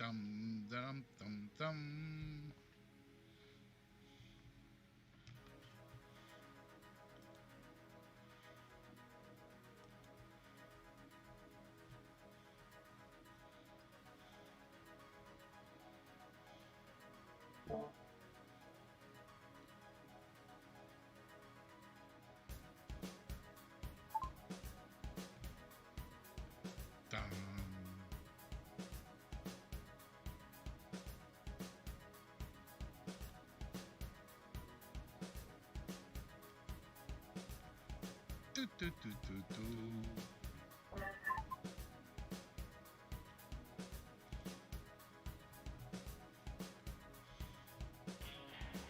dum dum dum dum. Dum. Do, do, do, do, do.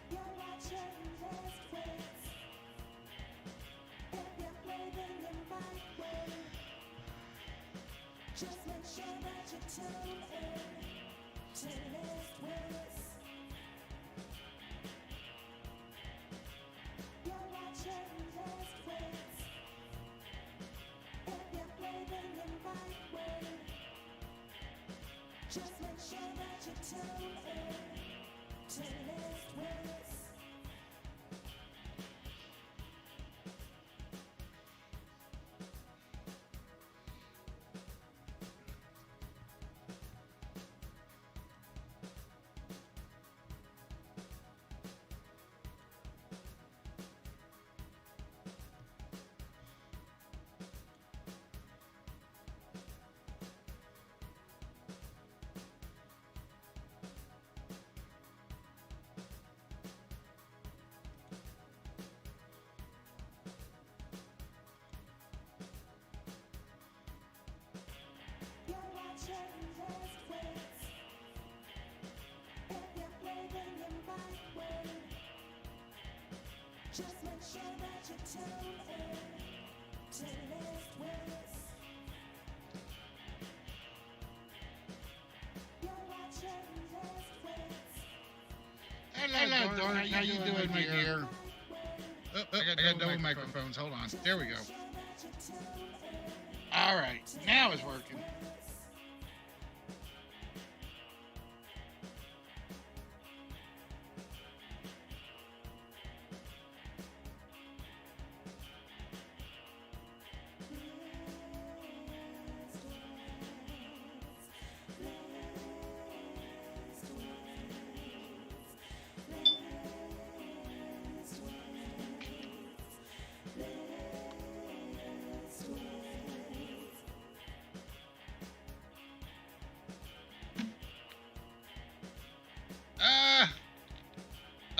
You're watching Wits. If you're playing in my way, just make sure that you tune in to Wits. You're watching Wits. If you're playing in my way, just make sure that you tune in to Wits. You're watching Wits. If you're playing in my way, just make sure that you tune in to Wits. You're watching Wits. Hello, Dork. How you doing, my dear? Oh, I got double microphones. Hold on. There we go. All right. Now it's working.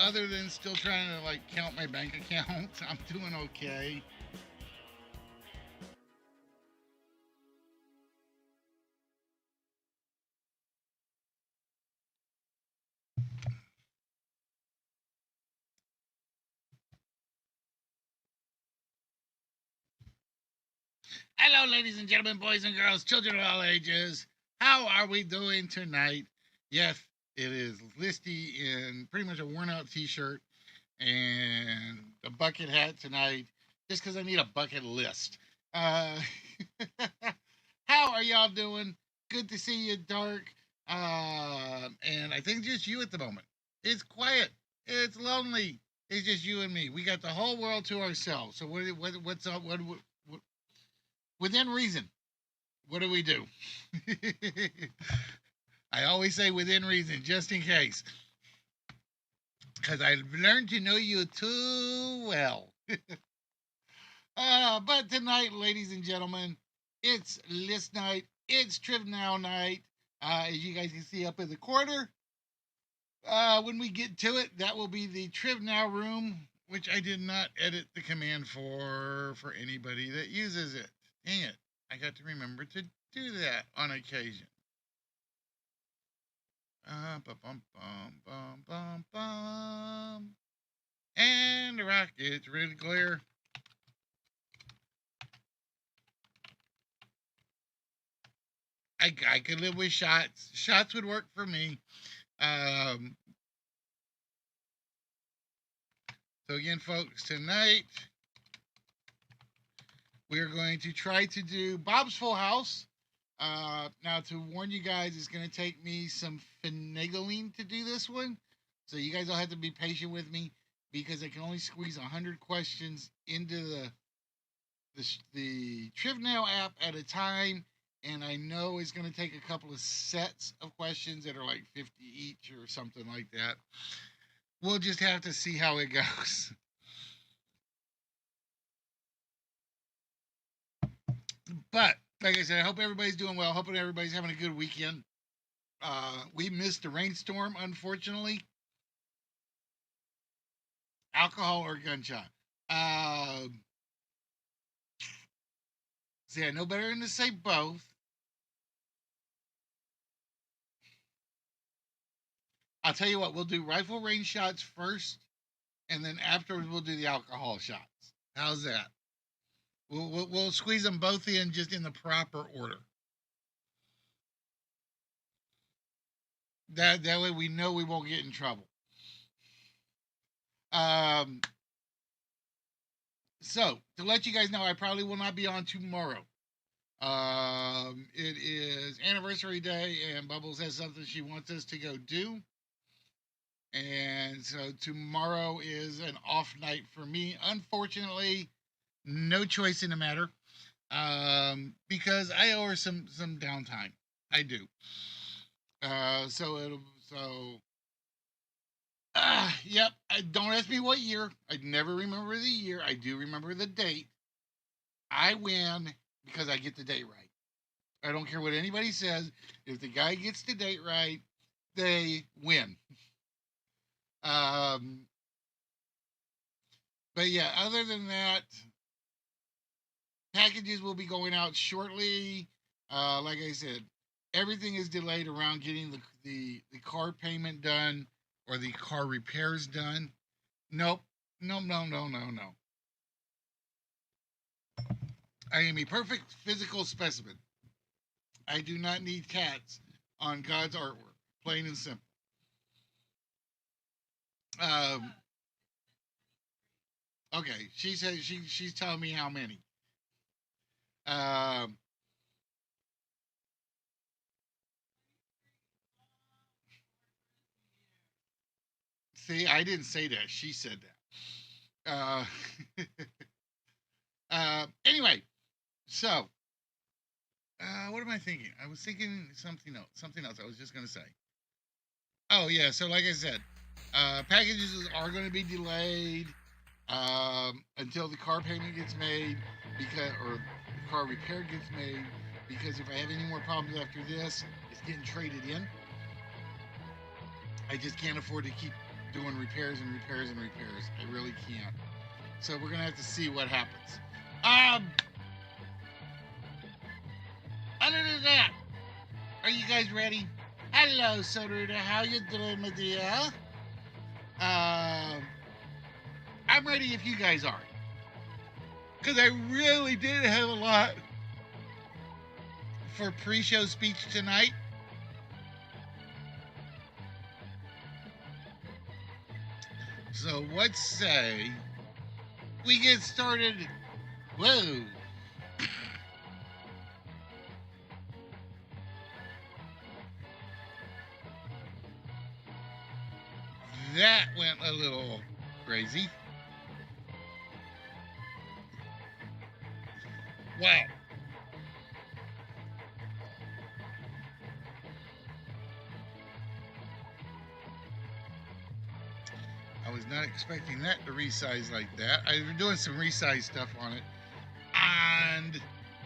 Other than still trying to like count my bank account, I'm doing okay. Hello, ladies and gentlemen, boys and girls, children of all ages. How are we doing tonight? Yes, it is Listy in pretty much a worn out t shirt and a bucket hat tonight, just because I need a bucket list. Uh, how are y'all doing? Good to see you, Dark. And I think just you at the moment. It's quiet. It's lonely. It's just you and me. We got the whole world to ourselves. So what's up? What within reason? What do we do? I always say within reason, just in case, because I've learned to know you too well. But tonight, ladies and gentlemen, it's list night. It's Triv Now night. As you guys can see up in the corner, when we get to it, that will be the Triv Now room, which I did not edit the command for anybody that uses it. Dang it. I got to remember to do that on occasion. Bum, bum, bum, bum, bum. And the rocket's really clear. I could live with shots. Shots would work for me. So again, folks, tonight we are going to try to do Bob's Full House. Now, to warn you guys, it's going to take me some finagling to do this one. So you guys will have to be patient with me because I can only squeeze 100 questions into the TrivNail app at a time. And I know it's going to take a couple of sets of questions that are like 50 each or something like that. We'll just have to see how it goes. But like I said, I hope everybody's doing well. Hoping everybody's having a good weekend. We missed a rainstorm, unfortunately. Alcohol or gunshot. See, I know better than to say both. I'll tell you what, we'll do rifle range shots first, and then afterwards we'll do the alcohol shots. How's that? We'll squeeze them both in just in the proper order. That way we know we won't get in trouble. So to let you guys know, I probably will not be on tomorrow. It is anniversary day, and Bubbles has something she wants us to go do. And so tomorrow is an off night for me. Unfortunately, no choice in the matter. Because I owe her some downtime. I do. Yep. Don't ask me what year. I never remember the year. I do remember the date. I win because I get the date right. I don't care what anybody says. If the guy gets the date right, they win. But yeah, other than that, packages will be going out shortly. Like I said, everything is delayed around getting the car payment done or the car repairs done. Nope. No. I am a perfect physical specimen. I do not need cats on God's artwork. Plain and simple. Okay, she says she's telling me how many. Um, See, I didn't say that. She said that. Anyway, so what am I thinking? I was thinking something else. Something else. I was just gonna say. Oh yeah. So like I said, packages are going to be delayed until the car payment gets made or the car repair gets made. Because if I have any more problems after this, it's getting traded in. I just can't afford to keep doing repairs and repairs and repairs. I really can't. So we're gonna have to see what happens. Other than that, are you guys ready? Hello, Soda. How you doing, my dear? I'm ready if you guys are. Because I really did have a lot for pre-show speech tonight. So let's say we get started. Whoa. That went a little crazy. Wow. I was not expecting that to resize like that. I've been doing some resize stuff on it, and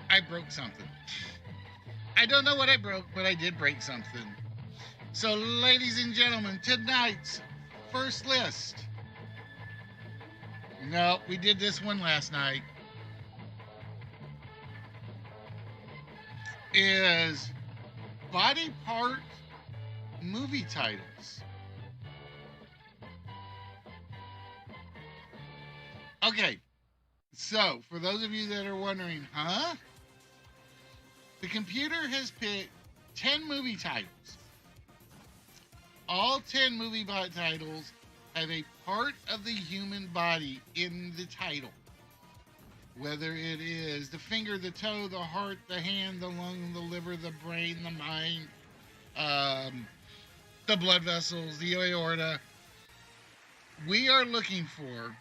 I broke something. I don't know what I broke, but I did break something. So, ladies and gentlemen, tonight's first list. No, we did this one last night. Is body part movie titles. Okay, so for those of you that are wondering, huh? The computer has picked 10 movie titles. All 10 movie titles have a part of the human body in the title. whether it is the finger, the toe, the heart, the hand, the lung, the liver, the brain, the mind, um, the blood vessels, the aorta. We are looking for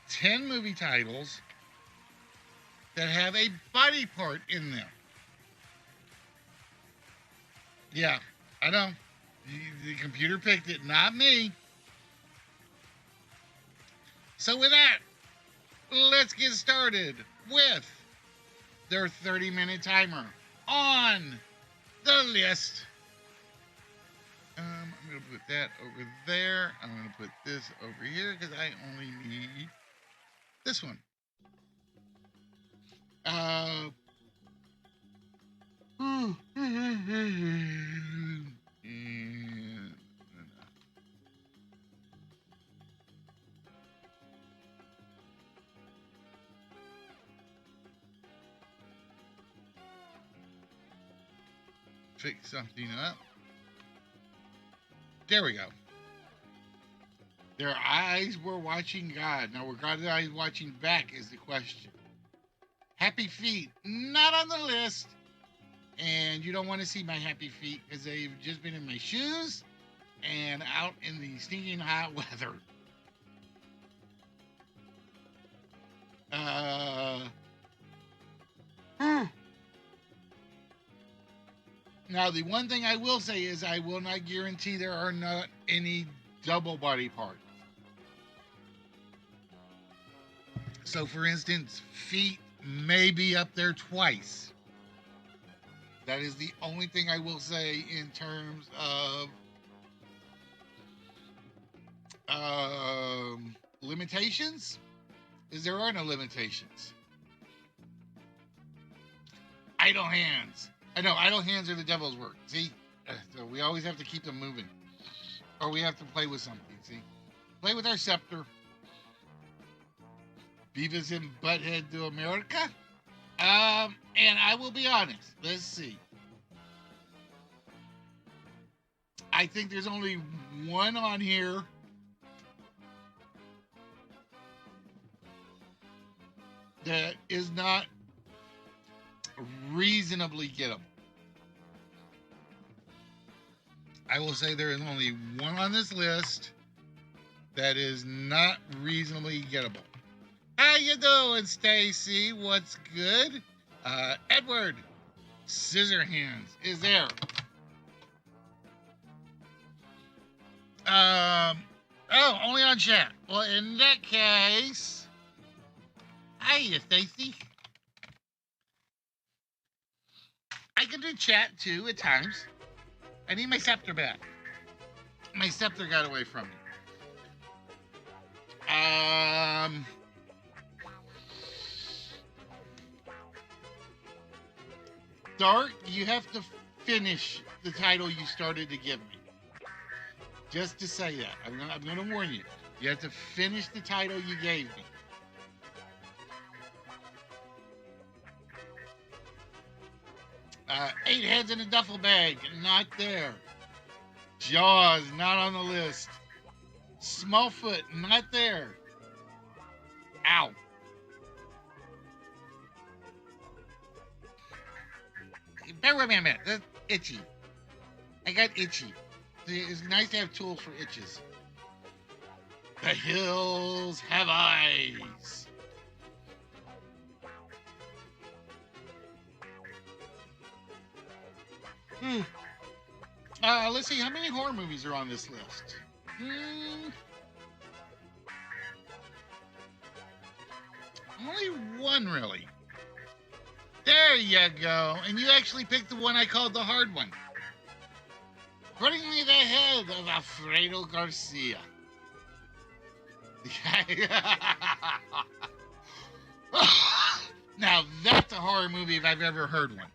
10 movie titles that have a body part in them. Yeah, I know. The computer picked it, not me. So with that, let's get started with their 30-minute timer on the list. I'm going to put that over there. I'm going to put this over here because I only need this one. Fix something up. There we go. Their eyes were watching God. Now, were God's eyes watching back is the question. Happy feet, not on the list. And you don't want to see my happy feet because they've just been in my shoes and out in the stinking hot weather. Now, the one thing I will say is I will not guarantee there are not any double body parts. So, for instance, feet may be up there twice. That is the only thing I will say in terms of limitations, is there are no limitations. Idle hands. I know, idle hands are the devil's work. See? So we always have to keep them moving. Or we have to play with something, see? Play with our scepter. Beavis and Butthead to America. And I will be honest. Let's see. I think there's only one on here that is not reasonably gettable. I will say there is only one on this list that is not reasonably gettable. How you doing, Stacy? What's good? Edward Scissorhands is there. Oh, only on chat. Well, in that case, hiya, Stacy. I can do chat too at times. I need my scepter back. My scepter got away from me. Dart, you have to finish the title you started to give me. Just to say that. I'm gonna warn you. You have to finish the title you gave me. Eight heads in a duffel bag, not there. Jaws, not on the list. Smallfoot, not there. Ow. Bear with me a minute. That's itchy. I got itchy. It's nice to have tools for itches. The hills have eyes. Let's see, how many horror movies are on this list? Only one, really. There you go. And you actually picked the one I called the hard one. Bring me the head of Alfredo Garcia. Now, that's a horror movie if I've ever heard one.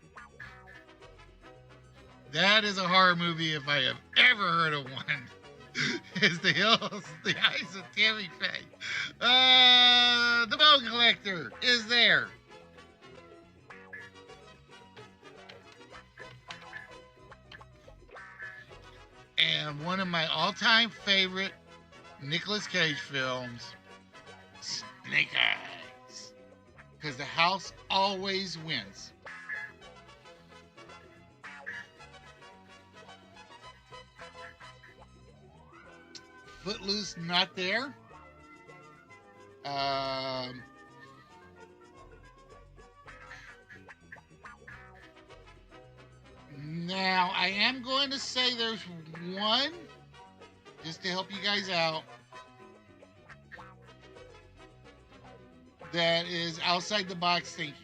That is a horror movie if I have ever heard of one. Is the hills, the eyes of Tammy Faye. The Bone Collector is there. And one of my all-time favorite Nicolas Cage films, Snake Eyes. because the house always wins. Footloose, not there. Um, Now, I am going to say there's one, just to help you guys out, that is outside the box thinking.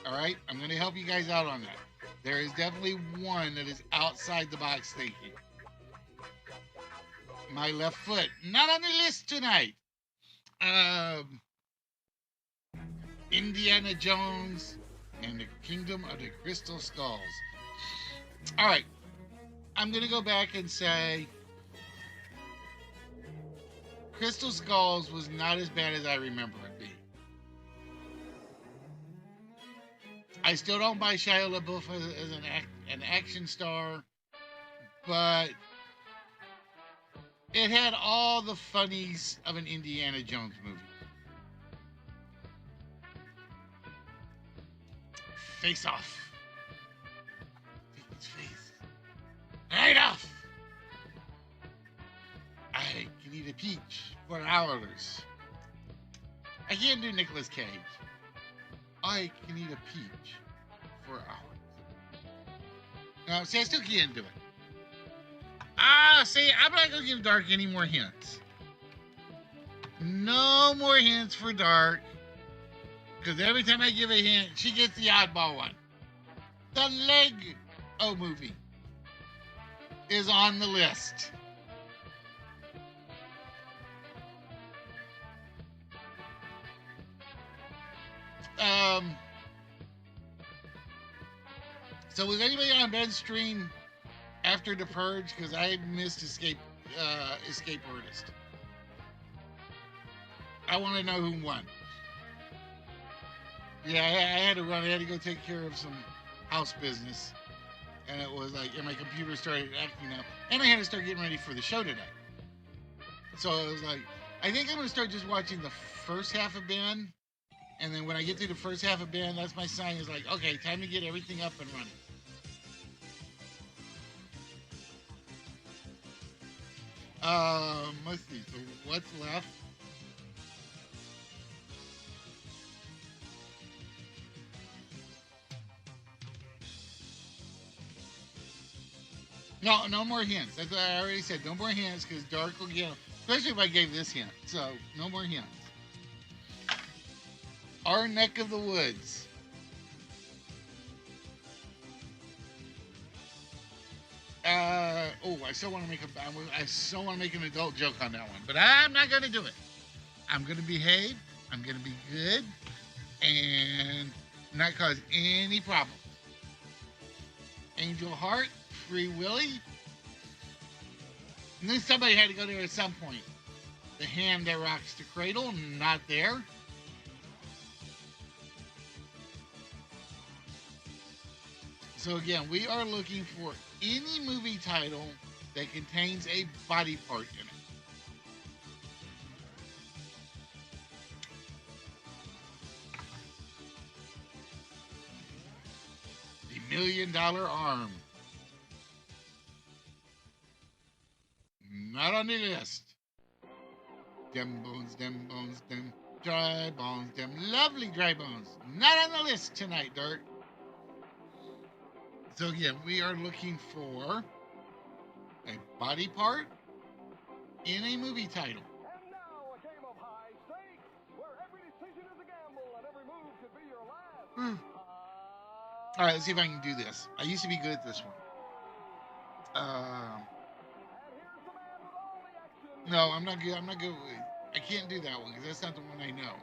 All right? I'm going to help you guys out on that. There is definitely one that is outside the box thinking. My left foot, not on the list tonight. Um, Indiana Jones and the Kingdom of the Crystal Skulls. All right. I'm going to go back and say Crystal Skulls was not as bad as I remember it being. I still don't buy Shia LaBeouf as an action star, but it had all the funnies of an Indiana Jones movie. Face Off. Take his face. Right off. I can eat a peach for hours. I can't do Nicolas Cage. I can eat a peach for hours. No, see, I still can't do it. See, I'm not going to give Dark any more hints. No more hints for Dark. Because every time I give a hint, she gets the oddball one. The Lego movie is on the list. So was anybody on Ben's stream after The Purge? Because I missed Escape Artist. I want to know who won. Yeah, I had to run. I had to go take care of some house business. And it was like, and my computer started acting up. And I had to start getting ready for the show today. So it was like, I think I'm going to start just watching the first half of Ben. And then when I get through the first half of Ben, that's my sign. Is like, okay, time to get everything up and running. Let's see. So what's left? No more hints. That's what I already said. No more hints because Dark will get them. Especially if I gave this hint. So, no more hints. Our neck of the woods. I still want to make an adult joke on that one, but I'm not going to do it. I'm going to behave. I'm going to be good and not cause any problems. Angel Heart, Free Willy. And then somebody had to go there at some point. The Hand That Rocks the Cradle, not there. So again, we are looking for any movie title that contains a body part in it. The $1 Million Arm. Not on the list. Them bones, them dry bones, them lovely dry bones. Not on the list tonight, Dirt. So again, we are looking for a body part in a movie title. And now a game of high stakes, where every decision is a gamble and every move could be your last. All right, let's see if I can do this. I used to be good at this one. And here's the man with all the action. No, I'm not good. I can't do that one because that's not the one I know.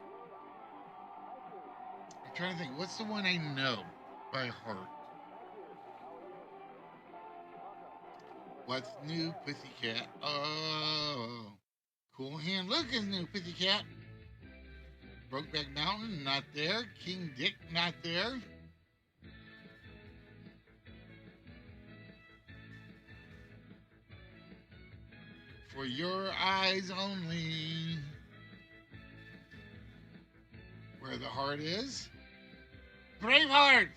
I'm trying to think. What's the one I know by heart? What's new, Pussycat? Oh, Cool Hand Luke is new, Pussycat. Brokeback Mountain, not there. King Dick, not there. For Your Eyes Only. where the heart is. Braveheart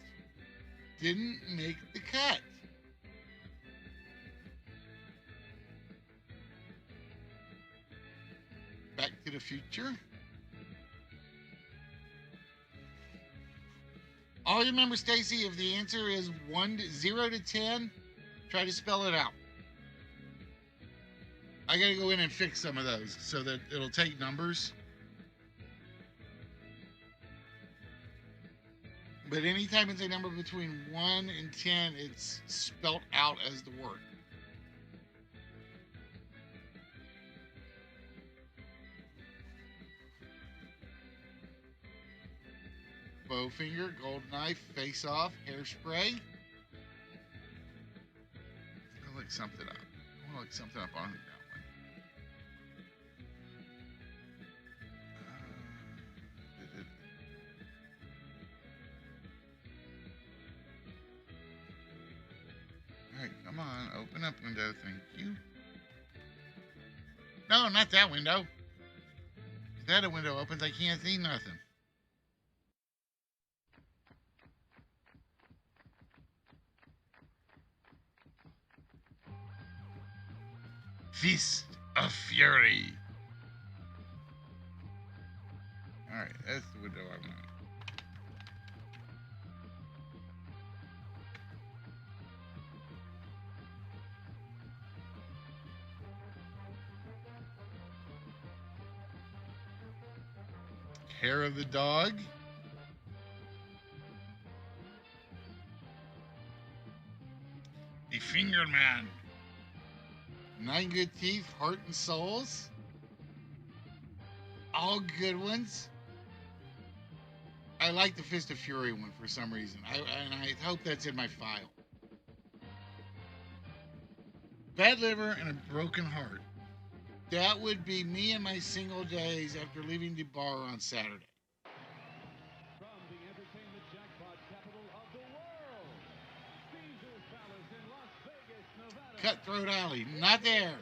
didn't make the cut. Back to the Future. All you remember, Stacy, if the answer is 0 to 10, try to spell it out. I gotta go in and fix some of those so that it'll take numbers. But anytime it's a number between 1 and 10, it's spelt out as the word. Bowfinger, Gold Knife, Face Off, Hairspray. I'll look something up. I want to look something up on that one. All right, come on, open up window, thank you. No, not that window. If that a window opens, I can't see nothing. Fist of Fury. Alright, that's the window I want. Hair of the Dog. The Finger Man. 9 Good Teeth, Heart and Souls. All good ones. I like the Fist of Fury one for some reason. And I hope that's in my file. Bad liver and a broken heart. That would be me in my single days after leaving the bar on Saturday. From the entertainment jackpot capital of the world, Caesar's Palace in Las Vegas, Nevada. Cutthroat Alley, not there.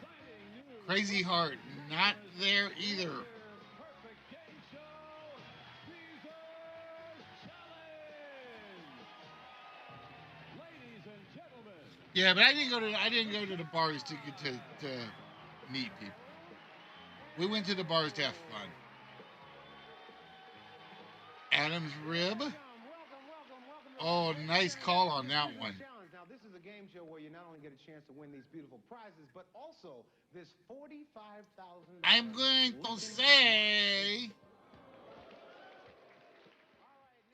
Crazy Heart, not there either. Perfect game show, Caesar's Challenge. Ladies and gentlemen, Yeah, but I didn't go to the bars to meet people. We went to the bars to have fun. Adam's Rib. Welcome. Oh, nice call on that one. Challenge. Now, this is a game show where you not only get a chance to win these beautiful prizes, but also this $45,000. I'm going to say.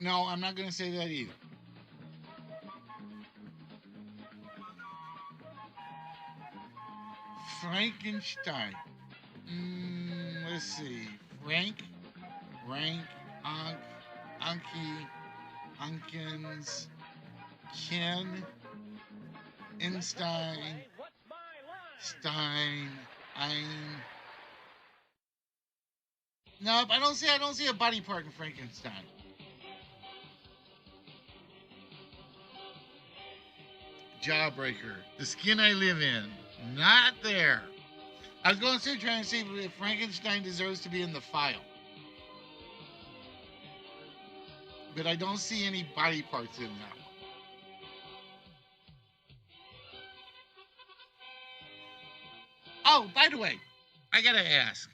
No, I'm not going to say that either. Frankenstein. Let's see. Rank, Unky, Unkins, Ken, Einstein, Stein, Ein. Nope, I don't see a body part in Frankenstein. Jawbreaker, The Skin I Live In, not there. I was going through trying to see if Frankenstein deserves to be in the file. But I don't see any body parts in that one. Oh, by the way, I gotta ask.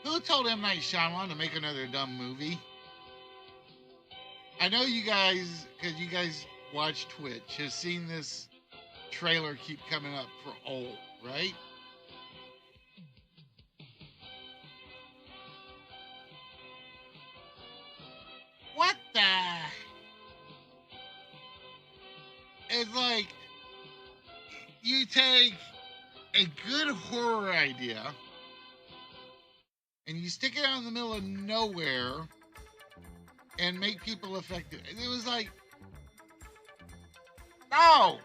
Who told M. Night Shyamalan to make another dumb movie? I know you guys, because you guys watch Twitch, have seen this trailer keep coming up for Old, right? What the? It's like you take a good horror idea and you stick it out in the middle of nowhere and make people affected. It was like, no.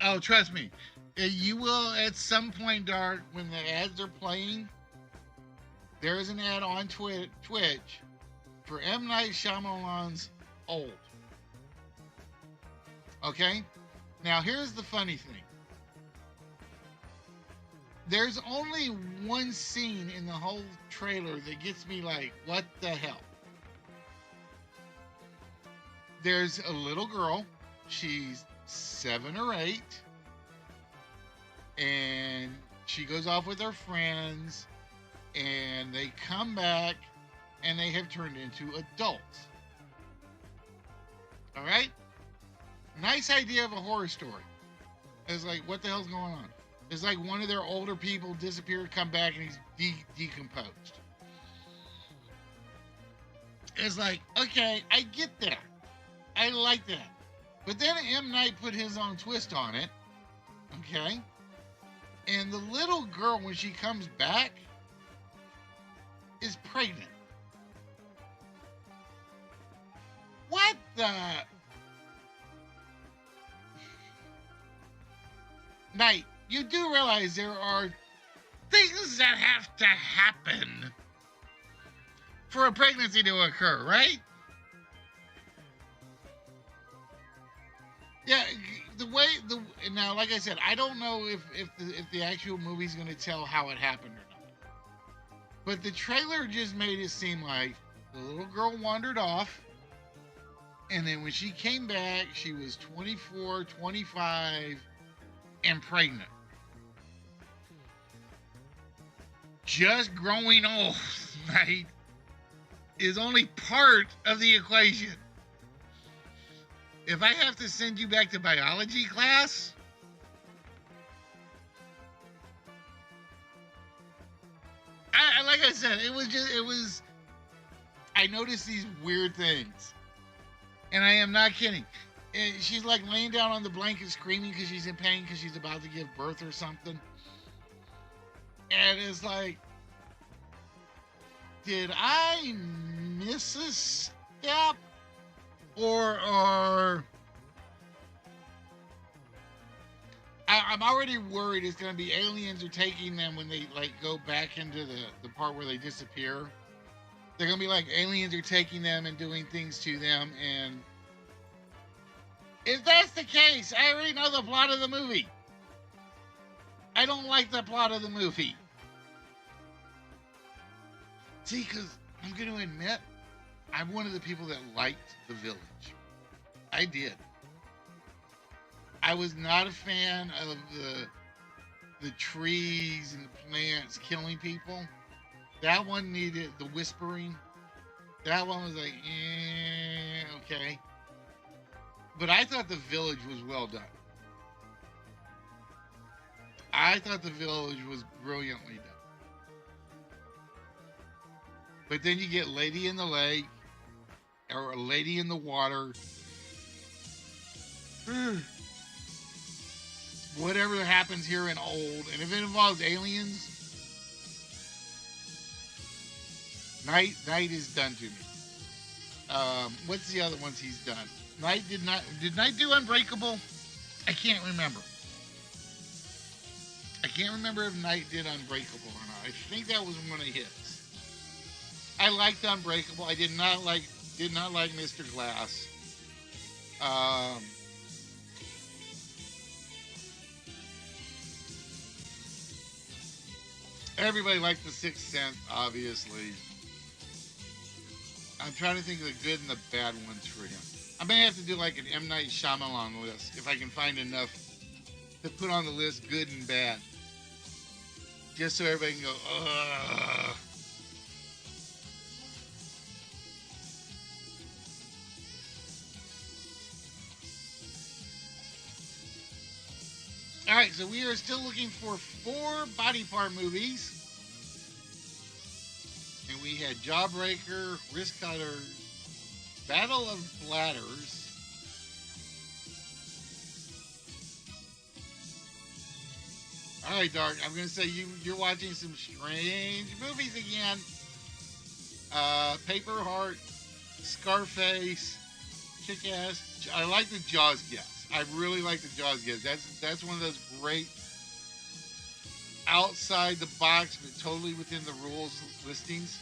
Oh, trust me. You will at some point, Dark, when the ads are playing, there is an ad on Twitch for M. Night Shyamalan's Old. Okay? Now, here's the funny thing. There's only one scene in the whole trailer that gets me like, what the hell? There's a little girl. She's 7 or 8. And she goes off with her friends. And they come back. And they have turned into adults. All right? Nice idea of a horror story. It's like, what the hell's going on? It's like one of their older people disappeared, come back, and he's decomposed. It's like, okay, I get that. I like that. But then M. Night put his own twist on it. Okay? And the little girl, when she comes back, is pregnant. What the? Night, you do realize there are things that have to happen for a pregnancy to occur, right? Yeah, now, like I said, I don't know if the actual movie's going to tell how it happened or not. But the trailer just made it seem like the little girl wandered off, and then when she came back, she was 24, 25, and pregnant. Just growing old, right, is only part of the equation. If I have to send you back to biology class, like I said, I noticed these weird things. And I am not kidding. She's like laying down on the blanket screaming because she's in pain because she's about to give birth or something. And it's like, did I miss a step? Or I'm already worried it's going to be aliens are taking them when they like go back into the part where they disappear. They're going to be like aliens are taking them and doing things to them. And if that's the case, I already know the plot of the movie. I don't like the plot of the movie. See, because I'm going to admit, I'm one of the people that liked The Village. I did. I was not a fan of the trees and the plants killing people. That one needed the whispering. That one was like, okay. But I thought The Village was well done. I thought The Village was brilliantly done. But then you get Lady in the Lake or a Lady in the Water. Whatever happens here in Old, and if it involves aliens, Night is done to me. What's the other ones he's done? Did Night do Unbreakable? I can't remember. I can't remember if Night did Unbreakable or not. I think that was one of his. I liked Unbreakable. I did not like Mr. Glass. Everybody liked The Sixth Sense, obviously. I'm trying to think of the good and the bad ones for him. I may have to do like an M. Night Shyamalan list if I can find enough to put on the list, good and bad. Just so everybody can go, ugh. All right, so we are still looking for 4 body part movies. And we had Jawbreaker, Wrist Cutters, Battle of Bladders, all right, Dark, I'm going to say you're watching some strange movies again. Paper Heart, Scarface, Kick-Ass. I like the Jaws guess. I really like the Jaws guess. That's one of those great outside the box but totally within the rules listings.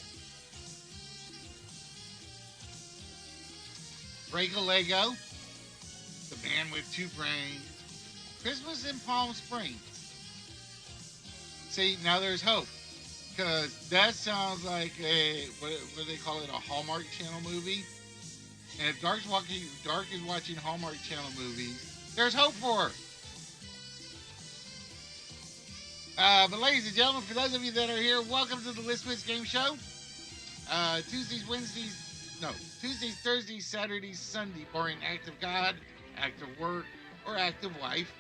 Break a Lego, The Man with Two Brains, Christmas in Palm Springs. See, now there's hope. Because that sounds like what do they call it, a Hallmark Channel movie. And if Dark is watching Hallmark Channel movies, there's hope for her. But ladies and gentlemen, for those of you that are here, welcome to the Wits Game Show. Tuesdays, Wednesdays, no, Tuesdays, Thursdays, Saturdays, Sunday, boring active God, active work, or active life.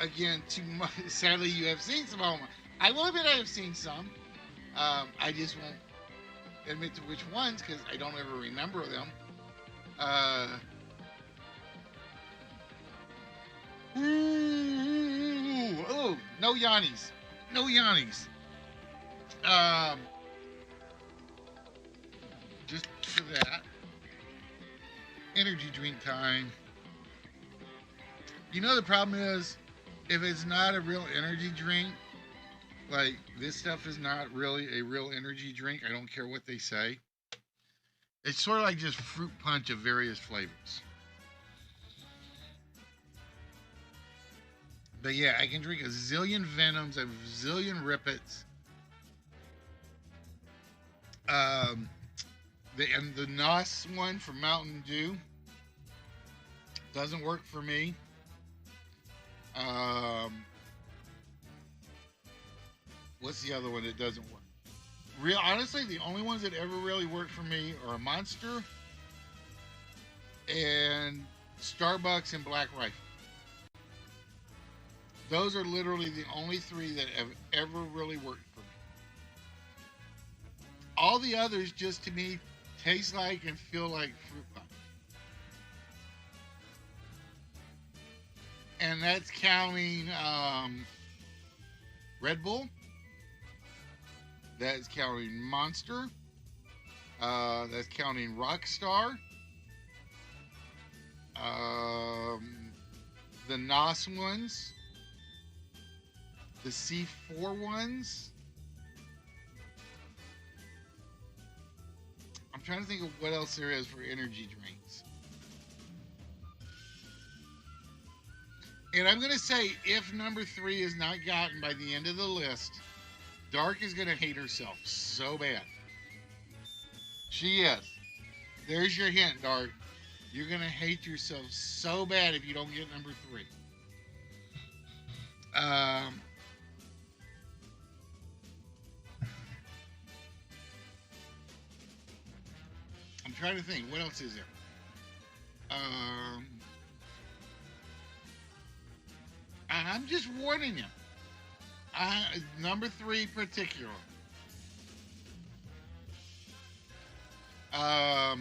Again, too much. Sadly, you have seen some Hallmark. I will admit I have seen some. I just won't admit to which ones because I don't ever remember them. Oh, no Yannis. No Yannis. Just for that. Energy drink time. You know the problem is, if it's not a real energy drink, like this stuff is not really a real energy drink. I don't care what they say. It's sort of like just fruit punch of various flavors. But yeah, I can drink a zillion Venoms, a zillion Rippets. The NOS one from Mountain Dew doesn't work for me. What's the other one that doesn't work? Honestly, the only ones that ever really work for me are Monster and Starbucks and Black Rifle. Those are literally the only three that have ever really worked for me. All the others just to me taste like and feel like fruit punch. And that's counting Red Bull. That's counting Monster. That's counting Rockstar. The NOS ones. The C4 ones. I'm trying to think of what else there is for energy drinks. And I'm going to say, if number 3 is not gotten by the end of the list, Dark is going to hate herself so bad. She is. There's your hint, Dark. You're going to hate yourself so bad if you don't get number 3. I'm trying to think. What else is there? I'm just warning you. Number 3 particular. All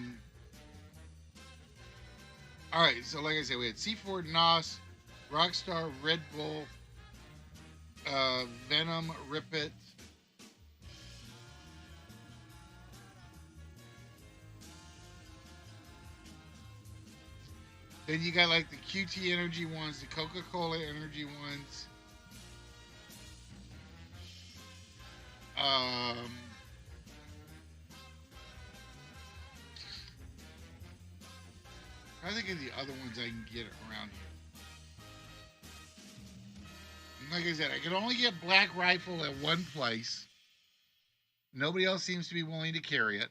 right, so like I said, we had C4, NOS, Rockstar, Red Bull, Venom, Rip-It. Then you got like the QT Energy ones, the Coca-Cola Energy ones. I think of the other ones I can get around here. And like I said, I could only get Black Rifle at one place. Nobody else seems to be willing to carry it.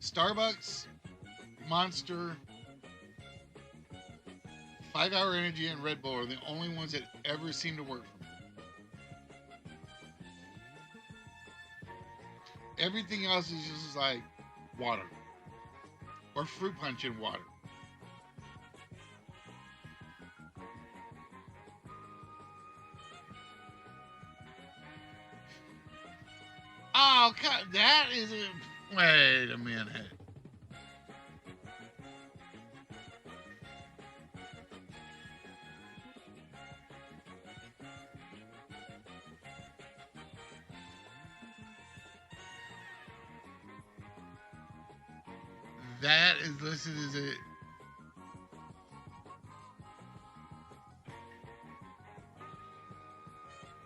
Starbucks, Monster, 5 Hour Energy, and Red Bull are the only ones that ever seem to work for me. Everything else is just like water or fruit punch in water. Oh, that is a... Wait a minute. That is listed as a...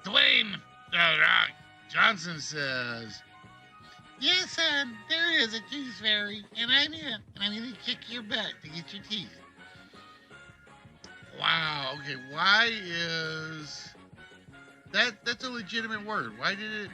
Dwayne The Rock Johnson says, Yes, son, there is a tooth fairy, and I'm here, and I'm gonna kick your butt to get your teeth. Wow. Okay. Why is that? That's a legitimate word. Why did it?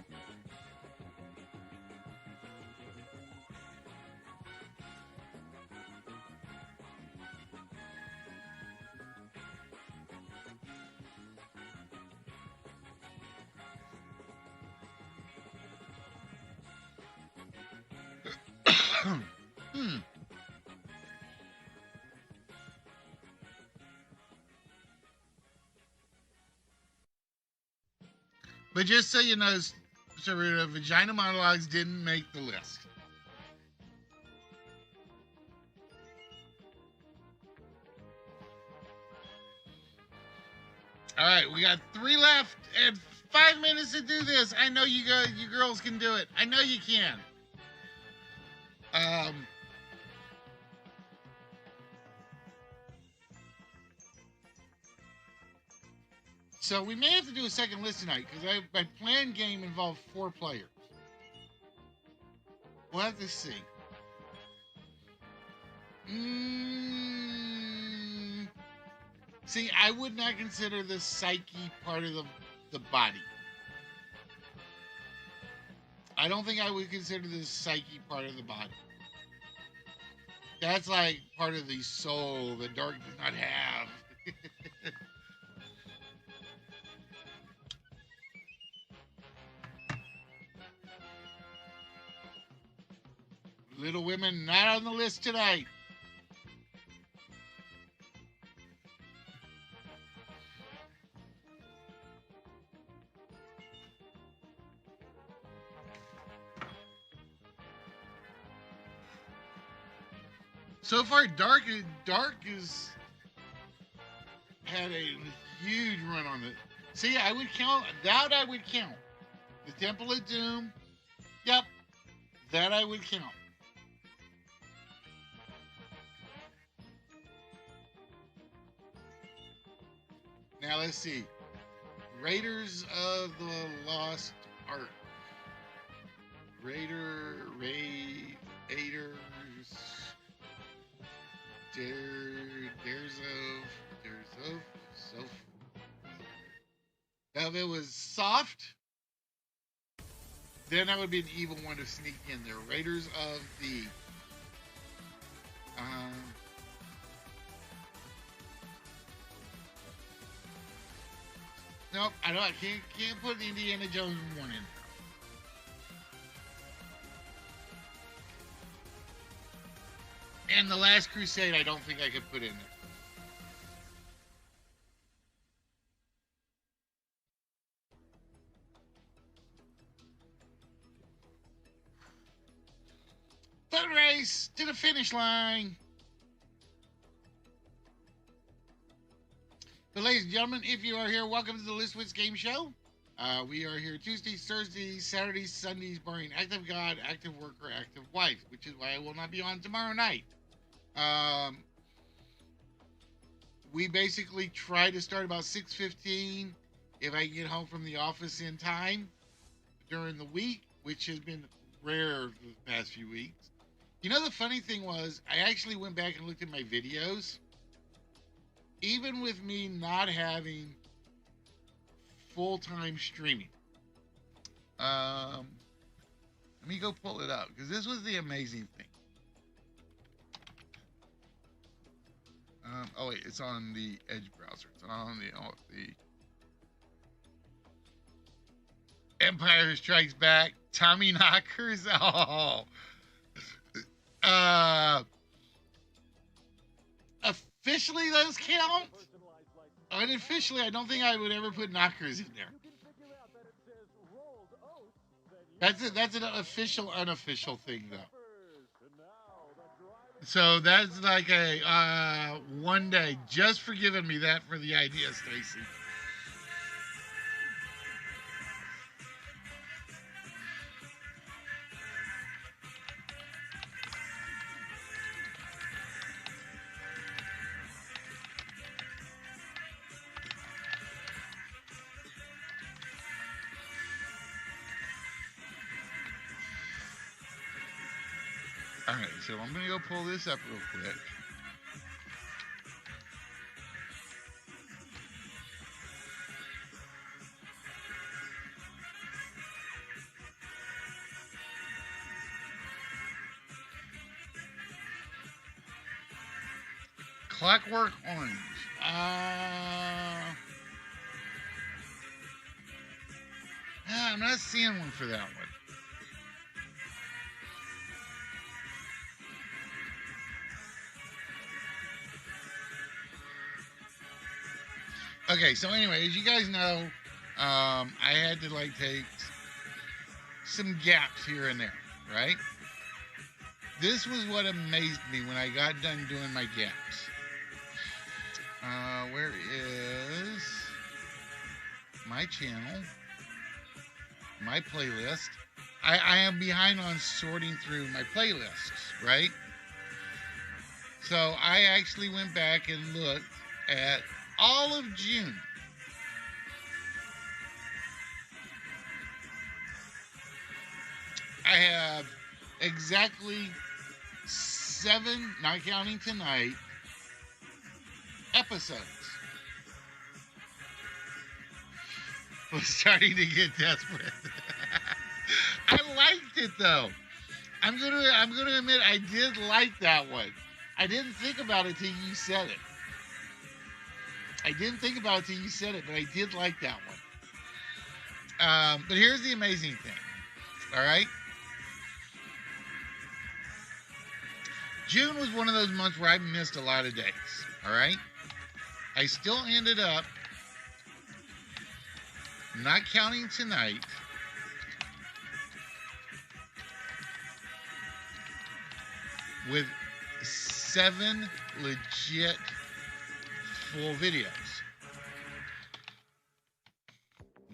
hmm. But just so you know, Saruta, vagina monologues didn't make the list. All right, we got 3 left and 5 minutes to do this. I know you girls can do it. I know you can. Um, so we may have to do a second list tonight because my planned game involved 4 players. We'll have to see. See, I would not consider the psyche part of the body. I don't think I would consider this psyche part of the body. That's like part of the soul that Dark does not have. Little Women not on the list tonight. So far, Dark is had a huge run on it. See, I would count that. I would count the Temple of Doom. Yep, that I would count. Now let's see. Raiders of the Lost Ark. Raiders. So. Now, if it was soft, then that would be an evil one to sneak in there. Raiders of the. Nope, I don't. I can't put the Indiana Jones one in. And the Last Crusade, I don't think I could put in there. Foot race to the finish line. But ladies and gentlemen, if you are here, welcome to the List Wits Game Show. We are here Tuesdays, Thursdays, Saturdays, Sundays, barring active God, active worker, active wife, which is why I will not be on tomorrow night. We basically try to start about 6:15 if I can get home from the office in time during the week, which has been rare the past few weeks. You know, the funny thing was, I actually went back and looked at my videos. Even with me not having full-time streaming. Let me go pull it up, because this was the amazing thing. Oh wait, it's on the Edge browser. It's on the Empire Strikes Back, Tommy Knockers. Oh, officially those count. Unofficially, I don't think I would ever put Knockers in there. That's an official, unofficial thing though. So that's like a one day. Just for giving me that for the idea, Stacy. All right, so I'm going to go pull this up real quick. Clockwork Orange. I'm not seeing one for that one. Okay, so anyway, as you guys know, I had to like take some gaps here and there, right? This was what amazed me when I got done doing my gaps. Where is my channel? My playlist. I am behind on sorting through my playlists, right? So I actually went back and looked at all of June. I have exactly 7, not counting tonight, episodes. I was starting to get desperate. I liked it though. I'm gonna admit I did like that one. I didn't think about it till you said it. I didn't think about it till you said it, but I did like that one. But here's the amazing thing. All right. June was one of those months where I missed a lot of days. All right. I still ended up, not counting tonight, with 7 legit full videos.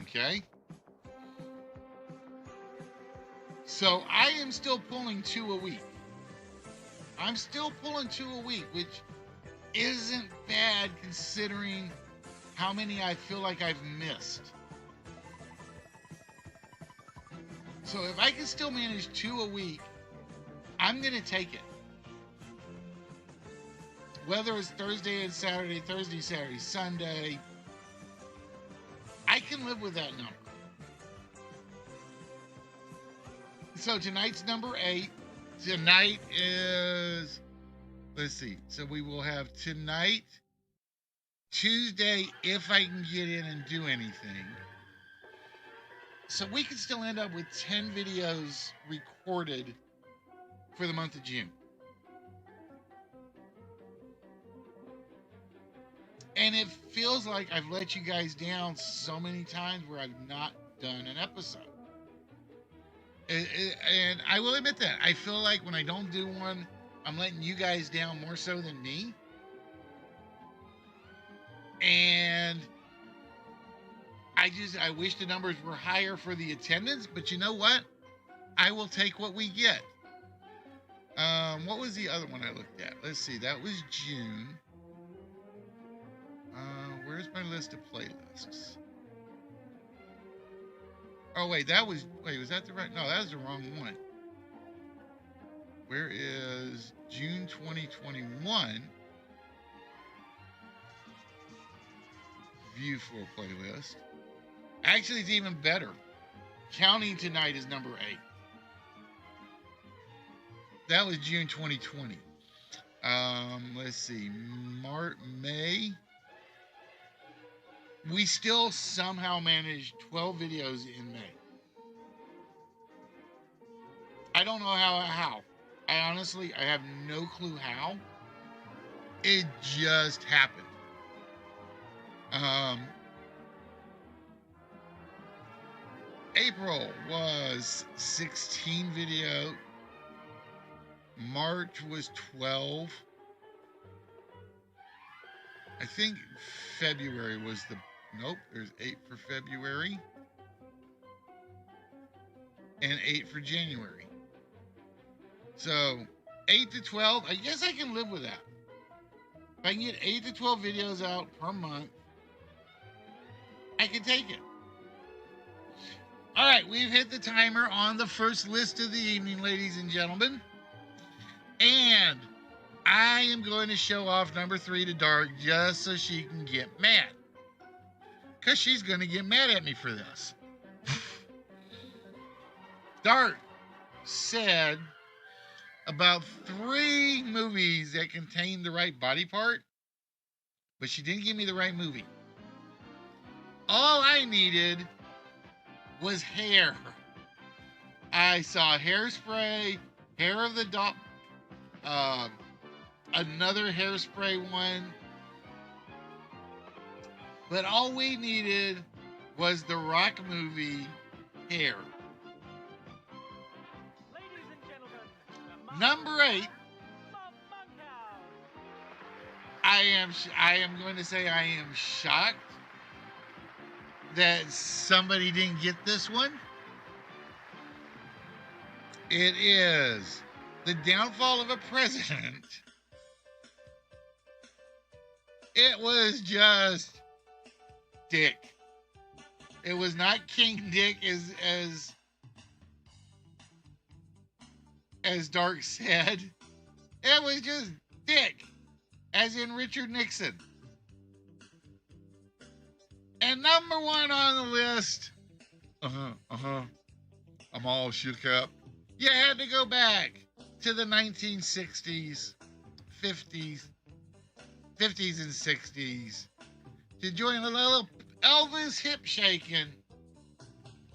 Okay? So I am still pulling 2 a week. I'm still pulling 2 a week, which isn't bad considering how many I feel like I've missed. So if I can still manage 2 a week, I'm going to take it. Whether it's Thursday and Saturday, Thursday, Saturday, Sunday, I can live with that number. So tonight's number 8. Tonight is, let's see. So we will have tonight, Tuesday, if I can get in and do anything. So we could still end up with 10 videos recorded for the month of June. And it feels like I've let you guys down so many times where I've not done an episode. And I will admit that. I feel like when I don't do one, I'm letting you guys down more so than me. And I wish the numbers were higher for the attendance, but you know what? I will take what we get. What was the other one I looked at? Let's see. That was June. Where's my list of playlists? Oh, was that the right? No, that was the wrong one. Where is June 2021? View full playlist. Actually, it's even better. Counting tonight is number 8. That was June 2020. Let's see. May. We still somehow managed 12 videos in May. I don't know how. I honestly have no clue how. It just happened. April was 16 video. March was 12. I think February was nope, there's 8 for February. And 8 for January. So 8 to 12, I guess I can live with that. If I can get 8 to 12 videos out per month, I can take it. All right, we've hit the timer on the first list of the evening, ladies and gentlemen. And I am going to show off number 3 to Dark just so she can get mad. Because she's going to get mad at me for this. Dark said about 3 movies that contained the right body part, but she didn't give me the right movie. All I needed was hair. I saw Hairspray, Hair of the Dog, another Hairspray one, but all we needed was the Rock movie Hair. Ladies and gentlemen, the Number 8, Bunkhouse. I am going to say I am shocked that somebody didn't get this one. It is The Downfall of a President. It was just Dick. It was not King Dick as Dark said. It was just Dick, as in Richard Nixon. And number 1 on the list, I'm all shook up. You had to go back to the 1960s, 50s and 60s to join a little Elvis hip shaking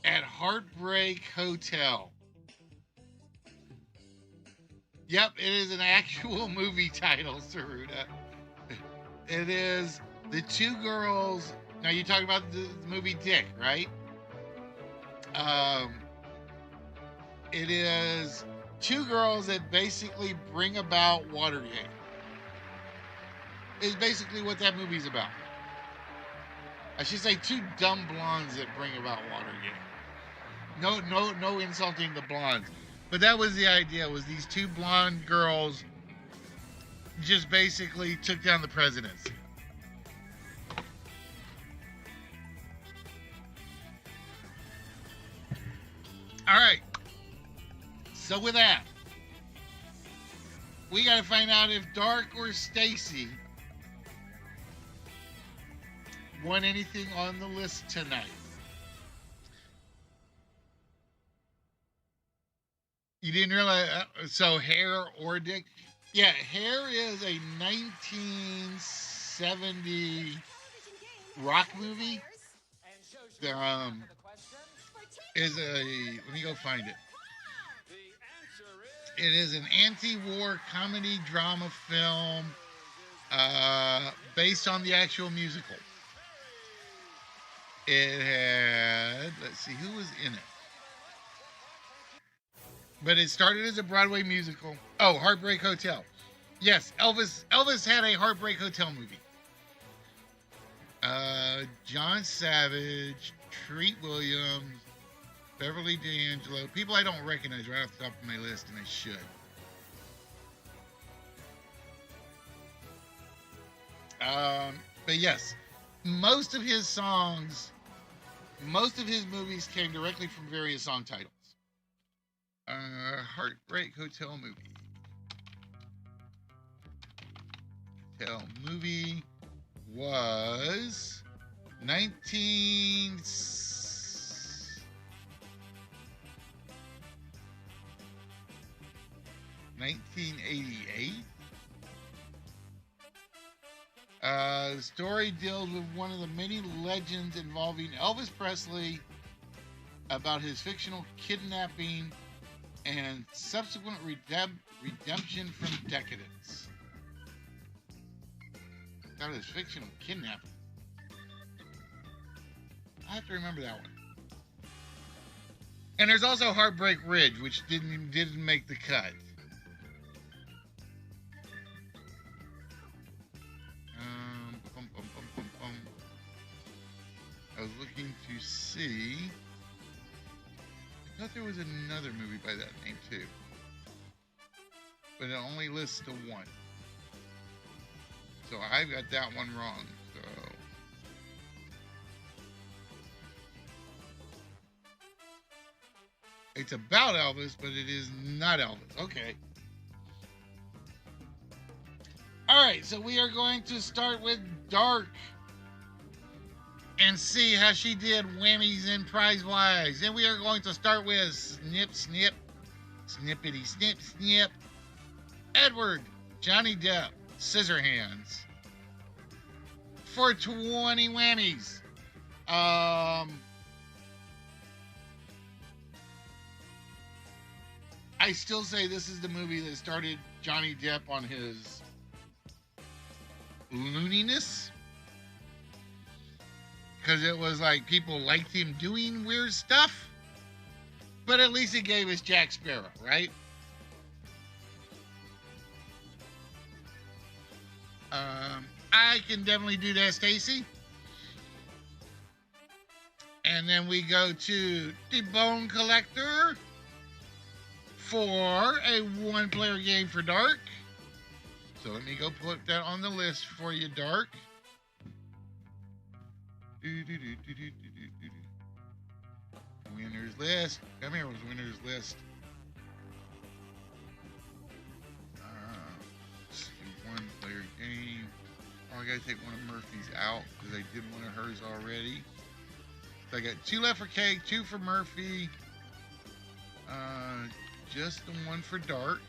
at Heartbreak Hotel. Yep, it is an actual movie title, Saruda. It is the 2 girls. Now, you talk about the movie Dick, right? It is 2 girls that basically bring about Watergate. Is basically what that movie's about. I should say 2 dumb blondes that bring about Watergate. No insulting the blondes. But that was the idea, was these 2 blonde girls just basically took down the presidency. All right. So with that, we got to find out if Dark or Stacy won anything on the list tonight. You didn't realize, so Hair or Dick? Yeah, Hair is a 1970 rock movie. Let me go find it. It is an anti-war comedy drama film based on the actual musical. It had, let's see, who was in it? But it started as a Broadway musical. Oh, Heartbreak Hotel. Yes, Elvis had a Heartbreak Hotel movie. John Savage, Treat Williams, Beverly D'Angelo. People I don't recognize right off the top of my list, and I should. But yes, most of his movies came directly from various song titles. Heartbreak Hotel movie. Hotel movie was 1988. The story deals with one of the many legends involving Elvis Presley about his fictional kidnapping and subsequent redemption from decadence. That was fictional kidnapping. I have to remember that one. And there's also Heartbreak Ridge, which didn't make the cut. I was looking to see. I thought there was another movie by that name too, but it only lists the one. So I got that one wrong. So it's about Elvis, but it is not Elvis. Okay. All right, so we are going to start with Dark and see how she did whammies and prize wise. Then we are going to start with Snip Snip, Snippity Snip Snip, Edward, Johnny Depp, Scissorhands for 20 whammies. I still say this is the movie that started Johnny Depp on his looniness. Because it was like people liked him doing weird stuff. But at least it gave us Jack Sparrow, right? I can definitely do that, Stacy. And then we go to the Bone Collector for a one-player game for Dark. So let me go put that on the list for you, Dark. Winners list. Come here with winners list. One-player game. Oh, I gotta take one of Murphy's out because I did one of hers already. So I got 2 left for Cake, 2 for Murphy. Just the one for Dark.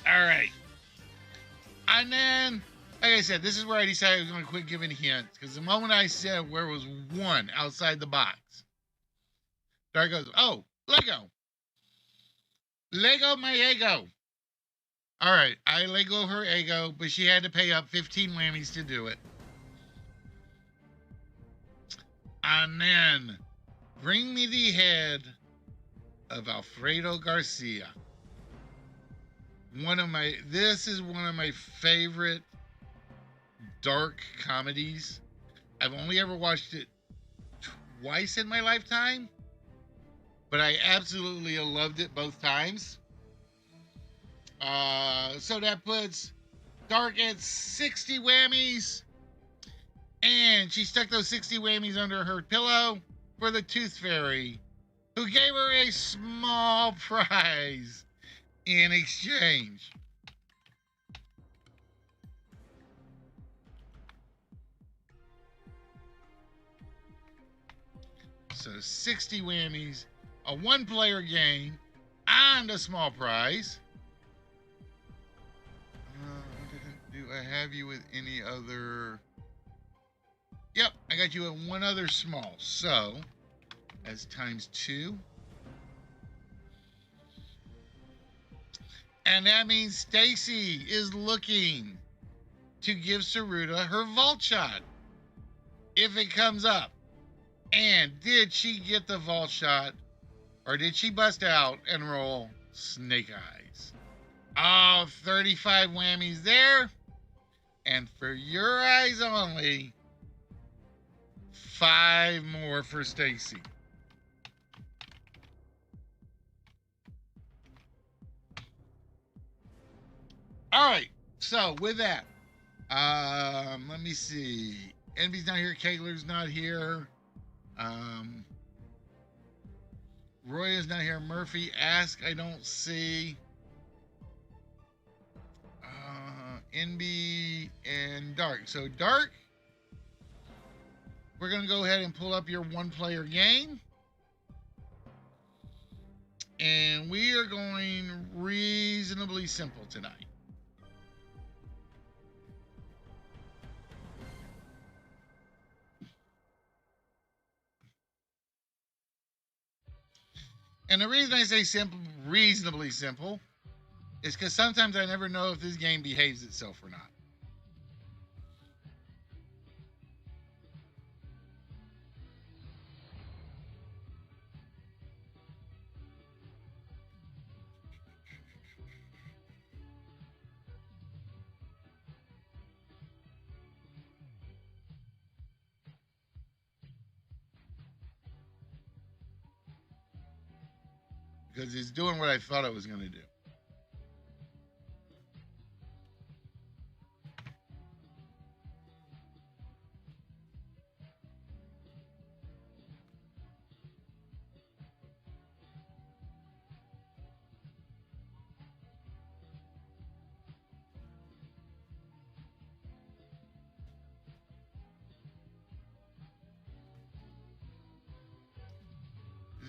All right. And then, like I said, this is where I decided I was going to quit giving hints. Because the moment I said where was 1 outside the box, Dark goes, oh, Lego. Lego my ego. All right, I Lego her ego, but she had to pay up 15 whammies to do it. And then, bring me the head of Alfredo Garcia. This is one of my favorite dark comedies. I've only ever watched it twice in my lifetime, but I absolutely loved it both times. So that puts Dark at 60 whammies. And she stuck those 60 whammies under her pillow for the Tooth Fairy, who gave her a small prize in exchange. So 60 whammies, a one-player game, and a small prize. Do I have you with any other? Yep, I got you at one other small. So, as times 2. And that means Stacy is looking to give Saruta her vault shot if it comes up. And did she get the vault shot, or did she bust out and roll Snake Eyes? Oh, 35 whammies there. And for your eyes only, 5 more for Stacy. All right. So with that, let me see. Envy's not here. Kegler's not here. Roy is not here. Murphy, Ask, I don't see. Envy and Dark. So Dark, we're going to go ahead and pull up your one-player game. And we are going reasonably simple tonight. And the reason I say simple, reasonably simple, is because sometimes I never know if this game behaves itself or not. Because it's doing what I thought it was going to do.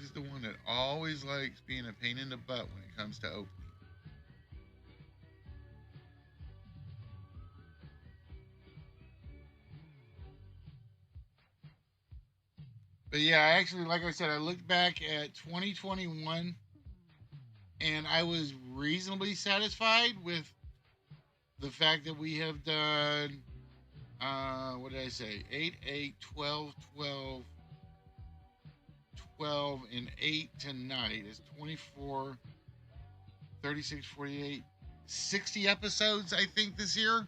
is the one that always likes being a pain in the butt when it comes to opening. But yeah, actually, like I said, I looked back at 2021 and I was reasonably satisfied with the fact that we have done, what did I say? 8, 8, 12, 12, 12, and 8 tonight. It's 24, 36, 48, 60 episodes, I think, this year.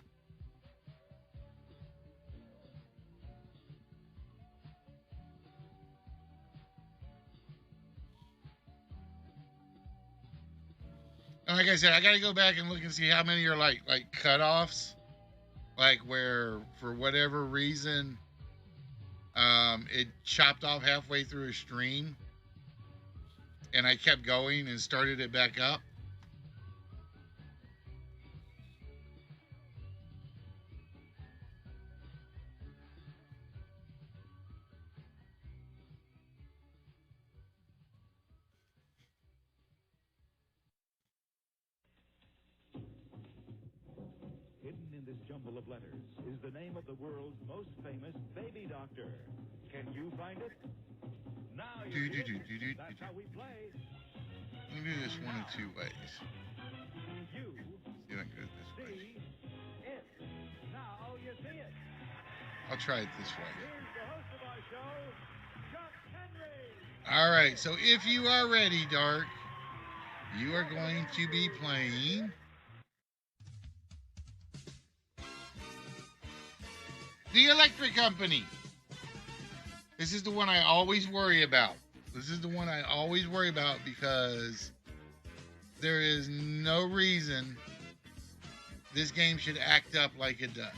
And like I said, I got to go back and look and see how many are like cutoffs, like where for whatever reason, it chopped off halfway through a stream, and I kept going and started it back up. Hidden in this jumble of letters is the name of the world's most famous baby doctor. Can you find it? Now you see it. That's how we play. Let me do this one of two ways. You See if I can do it this way. see it. Now you see it. I'll try it this way. Here's the host of our show, Chuck Henry. All right, so if you are ready, Dark, you are going to be playing The Electric Company. This is the one I always worry about. This is the one I always worry about because there is no reason this game should act up like it does.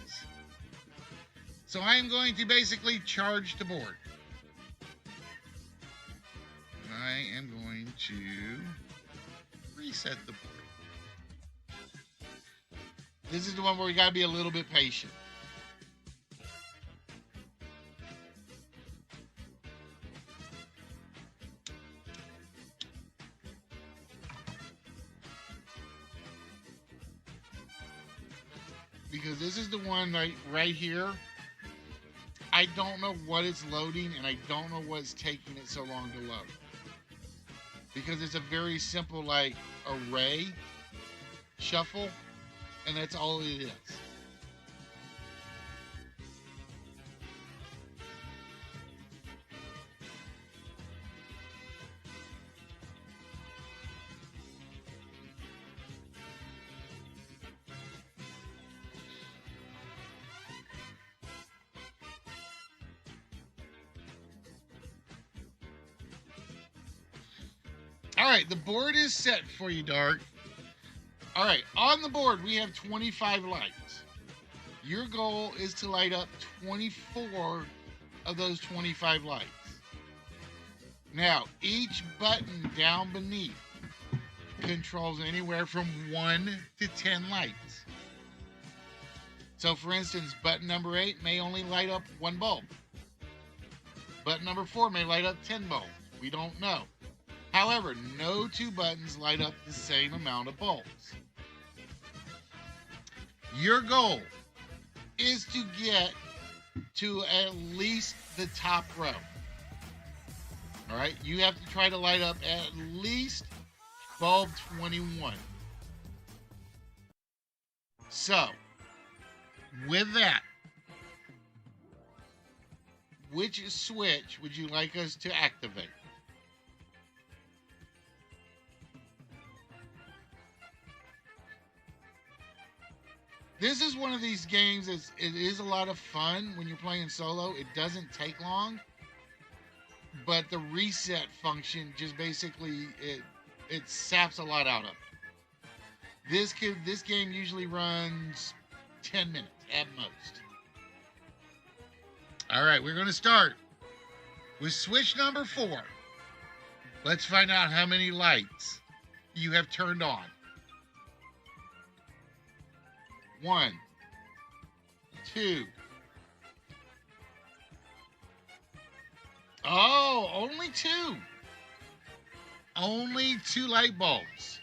So I am going to basically charge the board. I am going to reset the board. This is the one where we got to be a little bit patient. Because this is the one right here. I don't know what it's loading, and I don't know what's taking it so long to load. Because it's a very simple, like, array shuffle, and that's all it is. All right, the board is set for you, Dark. All right, on the board, we have 25 lights. Your goal is to light up 24 of those 25 lights. Now, each button down beneath controls anywhere from 1 to 10 lights. So, for instance, button number 8 may only light up 1 bulb. Button number 4 may light up 10 bulbs. We don't know. However, no two buttons light up the same amount of bulbs. Your goal is to get to at least the top row. All right, you have to try to light up at least bulb 21. So, with that, which switch would you like us to activate? This is one of these games it is a lot of fun when you're playing solo. It doesn't take long, but the reset function just basically it saps a lot out of it. This game usually runs 10 minutes at most. All right, we're going to start with switch number 4. Let's find out how many lights you have turned on. 1, 2. Oh, only 2. only 2 light bulbs.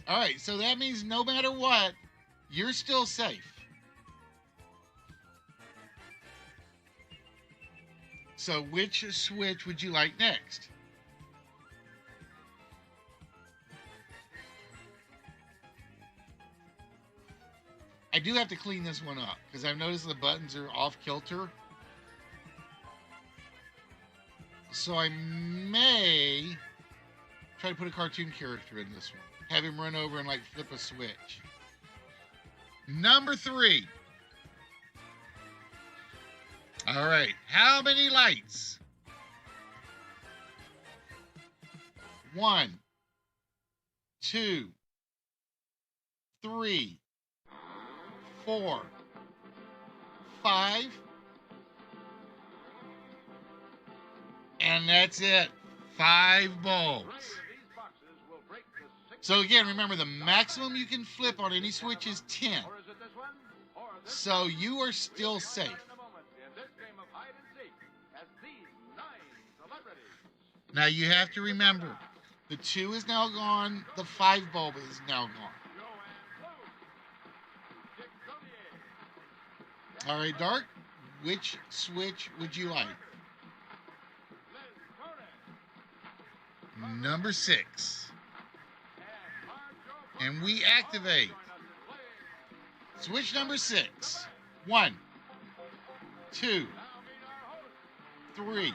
All right, so that means no matter what, you're still safe. So which switch would you like next? I do have to clean this one up because I've noticed the buttons are off kilter. So I may try to put a cartoon character in this one. Have him run over and like flip a switch. Number 3. All right, how many lights? 1, 2, 3, 4, 5, and that's it. 5 bulbs. So again, remember the maximum you can flip on any switch is 10. So you are still safe. Now you have to remember, the 2 is now gone, the 5 bulb is now gone. All right, Dark, which switch would you like? Number 6. And we activate switch number 6. 1, 2, 3,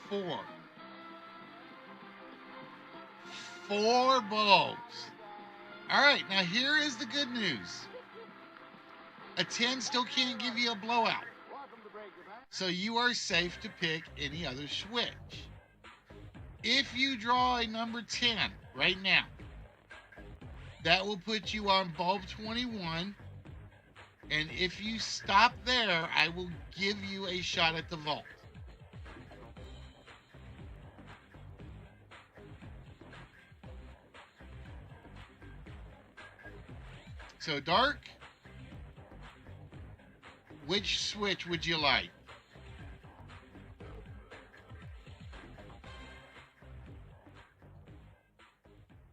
4. 4 bulbs. All right, now here is the good news. A 10 still can't give you a blowout. So you are safe to pick any other switch. If you draw a number 10 right now, that will put you on bulb 21. And if you stop there, I will give you a shot at the vault. So, Dark, which switch would you like?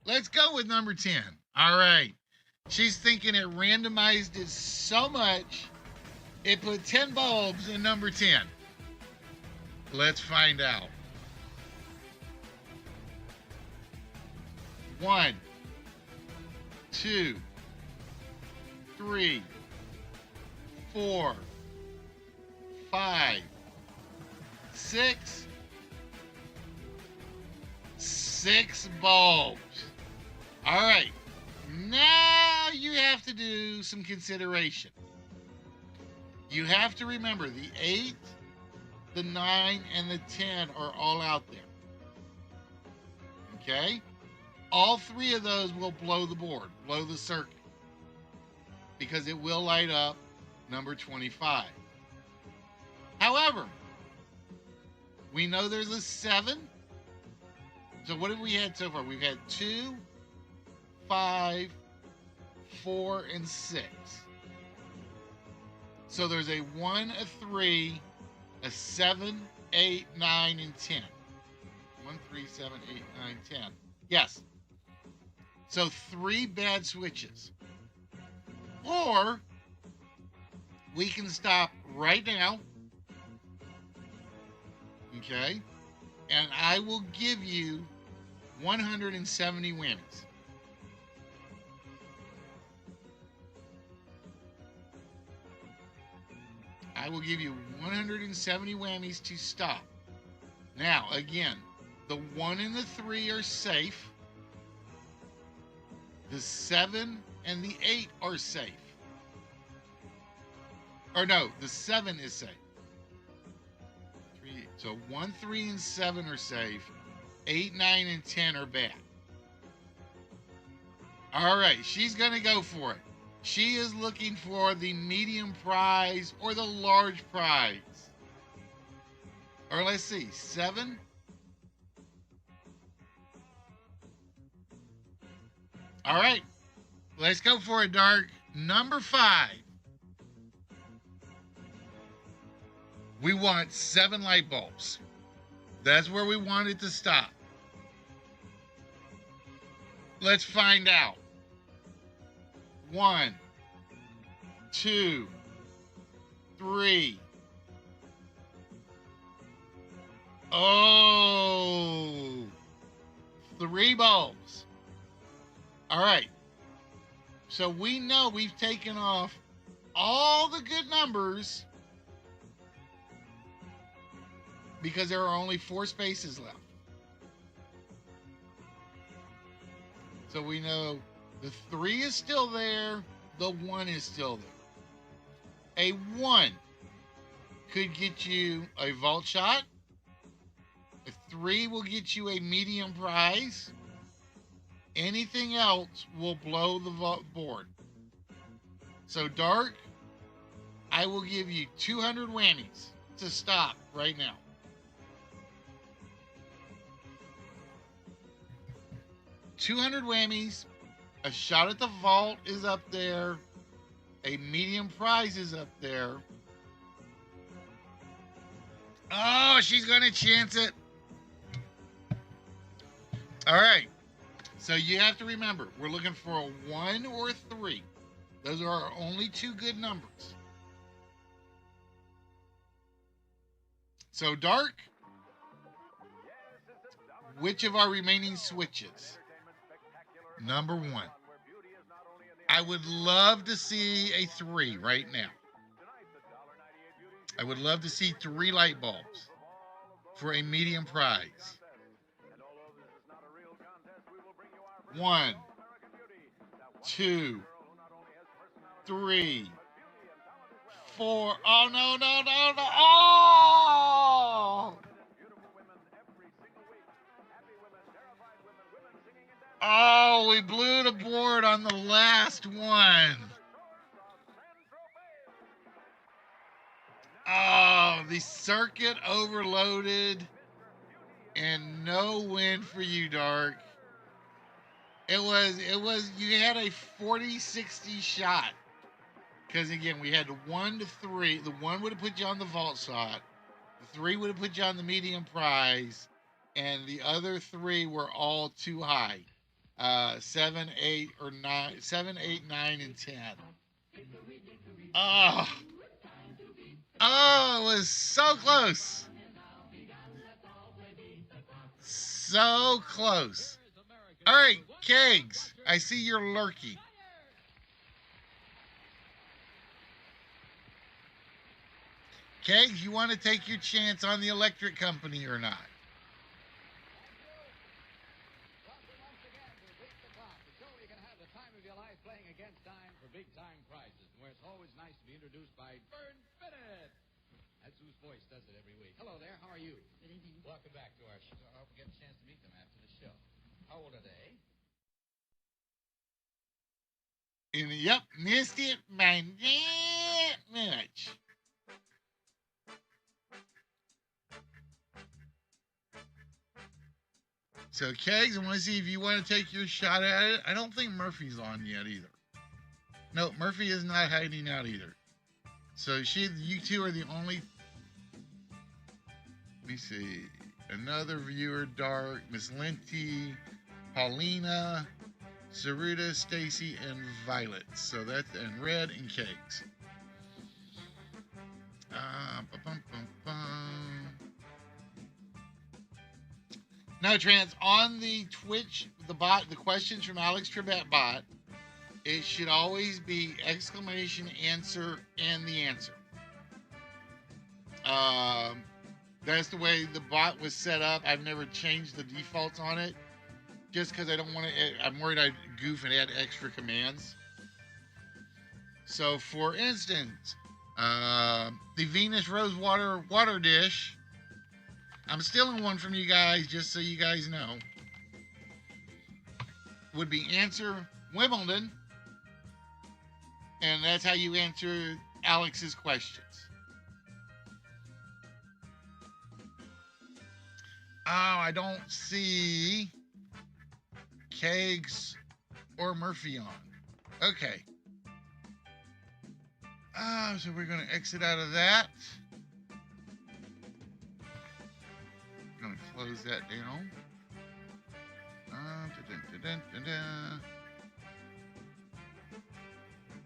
Let's go with number 10. All right. She's thinking it randomized it so much, it put 10 bulbs in number 10. Let's find out. 1, 2, 3, 4, 5, 6. 6 bulbs. All right. Now you have to do some consideration. You have to remember the 8, the 9, and the 10 are all out there. Okay? All 3 of those will blow the board, blow the circuit, because it will light up number 25. However, we know there's a 7. So what have we had so far? We've had 2, 5, 4, and 6. So there's a 1, a 3, a 7, 8, 9, and 10. 1, 3, 7, 8, 9, 10. Yes. So 3 bad switches. Or we can stop right now. Okay? And I will give you 170 whammies. I will give you 170 whammies to stop. Now, again, the 1 and the 3 are safe. The 7 and the 8 are safe. Or no, the 7 is safe. So 1, 3, and 7 are safe. 8, 9, and 10 are bad. All right, she's going to go for it. She is looking for the medium prize or the large prize. Or let's see, 7. All right, let's go for it, Dark. Number 5. We want 7 light bulbs. That's where we want it to stop. Let's find out. 1, 2, 3. Oh, 3 bulbs. All right. So we know we've taken off all the good numbers because there are only 4 spaces left. So we know the 3 is still there, the 1 is still there. A 1 could get you a vault shot. A 3 will get you a medium prize. Anything else will blow the board. So, Dark, I will give you 200 whammies to stop right now. $200 whammies. A shot at the vault is up there. A medium prize is up there. Oh, she's going to chance it. All right. So you have to remember, we're looking for a 1 or 3. Those are our only 2 good numbers. So, Dark, which of our remaining switches? Number 1. I would love to see a 3 right now. I would love to see 3 light bulbs for a medium prize. 1, 2, 3, 4. Oh, no, no, no, no. Oh! Oh, we blew the board on the last one. Oh, the circuit overloaded and no win for you, Dark. It was, you had a 40-60 shot. Because again, we had 1 to 3. The 1 would have put you on the vault shot. The 3 would have put you on the medium prize. And the other 3 were all too high. 7, 8, or 9, 7, 8, 9, and 10. Oh. Oh, it was so close. So close. All right, Kegs, I see you're lurking. Kegs, you want to take your chance on the electric company or not? Big time prizes, where it's always nice to be introduced by Vern Bennett. That's whose voice does it every week. Hello there, how are you? Good evening. Welcome back to our show. I hope we get a chance to meet them after the show. How old are they? Yep, missed it by that much. So, Kegs, I want to see if you want to take your shot at it. I don't think Murphy's on yet either. No, Murphy is not hiding out either. So you two are the only. Let me see. Another viewer, Dark, Miss Linty, Paulina, Saruta, Stacy, and Violet. So that's, and Red and Cakes. No, Trans, on the Twitch, the bot, the questions from Alex Trebet bot, it should always be exclamation, answer, and the answer. That's the way the bot was set up. I've never changed the defaults on it, just because I don't want to. I'm worried I'd goof and add extra commands. So, for instance, the Venus Rosewater water dish. I'm stealing one from you guys, just so you guys know. Would be answer Wimbledon. And that's how you answer Alex's questions. Oh, I don't see Kegs or Murphy on. Okay. So we're going to exit out of that. Going going to close that down.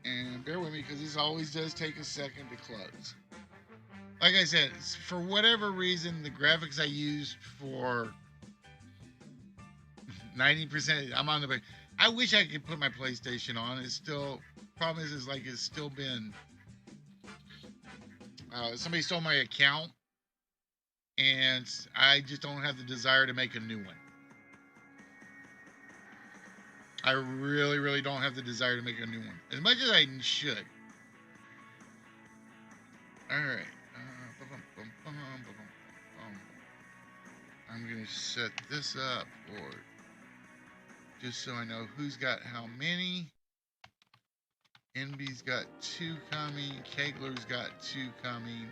And bear with me because this always does take a second to close. Like I said, for whatever reason, the graphics I used for 90%, I'm on the. I wish I could put my PlayStation on. It's still, problem is like it's still been. Somebody stole my account, and I just don't have the desire to make a new one. I really, really don't have the desire to make a new one, as much as I should. All right. I'm going to set this up for just so I know who's got how many. NB's got 2 coming. Kegler's got 2 coming.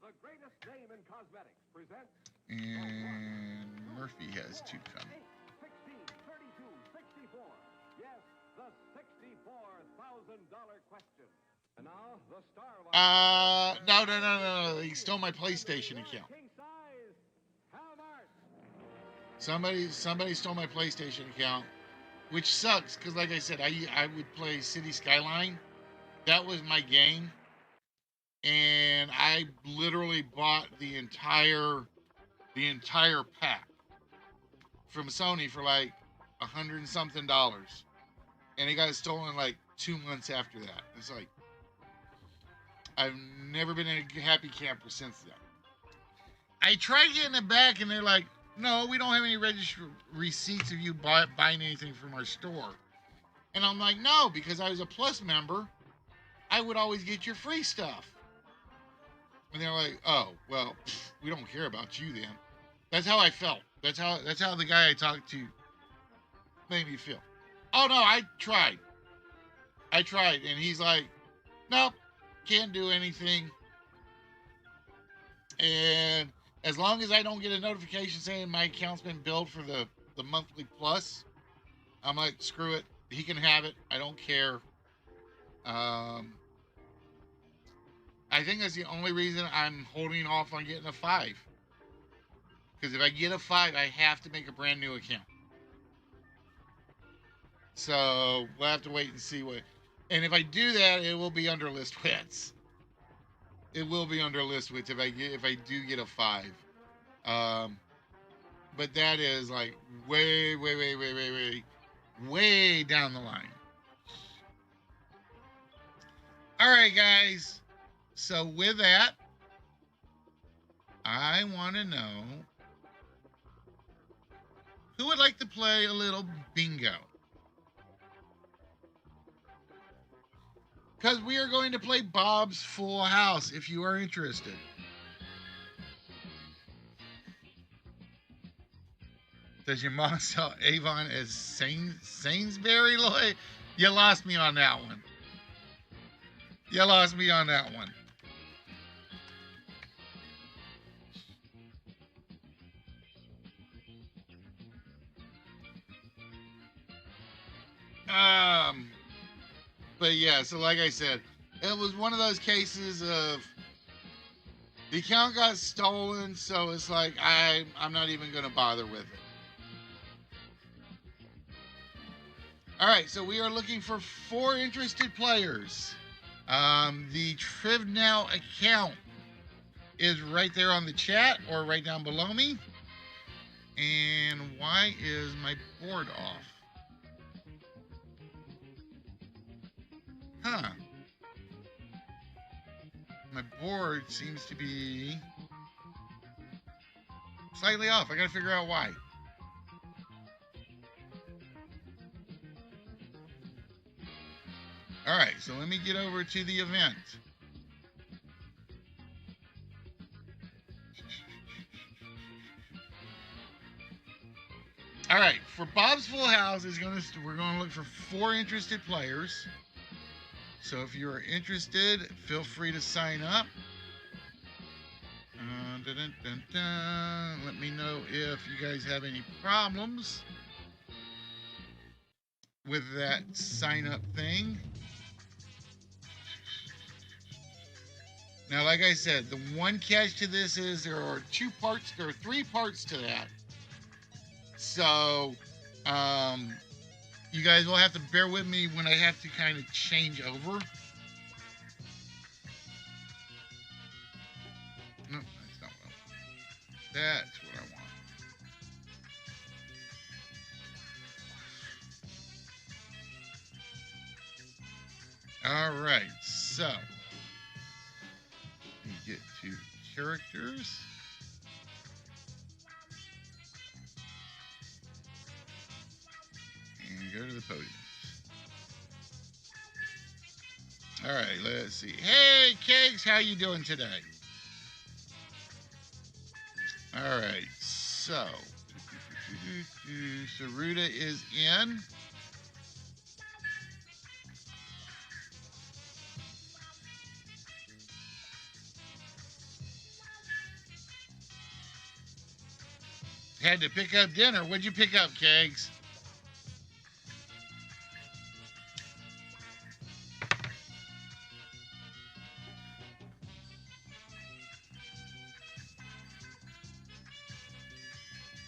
The greatest name in cosmetics presents And Murphy has 2 coming. 16, 32, 64. Yes, the $64,000 question. And now the star of No. He stole my PlayStation account. King size, Halmart. Somebody stole my PlayStation account, which sucks because, like I said, I would play City Skyline. That was my game, and I literally bought the entire pack from Sony for like $100 and something, and it got stolen like 2 months after that. It's like I've never been a happy camper since then. I tried getting it back, and they're like, no, we don't have any registered receipts of you buying anything from our store. And I'm like, no, because I was a Plus member, I would always get your free stuff. And they're like, oh, well, we don't care about you then. That's how I felt. That's how the guy I talked to made me feel. Oh, no, I tried. And he's like, nope, can't do anything. And as long as I don't get a notification saying my account's been billed for the monthly plus, I'm like, screw it. He can have it. I don't care. I think that's the only reason I'm holding off on getting a 5. Because if I get a 5, I have to make a brand new account. So we'll have to wait and see what. And if I do that, it will be under list Wits. It will be under list Wits if I do get a 5. But that is like way down the line. All right, guys. So with that, I want to know who would like to play a little bingo. Because we are going to play Bob's Full House if you are interested. Does your mom sell Avon as Sainsbury, Lloyd? You lost me on that one. But yeah, so like I said, it was one of those cases of the account got stolen, so it's like I'm not even going to bother with it. All right, so we are looking for 4 interested players. The Triv Now account is right there on the chat or right down below me. And why is my board off? Huh. My board seems to be slightly off. I gotta figure out why. All right, so let me get over to the event. All right, for Bob's Full House we're gonna look for 4 interested players. So if you are interested, feel free to sign up. Let me know if you guys have any problems with that sign up thing. Now, like I said, the one catch to this is there are 3 parts to that. So, you guys will have to bear with me when I have to kind of change over. No, that's not what I want. That's what I want. All right, so let me get to characters. And go to the podium. All right, let's see. Hey, Kegs, how you doing today? All right, so Saruta is in. Had to pick up dinner. What'd you pick up, Kegs?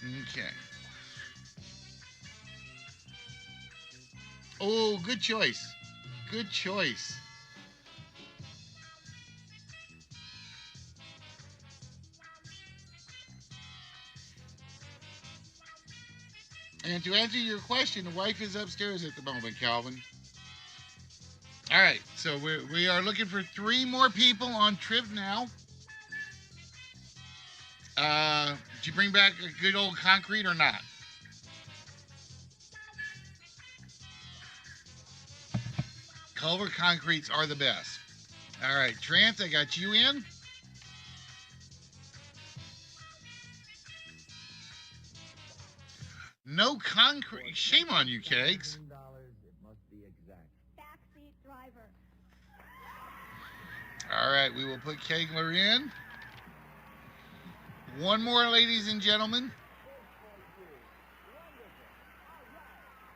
Okay. Oh, good choice. Good choice. And to answer your question, the wife is upstairs at the moment, Calvin. All right, so we are looking for 3 more people on trip now. Did you bring back a good old concrete or not? Culver concretes are the best. All right, Trance, I got you in. No concrete. Shame on you, Kegs. It must be exact. Backseat driver. All right, we will put Kegler in. One more, ladies and gentlemen.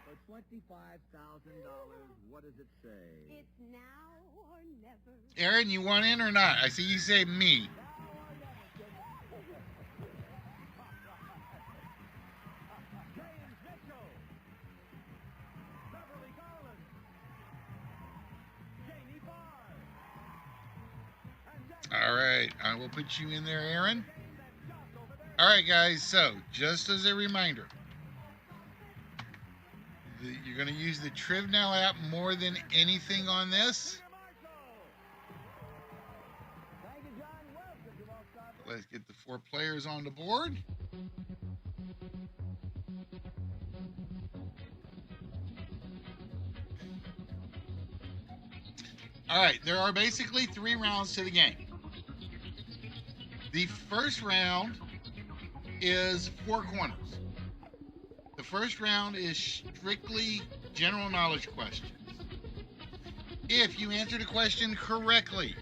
For $25,000, what does it say? It's now or never. Aaron, you want in or not? I see you say me. All right, I will put you in there, Aaron. All right, guys, so just as a reminder, you're going to use the TrivNow app more than anything on this. Let's get the 4 players on the board. All right, there are basically 3 rounds to the game. The first round is 4 corners. The first round is strictly general knowledge questions. If you answer the question correctly,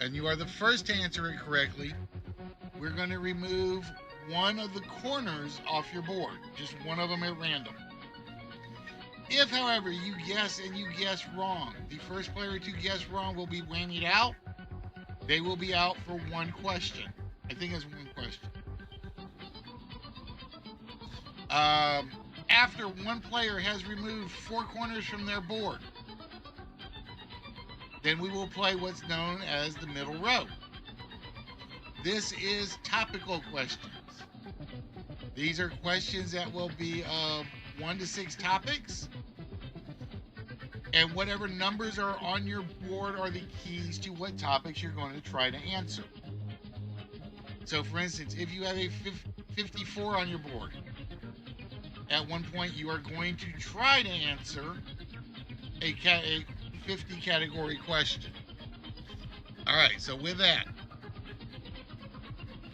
and you are the first to answer it correctly, we're going to remove one of the corners off your board, just one of them at random. If, however, you guess and you guess wrong, the first player to guess wrong will be whammied out. They will be out for 1 question. I think it's 1 question. After one player has removed 4 corners from their board, then we will play what's known as the middle row. This is topical questions. These are questions that will be of 1 to 6 topics, and whatever numbers are on your board are the keys to what topics you're going to try to answer. So, for instance, if you have a 54 on your board, at one point you are going to try to answer a 50 category question. All right, so with that,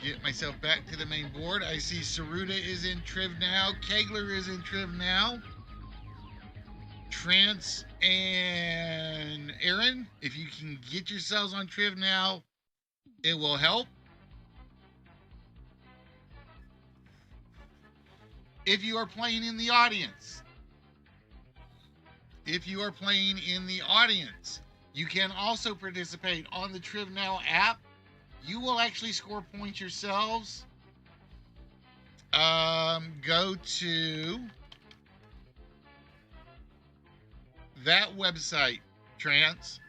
get myself back to the main board. I see Saruta is in TrivNow. Kegler is in TrivNow. Trance and Aaron, if you can get yourselves on TrivNow, it will help. If you are playing in the audience, You can also participate on the Triv Now app. You will actually score points yourselves. Go to that website, Trance.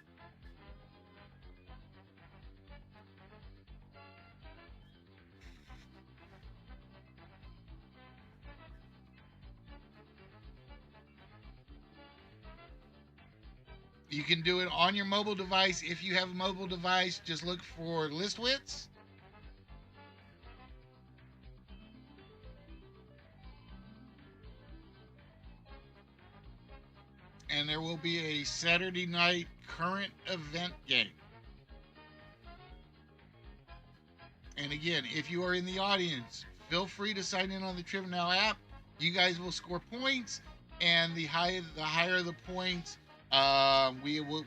You can do it on your mobile device. If you have a mobile device, just look for Listwits. And there will be a Saturday night current event game. And again, if you are in the audience, feel free to sign in on the Triv Now app. You guys will score points, and the higher the points, we will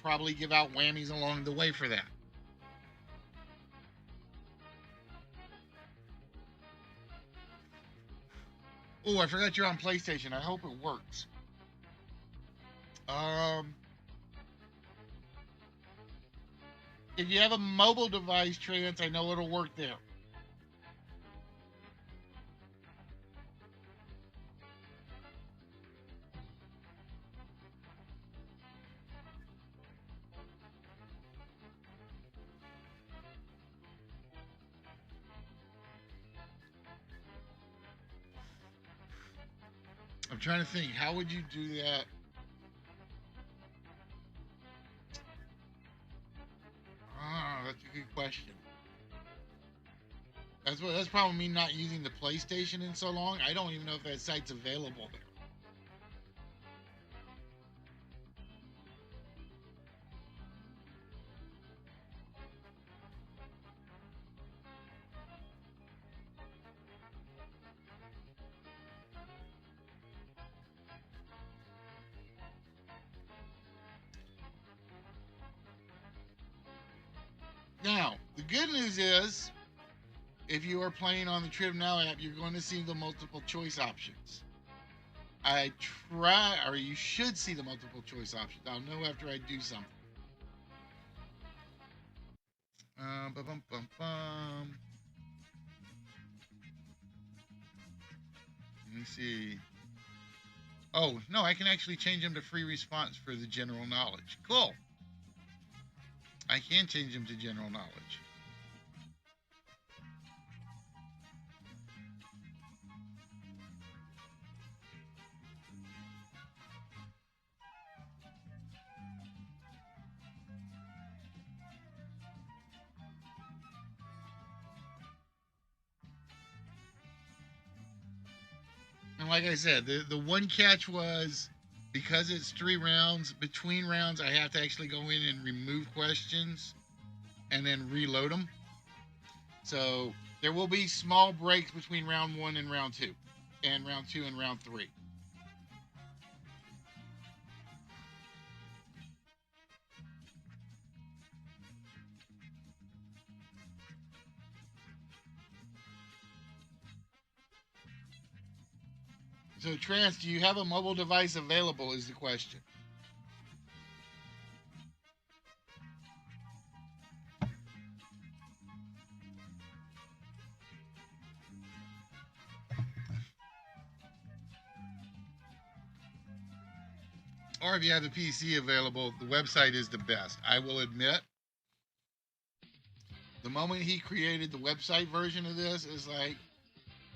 probably give out whammies along the way for that. Oh, I forgot you're on PlayStation. I hope it works. If you have a mobile device, Trance, I know it'll work there. I'm trying to think, how would you do that? That's a good question. That's probably me not using the PlayStation in so long. I don't even know if that site's available there. Now, the good news is, if you are playing on the Triv Now app, you're going to see the multiple choice options. You should see the multiple choice options. I'll know after I do something. Let me see. Oh, no, I can actually change them to free response for the general knowledge. Cool. I can change them to general knowledge. And like I said, the one catch was, because it's 3 rounds, between rounds, I have to actually go in and remove questions and then reload them. So there will be small breaks between round 1 and round 2, and round 2 and round 3. So, Trance, do you have a mobile device available is the question. Or if you have the PC available, the website is the best. I will admit, the moment he created the website version of this, is like,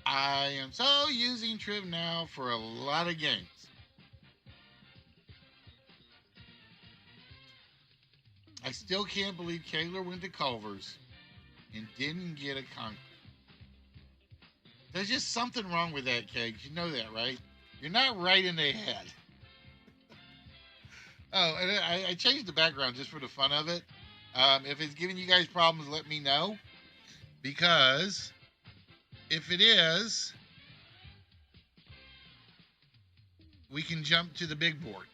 I am so using Triv Now for a lot of games. I still can't believe Kayler went to Culver's and didn't get a Conquer. There's just something wrong with that, Kegs. You know that, right? You're not right in the head. Oh, and I changed the background just for the fun of it. If it's giving you guys problems, let me know. Because if it is, we can jump to the big board.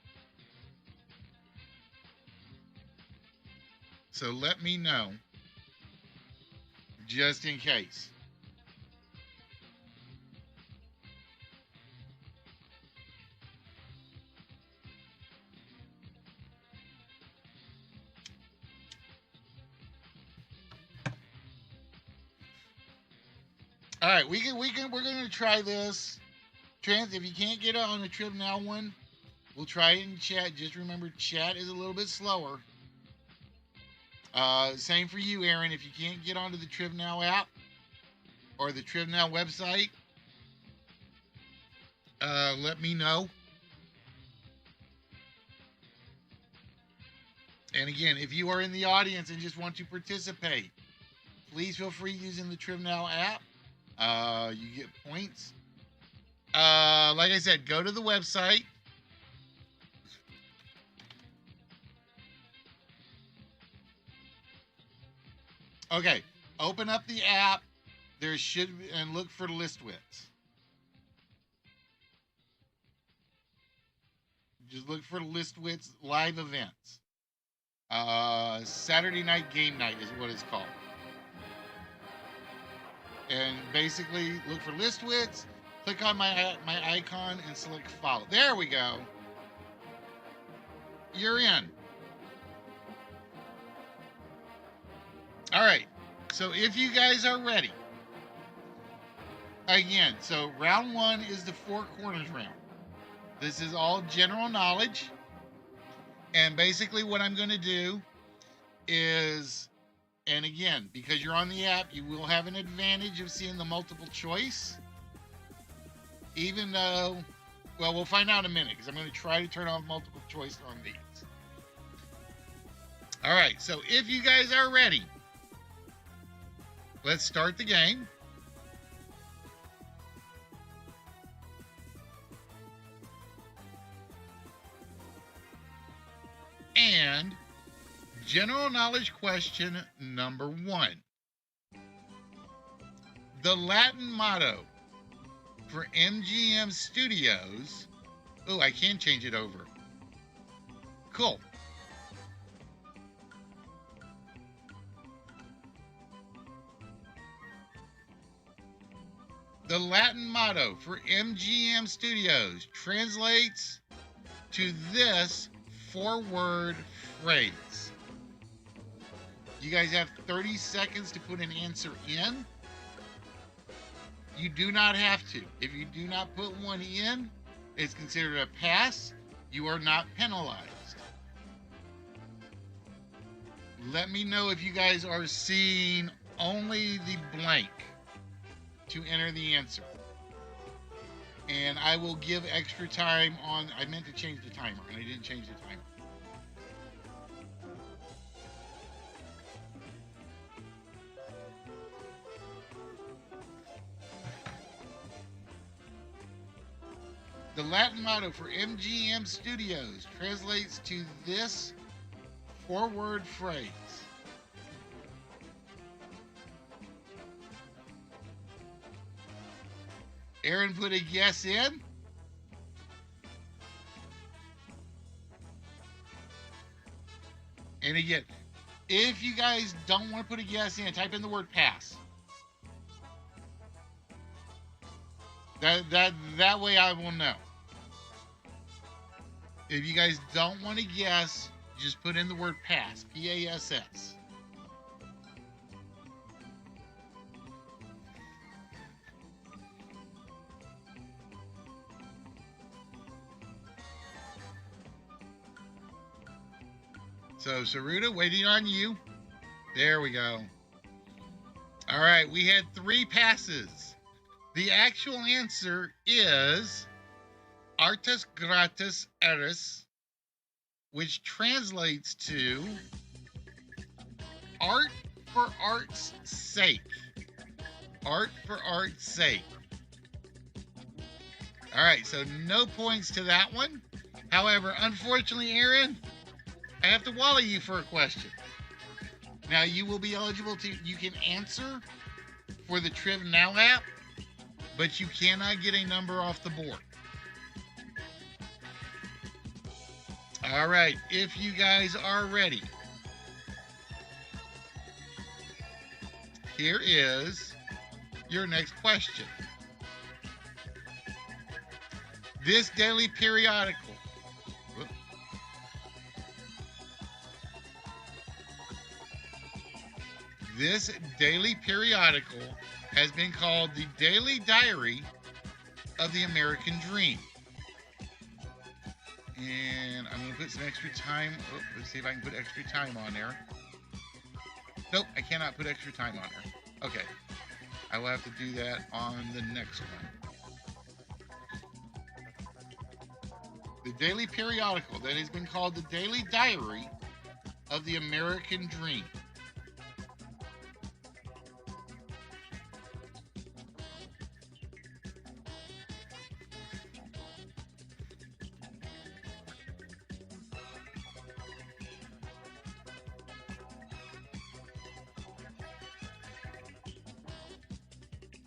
So let me know, just in case. All right, we're gonna try this. Trans, if you can't get it on the Trib Now one, we'll try it in chat. Just remember, chat is a little bit slower. Same for you, Aaron. If you can't get onto the Trib Now app or the Trib Now website, let me know. And again, if you are in the audience and just want to participate, please feel free using the Trib Now app. You get points. Like I said, go to the website. Okay, open up the app. There should be, and look for list wits. Just look for list wits live events. Saturday night game night is what it's called. And basically, look for list wits. Click on my icon and select follow. There we go. You're in. All right. So if you guys are ready, again, so round one is the four corners round. This is all general knowledge. And basically what I'm going to do is, and again, because you're on the app, you will have an advantage of seeing the multiple choice. Even though, well, we'll find out in a minute because I'm going to try to turn off multiple choice on these. All right, so if you guys are ready, let's start the game. And general knowledge question number one. The Latin motto for MGM Studios. Oh, I can change it over. Cool. The Latin motto for MGM Studios translates to this four-word phrase. You guys have 30 seconds to put an answer in. You do not have to. If you do not put one in, it's considered a pass. You are not penalized. Let me know if you guys are seeing only the blank to enter the answer. And I will give extra time on, I meant to change the timer and I didn't change the timer. The Latin motto for MGM Studios translates to this four-word phrase. Aaron put a yes in. And again, if you guys don't want to put a yes in, type in the word pass. That way I will know. If you guys don't want to guess, just put in the word pass. P-A-S-S. So, Saruta, waiting on you. There we go. All right, we had 3 passes. The actual answer is artes gratis eris, which translates to art for art's sake. Art for art's sake. All right, so no points to that one. However, unfortunately, Aaron, I have to wally you for a question. Now, you will be eligible to, you can answer for the Trib Now app, but you cannot get a number off the board. All right, if you guys are ready, here is your next question. This daily periodical, has been called the Daily Diary of the American Dream? And I'm going to put some extra time. Oh, let's see if I can put extra time on there. Nope, I cannot put extra time on there. Okay. I will have to do that on the next one. The daily periodical that has been called the Daily Diary of the American Dream.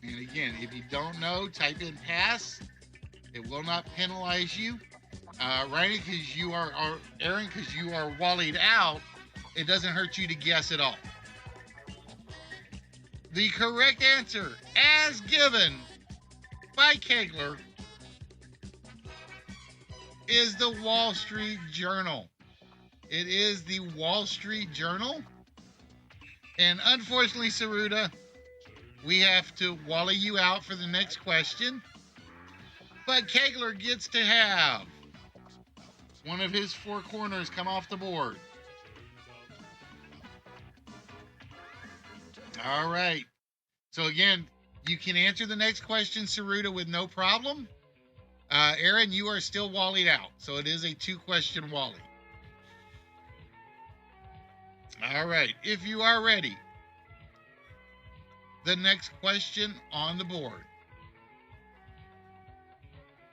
And again, if you don't know, type in pass. It will not penalize you. Ryan, because you are, or Aaron, because you are wallied out, it doesn't hurt you to guess at all. The correct answer, as given by Kegler, is the Wall Street Journal. It is the Wall Street Journal. And unfortunately, Saruta, we have to wally you out for the next question. But Kegler gets to have one of his four corners come off the board. All right. So again, you can answer the next question, Saruta, with no problem. Aaron, you are still wallied out. So it is a 2-question wally. All right. If you are ready, the next question on the board.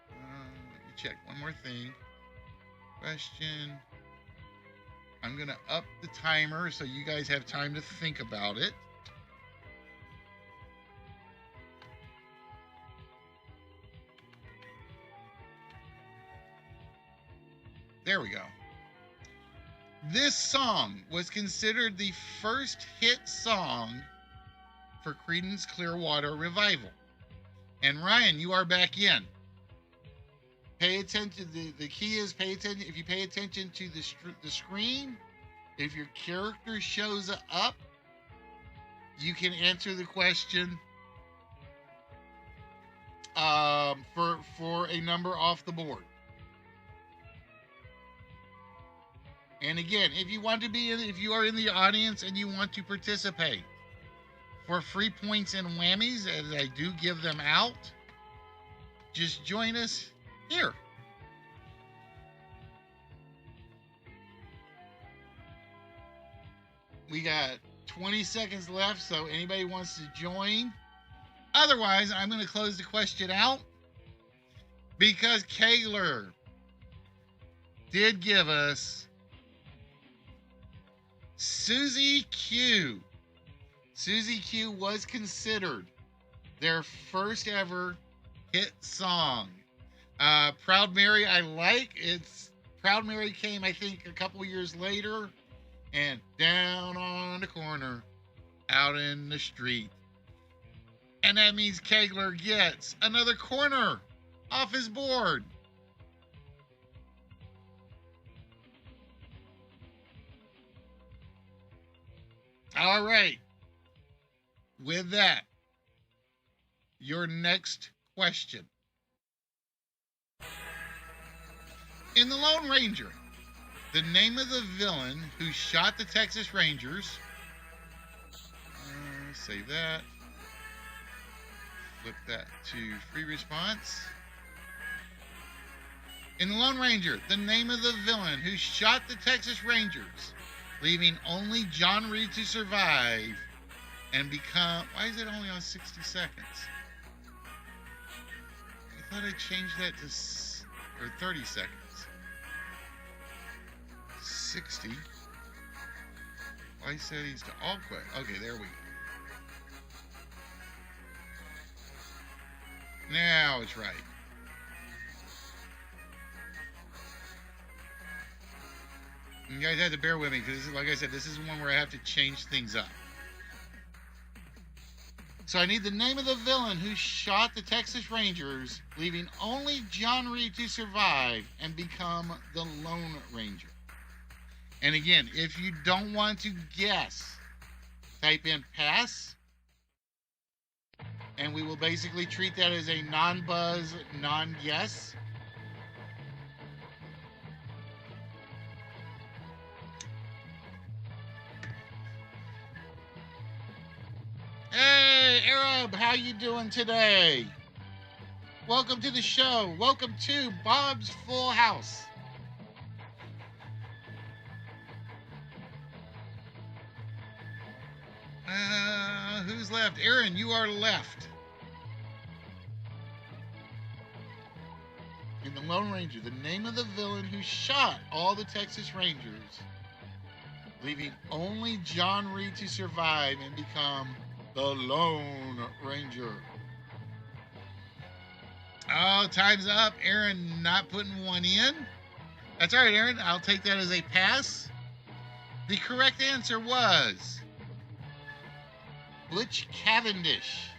Let me check one more thing. Question. I'm going to up the timer so you guys have time to think about it. There we go. This song was considered the first hit song for Creedence Clearwater Revival. And Ryan, you are back in. Pay attention. The key is pay attention. If you pay attention to the screen, if your character shows up, you can answer the question for a number off the board. And again, if you want to be in, if you are in the audience and you want to participate for free points and whammies, as I do give them out, just join us here. We got 20 seconds left, so anybody wants to join. Otherwise, I'm going to close the question out because Kegler did give us Susie Q. Susie Q was considered their first ever hit song. Proud Mary, I like. Proud Mary came, I think, a couple years later. And down on the corner, out in the street. And that means Kegler gets another corner off his board. All right. With that, your next question. In The Lone Ranger, the name of the villain who shot the Texas Rangers. Save that. Flip that to free response. In The Lone Ranger, the name of the villain who shot the Texas Rangers, leaving only John Reed to survive and become... Why is it only on 60 seconds? I thought I changed that to 30 seconds. 60. Why said he's to all quit? Okay, there we go. Now it's right. You guys have to bear with me because, like I said, this is one where I have to change things up. So I need the name of the villain who shot the Texas Rangers, leaving only John Reed to survive and become the Lone Ranger. And again, if you don't want to guess, type in pass. And we will basically treat that as a non-buzz, non-guess. Hey, Arab, how you doing today? Welcome to the show. Welcome to Bob's Full House. Who's left? Aaron, you are left. In The Lone Ranger, the name of the villain who shot all the Texas Rangers, leaving only John Reed to survive and become the Lone Ranger. Oh, time's up. Aaron not putting one in. That's all right, Aaron. I'll take that as a pass. The correct answer was Butch Cavendish.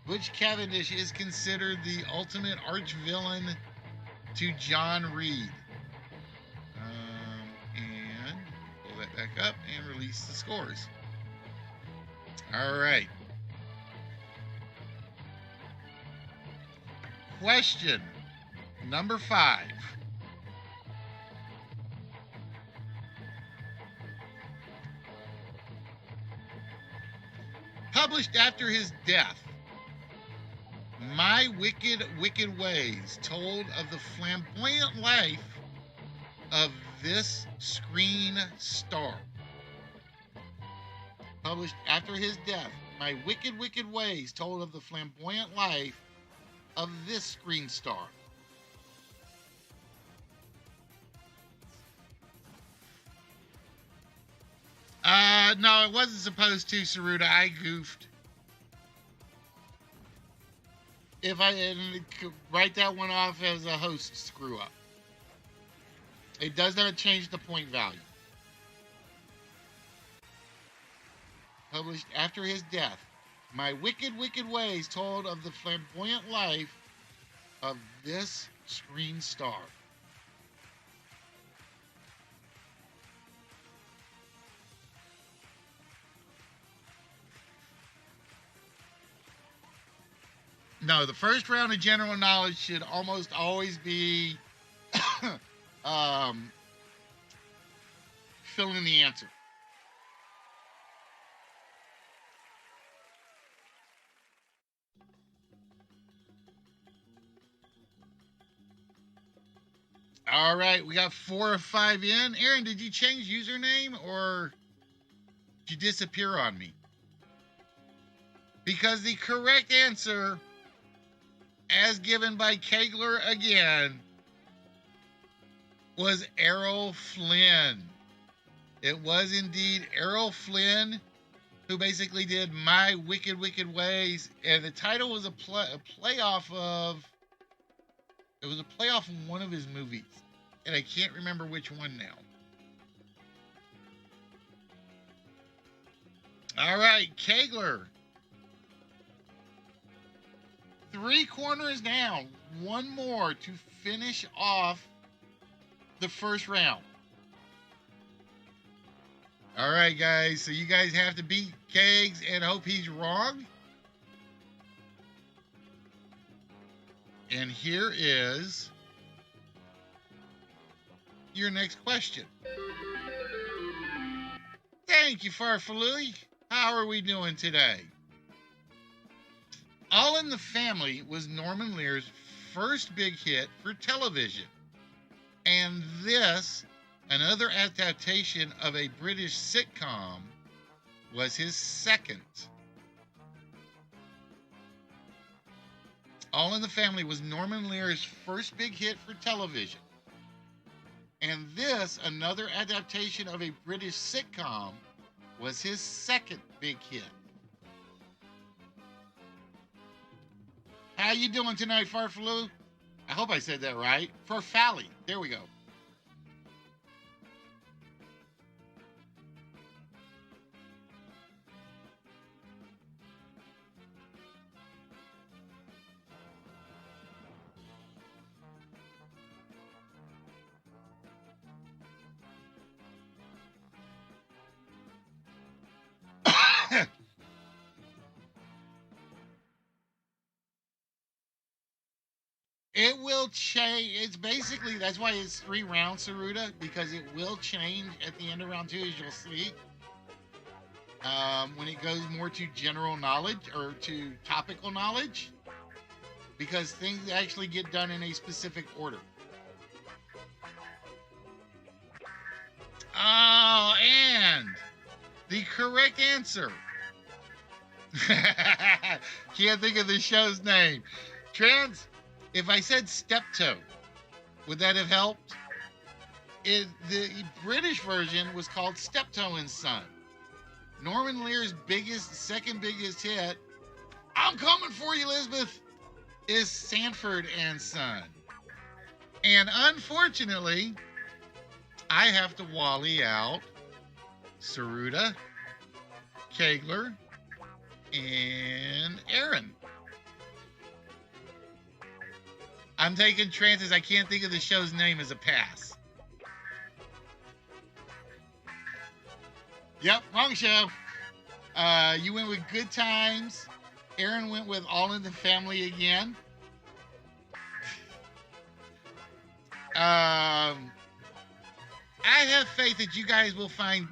Butch Cavendish is considered the ultimate arch villain to John Reed. And pull that back up and release the scores. All right. Question number 5. Published after his death, My Wicked, Wicked Ways told of the flamboyant life of this screen star. Published after his death, My Wicked, Wicked Ways told of the flamboyant life of this screen star. No, it wasn't supposed to, Saruta. I goofed. If I write that one off as a host screw up. It does not change the point value. Published after his death, My Wicked, Wicked Ways told of the flamboyant life of this screen star. No, the first round of general knowledge should almost always be fill in the answer. All right, we got 4 or 5 in. Aaron, did you change username or did you disappear on me? Because the correct answer, as given by Kegler again, was Errol Flynn. It was indeed Errol Flynn who basically did My Wicked, Wicked Ways, and the title was a playoff of. It was a playoff of one of his movies, and I can't remember which one now. All right, Kegler. 3 corners down. One more to finish off the first round. All right, guys. So you guys have to beat Kegs and hope he's wrong. And here is your next question. Thank you, Farfalooey. How are we doing today? All in the Family was Norman Lear's first big hit for television. And this, another adaptation of a British sitcom, was his second. All in the Family was Norman Lear's first big hit for television. And this, another adaptation of a British sitcom, was his second big hit. How you doing tonight, Farfaloo? I hope I said that right. Farfally. There we go. It will change. It's basically, that's why it's 3 rounds, Saruta, because it will change at the end of round 2, as you'll see. When it goes more to general knowledge or to topical knowledge, because things actually get done in a specific order. Oh, and the correct answer. Can't think of the show's name. Trans, if I said Steptoe, would that have helped? The British version was called Steptoe and Son. Norman Lear's second biggest hit, I'm coming for you, Elizabeth, is Sanford and Son. And unfortunately, I have to wally out Saruta, Kegler, and Aaron. I'm taking chances. I can't think of the show's name as a pass. Yep, wrong show. You went with Good Times. Aaron went with All in the Family again. I have faith that you guys will find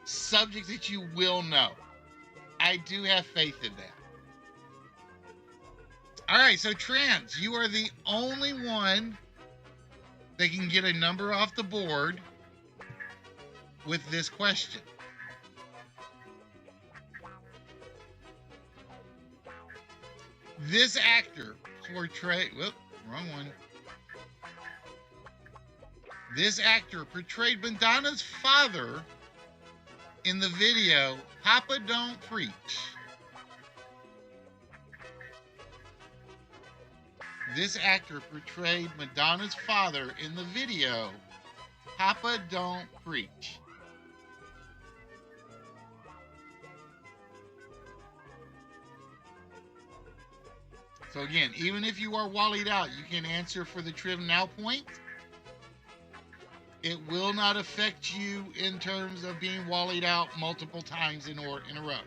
subjects that you will know. I do have faith in that. All right, so Trans, you are the only one that can get a number off the board with this question. This actor portrayed, wrong one. This actor portrayed Madonna's father in the video Papa Don't Preach. This actor portrayed Madonna's father in the video Papa Don't Preach. So again, even if you are wallied out, you can answer for the Triv Now point. It will not affect you in terms of being wallied out multiple times in a row.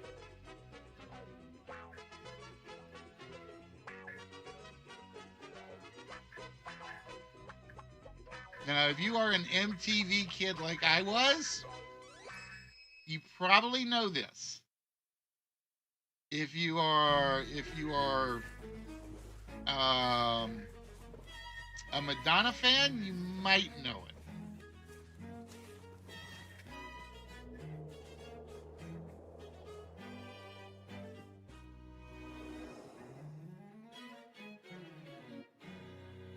Now, if you are an MTV kid like I was, you probably know this. If you are a Madonna fan, you might know it.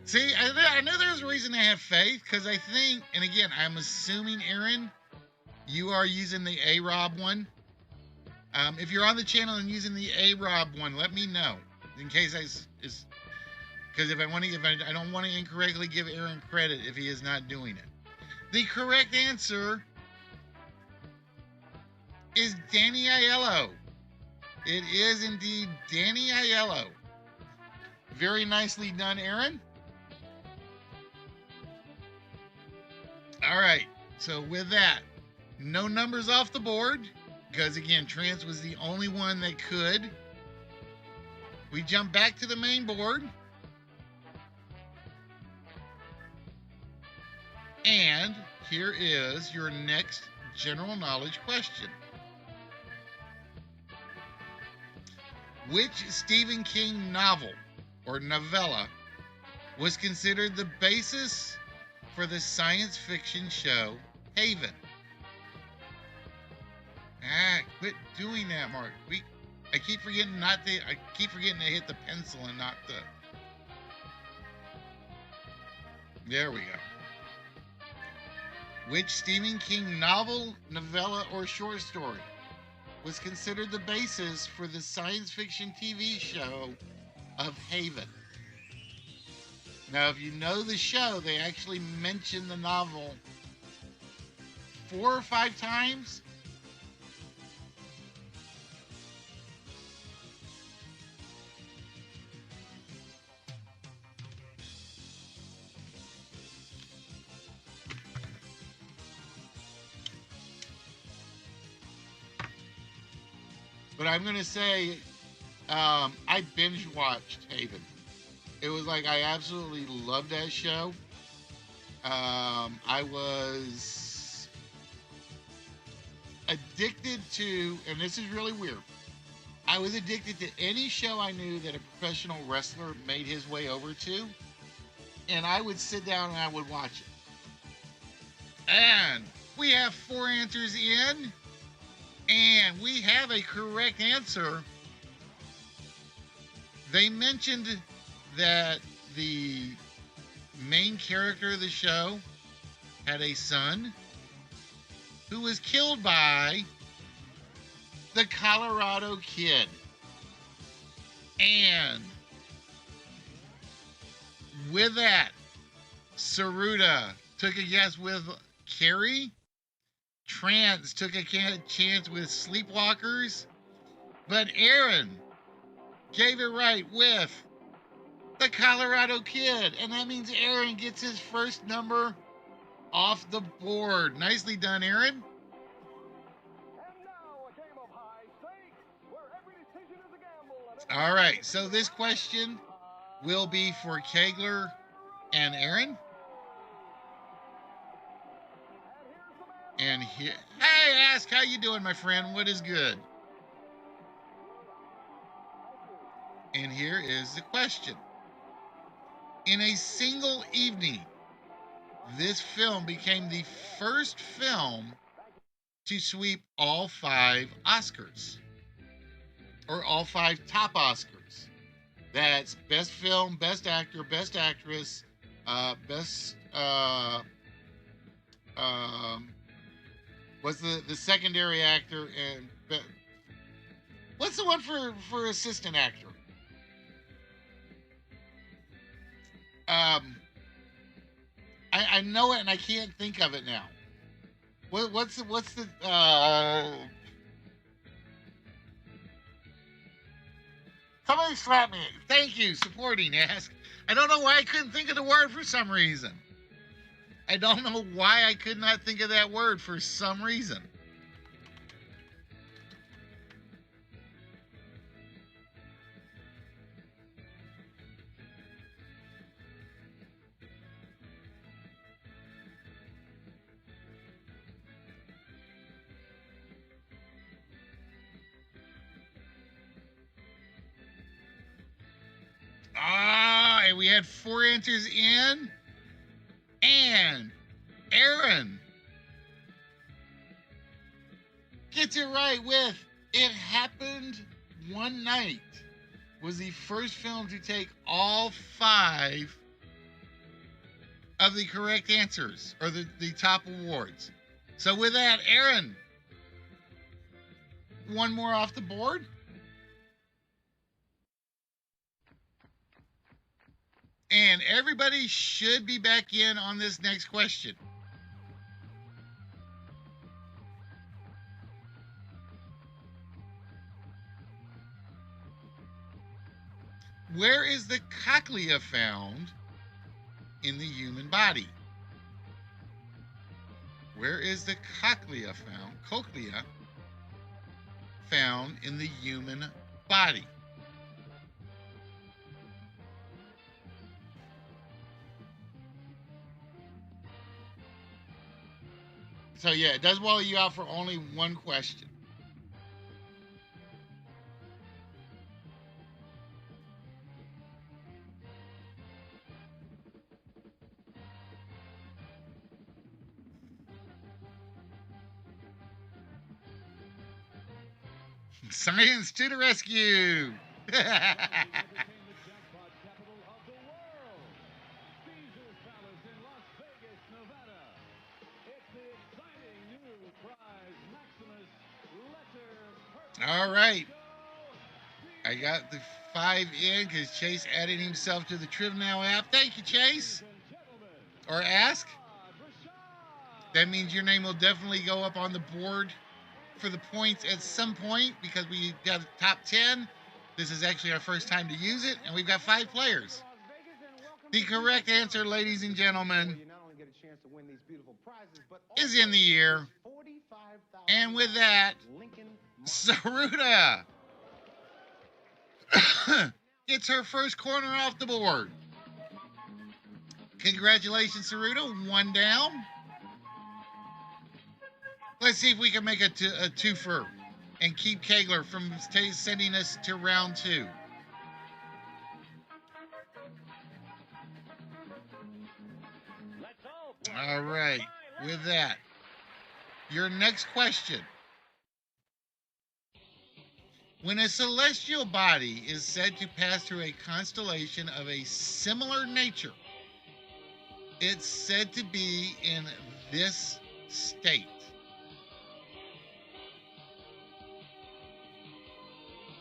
See, I know there's a reason to have faith, because I think, and again, I'm assuming, Aaron, you are using the A-Rob one. If you're on the channel and using the A-Rob one, let me know, in case because if I don't want to incorrectly give Aaron credit if he is not doing it. The correct answer is Danny Aiello. It is indeed Danny Aiello. Very nicely done, Aaron. All right, so with that, no numbers off the board, because again, Trans was the only one that could. We jump back to the main board. And here is your next general knowledge question. Which Stephen King novel or novella was considered the basis for the science fiction show Haven? Quit doing that, Mark. I keep forgetting to hit the pencil and not the. There we go. Which Stephen King novel, novella, or short story was considered the basis for the science fiction TV show of Haven? Now, if you know the show, they actually mention the novel 4 or 5 times. But I'm going to say I binge watched Haven. It was like I absolutely loved that show. I was addicted to, and this is really weird. I was addicted to any show I knew that a professional wrestler made his way over to, and I would sit down and I would watch it. And we have 4 answers in, and we have a correct answer. They mentioned that the main character of the show had a son who was killed by the Colorado Kid. And with that, Saruta took a guess with Carrie. Trance took a chance with Sleepwalkers. But Aaron gave it right with the Colorado Kid. And that means Aaron gets his first number off the board. Nicely done, Aaron. And now a game of high stakes where every decision is a gamble. And All right, so this question will be for Kegler and Aaron. And here, hey, Ask, how you doing, my friend? What is good? And here is the question. In a single evening, this film became the first film to sweep all 5 Oscars, or all 5 top Oscars. That's Best Film, Best Actor, Best Actress, Best, what's the secondary actor, and what's the one for assistant actor? I know it and I can't think of it now. What's the somebody slap me. Thank you, supporting Ask. I don't know why I couldn't think of the word for some reason. I don't know why I could not think of that word for some reason. And we had 4 answers in. And Aaron gets it right with It Happened One Night. Was the first film to take all 5 of the correct answers, or the top awards. So with that, Aaron, one more off the board. And everybody should be back in on this next question. Where is the cochlea found in the human body? Where is the cochlea found in the human body? So yeah, it does wall you out for only one question. Science to the rescue! All right. I got the 5 in because Chase added himself to the Triv Now app. Thank you, Chase. Or Ask. That means your name will definitely go up on the board for the points at some point because we got top 10. This is actually our first time to use it, and we've got 5 players. The correct answer, ladies and gentlemen, is in the air. And with that, Saruta It's her first corner off the board. Congratulations, Saruta. One down. Let's see if we can make a twofer and keep Kegler from sending us to round 2. All right. With that, your next question. When a celestial body is said to pass through a constellation of a similar nature, it's said to be in this state.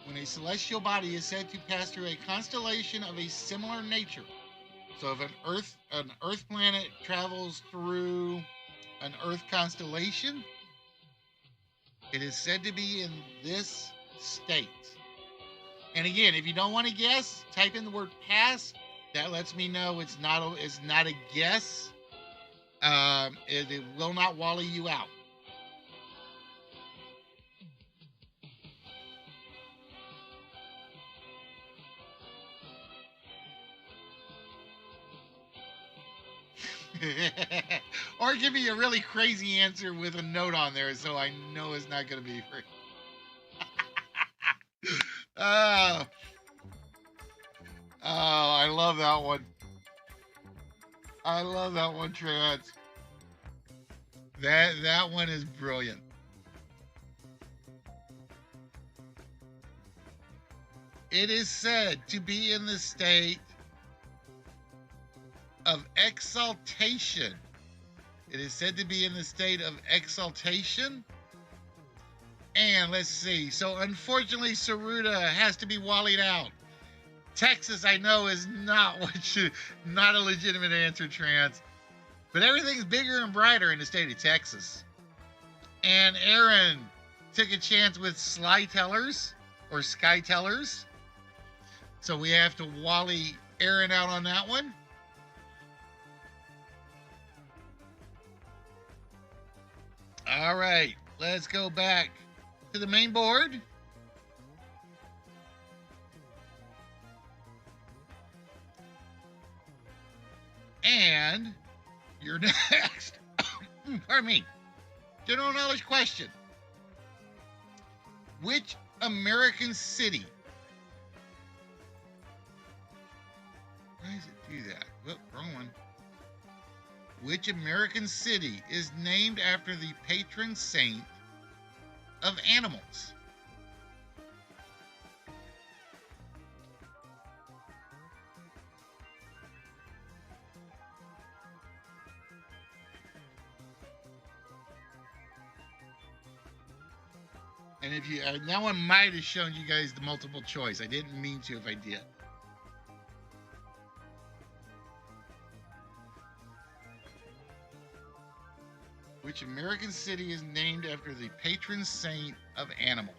When a celestial body is said to pass through a constellation of a similar nature, so if an Earth planet travels through an Earth constellation, it is said to be in this state. And again, if you don't want to guess, type in the word pass. That lets me know it's not a guess. It will not wally you out. Or give me a really crazy answer with a note on there so I know it's not going to be free. Oh, I love that one. I love that one, Trance. That one is brilliant. It is said to be in the state of exaltation. It is said to be in the state of exaltation. And let's see. So unfortunately, Saruta has to be wallied out. Texas, I know, is not not a legitimate answer, Trance. But everything's bigger and brighter in the state of Texas. And Aaron took a chance with Sly Tellers or Sky Tellers. So we have to wally Aaron out on that one. All right, let's go back to the main board. And you're next. Pardon me. General knowledge question. Which American city? Why does it do that? Whoop, wrong one. Which American city is named after the patron saint of animals? And if you, that one might have shown you guys the multiple choice. I didn't mean to if I did. Which American city is named after the patron saint of animals?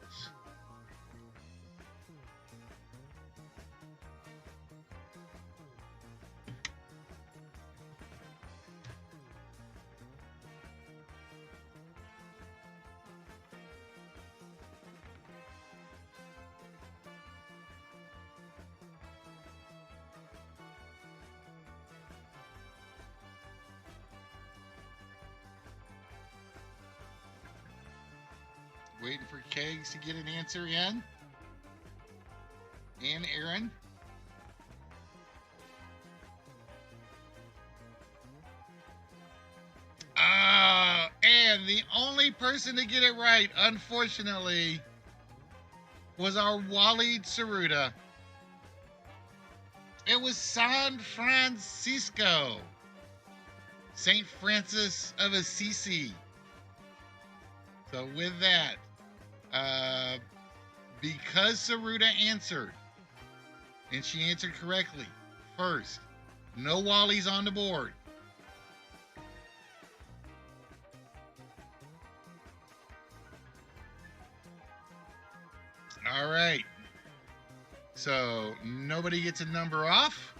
Waiting for Kegs to get an answer in. And Aaron. And the only person to get it right, unfortunately, was our Waleed Saruta. It was San Francisco. St. Francis of Assisi. So with that, because Saruta answered, and she answered correctly, first, no Wallies on the board. All right. So nobody gets a number off.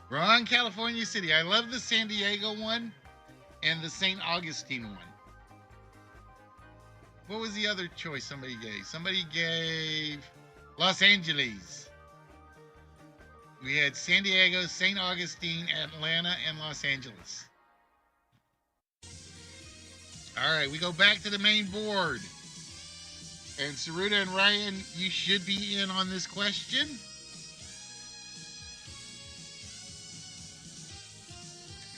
Wrong California City. I love the San Diego one and the St. Augustine one. What was the other choice somebody gave? Somebody gave Los Angeles. We had San Diego, St. Augustine, Atlanta, and Los Angeles. All right, we go back to the main board. And Saruta and Ryan, you should be in on this question.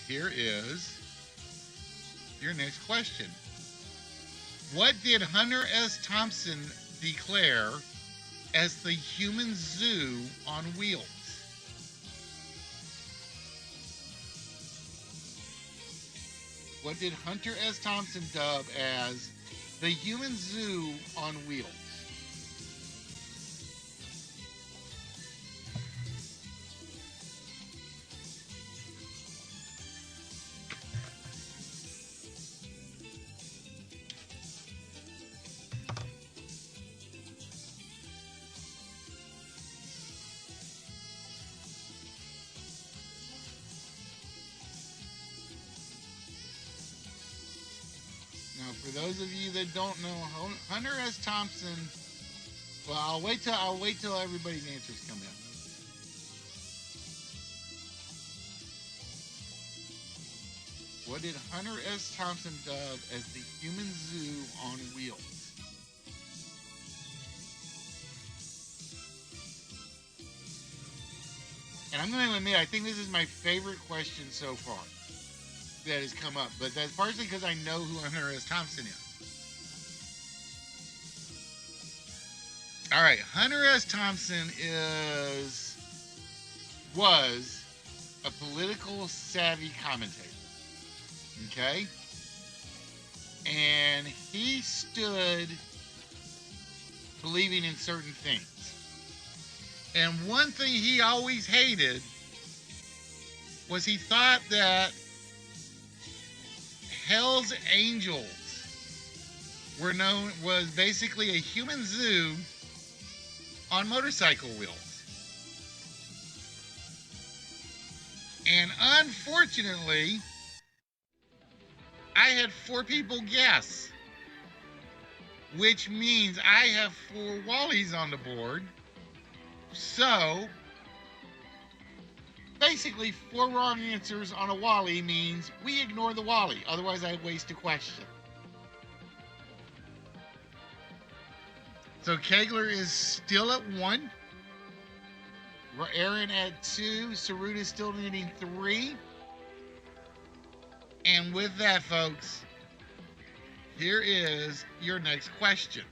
Here is your next question. What did Hunter S. Thompson declare as the human zoo on wheels? What did Hunter S. Thompson dub as the human zoo on wheels? Now, for those of you that don't know, Hunter S. Thompson. Well, I'll wait till everybody's answers come in. What did Hunter S. Thompson dub as the human zoo on wheels? And I'm going to admit, I think this is my favorite question so far that has come up, but that's partially because I know who Hunter S. Thompson is. All right, Hunter S. Thompson was a political savvy commentator. Okay? And he stood believing in certain things. And one thing he always hated was he thought that Hell's Angels was basically a human zoo on motorcycle wheels. And unfortunately, I had 4 people guess, which means I have 4 Wallies on the board. So, basically, 4 wrong answers on a Wally means we ignore the Wally. Otherwise, I waste a question. So, Kegler is still at 1. Aaron at 2. Saruta is still needing 3. And with that, folks, here is your next question.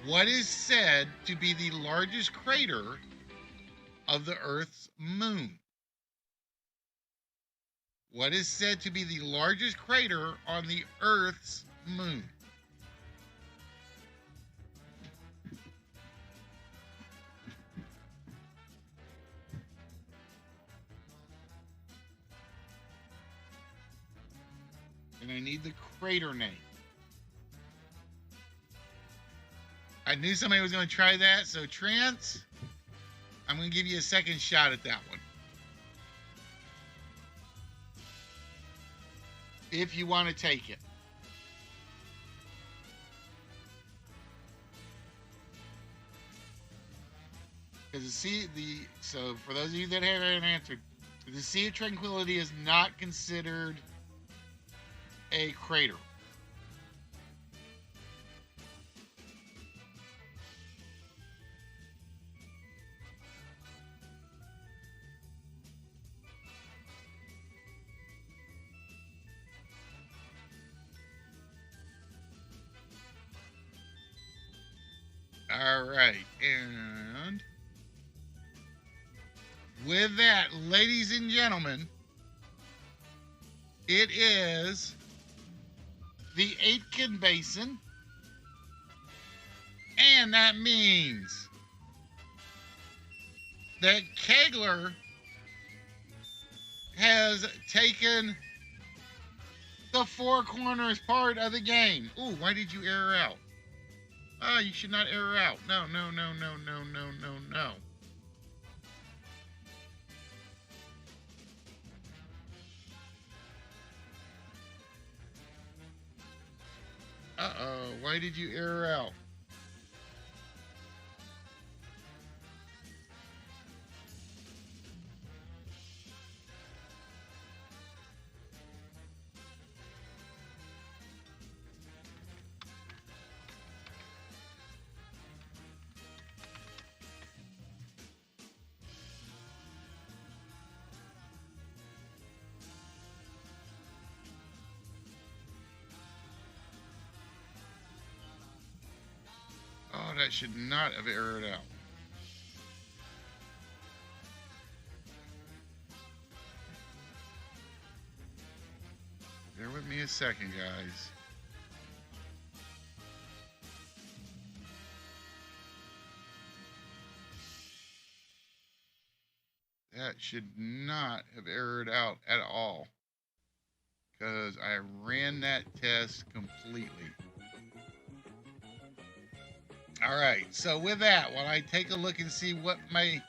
What is said to be the largest crater of the Earth's moon? What is said to be the largest crater on the Earth's moon? And I need the crater name. I knew somebody was going to try that, so Trance, I'm going to give you a second shot at that one. If you want to take it. Because so for those of you that haven't answered, the Sea of Tranquility is not considered a crater. All right, and with that, ladies and gentlemen, it is the Aitken Basin, and that means that Kegler has taken the 4 corners part of the game. Ooh, why did you error out? Oh, you should not error out. No. Uh-oh, why did you error out? That should not have errored out. Bear with me a second, guys. That should not have errored out at all, because I ran that test completely. All right, so with that, while I take a look and see what my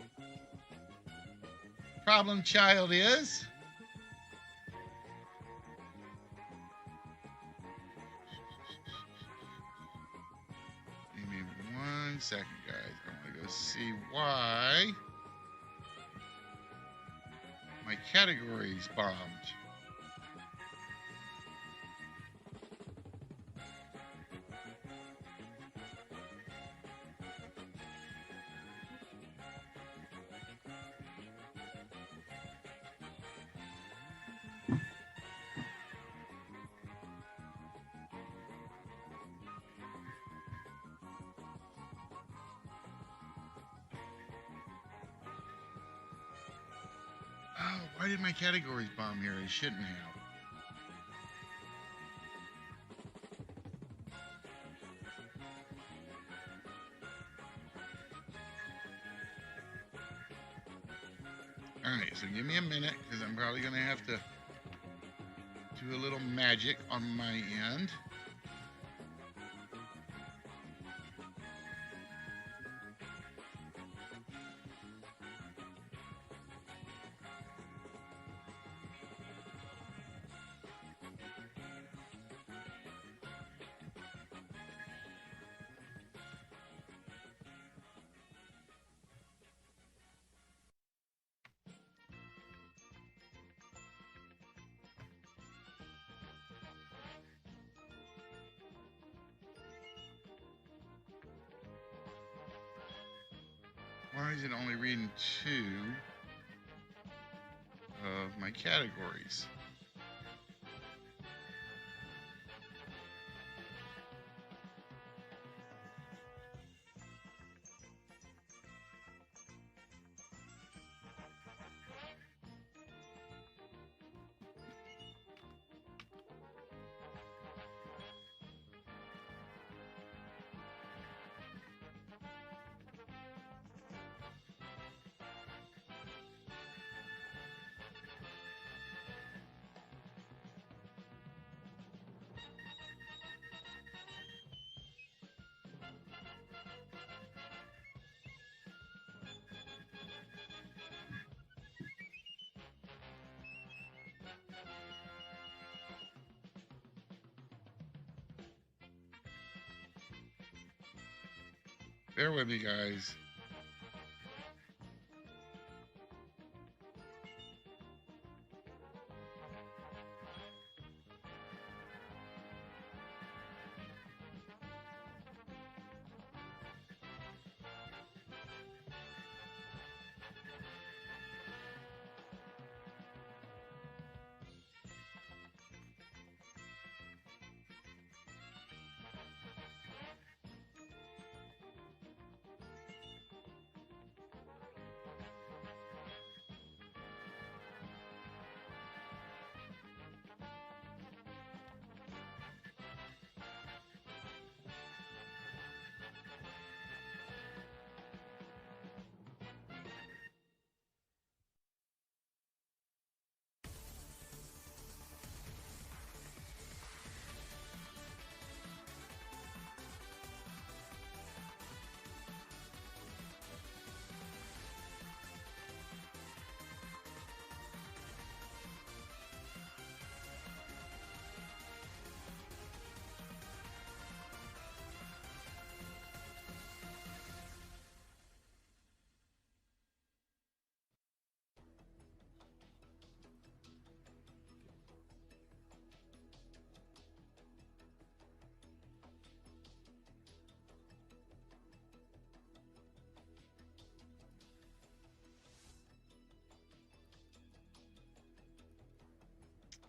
problem child is. Give me 1 second, guys. I want to go see why my categories bombed. Oh, why did my categories bomb here? It shouldn't have. Alright, so give me a minute, because I'm probably going to have to do a little magic on my end. Why is it only reading 2 of my categories? Bear with me, guys.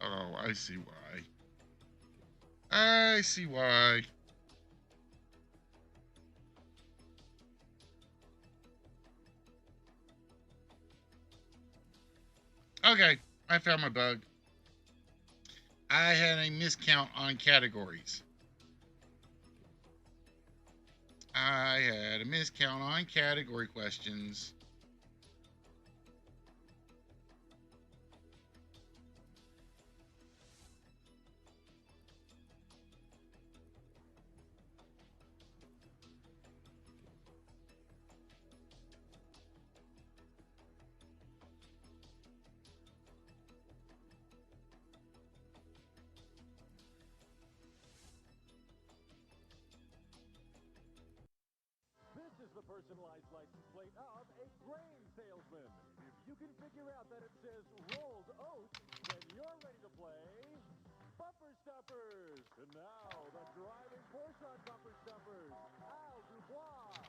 Oh, I see why. I see why. Okay, I found my bug. I had a miscount on categories. I had a miscount on category questions. This is the personalized license plate of a grain salesman. If you can figure out that it says rolled oats, then you're ready to play Bumper Stuffers. And now, the driving force on Bumper Stuffers, Al Dubois.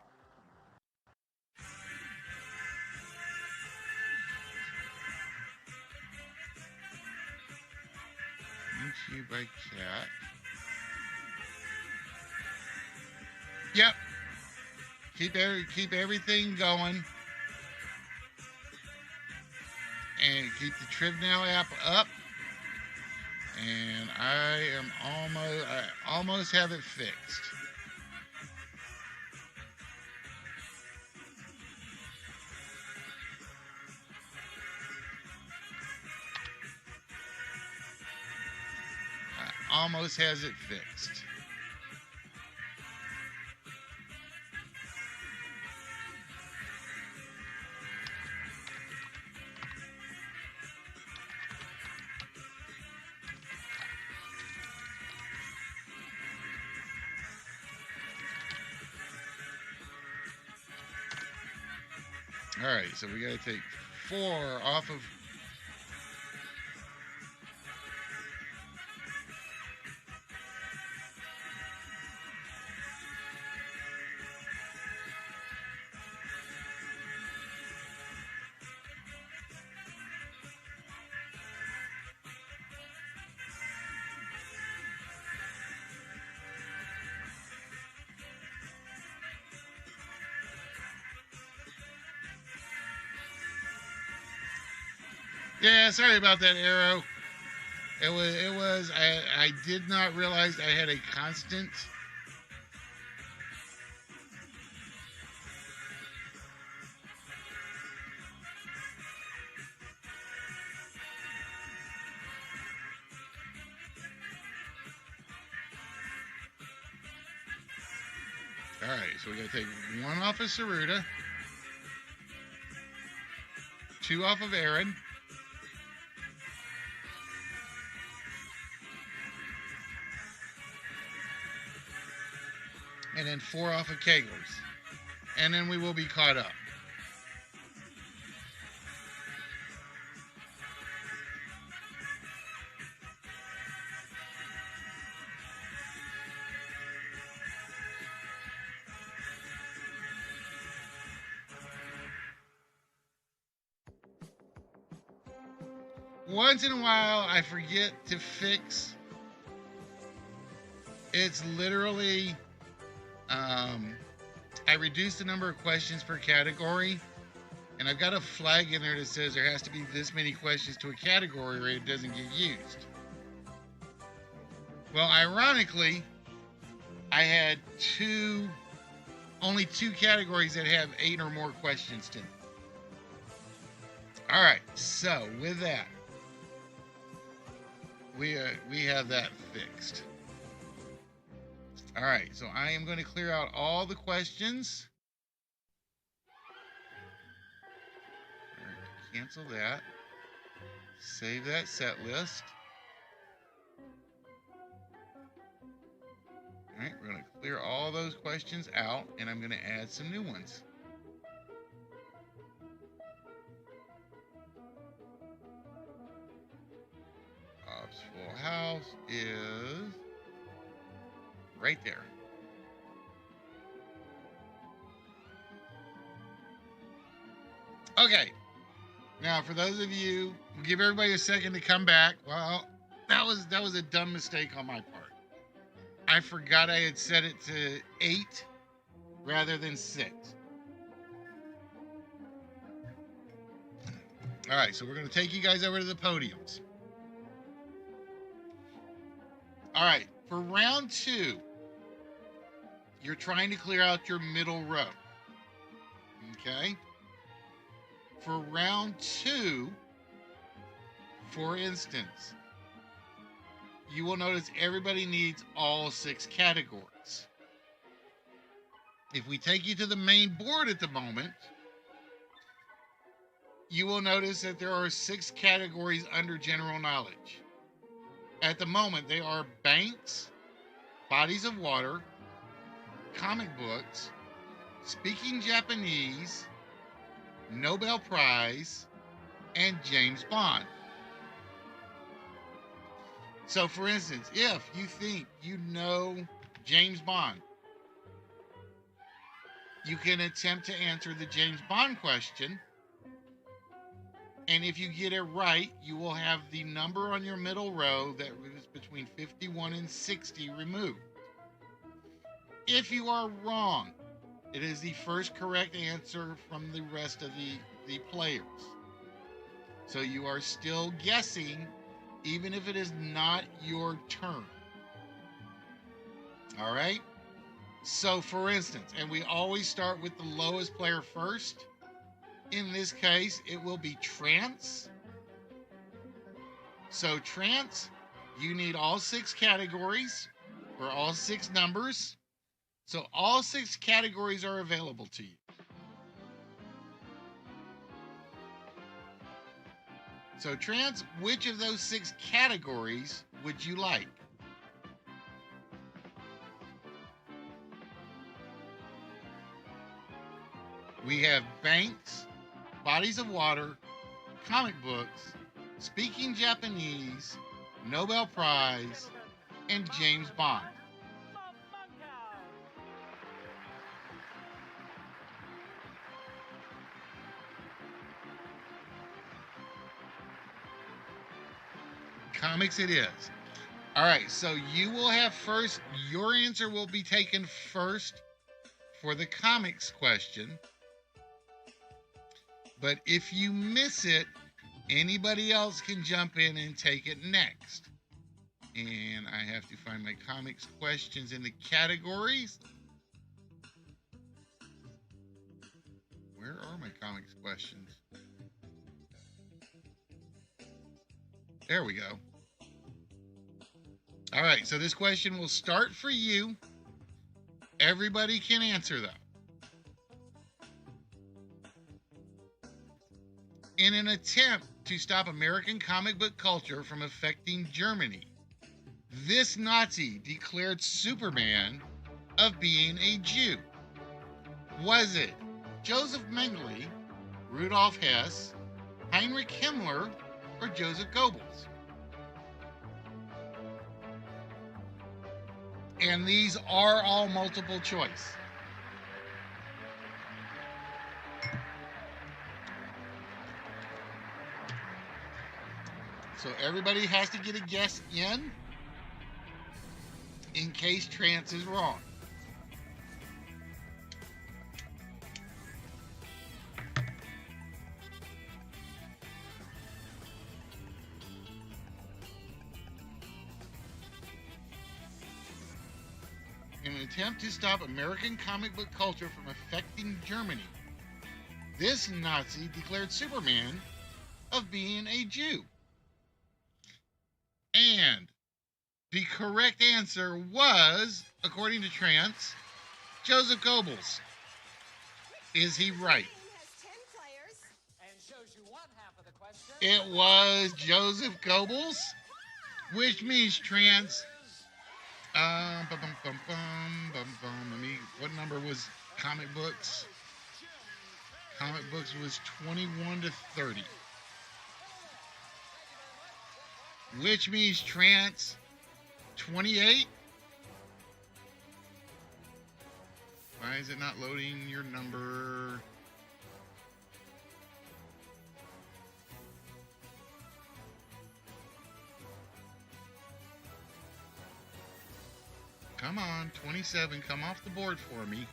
YouTube by cat. Yep. Keep everything going. And keep the TrivNow app up. And I almost have it fixed. Almost has it fixed. All right, so we got to take 4 off of. Yeah, sorry about that, Arrow. I did not realize I had a constant. All right, so we got to take 1 off of Saruta, 2 off of Aaron, and then 4 off of Keglers. And then we will be caught up. Once in a while, I forget to fix. It's literally, I reduced the number of questions per category, and I've got a flag in there that says there has to be this many questions to a category or it doesn't get used. Well, ironically, I had only two categories that have 8 or more questions to them. All right, so with that, we have that fixed. All right, so I am going to clear out all the questions. All right, cancel that. Save that set list. All right, we're going to clear all those questions out, and I'm going to add some new ones. Bob's Full House is right there. Okay. Now, for those of you, we'll give everybody a second to come back. Well, that was a dumb mistake on my part. I forgot I had set it to 8 rather than 6. All right, so we're going to take you guys over to the podiums. All right, for round 2, you're trying to clear out your middle row. Okay? For round 2, for instance, you will notice everybody needs all 6 categories. If we take you to the main board at the moment, you will notice that there are 6 categories under general knowledge. At the moment, they are banks, bodies of water, comic books, speaking Japanese, Nobel Prize, and James Bond. So, for instance, if you think you know James Bond, you can attempt to answer the James Bond question. And if you get it right, you will have the number on your middle row that is between 51 and 60 removed. If you are wrong, it is the first correct answer from the rest of the players. So you are still guessing, even if it is not your turn. All right? So, for instance, and we always start with the lowest player first. In this case, it will be trance. So trance, you need all 6 categories or all 6 numbers. So all 6 categories are available to you. So trance, which of those 6 categories would you like? We have banks, bodies of water, comic books, speaking Japanese, Nobel Prize, and James Bond. Comics it is. All right, so you will have first, your answer will be taken first for the comics question. But if you miss it, anybody else can jump in and take it next. And I have to find my comics questions in the categories. Where are my comics questions? There we go. All right, so this question will start for you. Everybody can answer though. In an attempt to stop American comic book culture from affecting Germany, this Nazi declared Superman of being a Jew. Was it Joseph Mengele, Rudolf Hess, Heinrich Himmler, or Joseph Goebbels? And these are all multiple choice. So everybody has to get a guess in case trance is wrong. In an attempt to stop American comic book culture from affecting Germany, this Nazi declared Superman of being a Jew. And the correct answer was, according to Trance, Joseph Goebbels. Is he right? It was Joseph Goebbels, which means Trance. What number was comic books? Comic books was 21 to 30. Which means Trance 28. Why is it not loading your number? Come on, 27, come off the board for me.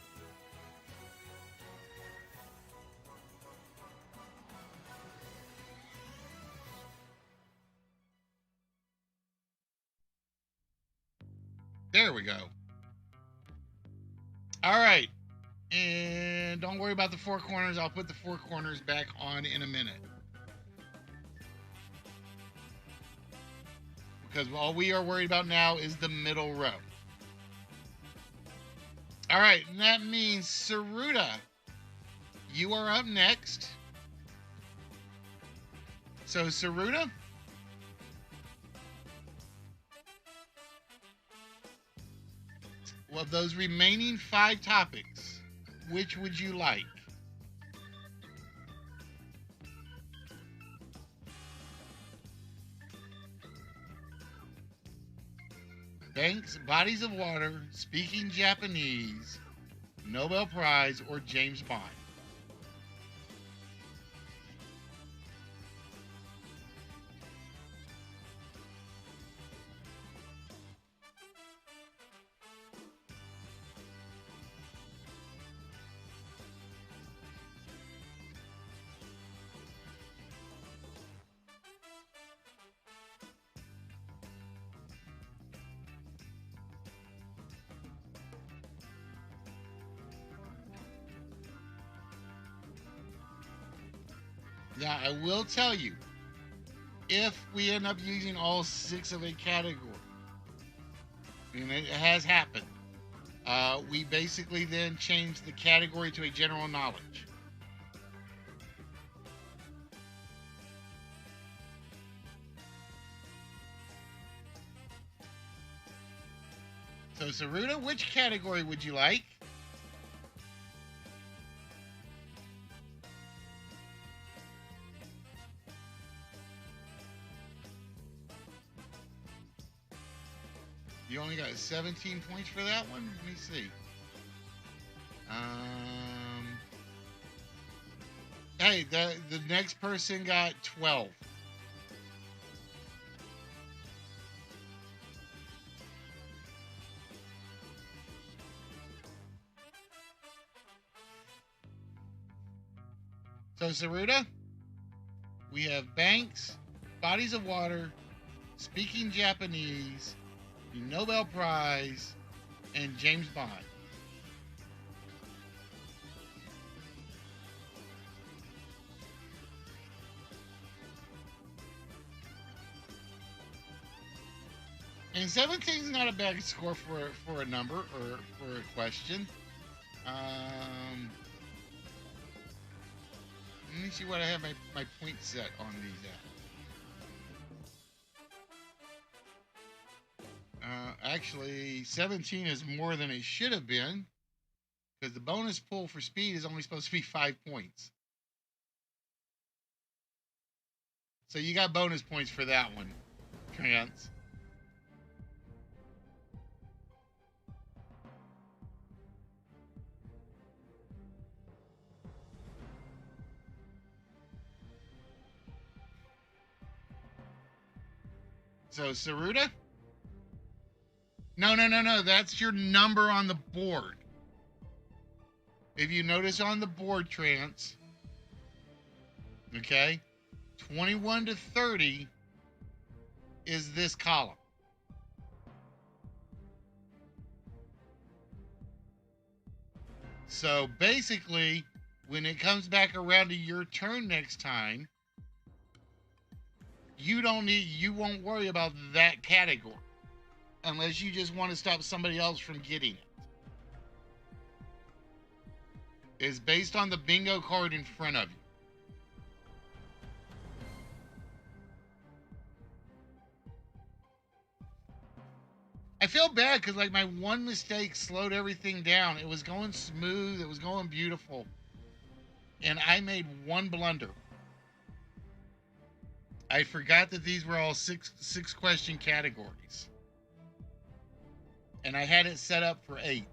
There we go. All right. And don't worry about the four corners. I'll put the four corners back on in a minute. Because all we are worried about now is the middle row. All right. And that means Saruta, you are up next. So, Saruta, of those remaining 5 topics, which would you like? Banks, bodies of water, speaking Japanese, Nobel Prize, or James Bond? Now, I will tell you, if we end up using all 6 of a category, and it has happened, we basically then change the category to a general knowledge. So, Saruta, which category would you like? You only got 17 points for that one? Let me see. Hey, the next person got 12. So, Saruta, we have Banks, Bodies of Water, Speaking Japanese, the Nobel Prize, and James Bond. And 17 is not a bad score for a number or for a question. Let me see what I have my point set on these at. Actually, 17 is more than it should have been because the bonus pool for speed is only supposed to be 5 points. So you got bonus points for that one, Trance. So, Saruta? No. That's your number on the board. If you notice on the board, Trance, okay, 21 to 30 is this column. So, basically, when it comes back around to your turn next time, you won't worry about that category unless you just want to stop somebody else from getting it. It's based on the bingo card in front of you. I feel bad because like my one mistake slowed everything down. It was going smooth, it was going beautiful, and I made one blunder. I forgot that these were all six question categories. And I had it set up for 8.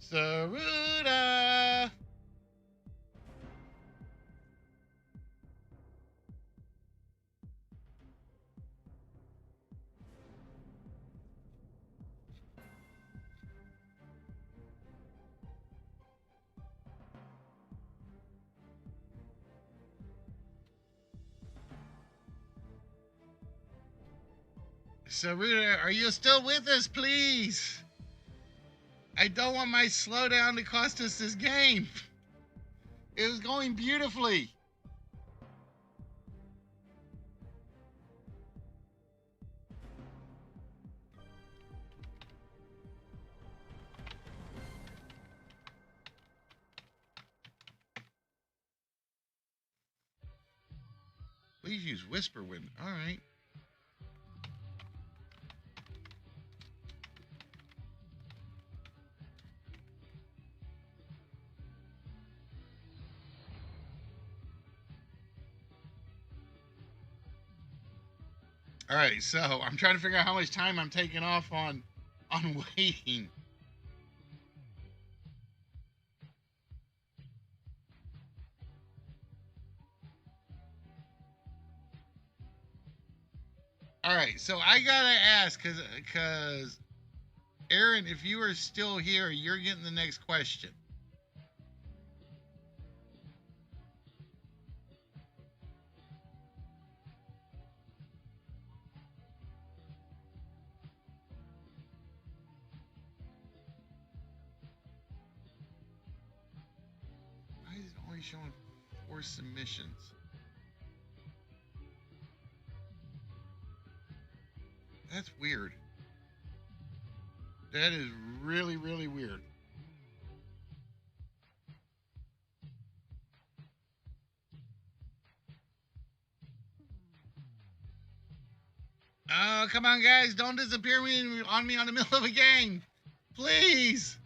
Saruta! Saruta, are you still with us, please? I don't want my slowdown to cost us this game. It was going beautifully. Please use Whisper Wind. All right. All right, so I'm trying to figure out how much time I'm taking off on waiting. All right, so I gotta ask, cause Aaron, if you are still here, you're getting the next question. Why is it only showing 4 submissions? That's weird. That is really, really weird. Oh, come on, guys. Don't disappear on me on the middle of a game. Please.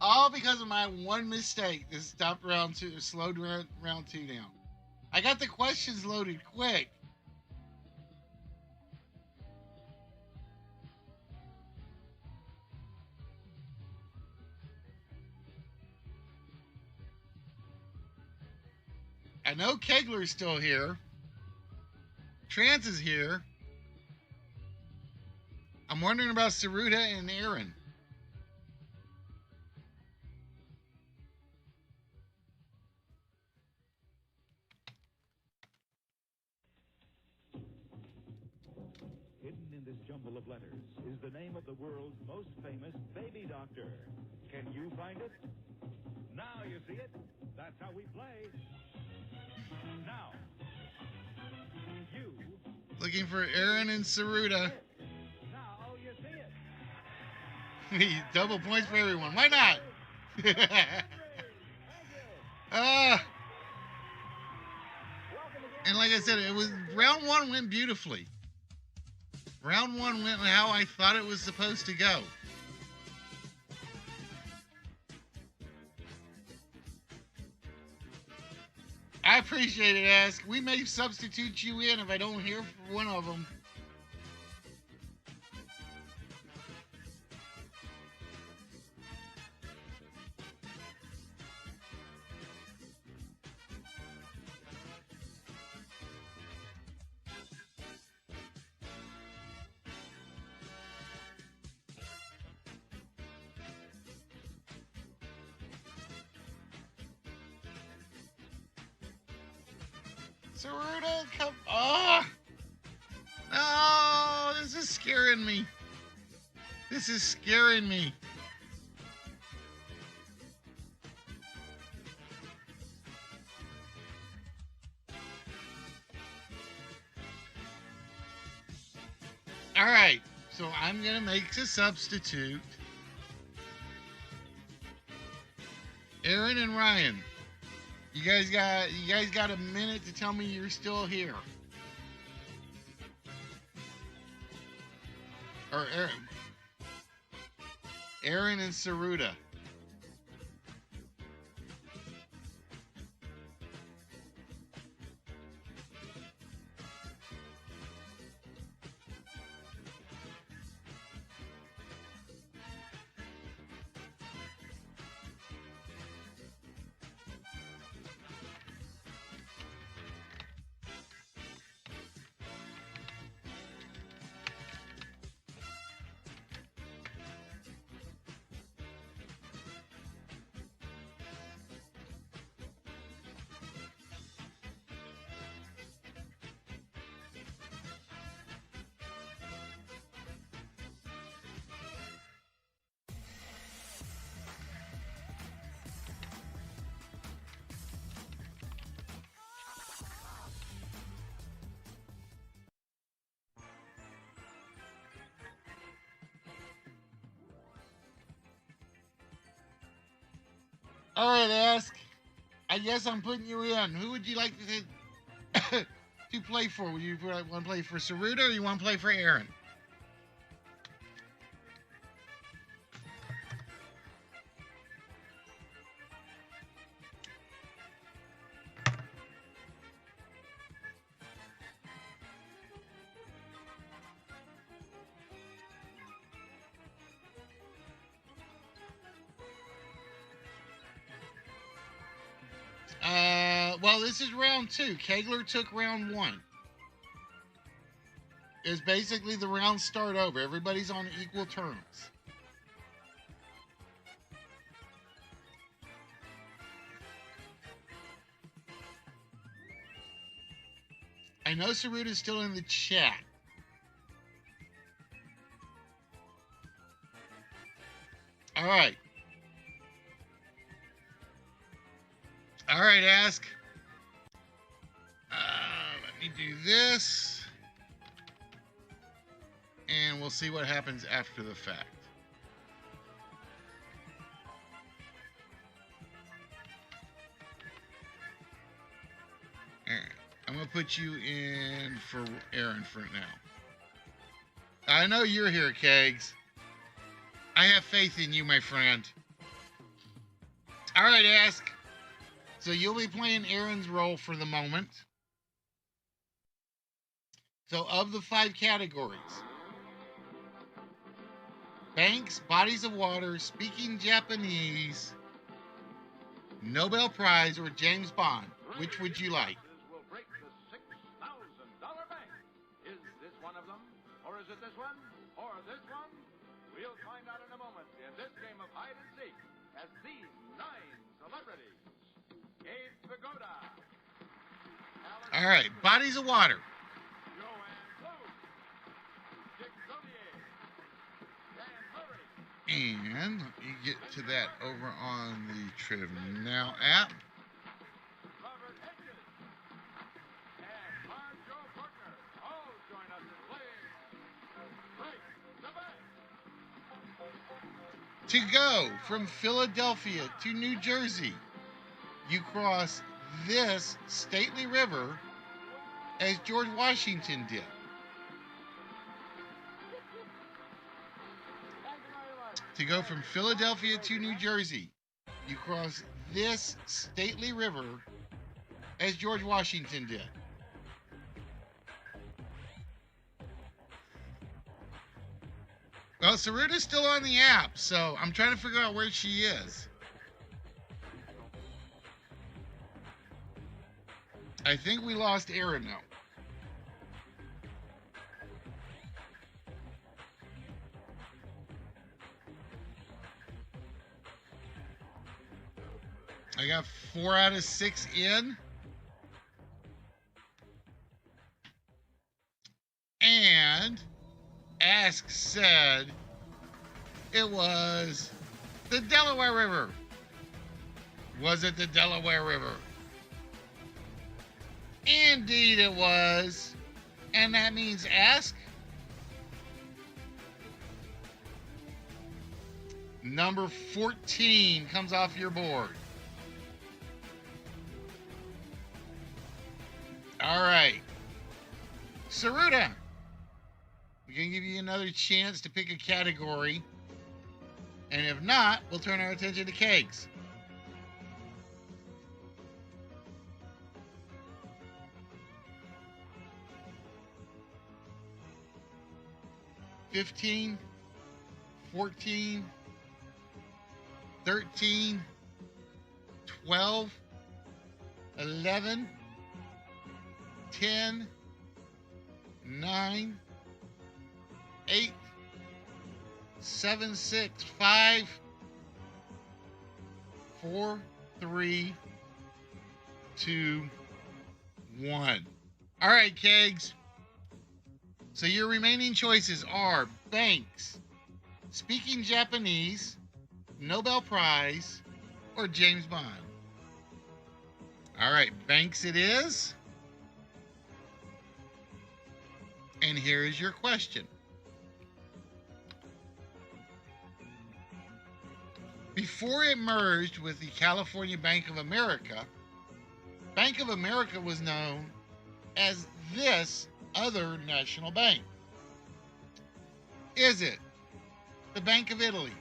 All because of my one mistake that stopped round 2, slowed round 2 down. I got the questions loaded quick. I know Kegler's still here. Trance is here. I'm wondering about Saruta and Aaron. Hidden in this jumble of letters is the name of the world's most famous baby doctor. Can you find it? Now you see it. That's how we play. Now, you. Looking for Aaron and Saruta. Now you see it. Double points for everyone. Why not? Thank you. And like I said, it was round 1 went beautifully. Round 1 went how I thought it was supposed to go. I appreciate it, Ask. We may substitute you in if I don't hear from one of them. Saruta, come. Oh! No, this is scaring me. This is scaring me. All right, so I'm gonna make the substitute. Aaron and Ryan, you guys got a minute to tell me you're still here. Or Aaron and Saruta. All right, Ask. I guess I'm putting you in. Who would you like to to play for? Would you want to play for Saruta or you want to play for Aaron? Well, this is round two. Kegler took round one. It's basically the rounds start over. Everybody's on equal terms. I know Saruta's still in the chat. All right. All right, Ask. Let me do this. And we'll see what happens after the fact. All right. I'm going to put you in for Aaron for now. I know you're here, Kegs. I have faith in you, my friend. All right, Ask. So you'll be playing Aaron's role for the moment. So of the 5 categories, banks, bodies of water, speaking Japanese, Nobel Prize, or James Bond, which would you like? Will break the $6,000 bank. Is this one of them? Or is it this one? Or this one? We'll find out in a moment in this game of hide and seek as these 9 celebrities. Gabe Pagoda. All right, bodies of water. Joanne Blue. Dick Zodier. Dan Murray. And let me get to that over on the Trivia Now app. Robert Hedges. And Marjo Faulkner. All join us in playing Break the Bank. To go from Philadelphia to New Jersey, you cross this stately river as George Washington did. To go from Philadelphia to New Jersey, you cross this stately river as George Washington did. Well, Saruta's still on the app, so I'm trying to figure out where she is. I think we lost Aaron now. I got 4 out of 6 in. And Ask said it was the Delaware River. Was it the Delaware River? Indeed it was. And that means Ask. Number 14 comes off your board. All right. Saruta, we're going to give you another chance to pick a category. And if not, we'll turn our attention to Kegs. $15, $14, $13, $12, $11, $10, $9, $8, $7, $6, $5, $4, $3, $2, $1. All right, Kegs. So your remaining choices are banks, speaking Japanese, Nobel Prize, or James Bond. All right, banks it is. And here is your question. Before it merged with the California Bank of America was known as this other national bank. Is it the Bank of Italy,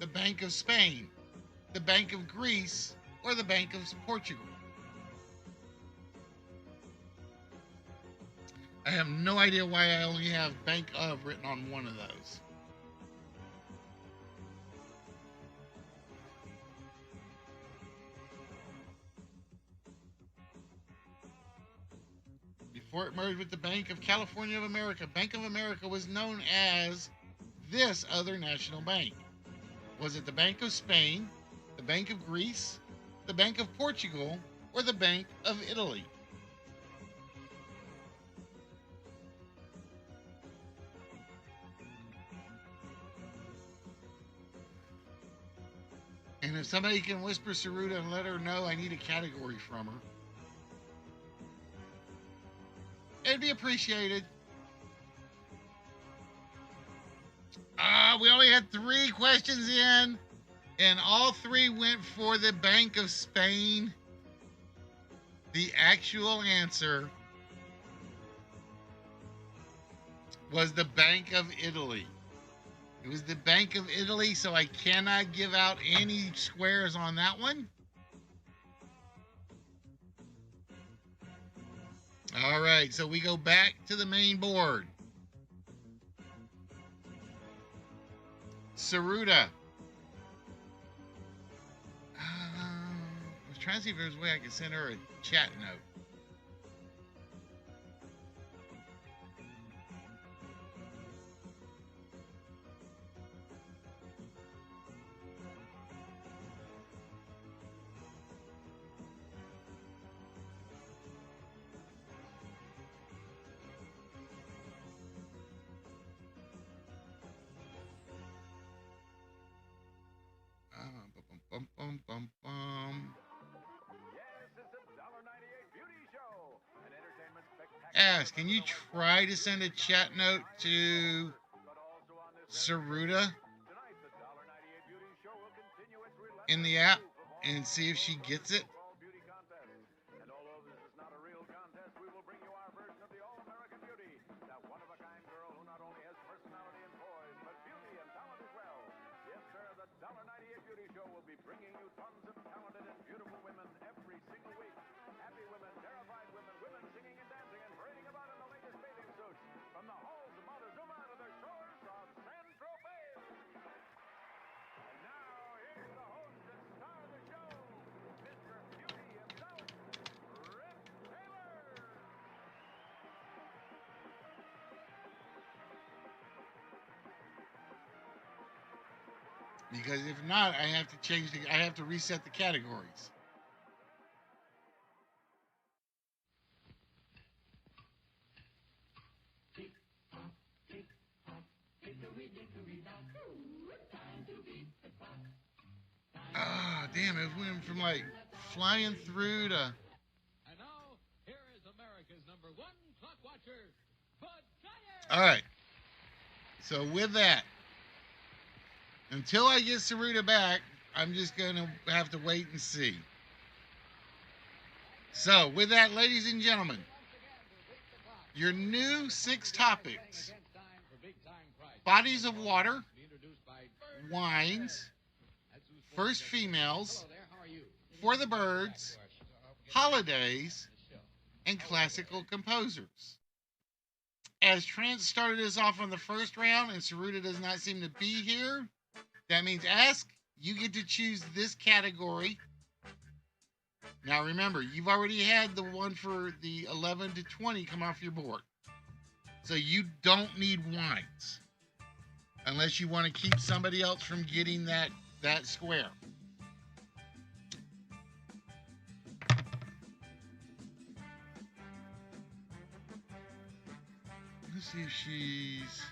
the Bank of Spain, the Bank of Greece, or the Bank of Portugal? I have no idea why I only have Bank of written on one of those. Before it merged with the Bank of California of America, Bank of America was known as this other national bank. Was it the Bank of Spain, the Bank of Greece, the Bank of Portugal, or the Bank of Italy? And if somebody can whisper Saruta and let her know I need a category from her, it'd be appreciated. We only had 3 questions in, and all 3 went for the Bank of Spain. The actual answer was the Bank of Italy. It was the Bank of Italy, so I cannot give out any squares on that one. All right, so we go back to the main board. Saruta. I was trying to see if there's a way I could send her a chat note. Bum, bum, bum, bum. Yes, it's the $1.98 Beauty Show. An entertainment spectacular. Ash, can you try to send a chat note to But also on this Saruta tonight, the $1.98 Beauty Show will continue its relentless in the app pursuit of and see if she gets it? all beauty contests. And although this is not a real contest, we will bring you our version of the All-American Beauty. That one-of-a-kind girl who not only has personality and poise, but beauty and talent as well. Yes, sir, the $1.98 Beauty Show will be bringing you tons of talented and beautiful women every single week. Happy women, terrified women, women singing and dancing and parading about in the latest bathing suits. From the halls of Montezuma to the shores of San Tropez. And now, here's the host and star of the show, Mr. Beauty himself, Rick Taylor. Because if not, I have to I have to reset the categories. Ah, damn, it went from like flying through to. And now, here is America's #1 clock watcher, Bud Dyer. All right. So with that, until I get Saruta back, I'm just going to have to wait and see. So with that, ladies and gentlemen, your new 6 topics: bodies of water, wines, first females, for the birds, holidays, and classical composers. As Trent started us off on the first round and Saruta does not seem to be here, that means Ask, you get to choose this category. Now remember, you've already had the one for the 11 to 20 come off your board. So you don't need wines. Unless you want to keep somebody else from getting that square. Let's see if she's...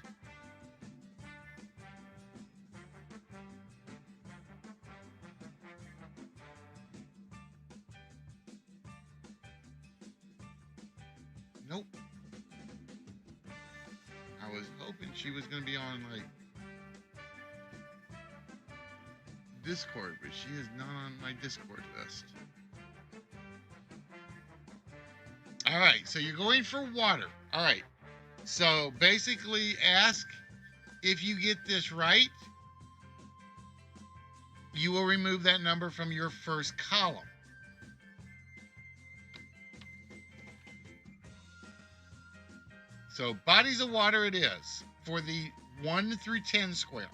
Nope. I was hoping she was going to be on, like, Discord, but she is not on my Discord list. All right, so you're going for water. All right, so basically ask if you get this right, you will remove that number from your first column. So bodies of water it is for the 1 through 10 square.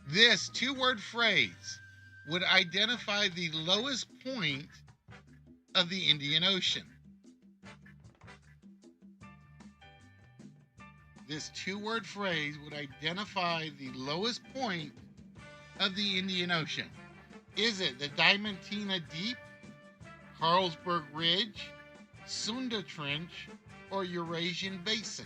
This two-word phrase would identify the lowest point of the Indian Ocean. This two-word phrase would identify the lowest point of the Indian Ocean. Is it the Diamantina Deep, Carlsberg Ridge, Sunda Trench, or Eurasian Basin?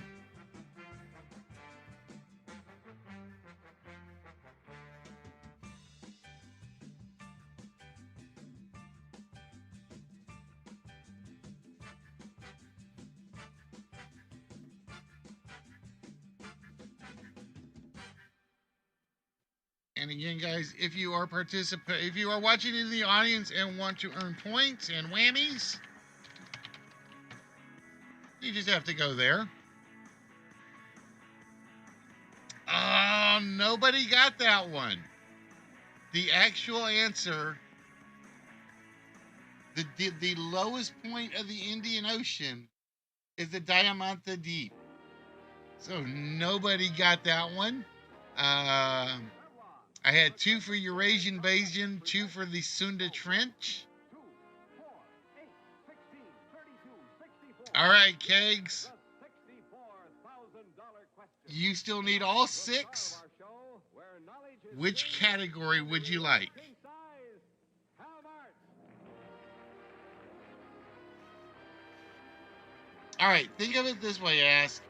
And again, guys, if you are watching in the audience and want to earn points and whammies, you just have to go there. Oh, nobody got that one. The actual answer, the lowest point of the Indian Ocean is the Diamantina Deep. So nobody got that one. I had 2 for Eurasian Basin, 2 for the Sunda Trench. 2, 4, 8, 16, 32, 64. All right, Kegs. The $64,000 question. You still need all 6. Our show, where knowledge is Which category would you like? king size. How about All right, think of it this way, Ask.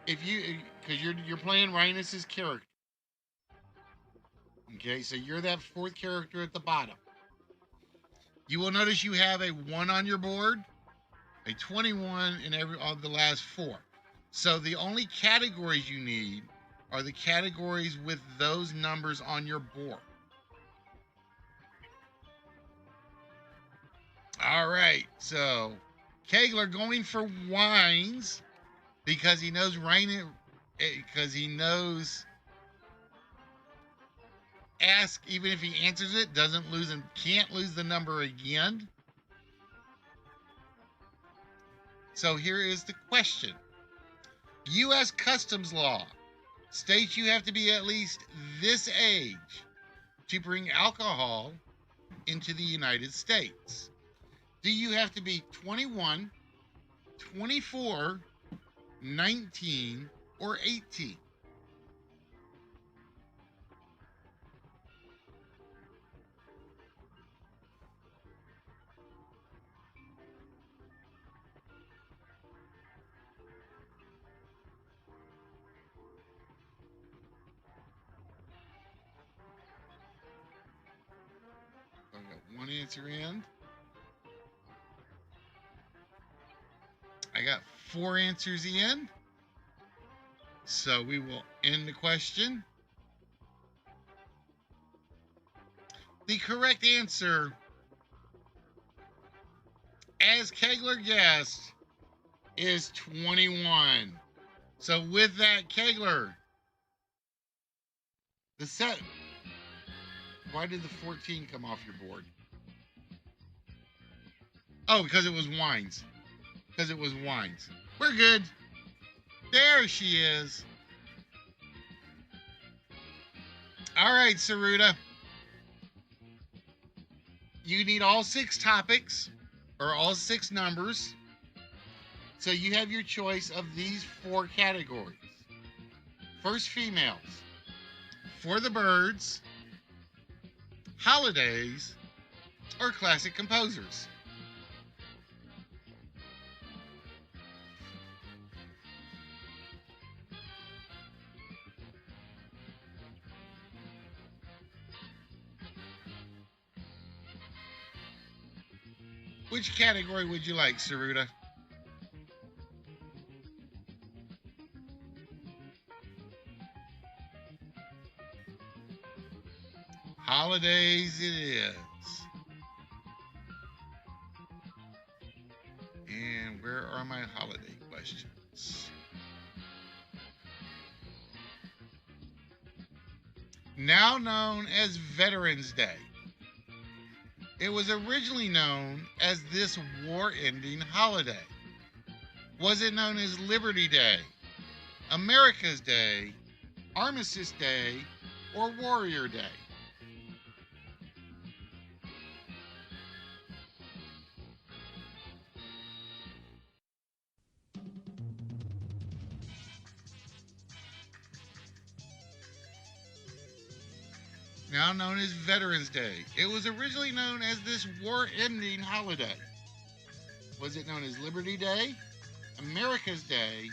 If you, because you're playing Rhinus's character. Okay, so you're that 4th character at the bottom. You will notice you have a 1 on your board, a 21 in every of the last 4. So the only categories you need are the categories with those numbers on your board. All right, so Kegler going for wines because he knows Ask, even if he answers it, doesn't lose and can't lose the number again. So here is the question. U.S. Customs law states you have to be at least this age to bring alcohol into the United States. Do you have to be 21, 24, 19, or 18? I got 1 answer in. I got 4 answers in. So we will end the question. The correct answer, as Kegler guessed, is 21. So with that, Kegler, the set. Why did the 14 come off your board? Oh, because it was wines. Because it was wines. We're good. There she is. All right, Saruta. You need all 6 topics, or all 6 numbers. So you have your choice of these 4 categories. First, females. For the birds, holidays, or classic composers. Which category would you like, Saruta? Holidays it is. And where are my holiday questions? Now known as Veterans Day. It was originally known as this war-ending holiday. Was it known as Liberty Day, America's Day, Armistice Day, or Warrior Day? Now known as Veterans Day. It was originally known as this war-ending holiday. Was it known as Liberty Day, America's Day,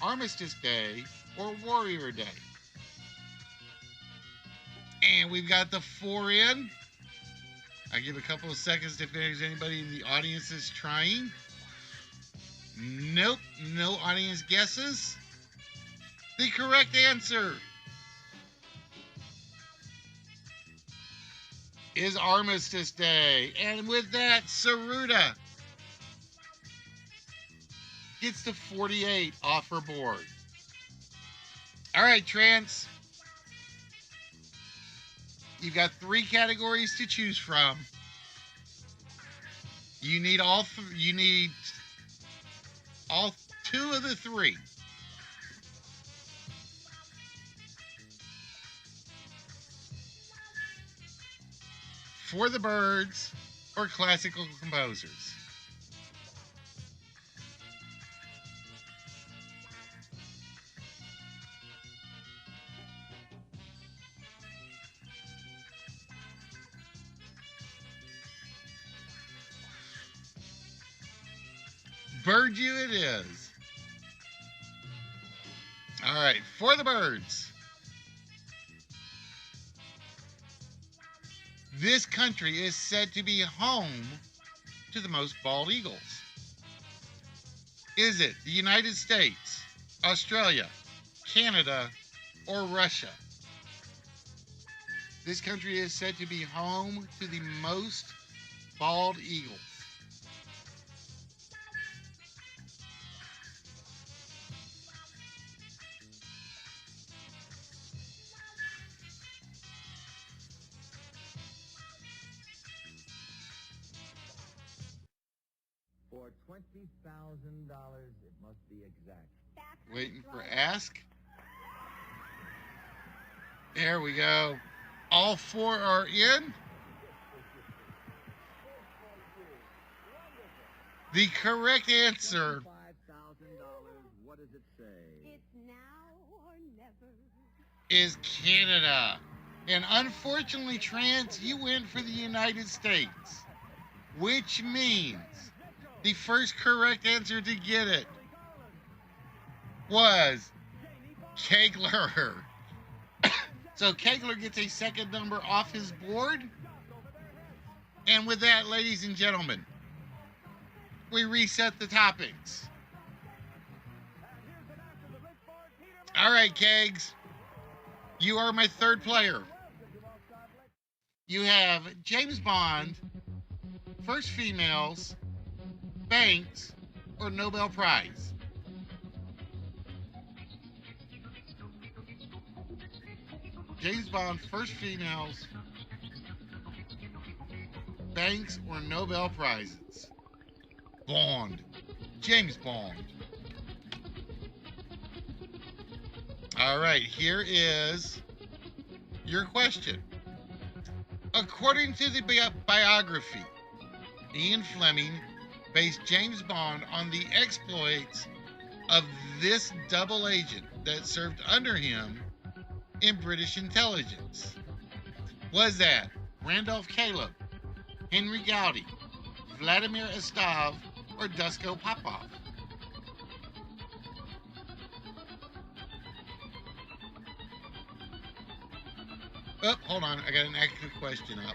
Armistice Day, or Warrior Day? And we've got the 4 in. I give a couple of seconds if there's anybody in the audience is trying. Nope, no audience guesses. The correct answer is Armistice Day. And with that, Saruta gets the 48 off her board. All right, Trance. You've got 3 categories to choose from. You need all 2 of the 3. For the Birds or classical composers. Bird you it is. All right, for the Birds. This country is said to be home to the most bald eagles. Is it the United States, Australia, Canada, or Russia? This country is said to be home to the most bald eagles. For $20,000, it must be exact. Waiting for ask. There we go. All 4 are in. The correct answer $5,000, what does it say? It's now or never. is Canada. And unfortunately, Trance, you went for the United States, which means the first correct answer to get it was Kegler. So Kegler gets a second number off his board. And with that, ladies and gentlemen, we reset the topics. All right, Kegs, you are my 3rd player. You have James Bond, First Females, Banks, or Nobel Prize. James Bond, First Females, Banks, or Nobel Prizes. Bond. James Bond. All right, here is your question. According to the biography, Ian Fleming based James Bond on the exploits of this double agent that served under him in British intelligence. Was that Randolph Caleb, Henry Gowdy, Vladimir Estov, or Dusko Popov? Oh, hold on. I got an extra question up.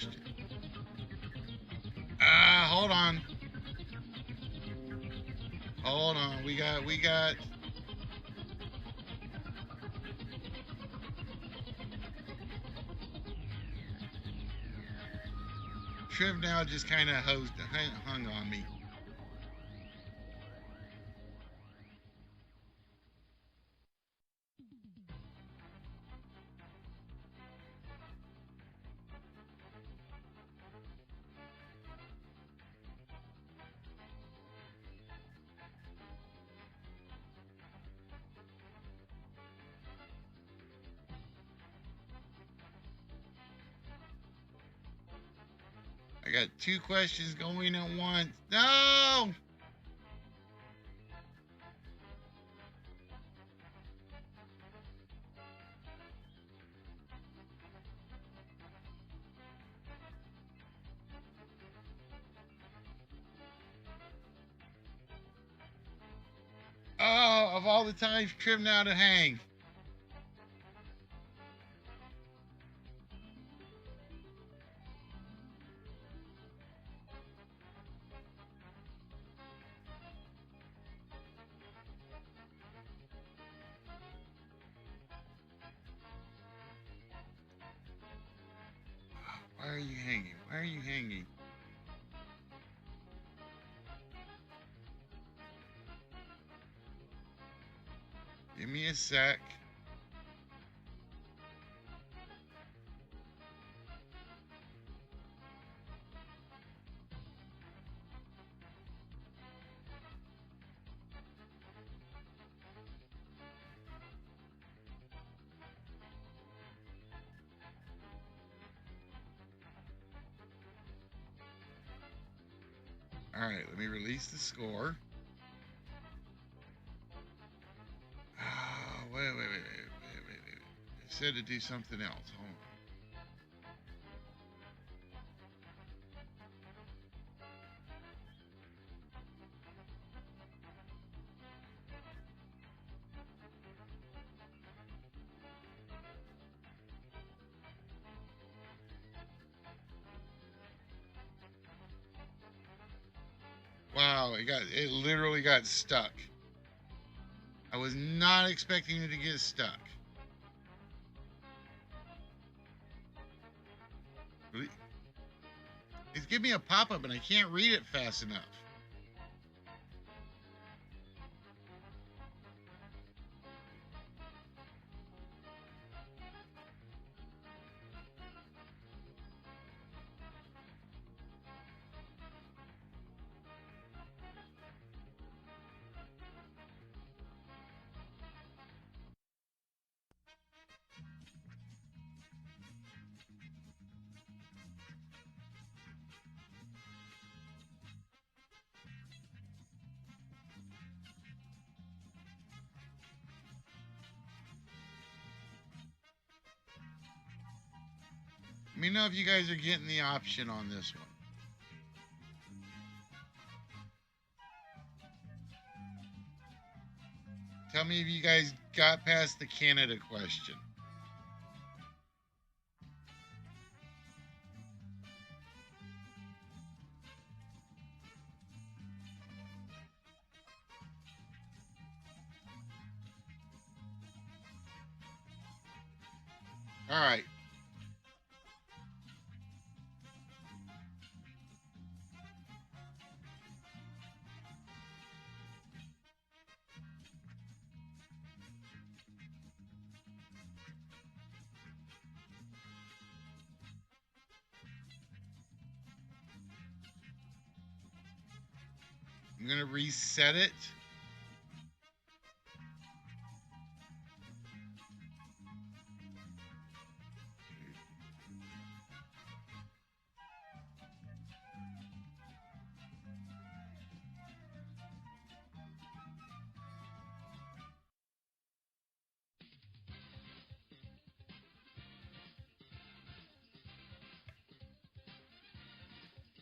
question. Hold on. Hold on. We got. Triv now just kind of hung on me. I got 2 questions going at once. No! Oh, of all the times Triv now to hang. Why are you hanging? Why are you hanging? Give me a sec. All right, let me release the score. Oh, wait. It said to do something else. Hold on. Wow, it literally got stuck. I was not expecting it to get stuck. Really? It's giving me a pop-up and I can't read it fast enough. Let me know if you guys are getting the option on this one. Tell me if you guys got past the Canada question. All right. I'm going to reset it.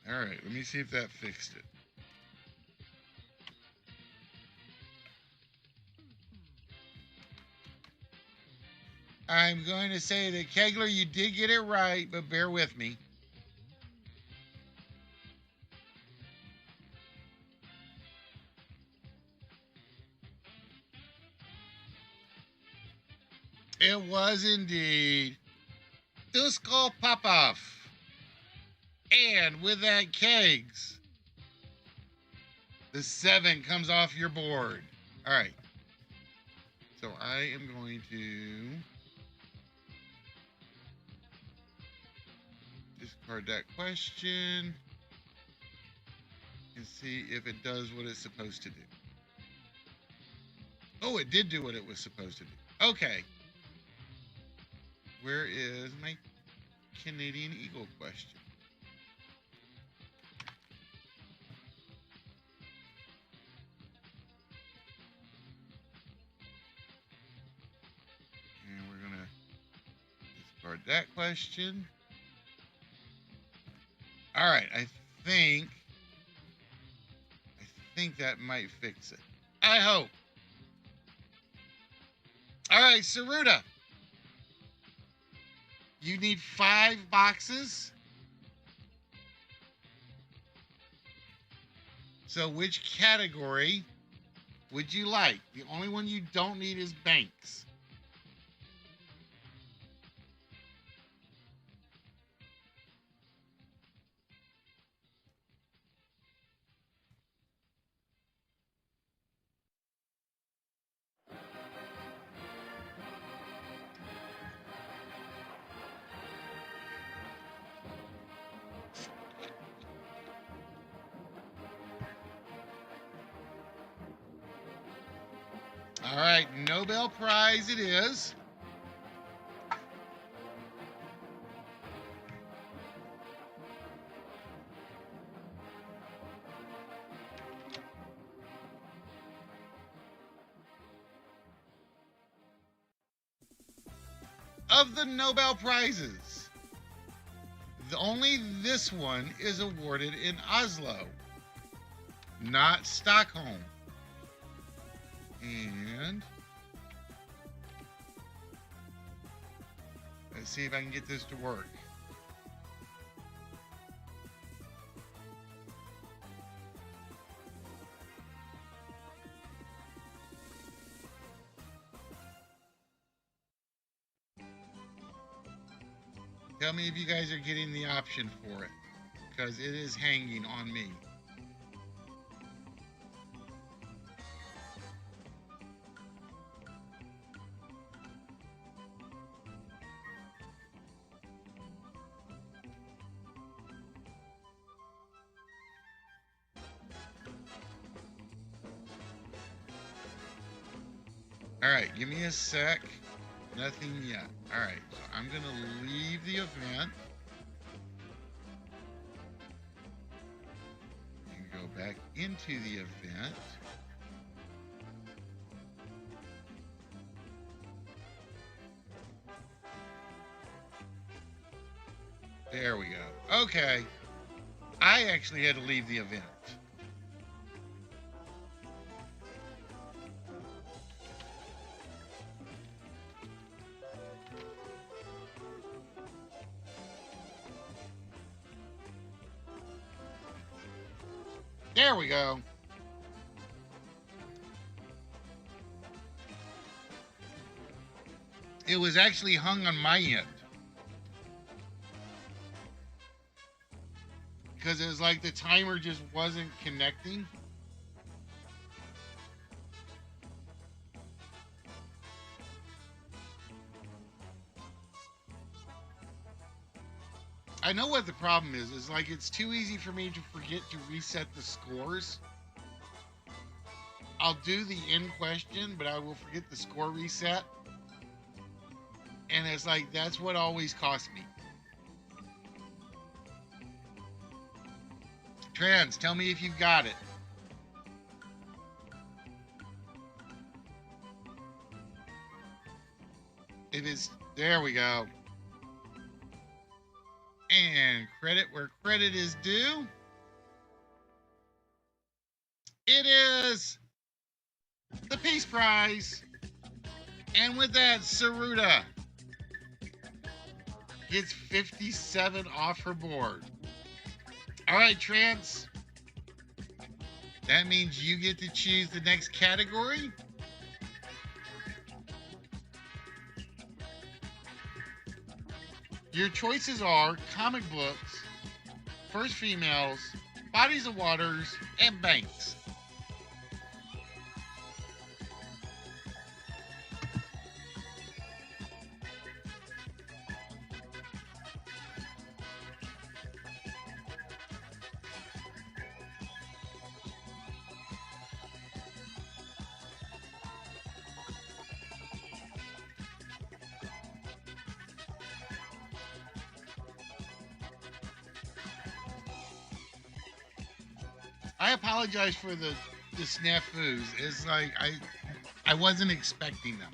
All right, let me see if that fixed it. I'm going to say that Kegler, you did get it right, but bear with me. It was indeed Dusko Popov. And with that, Kegs, the 7 comes off your board. All right. So I am going to discard that question and see if it does what it's supposed to do. Oh, it did do what it was supposed to do. Okay. Where is my Canadian Eagle question? And we're going to discard that question. All right, I think that might fix it. I hope. All right, Saruta. You need 5 boxes. So which category would you like? The only one you don't need is banks. All right, Nobel Prize it is. Of the Nobel Prizes, only this one is awarded in Oslo, not Stockholm. And let's see if I can get this to work. Tell me if you guys are getting the option for it, because it is hanging on me. All right, give me a sec. Nothing yet. All right, so I'm going to leave the event and go back into the event. There we go. Okay. I actually had to leave the event. There we go. It was actually hung on my end. Because it was like the timer just wasn't connecting. I know what the problem is. It's like it's too easy for me to forget to reset the scores. I'll do the end question, but I will forget the score reset. And it's like, that's what always costs me. Trans, tell me if you've got it. It is, there we go. And credit where credit is due. It is the Peace Prize. And with that, Saruta gets 57 off her board. All right, Trance. That means you get to choose the next category. Your choices are comic books, first females, bodies of waters, and banks. I apologize for the snafus. It's like I wasn't expecting them.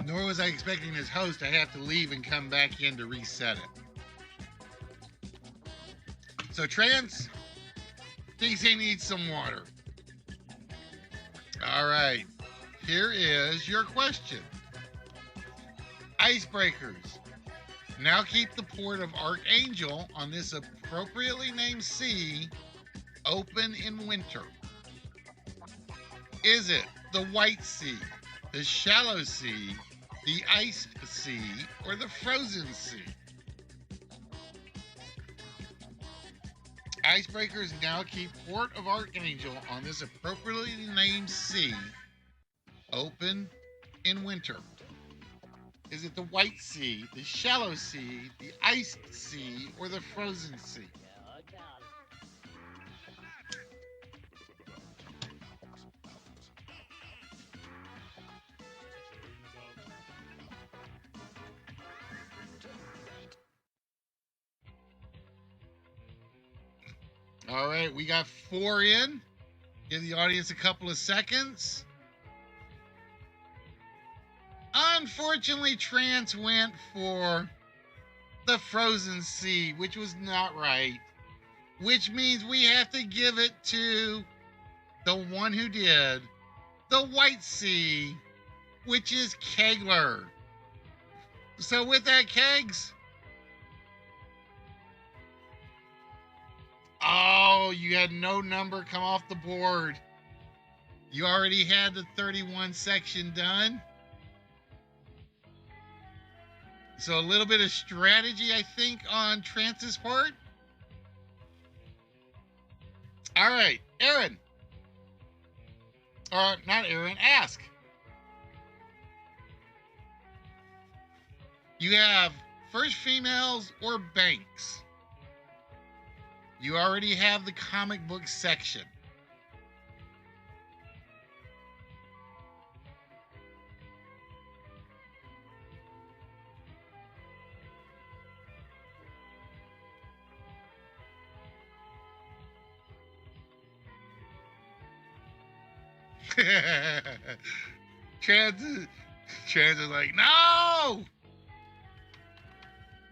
Nor was I expecting as host I have to leave and come back in to reset it. So Trans thinks he needs some water. All right, here is your question. Icebreakers. Now keep the port of Archangel on this appropriately named sea open in winter. Is it the White Sea, the Shallow Sea, the Ice Sea, or the Frozen Sea? Icebreakers now keep Port of Archangel on this appropriately named sea open in winter. Is it the White Sea, the Shallow Sea, the Ice Sea, or the Frozen Sea? All right, we got 4 in. Give the audience a couple of seconds. Unfortunately, Trance went for the Frozen Sea, which was not right. Which means we have to give it to the one who did the White Sea, which is Kegler. So with that, Kegs. Oh, you had no number come off the board. You already had the 31 section done. So a little bit of strategy, I think, on Trance's part. All right, Aaron. Or not Aaron, ask. You have first females or banks. You already have the comic book section. Trans is like, no!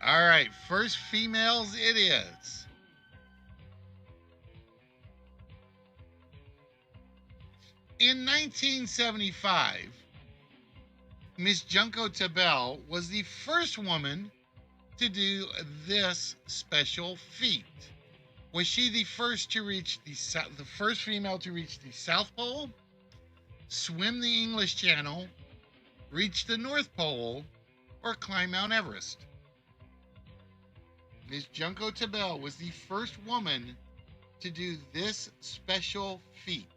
All right, first females it is. In 1975, Miss Junko Tabell was the first woman to do this special feat. Was she the first to reach the first female to reach the South Pole, swim the English Channel, reach the North Pole, or climb Mount Everest? Miss Junko Tabell was the first woman to do this special feat.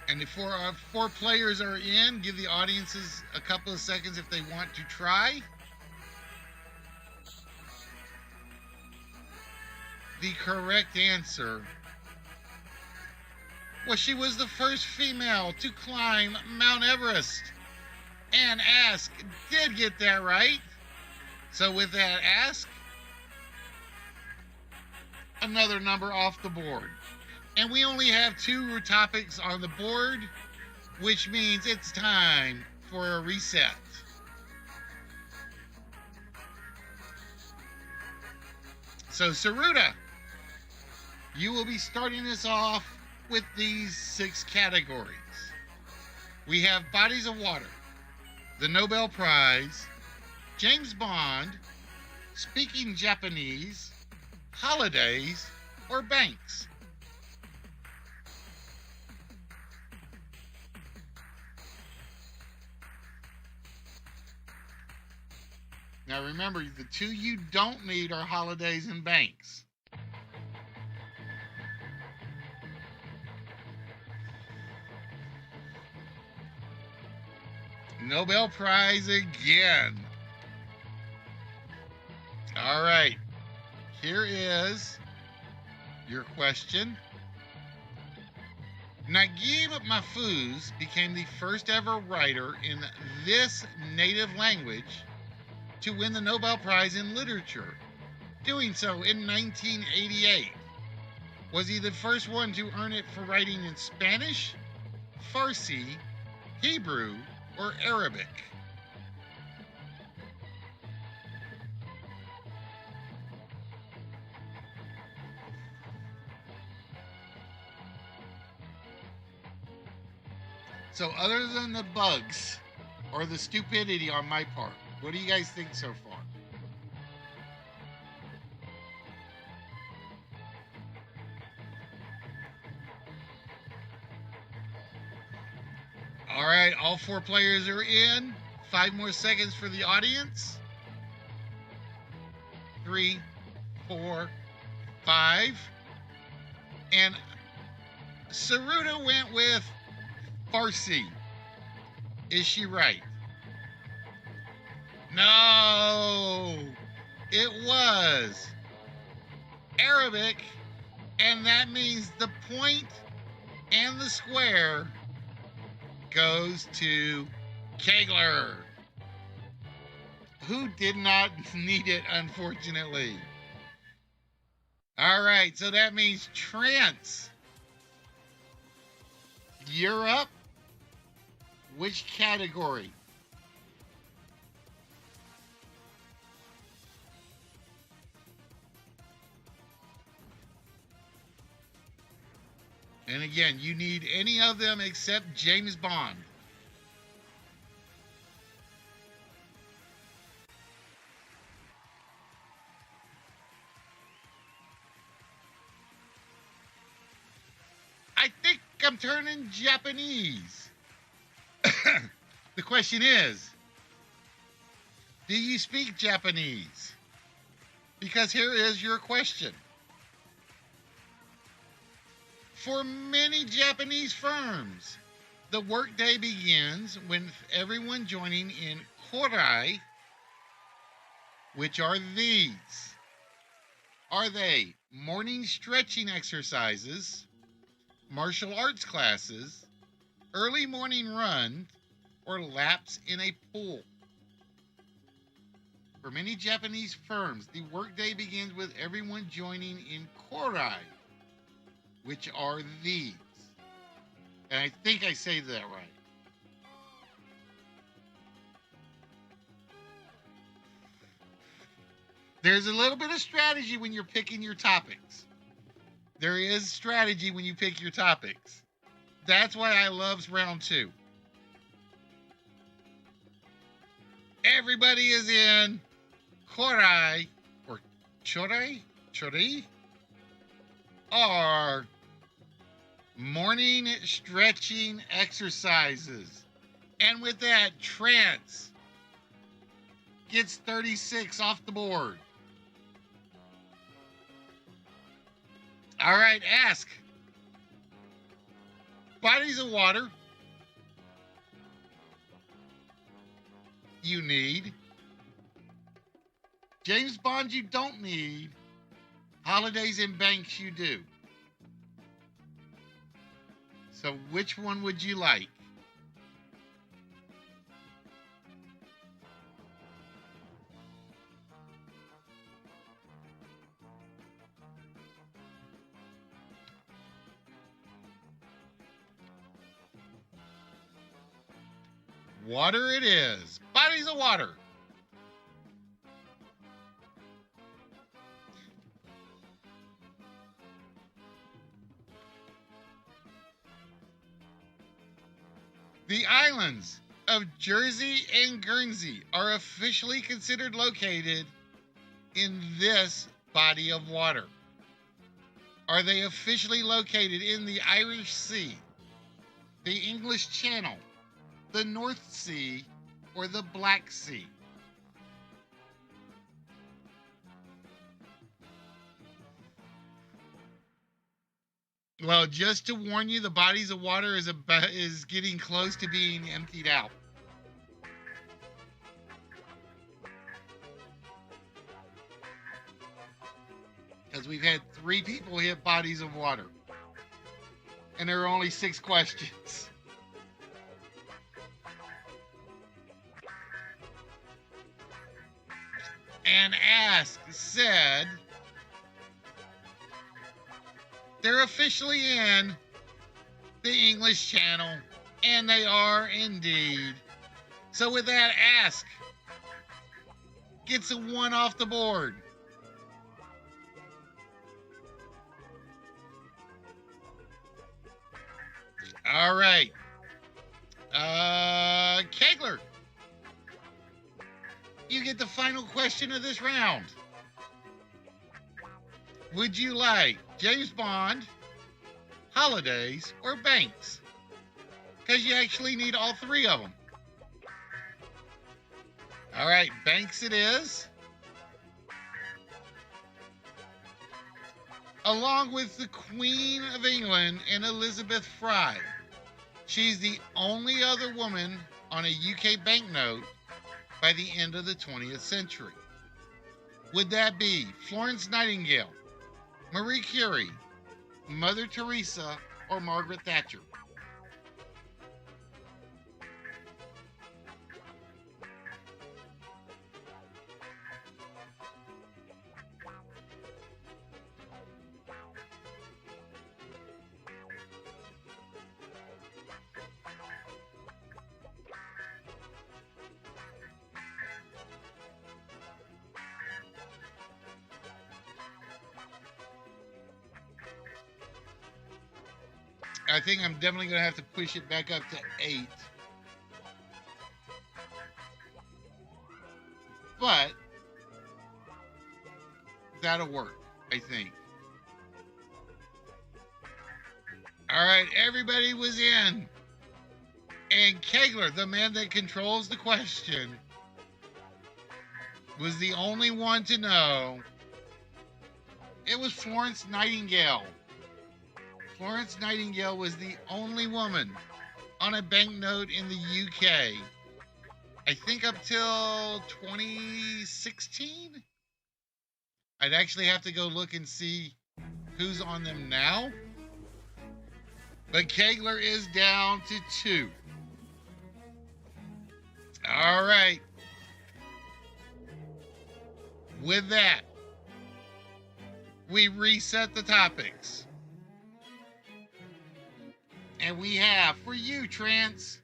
And before our 4 players are in, give the audiences a couple of seconds if they want to try. The correct answer was she was the first female to climb Mount Everest. And Ask did get that right. So with that, Ask, another number off the board. And we only have 2 topics on the board, which means it's time for a reset. So, Saruta, You will be starting us off with these 6 categories. We have bodies of water, the Nobel Prize, James Bond, speaking Japanese, holidays, or banks. Now remember, the 2 you don't need are holidays and banks. Nobel Prize again. All right. Here is your question. Naguib Mahfouz became the first ever writer in this native language to win the Nobel Prize in Literature, doing so in 1988. Was he the first one to earn it for writing in Spanish, Farsi, Hebrew, or Arabic? So other than the bugs or the stupidity on my part, what do you guys think so far? All right, all 4 players are in. 5 more seconds for the audience. 3, 4, 5. And Saruta went with Farsi. Is she right? No, it was Arabic, and that means the point and the square goes to Kegler, who did not need it, unfortunately. All right, so that means Trance, you're up. Which category? And again, you need any of them except James Bond. I think I'm turning Japanese. The question is, do you speak Japanese? Because here is your question. For many Japanese firms, the workday begins with everyone joining in korai, which are these. Are they morning stretching exercises, martial arts classes, early morning run, or laps in a pool? For many Japanese firms, the workday begins with everyone joining in korai, which are these. And I think I say that right. There's a little bit of strategy when you're picking your topics. There is strategy when you pick your topics. That's why I love round 2. Everybody is in korai or chori, are morning stretching exercises. And with that, Trance gets 36 off the board. All right, ask. Bodies of water you need. James Bond you don't need. Holidays and banks you do. So which one would you like? Water it is. Bodies of water. The islands of Jersey and Guernsey are officially considered located in this body of water. Are they officially located in the Irish Sea, the English Channel, the North Sea, or the Black Sea? Well, just to warn you, the bodies of water is getting close to being emptied out. Because we've had 3 people hit bodies of water. And there are only 6 questions. And Ask said, they're officially in the English Channel, and they are indeed. So with that, Ask gets a 1 off the board. All right. Kegler, you get the final question of this round. Would you like James Bond, Holidays, or Banks? Because you actually need all 3 of them. All right, Banks it is. Along with the Queen of England and Elizabeth Fry, she's the only other woman on a UK banknote by the end of the 20th century. Would that be Florence Nightingale, Marie Curie, Mother Teresa, or Margaret Thatcher? I think I'm definitely going to have to push it back up to 8. But that'll work, I think. All right, everybody was in. And Kegler, the man that controls the question, was the only one to know. It was Florence Nightingale. Florence Nightingale was the only woman on a banknote in the UK, I think up till 2016. I'd actually have to go look and see who's on them now. But Kegler is down to 2. All right. With that, we reset the topics. And we have for you, Trance,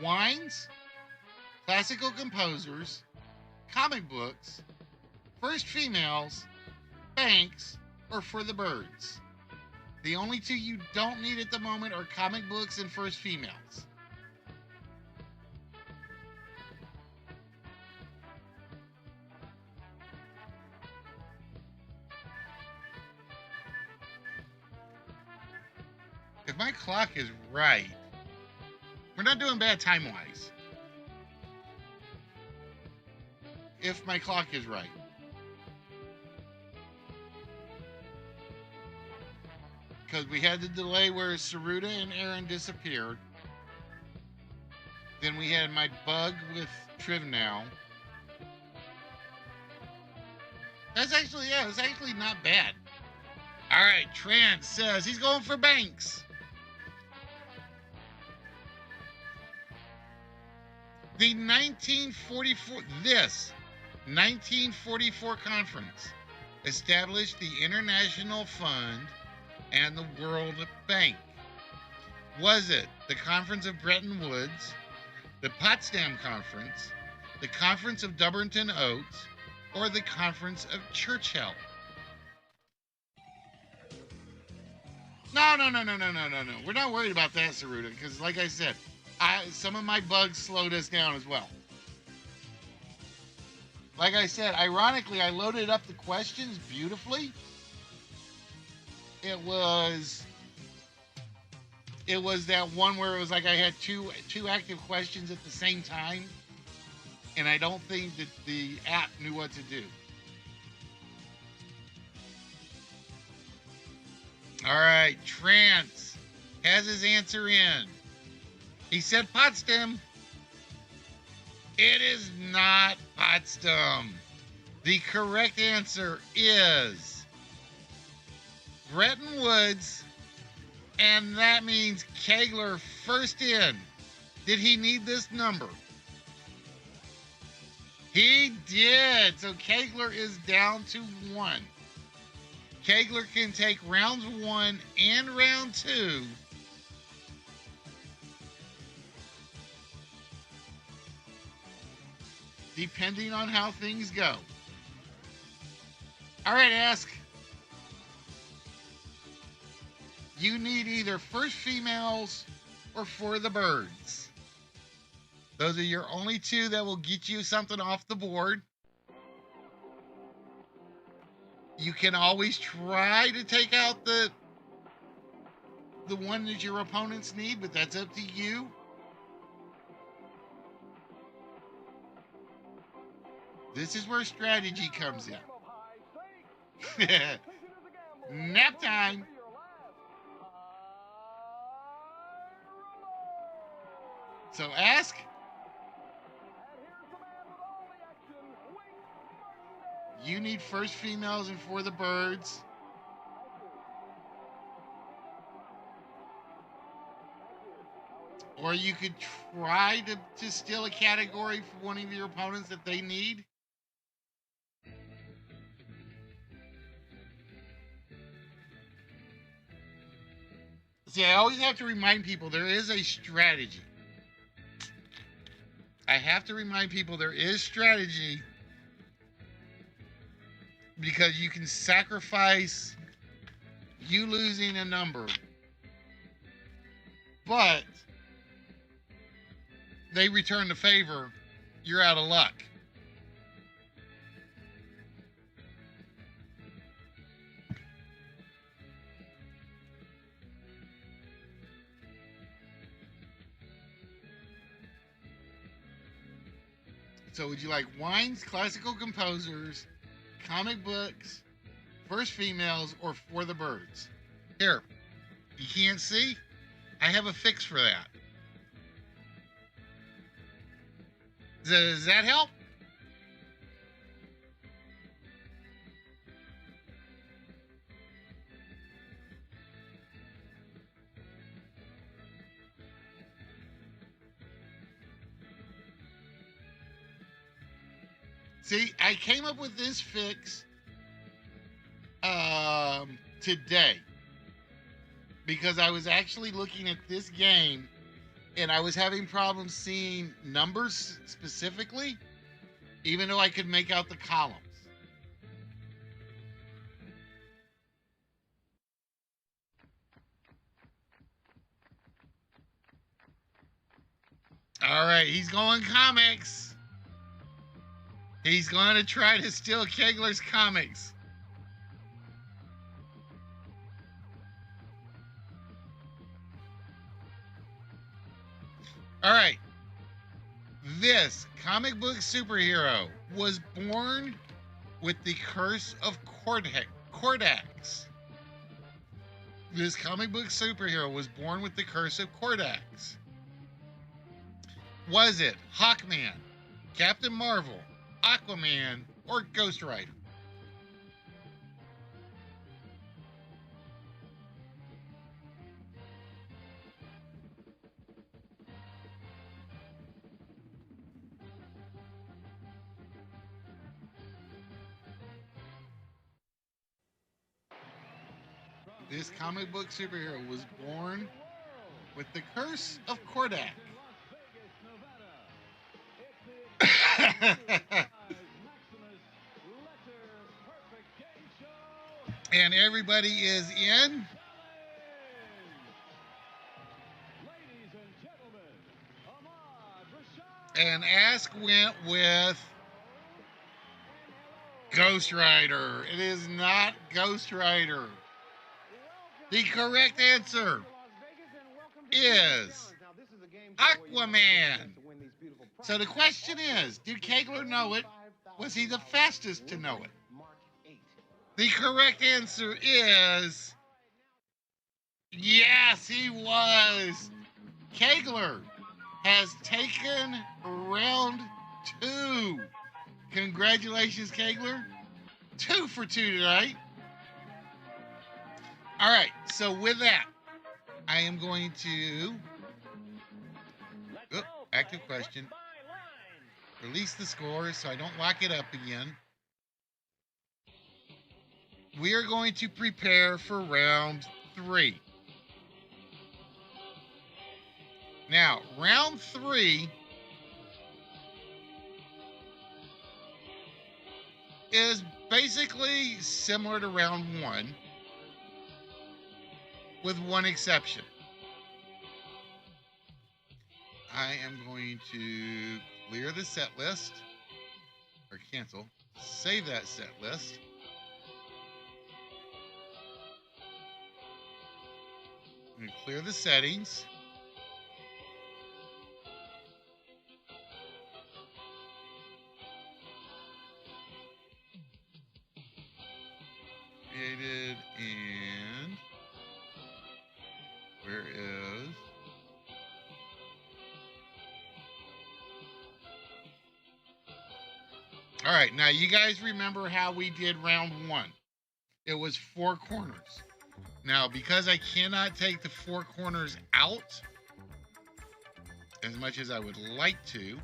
wines, classical composers, comic books, first females, banks, or for the birds. The only 2 you don't need at the moment are comic books and first females. If my clock is right, we're not doing bad time-wise. If my clock is right. Because we had the delay where Saruta and Aaron disappeared. Then we had my bug with Trivnow. That's actually, yeah, it's actually not bad. All right, Trance says he's going for Banks. The 1944 conference established the International Fund and the World Bank. Was it the Conference of Bretton Woods, the Potsdam Conference, the Conference of Dumbarton Oaks, or the Conference of Churchill? No. We're not worried about that, Saruta, because like I said, some of my bugs slowed us down as well. Like I said, ironically, I loaded up the questions beautifully. It was that one where it was like I had two active questions at the same time, and I don't think that the app knew what to do. All right, Trance has his answer in. He said Potsdam. It is not Potsdam. The correct answer is Bretton Woods, and that means Kegler first in. Did he need this number? He did. So Kegler is down to 1. Kegler can take rounds 1 and round 2. Depending on how things go. All right, Ask. You need either first females or for the birds. Those are your only two that will get you something off the board. You can always try to take out the one that your opponents need, but that's up to you. This is where strategy comes in. Nap time. So Ask. You need first females and for the birds. Or you could try to steal a category for one of your opponents that they need. See, I always have to remind people there is a strategy. I have to remind people there is strategy because you can sacrifice you losing a number, but they return the favor, you're out of luck. So would you like wines, classical composers, comic books, first females, or for the birds? Here, you can't see? I have a fix for that. Does that help? See, I came up with this fix today because I was actually looking at this game and I was having problems seeing numbers specifically, even though I could make out the columns. All right, he's going comics. He's going to try to steal Kegler's comics. All right. This comic book superhero was born with the curse of Cordax. This comic book superhero was born with the curse of Cordax. Was it Hawkman, Captain Marvel, Aquaman, or Ghost Rider? This comic book superhero was born with the curse of Cordax. And everybody is in. Ladies and gentlemen, And Ask went with Ghost Rider. It is not Ghost Rider. The correct answer is Aquaman. So the question is, did Kegler know it? Was he the fastest to know it? The correct answer is yes, he was. Kegler has taken round 2. Congratulations, Kegler. 2 for 2 tonight. All right, so with that, I am going to active question. Release the score so I don't lock it up again. We are going to prepare for round 3. Now, round 3 is basically similar to round 1 with one exception. I am going to clear the set list or cancel, save that set list. I'm going to clear the settings. Created, and where is all right, now you guys remember how we did round 1. It was 4 corners. Now, because I cannot take the 4 corners out as much as I would like to,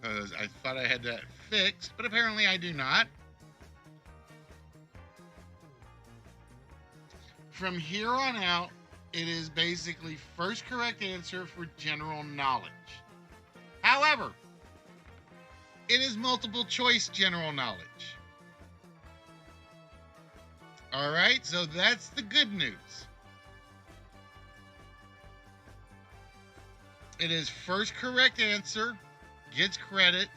because I thought I had that fixed, but apparently I do not. From here on out, it is basically first correct answer for general knowledge. However, it is multiple choice general knowledge. All right, so that's the good news. It is first correct answer, gets credit.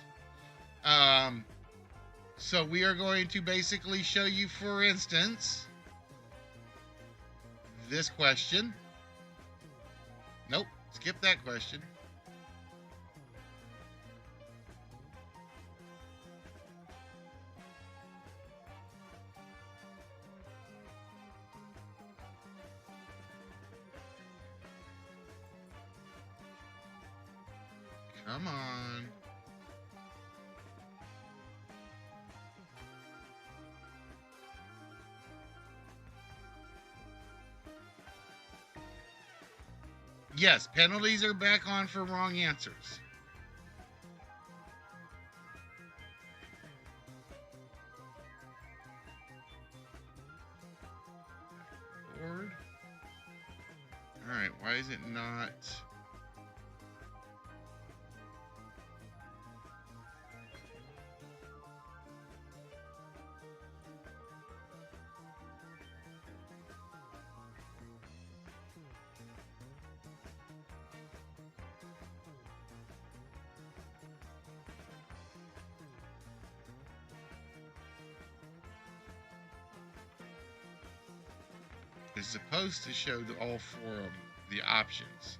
So we are going to basically show you, for instance, this question. Nope, skip that question. Come on. Yes, penalties are back on for wrong answers. Board. All right, why is it not? It's supposed to show all 4 of the options.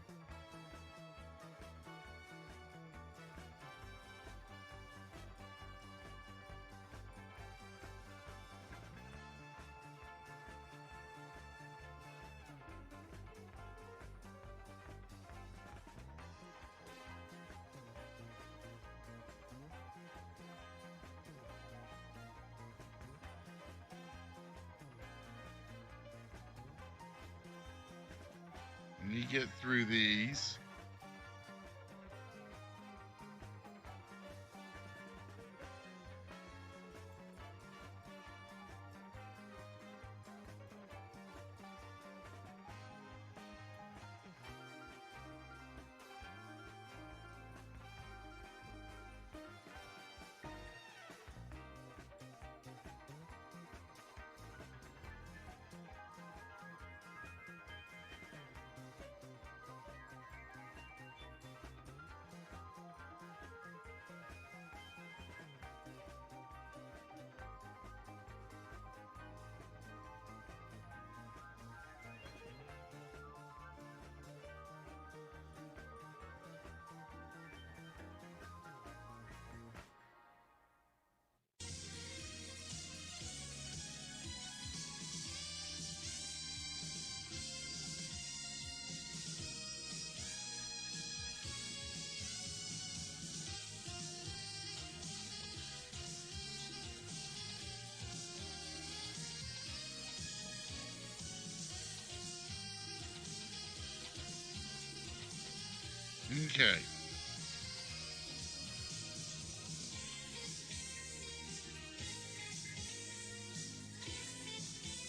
When you get through these, Okay.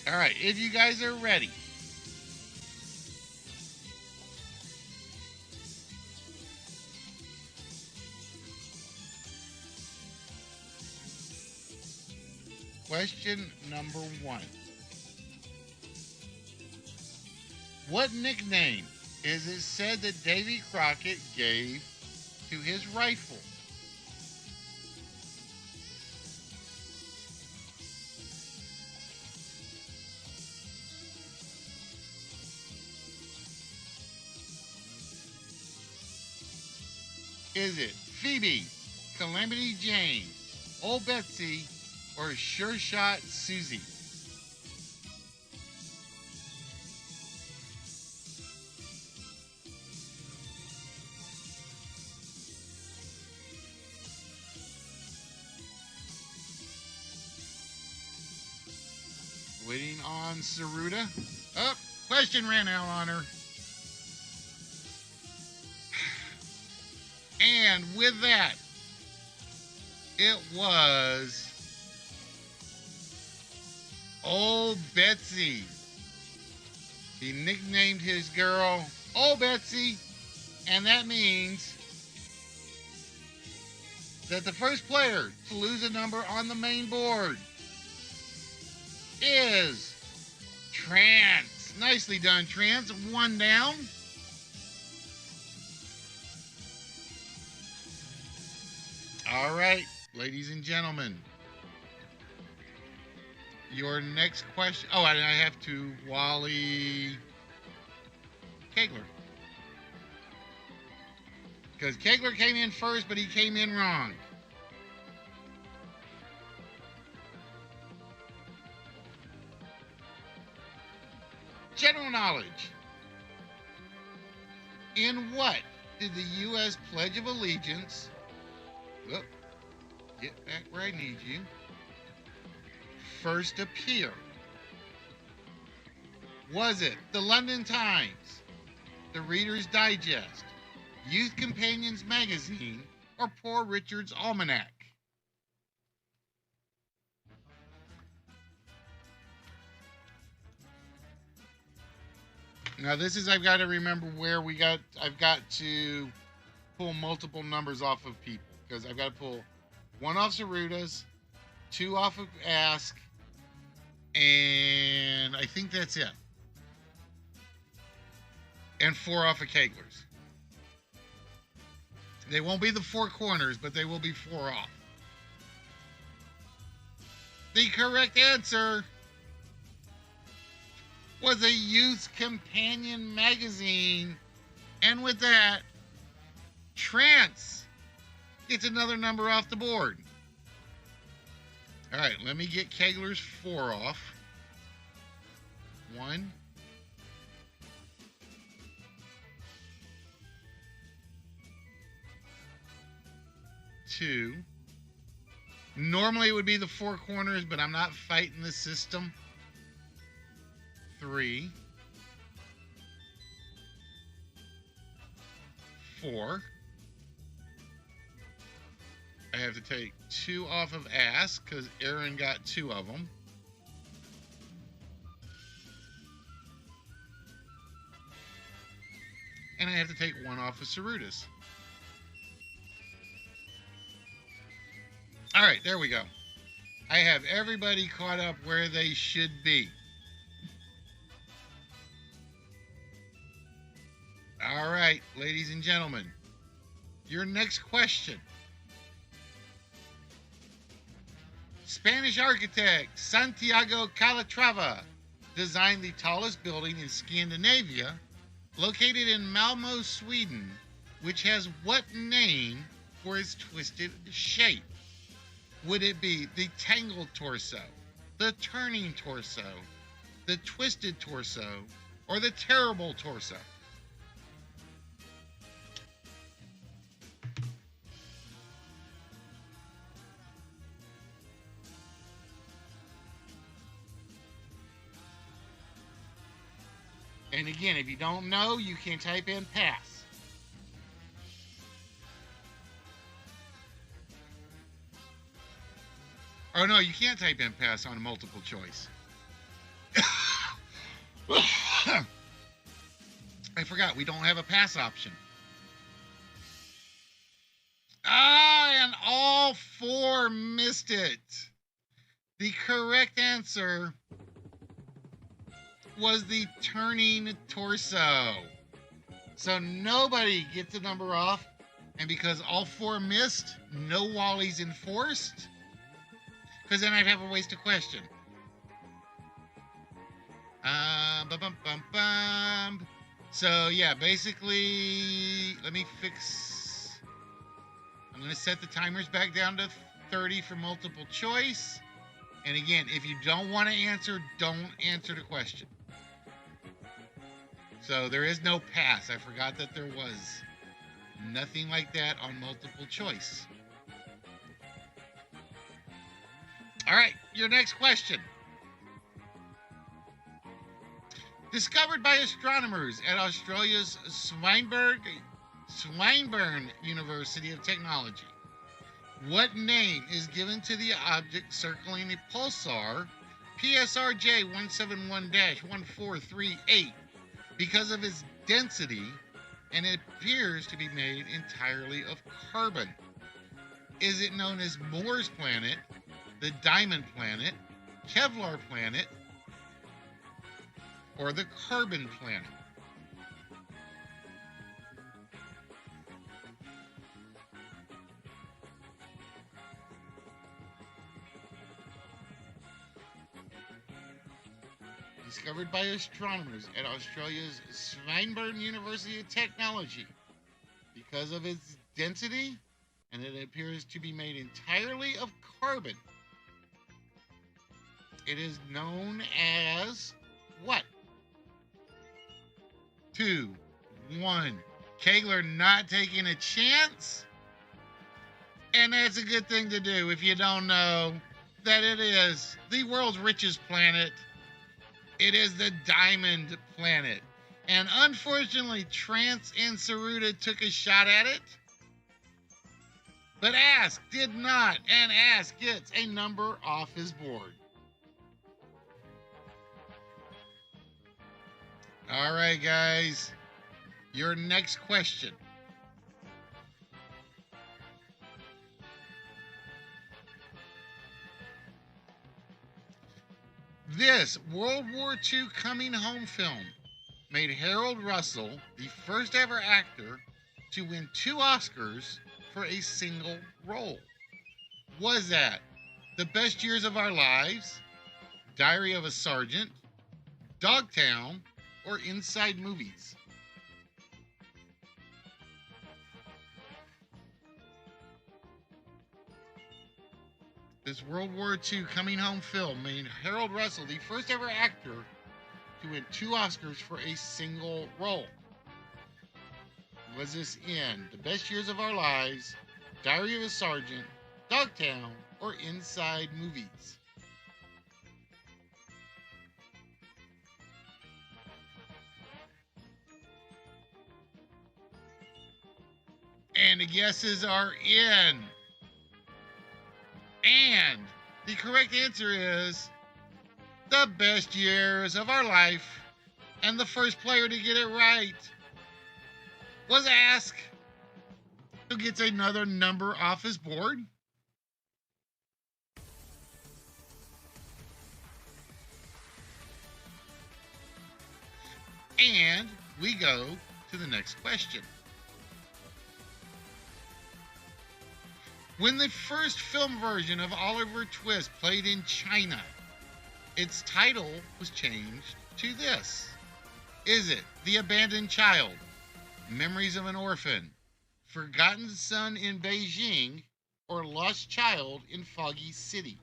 All right, if you guys are ready. Question number 1. What nickname is it said that Davy Crockett gave to his rifle? Is it Phoebe, Calamity Jane, Old Betsy, or Sure Shot Susie? Waiting on Saruta. Oh, question ran out on her. And with that, it was Old Betsy. He nicknamed his girl Old Betsy, and that means that the first player to lose a number on the main board is Trance. Nicely done, Trance. 1 down. All right, ladies and gentlemen. Your next question. Oh, and I have to Wally Kegler. Because Kegler came in first, but he came in wrong. General knowledge. In what did the U.S. Pledge of Allegiance... Whoop, get back where I need you. First appear? Was it the London Times, the Reader's Digest, Youth Companions Magazine, or Poor Richard's Almanac? Now this is, I've got to remember where I've got to pull multiple numbers off of people, because I've got to pull 1 off Saruta's, 2 off of Ask, and I think that's it. And 4 off of Kegler's. They won't be the 4 corners, but they will be 4 off. The correct answer was a Youth Companion magazine. And with that, Trance gets another number off the board. All right, let me get Kegler's 4 off. 1, 2. Normally it would be the 4 corners, but I'm not fighting the system. 3, 4. I have to take 2 off of Ask because Aaron got 2 of them. And I have to take 1 off of Saruta's. All right, there we go. I have everybody caught up where they should be. All right, ladies and gentlemen, your next question. Spanish architect Santiago Calatrava designed the tallest building in Scandinavia, located in Malmo, Sweden, which has what name for its twisted shape? Would it be the tangled torso, the turning torso, the twisted torso, or the terrible torso? And again, if you don't know, you can type in pass. Oh no, you can't type in pass on a multiple choice. I forgot we don't have a pass option. And all four missed it. The correct answer was the turning torso. So nobody gets a number off, and because all four missed, no Wally's enforced, because then I'd have a waste of question. Bum. So yeah, basically, let me fix. I'm going to set the timers back down to 30 for multiple choice. And again, if you don't want to answer, don't answer the question. So there is no pass. I forgot that there was nothing like that on multiple choice. All right, your next question. Discovered by astronomers at Australia's Swinburne University of Technology. What name is given to the object circling a pulsar PSRJ 171-1438 because of its density, and it appears to be made entirely of carbon? Is it known as Moore's Planet, the Diamond Planet, Kevlar Planet, or the Carbon Planet? Discovered by astronomers at Australia's Swinburne University of Technology because of its density, and it appears to be made entirely of carbon. It is known as what? 2, 1. Kegler not taking a chance? And that's a good thing to do if you don't know that it is the world's richest planet. It is the Diamond Planet. And unfortunately, Trance and Saruta took a shot at it. But Ask did not, and Ask gets a number off his board. All right, guys. Your next question. This World War II coming home film made Harold Russell the first ever actor to win 2 Oscars for a single role. Was that The Best Years of Our Lives, Diary of a Sergeant, Dogtown, or Inside Movies? This World War II coming home film made Harold Russell the first ever actor to win 2 Oscars for a single role. Was this in The Best Years of Our Lives, Diary of a Sergeant, Dogtown, or Inside Movies? And the guesses are in. And the correct answer is The Best Years of Our Life. And the first player to get it right was Ask, who gets another number off his board. And we go to the next question. When the first film version of Oliver Twist played in China, its title was changed to this. Is it The Abandoned Child, Memories of an Orphan, Forgotten Son in Beijing, or Lost Child in Foggy City?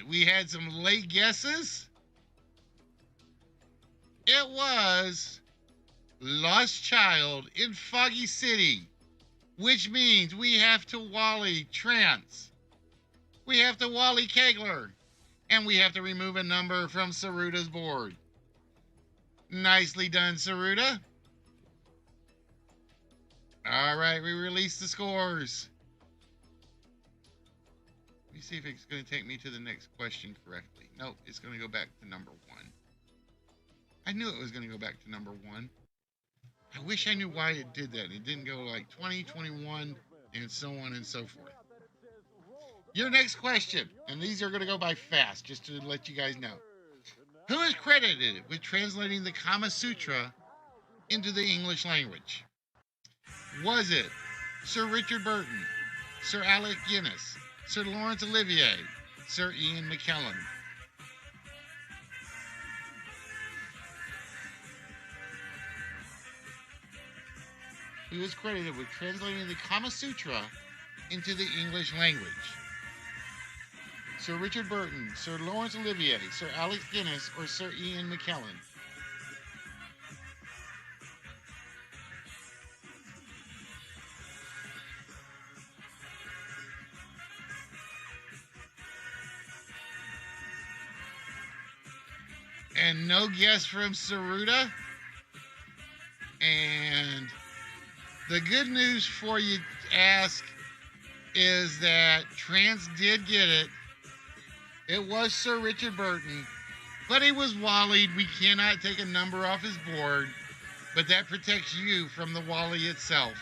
we had some late guesses. It was Lost Child in Foggy City, which means we have to Wally Trance, we have to Wally Kegler, and we have to remove a number from Saruta's board. Nicely done, Saruta. All right, we release the scores. Let me see if it's going to take me to the next question correctly. Nope, it's going to go back to number 1. I knew it was going to go back to number 1. I wish I knew why it did that. It didn't go like 20, 21, and so on and so forth. Your next question, and these are going to go by fast, just to let you guys know. Who is credited with translating the Kama Sutra into the English language? Was it Sir Richard Burton, Sir Alec Guinness, Sir Laurence Olivier, Sir Ian McKellen? Who is credited with translating the Kama Sutra into the English language? Sir Richard Burton, Sir Laurence Olivier, Sir Alec Guinness, or Sir Ian McKellen? And no guess from Saruta. And the good news for you, Ask, is that Trance did get it. It was Sir Richard Burton, but he was Wallied. We cannot take a number off his board, but that protects you from the Wally itself.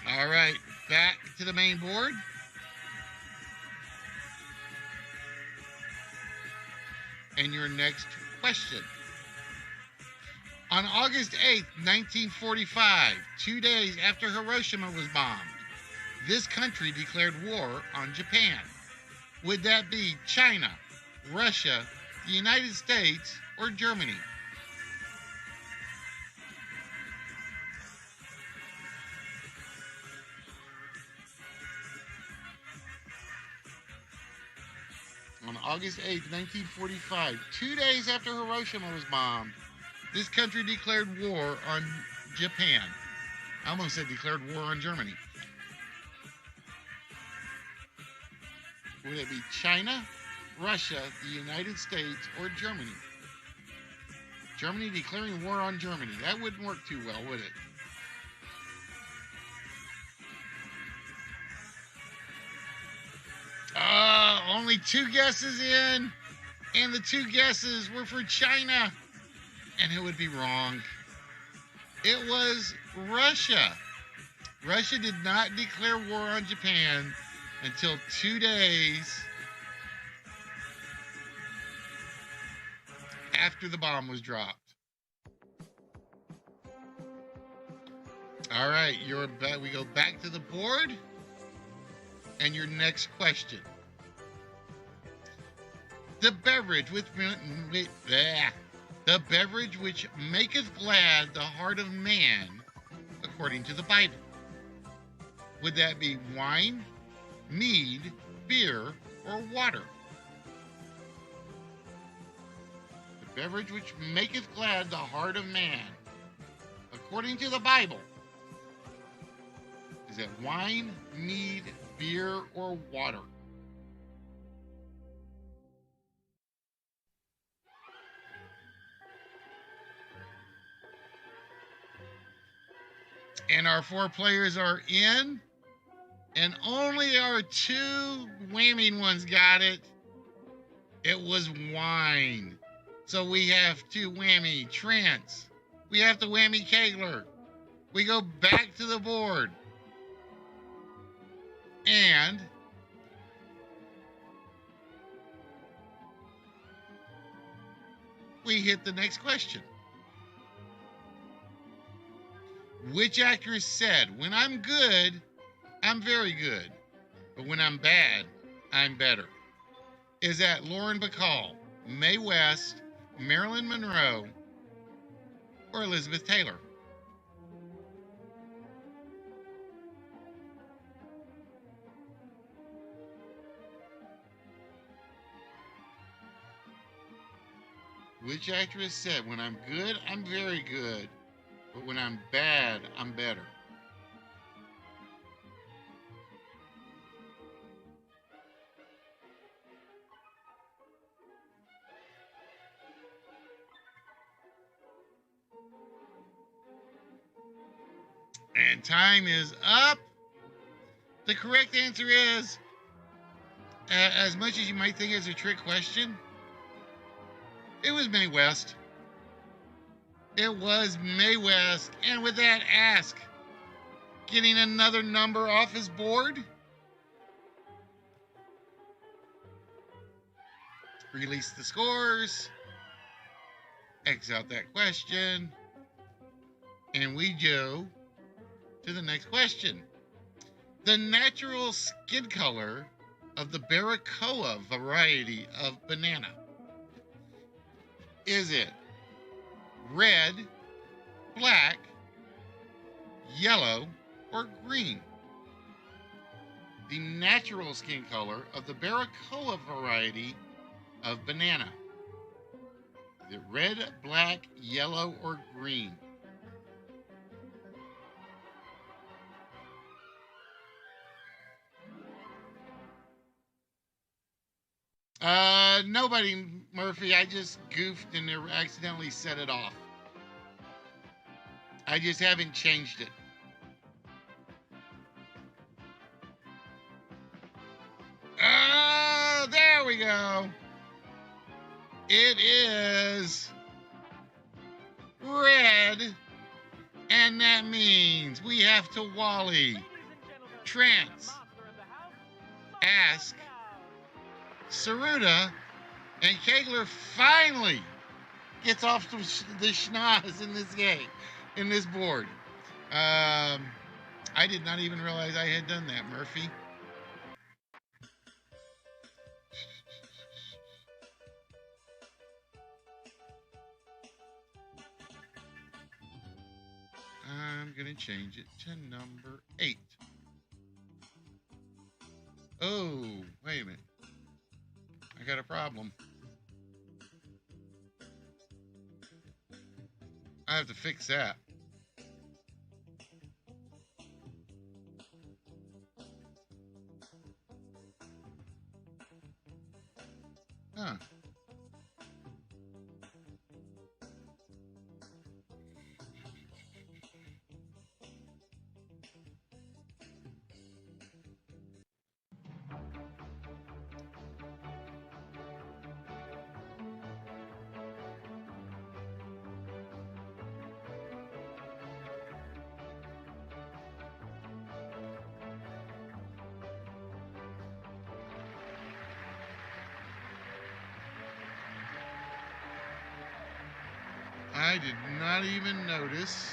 All right, back to the main board. And your next question. On August 8th, 1945, 2 days after Hiroshima was bombed, this country declared war on Japan. Would that be China, Russia, the United States, or Germany? On August 8th, 1945, 2 days after Hiroshima was bombed, this country declared war on Japan. I almost said declared war on Germany. Would it be China, Russia, the United States, or Germany? Germany declaring war on Germany. That wouldn't work too well, would it? Only 2 guesses in, and the 2 guesses were for China, and it would be wrong. It was Russia. Russia did not declare war on Japan until 2 days after the bomb was dropped. All right, we go back to the board, and your next question. The beverage which maketh glad the heart of man, according to the Bible. Would that be wine, mead, beer, or water? The beverage which maketh glad the heart of man, according to the Bible. Is it wine, mead, beer, or water? And our 4 players are in, and only our 2 whamming ones got it. It was wine. So we have to whammy Trance. We have to whammy Kegler. We go back to the board. And we hit the next question. Which actress said, "When I'm good, I'm very good, but when I'm bad, I'm better"? Is that Lauren Bacall, Mae West, Marilyn Monroe, or Elizabeth Taylor? Which actress said, "When I'm good, I'm very good, but when I'm bad, I'm better"? And time is up. The correct answer is, as much as you might think it's a trick question, it was Mae West. It was Mae West. And with that, Ask getting another number off his board. Release the scores. X out that question. And we go to the next question. The natural skin color of the Baracoa variety of banana. Is it red, black, yellow, or green? The natural skin color of the Baracoa variety of banana. Is it red, black, yellow, or green? Nobody, Murphy. I just goofed and accidentally set it off. I just haven't changed it. There we go. It is red, and that means we have to Wally, Trance, Ask, Saruta, and Kegler finally gets off the schnoz in this game, in this board. I did not even realize I had done that, Murphy. I'm going to change it to number 8. Oh, wait a minute. I got a problem. I have to fix that. Huh. I did not even notice.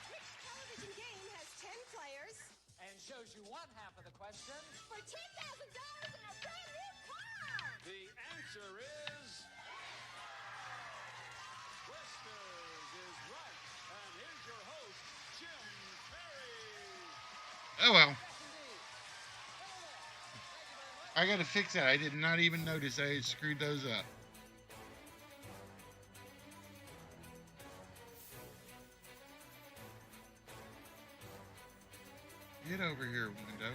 Which television game has 10 players And shows you one half of the question. for $10,000 and a brand new car? The answer is Twisters is right. And here's your host, Jim Ferry. Oh well. Yes, indeed. Hello there. Thank you very much. I gotta fix that. I did not even notice I had screwed those up. Get over here, window.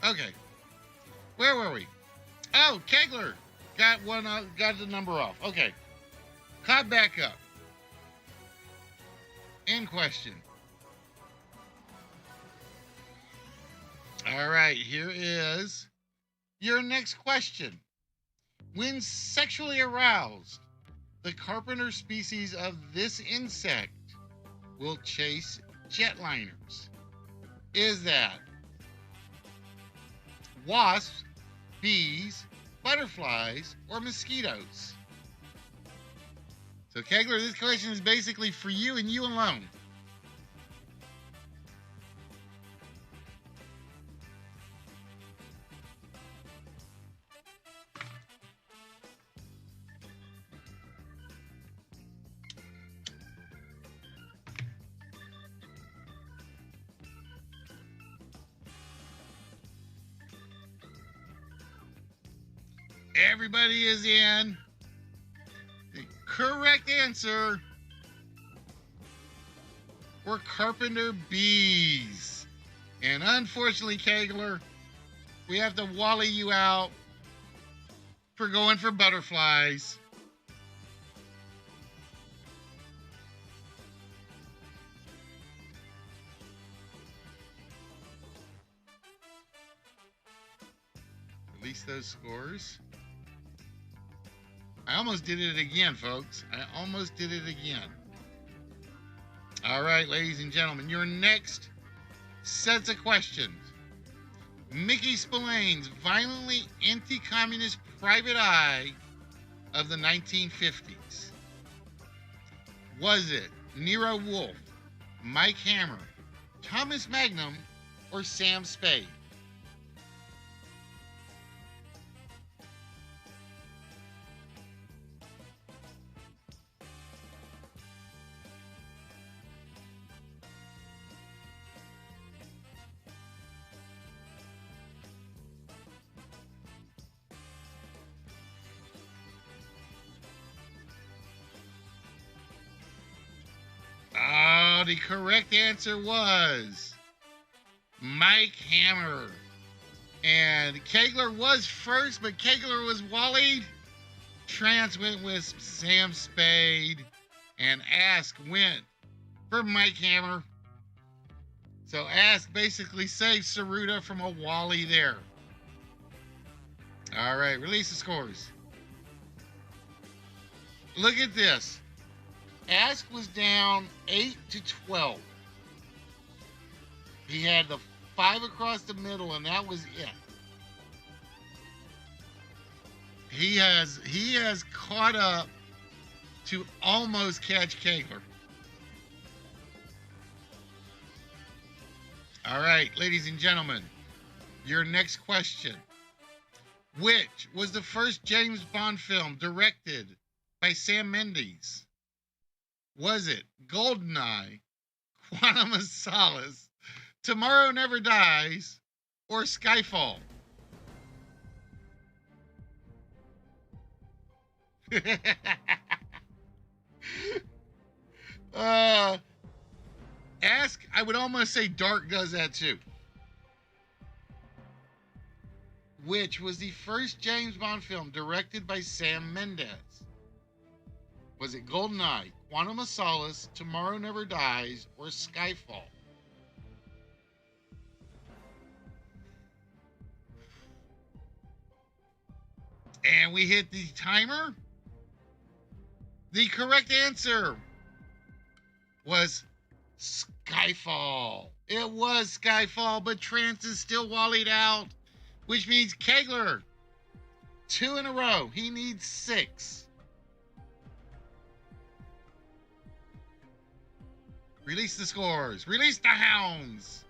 Okay. Where were we? Oh, Kegler got one. Got the number off. Okay. Caught back up. In question. All right. Here is your next question. When sexually aroused, the carpenter species of this insect will chase jetliners? Is that wasps, bees, butterflies, or mosquitoes? So, Kegler, this question is basically for you and you alone. Everybody is in. The correct answer were carpenter bees. And unfortunately, Kegler, we have to wally you out for going for butterflies. Release those scores. I almost did it again, folks. I almost did it again. All right, ladies and gentlemen, your next sets of questions. Mickey Spillane's violently anti-communist private eye of the 1950s. Was it Nero Wolfe, Mike Hammer, Thomas Magnum, or Sam Spade? Oh, the correct answer was Mike Hammer. And Kegler was first, but Kegler was wallied. Trance went with Sam Spade. And Ask went for Mike Hammer. So Ask basically saved Saruta from a wally there. All right, release the scores. Look at this. Ask was down 8-12. He had the 5 across the middle, and that was it. He has caught up to almost catch Kegler. All right, ladies and gentlemen, your next question. Which was the first James Bond film directed by Sam Mendes? Was it Goldeneye, Quantum of Solace, Tomorrow Never Dies, or Skyfall? Ask, I would almost say Dark does that too. Which was the first James Bond film directed by Sam Mendes? Was it Goldeneye, Quantum of Solace, Tomorrow Never Dies, or Skyfall? And we hit the timer. The correct answer was Skyfall. It was Skyfall, but Trance is still wallied out, which means Kegler, 2 in a row. He needs 6. Release the scores. Release the hounds.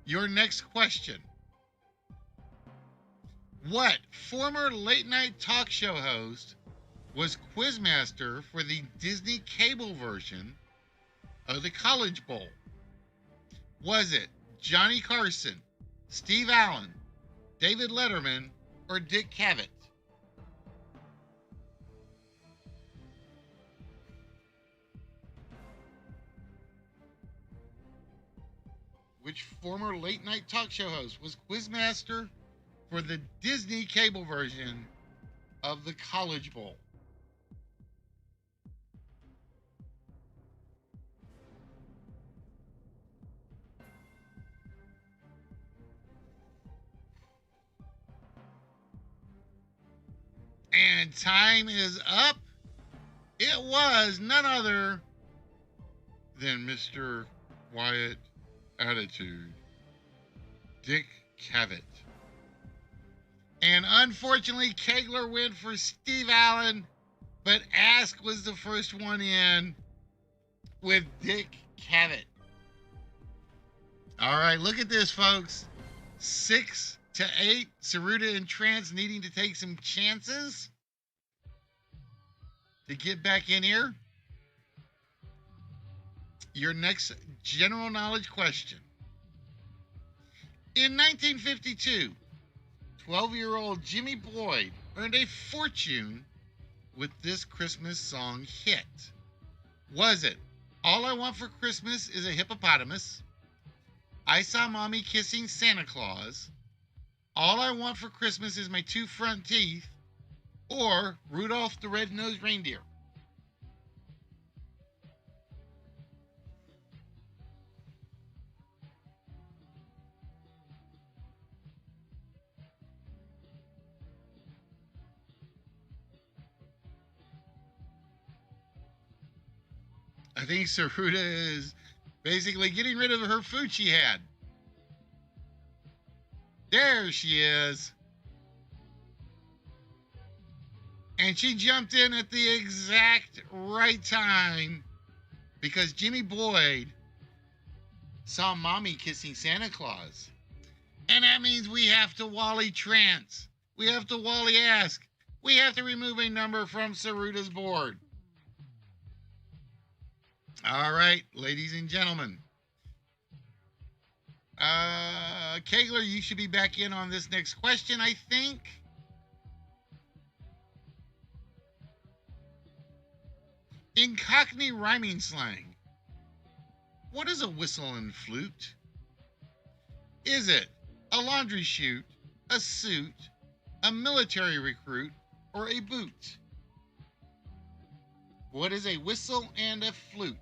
Your next question. What former late-night talk show host was quizmaster for the Disney cable version of the College Bowl? Was it Johnny Carson, Steve Allen, David Letterman, or Dick Cavett? Which former late-night talk show host was quizmaster for the Disney cable version of the College Bowl? And time is up. It was none other than Mr. Quiet Attitude, Dick Cavett. And unfortunately, Kegler went for Steve Allen, but Ask was the first one in with Dick Cavett. All right, look at this, folks. 6-8. Saruta and Trance needing to take some chances to get back in here. Your next general knowledge question. In 1952, 12-year-old Jimmy Boyd earned a fortune with this Christmas song hit. Was it All I Want for Christmas is a Hippopotamus, I Saw Mommy Kissing Santa Claus, All I Want for Christmas is My Two Front Teeth, or Rudolph the Red-Nosed Reindeer? I think Saruta is basically getting rid of her food she had. There she is. And she jumped in at the exact right time because Jimmy Boyd saw Mommy kissing Santa Claus. And that means we have to Wally Trance. We have to Wally Ask. We have to remove a number from Saruta's board. All right, ladies and gentlemen. Kegler, you should be back in on this next question, I think. In Cockney rhyming slang, what is a whistle and flute? Is it a laundry chute, a suit, a military recruit, or a boot? What is a whistle and a flute?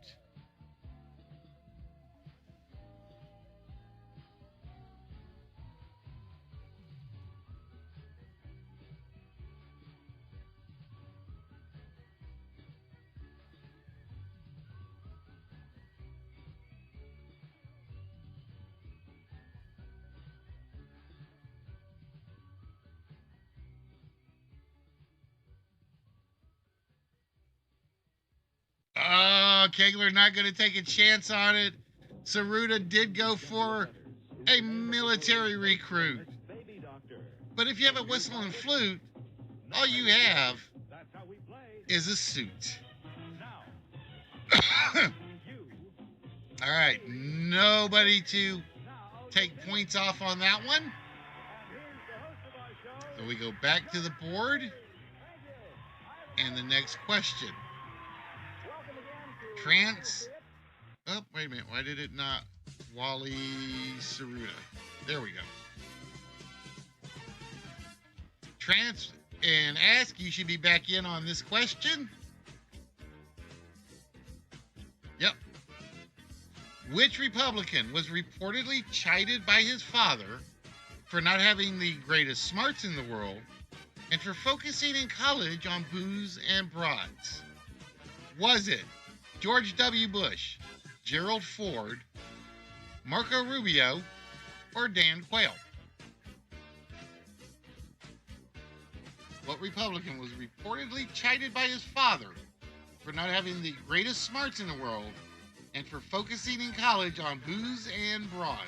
Oh, Kegler not going to take a chance on it. Saruta did go for a military recruit. But if you have a whistle and flute, all you have is a suit. All right, nobody to take points off on that one. So we go back to the board. And the next question. Trance. Oh, wait a minute. Why did it not? Wally Saruta. There we go. Trance and Ask, you should be back in on this question. Yep. Which Republican was reportedly chided by his father for not having the greatest smarts in the world and for focusing in college on booze and broads? Was it George W. Bush, Gerald Ford, Marco Rubio, or Dan Quayle? What Republican was reportedly chided by his father for not having the greatest smarts in the world and for focusing in college on booze and broads?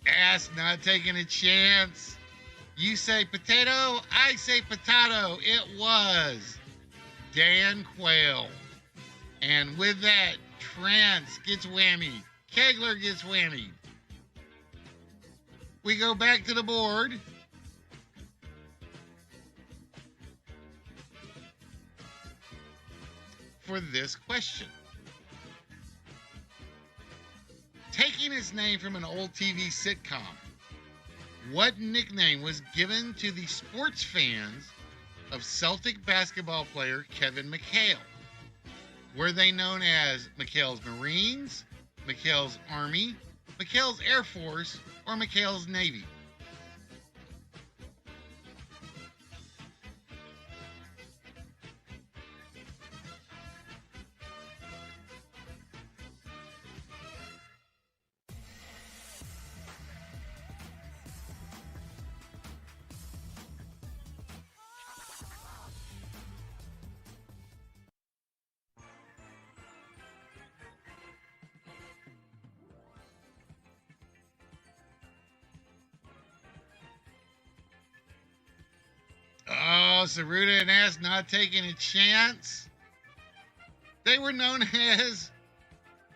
Ask, not taking a chance. You say potato, I say potato. It was Dan Quayle. And with that, Trance gets whammied. Kegler gets whammied. We go back to the board. For this question. Taking its name from an old TV sitcom, what nickname was given to the sports fans of Celtic basketball player Kevin McHale? Were they known as McHale's Marines, McHale's Army, McHale's Air Force, or McHale's Navy? Oh, Saruda and Ass not taking a chance. They were known as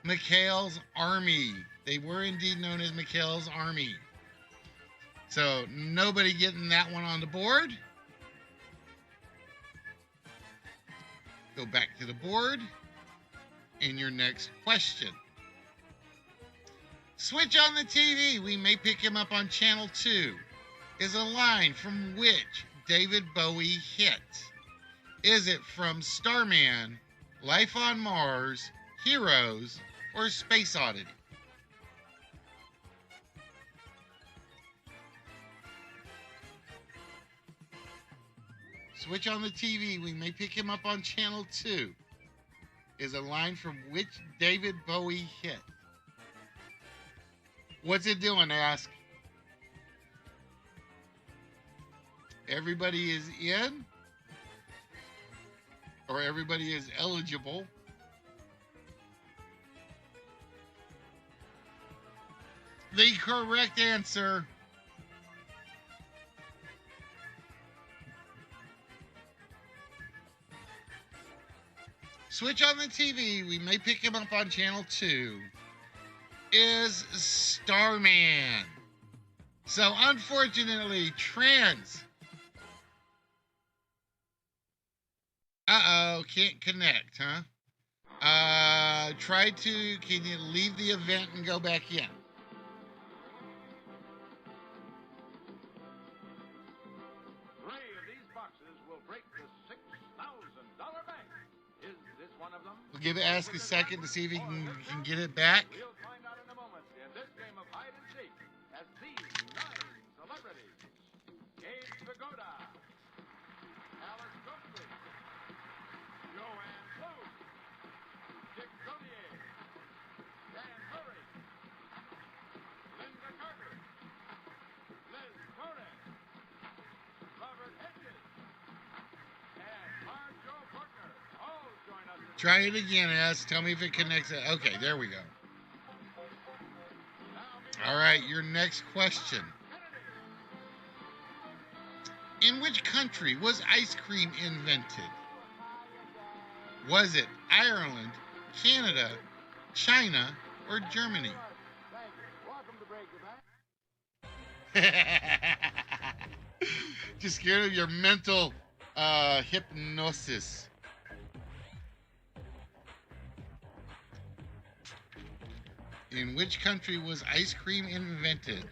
McHale's Army. They were indeed known as McHale's Army. So nobody getting that one on the board. Go back to the board. And your next question. Switch on the TV. We may pick him up on channel 2. Is a line from which David Bowie hit? Is it from Starman, Life on Mars, Heroes, or Space Oddity? Switch on the TV. We may pick him up on channel 2. Is a line from which David Bowie hit? What's it doing, Ask? Everybody is in? Or everybody is eligible? The correct answer Switch on the TV. We may pick him up on channel 2. Is Starman. So unfortunately, Trans. Can't connect, huh? Can you leave the event and go back in? Three of these boxes will break the $6,000 bank. Is this one of them? We'll give Ask a second to see if he can get it back. We'll find out in a moment in this game of hide and seek as these 9 celebrities: Gabe Pagoda, Alice Coakley, Joanne Blue, Dick Codier, Dan Murray, Linda Carter, Liz Torres, Robert Hedges, and Marjo Faulkner all join us. Try it again, Ask. Tell me if it connects. Okay, there we go. All right, your next question. In which country was ice cream invented? Was it Ireland, Canada, China, or Germany? Just scared of your mental hypnosis. In which country was ice cream invented?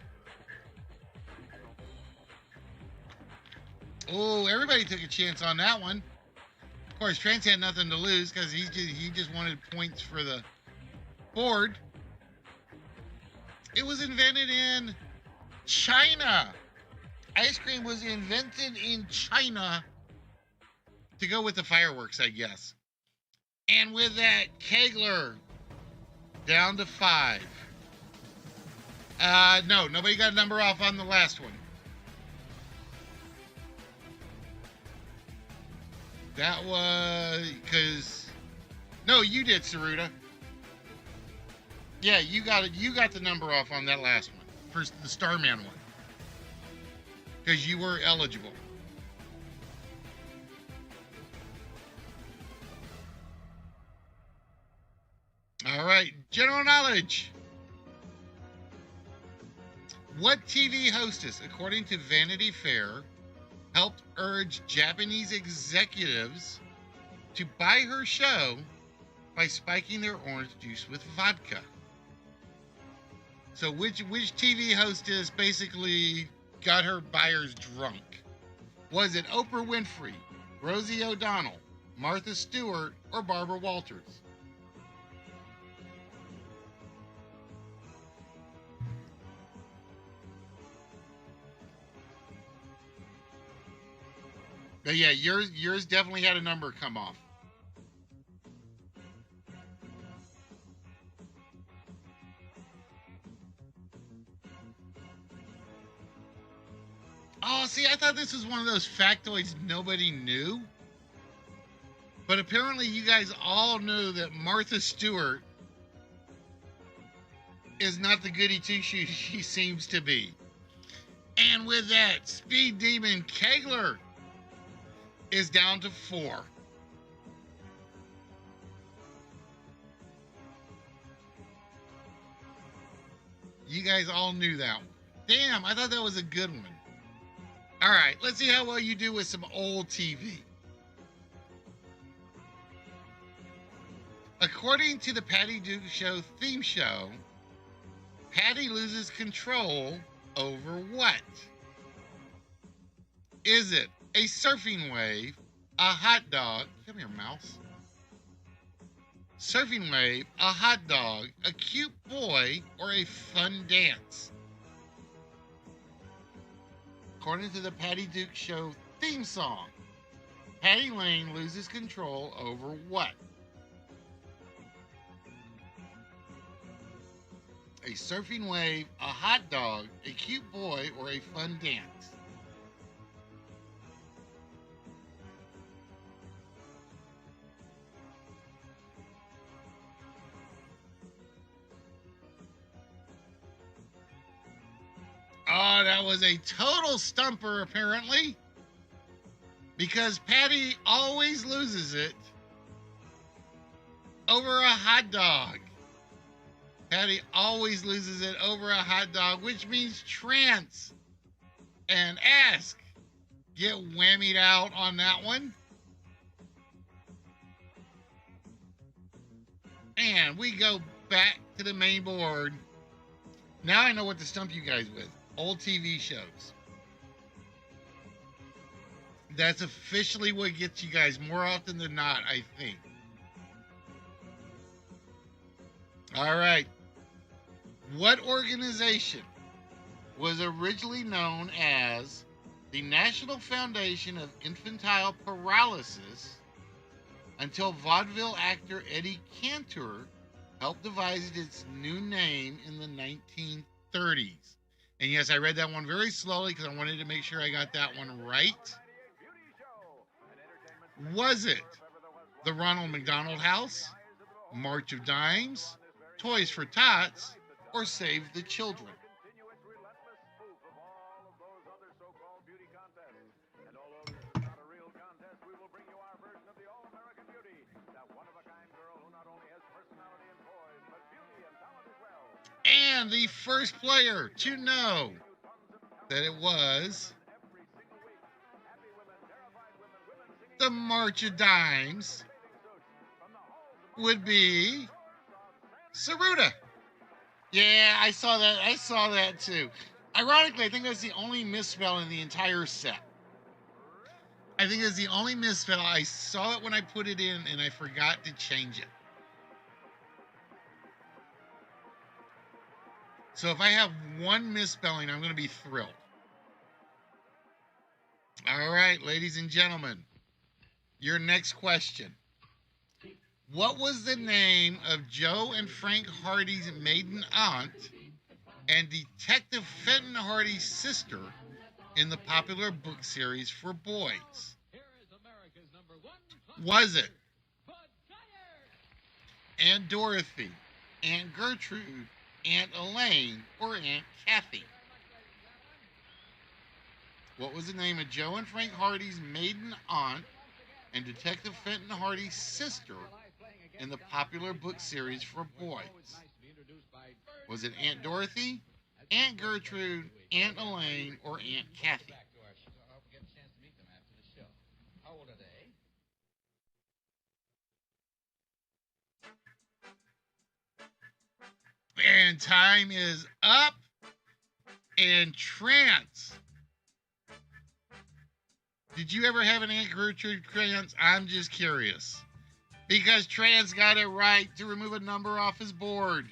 Oh, everybody took a chance on that one. Of course, Trent had nothing to lose because he just wanted points for the board. It was invented in China. Ice cream was invented in China to go with the fireworks, I guess. And with that, Kegler down to 5. No, nobody got a number off on the last one. That was because no, you did, Saruda. Yeah, you got it. You got the number off on that last one for the Starman one because you were eligible. All right, general knowledge. What TV hostess, according to Vanity Fair, helped urge Japanese executives to buy her show by spiking their orange juice with vodka? So which TV hostess basically got her buyers drunk? Was it Oprah Winfrey, Rosie O'Donnell, Martha Stewart, or Barbara Walters? But yeah, yours definitely had a number come off. Oh, see, I thought this was one of those factoids nobody knew. But apparently you guys all knew that Martha Stewart is not the goody two-shoes she seems to be. And with that, Speed Demon Kegler is down to 4. You guys all knew that one. Damn, I thought that was a good one. All right, let's see how well you do with some old TV. According to the Patty Duke Show theme show, Patty loses control over what? Is it a surfing wave, a hot dog? Come here, mouse. Surfing wave, a hot dog, a cute boy, or a fun dance? According to the Patty Duke Show theme song, Patty Lane loses control over what? A surfing wave, a hot dog, a cute boy, or a fun dance? Oh, that was a total stumper, apparently. Because Patty always loses it over a hot dog. Patty always loses it over a hot dog, which means Trance and Ask get whammied out on that one. And we go back to the main board. Now I know what to stump you guys with. Old TV shows. That's officially what gets you guys more often than not, I think. All right. What organization was originally known as the National Foundation of Infantile Paralysis until vaudeville actor Eddie Cantor helped devise its new name in the 1930s? And yes, I read that one very slowly because I wanted to make sure I got that one right. Was it the Ronald McDonald House, March of Dimes, Toys for Tots, or Save the Children? And the first player to know that it was the March of Dimes would be Saruta. Yeah, I saw that. I saw that too. Ironically, I think that's the only misspell in the entire set. I think it's the only misspell. I saw it when I put it in and I forgot to change it. So if I have one misspelling, I'm going to be thrilled. All right, ladies and gentlemen, your next question. What was the name of Joe and Frank Hardy's maiden aunt and Detective Fenton Hardy's sister in the popular book series for boys? Was it Aunt Dorothy, Aunt Gertrude, Aunt Elaine, or Aunt Kathy? What was the name of Joe and Frank Hardy's maiden aunt and Detective Fenton Hardy's sister in the popular book series for boys? Was it Aunt Dorothy, Aunt Gertrude, Aunt Elaine, or Aunt Kathy? And time is up. And Trance Did you ever have an Aunt Gertrude Trans? I'm just curious. Because Trans got it right to remove a number off his board.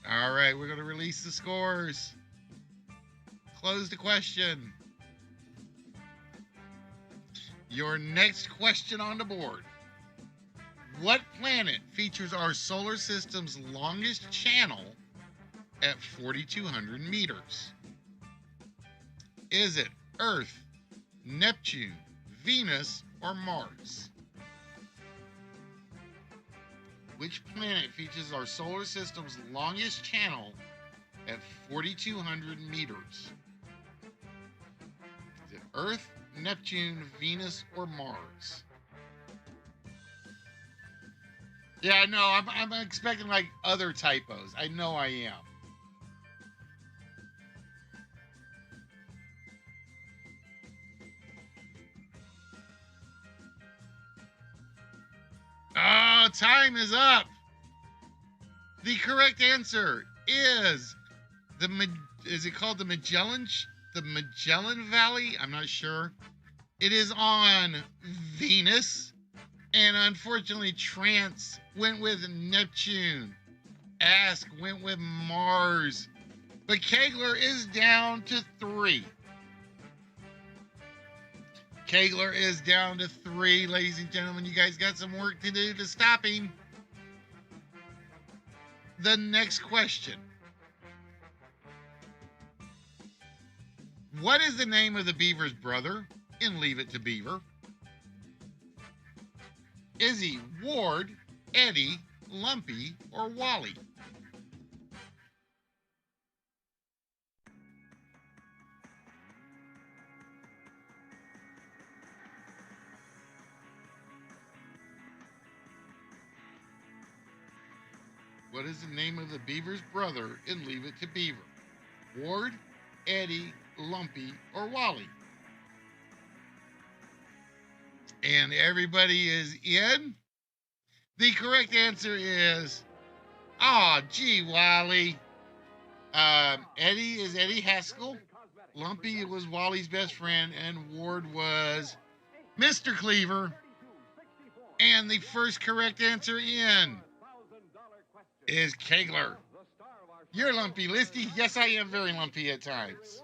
All right, we're going to release the scores. Close the question. Your next question on the board. What planet features our solar system's longest channel at 4,200 meters? Is it Earth, Neptune, Venus, or Mars? Which planet features our solar system's longest channel at 4,200 meters? Is it Earth, Neptune, Venus, or Mars? Yeah, I know. I'm expecting like other typos. I know I am. Oh, time is up. The correct answer is is it called the Magellan Valley? I'm not sure. It is on Venus, and unfortunately, Trance went with Neptune. Ask went with Mars, but Kegler is down to 3. Kegler is down to 3, ladies and gentlemen. You guys got some work to do to stop him. The next question. What is the name of the beaver's brother in Leave It to Beaver? Is he Ward, Eddie, Lumpy, or Wally? What is the name of the beaver's brother in Leave It to Beaver? Ward, Eddie, Lumpy, or Wally? And everybody is in. The correct answer is, gee, Wally. Eddie is Eddie Haskell. Lumpy was Wally's best friend, and Ward was Mr. Cleaver. And the first correct answer in is Kegler. You're lumpy, Listy. Yes, I am very lumpy at times.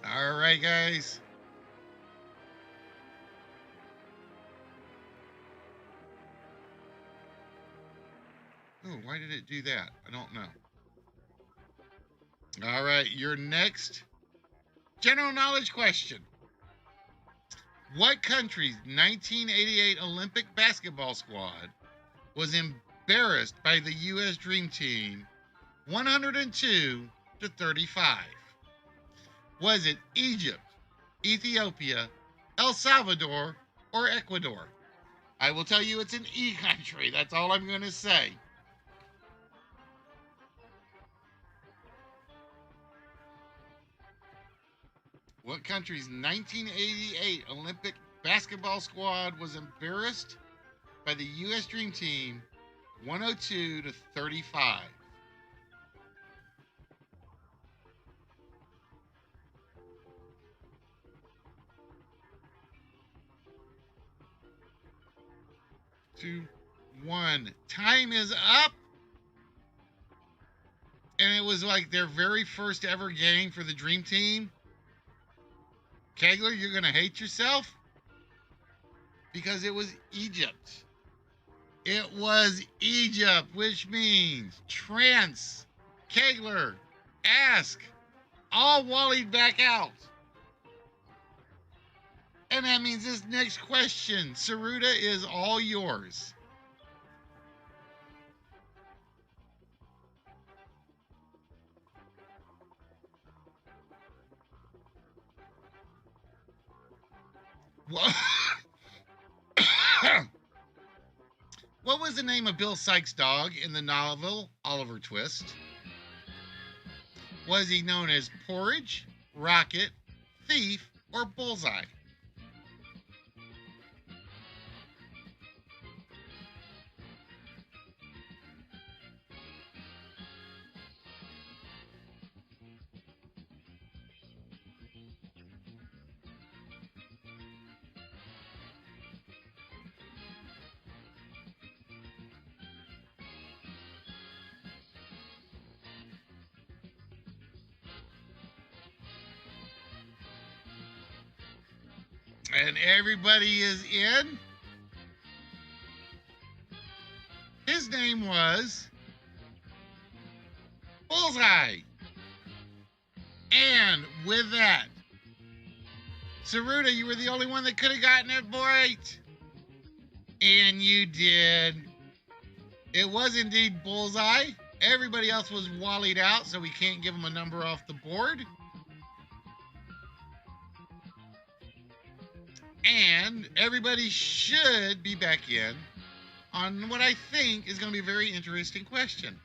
All right, guys. Oh, why did it do that? I don't know. All right, your next general knowledge question. What country's 1988 Olympic basketball squad was embarrassed by the U.S. Dream Team 102-35? Was it Egypt, Ethiopia, El Salvador, or Ecuador? I will tell you it's an E country. That's all I'm going to say. What country's 1988 Olympic basketball squad was embarrassed by the U.S. Dream Team 102-35? Two, one. Time is up. And it was like their very first ever game for the Dream Team. Kegler, you're going to hate yourself because it was Egypt. It was Egypt, which means Trance, Kegler, Ask, all wallied back out. And that means this next question, Saruta, is all yours. What was the name of Bill Sykes' dog in the novel Oliver Twist? Was he known as Porridge, Rocket, Thief, or Bullseye? And everybody is in. His name was Bullseye. And with that, Saruta, you were the only one that could have gotten it right. And you did. It was indeed Bullseye. Everybody else was wallied out, so we can't give them a number off the board. And everybody should be back in on what I think is going to be a very interesting question.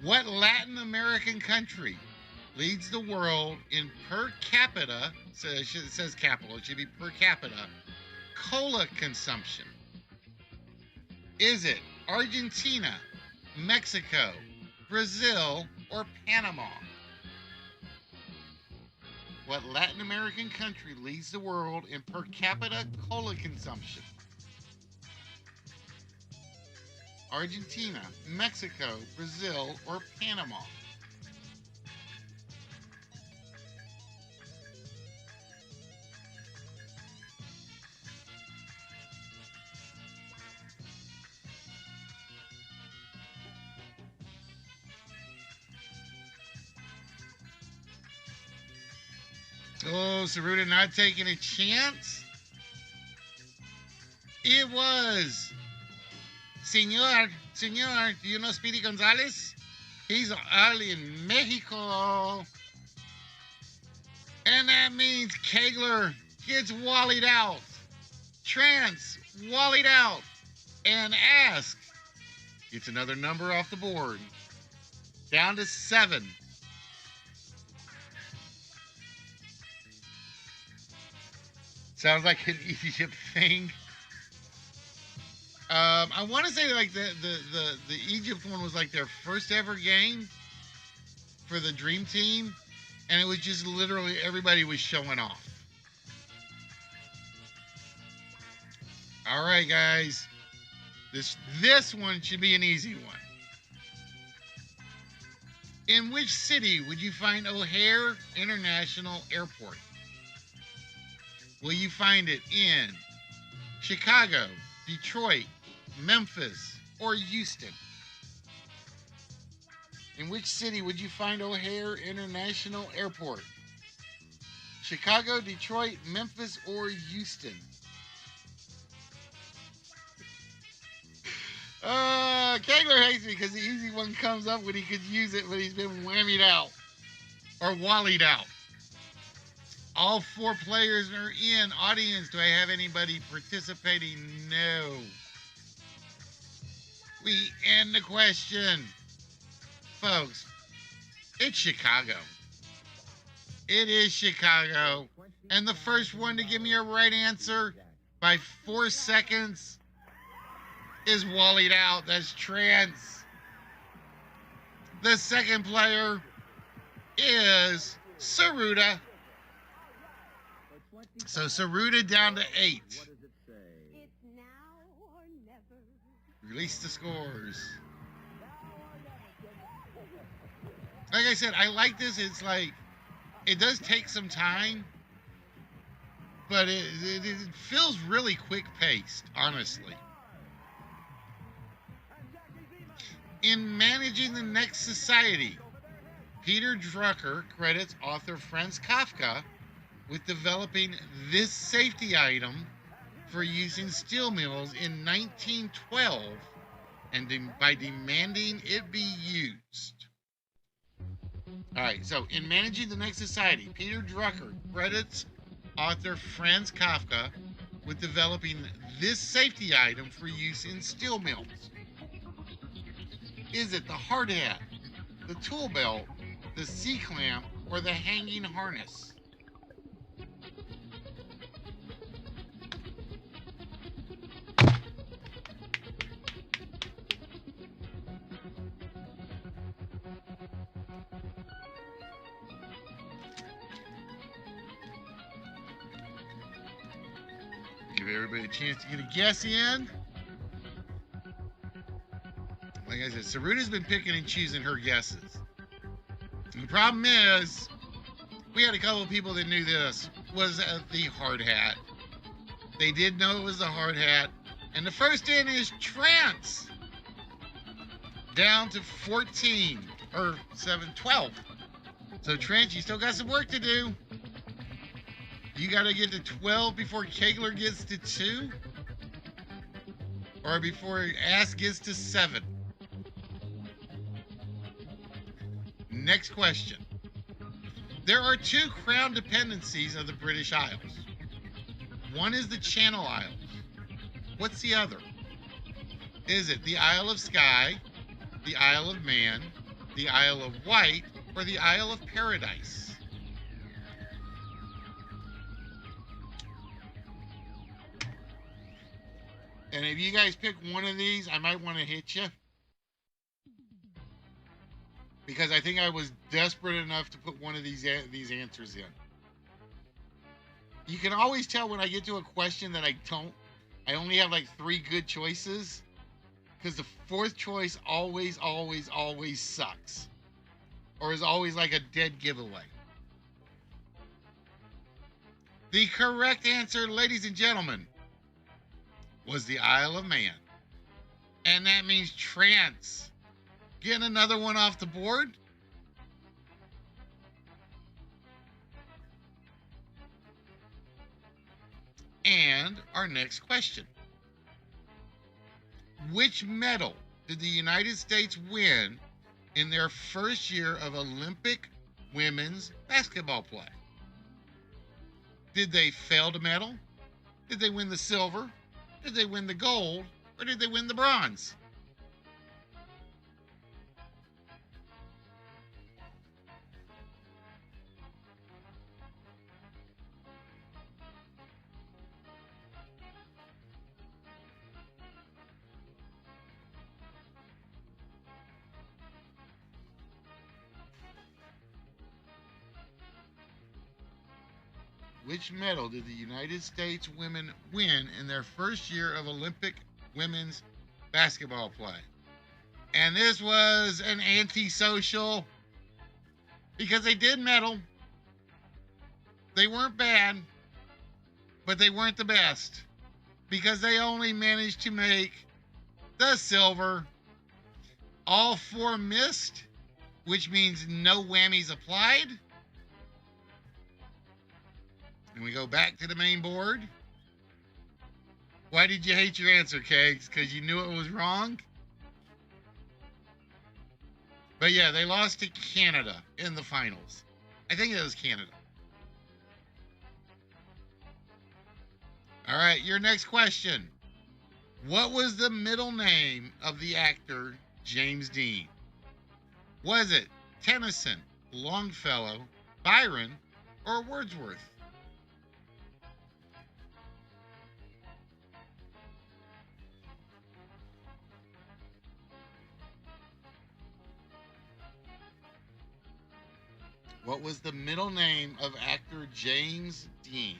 What Latin American country leads the world in per capita, so it says capital, it should be per capita, cola consumption? Is it Argentina, Mexico, Brazil, or Panama? What Latin American country leads the world in per capita cola consumption? Argentina, Mexico, Brazil, or Panama? Oh, Saruta not taking a chance? It was. Senor, do you know Speedy Gonzalez? He's all in Mexico. And that means Kegler gets wallied out. Trance wallied out. And Ask gets another number off the board. Down to 7. Sounds like an Egypt thing. I want to say like the Egypt one was like their first ever game for the Dream Team, and it was just literally everybody was showing off. All right, guys, this one should be an easy one. In which city would you find O'Hare International Airport? Will you find it in Chicago, Detroit, Memphis, or Houston? In which city would you find O'Hare International Airport? Chicago, Detroit, Memphis, or Houston? Kegler hates me because the easy one comes up when he could use it when he's been whammied out or wallied out. All 4 players are in. Audience, do I have anybody participating? No. We end the question. Folks, it's Chicago. It is Chicago. And the first one to give me a right answer by 4 seconds is wallied out. That's Trance. The second player is Saruta. So Saruta down to 8. It's now or never. Release the scores. Like I said, I like this. It's like, it does take some time, but it feels really quick paced, honestly. In Managing the Next Society, Peter Drucker credits author Franz Kafka with developing this safety item for use in steel mills in 1912 and by demanding it be used. All right, so in Managing the Next Society, Peter Drucker credits author Franz Kafka with developing this safety item for use in steel mills. Is it the hard hat, the tool belt, the C-clamp, or the hanging harness? Give everybody a chance to get a guess in. Like I said, Saruta's been picking and choosing her guesses. And the problem is, we had a couple of people that knew this. was the hard hat. They did know it was the hard hat. And the first in is Trance. Down to 14, or 7, 12. So Trance, you still got some work to do. You got to get to 12 before Kegler gets to 2. Or before Ass gets to 7. Next question. There are 2 crown dependencies of the British Isles. One is the Channel Isles. What's the other? Is it the Isle of Skye, the Isle of Man, the Isle of Wight, or the Isle of Paradise? And if you guys pick one of these, I might want to hit you. Because I think I was desperate enough to put one of these answers in. You can always tell when I get to a question that I only have like 3 good choices. Because the 4th choice always sucks. Or is always like a dead giveaway. The correct answer, ladies and gentlemen, was the Isle of Man. And that means Trance. Getting another one off the board. And our next question. Which medal did the United States win in their first year of Olympic women's basketball play? Did they fail to medal? Did they win the silver? Did they win the gold? Or did they win the bronze? Which medal did the United States women win in their first year of Olympic women's basketball play? And this was an antisocial because they did medal. They weren't bad, but they weren't the best because they only managed to make the silver. All 4 missed, which means no whammies applied. And we go back to the main board. Why did you hate your answer, Kegs? Because you knew it was wrong? But yeah, they lost to Canada in the finals. I think it was Canada. All right, your next question. What was the middle name of the actor James Dean? Was it Tennyson, Longfellow, Byron, or Wordsworth? What was the middle name of actor James Dean?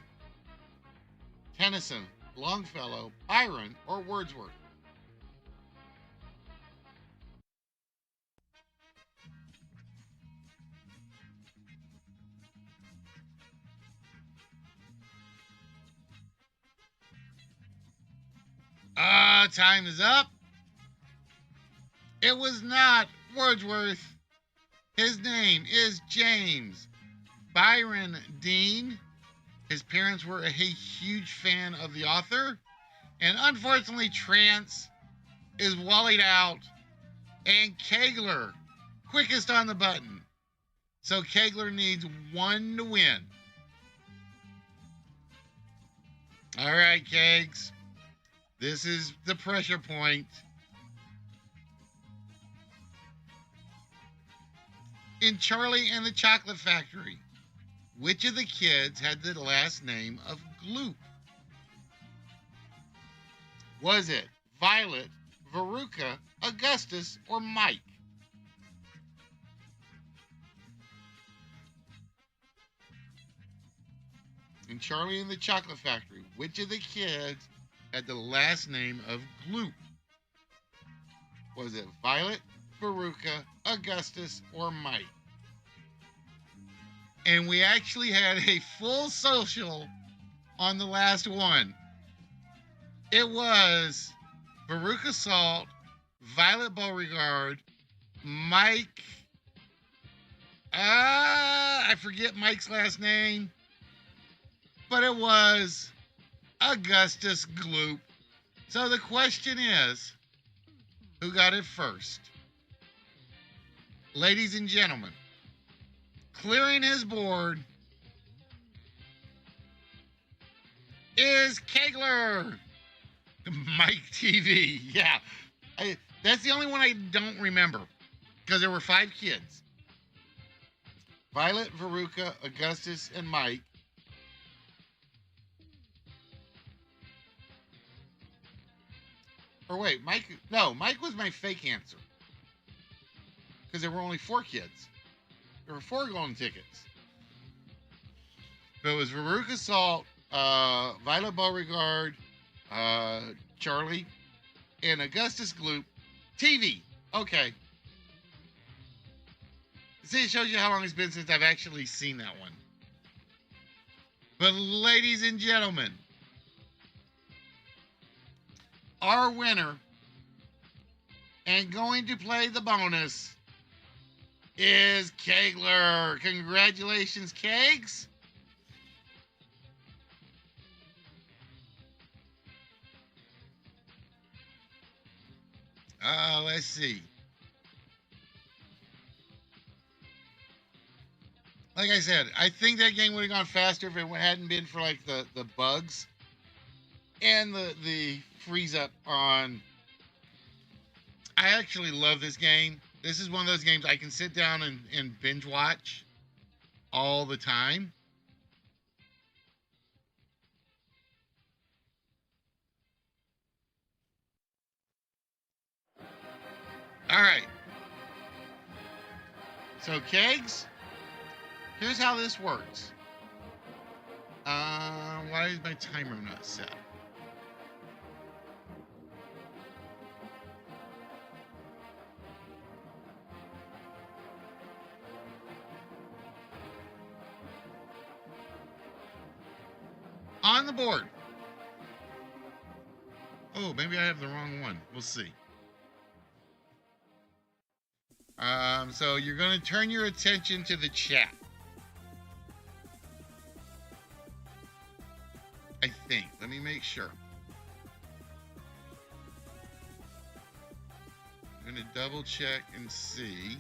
Tennyson, Longfellow, Byron, or Wordsworth? Time is up. It was not Wordsworth. His name is James Byron Dean. His parents were a huge fan of the author. And unfortunately, Trance is wallied out. And Kegler, quickest on the button. So Kegler needs 1 to win. All right, Kegs. This is the pressure point. In Charlie and the Chocolate Factory, which of the kids had the last name of Gloop? Was it Violet, Veruca, Augustus, or Mike? In Charlie and the Chocolate Factory, which of the kids had the last name of Gloop? Was it Violet, Veruca, Augustus, or Mike? And we actually had a full social on the last one. It was Veruca Salt, Violet Beauregard, Mike. I forget Mike's last name, but it was Augustus Gloop. So the question is, who got it first? Ladies and gentlemen, clearing his board is Kegler. Mike TV. Yeah. That's the only one I don't remember because there were 5 kids. Violet, Veruca, Augustus, and Mike. Or wait, Mike was my fake answer. Because there were only 4 kids. There were 4 golden tickets. But it was Veruca Salt, Violet Beauregard, Charlie, and Augustus Gloop. TV. Okay. See, it shows you how long it's been since I've actually seen that one. But ladies and gentlemen, our winner and going to play the bonus is Kegler. Congratulations, Kegs. Let's see. Like I said, I think that game would have gone faster if it hadn't been for like the bugs and the freeze up on. I actually love this game. This is one of those games I can sit down and binge watch all the time. All right. So, Kegs, here's how this works. Why is my timer not set? On the board. Oh, maybe I have the wrong one. We'll see. So you're going to turn your attention to the chat. I think. Let me make sure. I'm going to double check and see.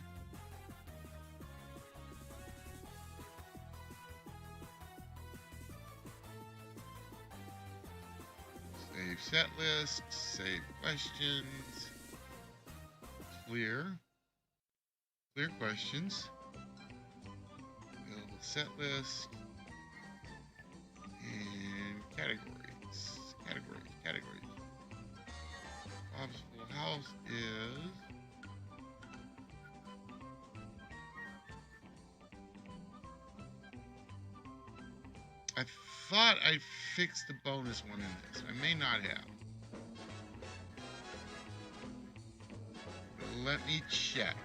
Save set list, save questions, clear questions, available set list, and categories. Bob's Full House is I thought I fixed the bonus one in this. I may not have. But let me check.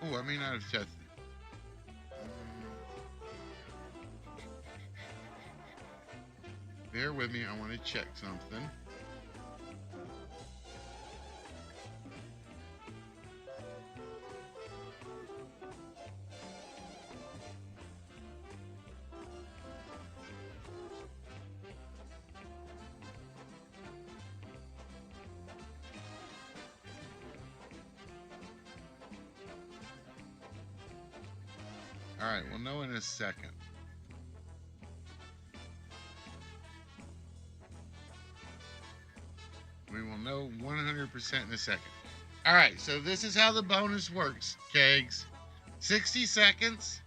Oh, I may not have tested. Bear with me, I want to check something. All right, we'll know in a second. We will know 100% in a second. All right, so this is how the bonus works, Kegs. 60 seconds.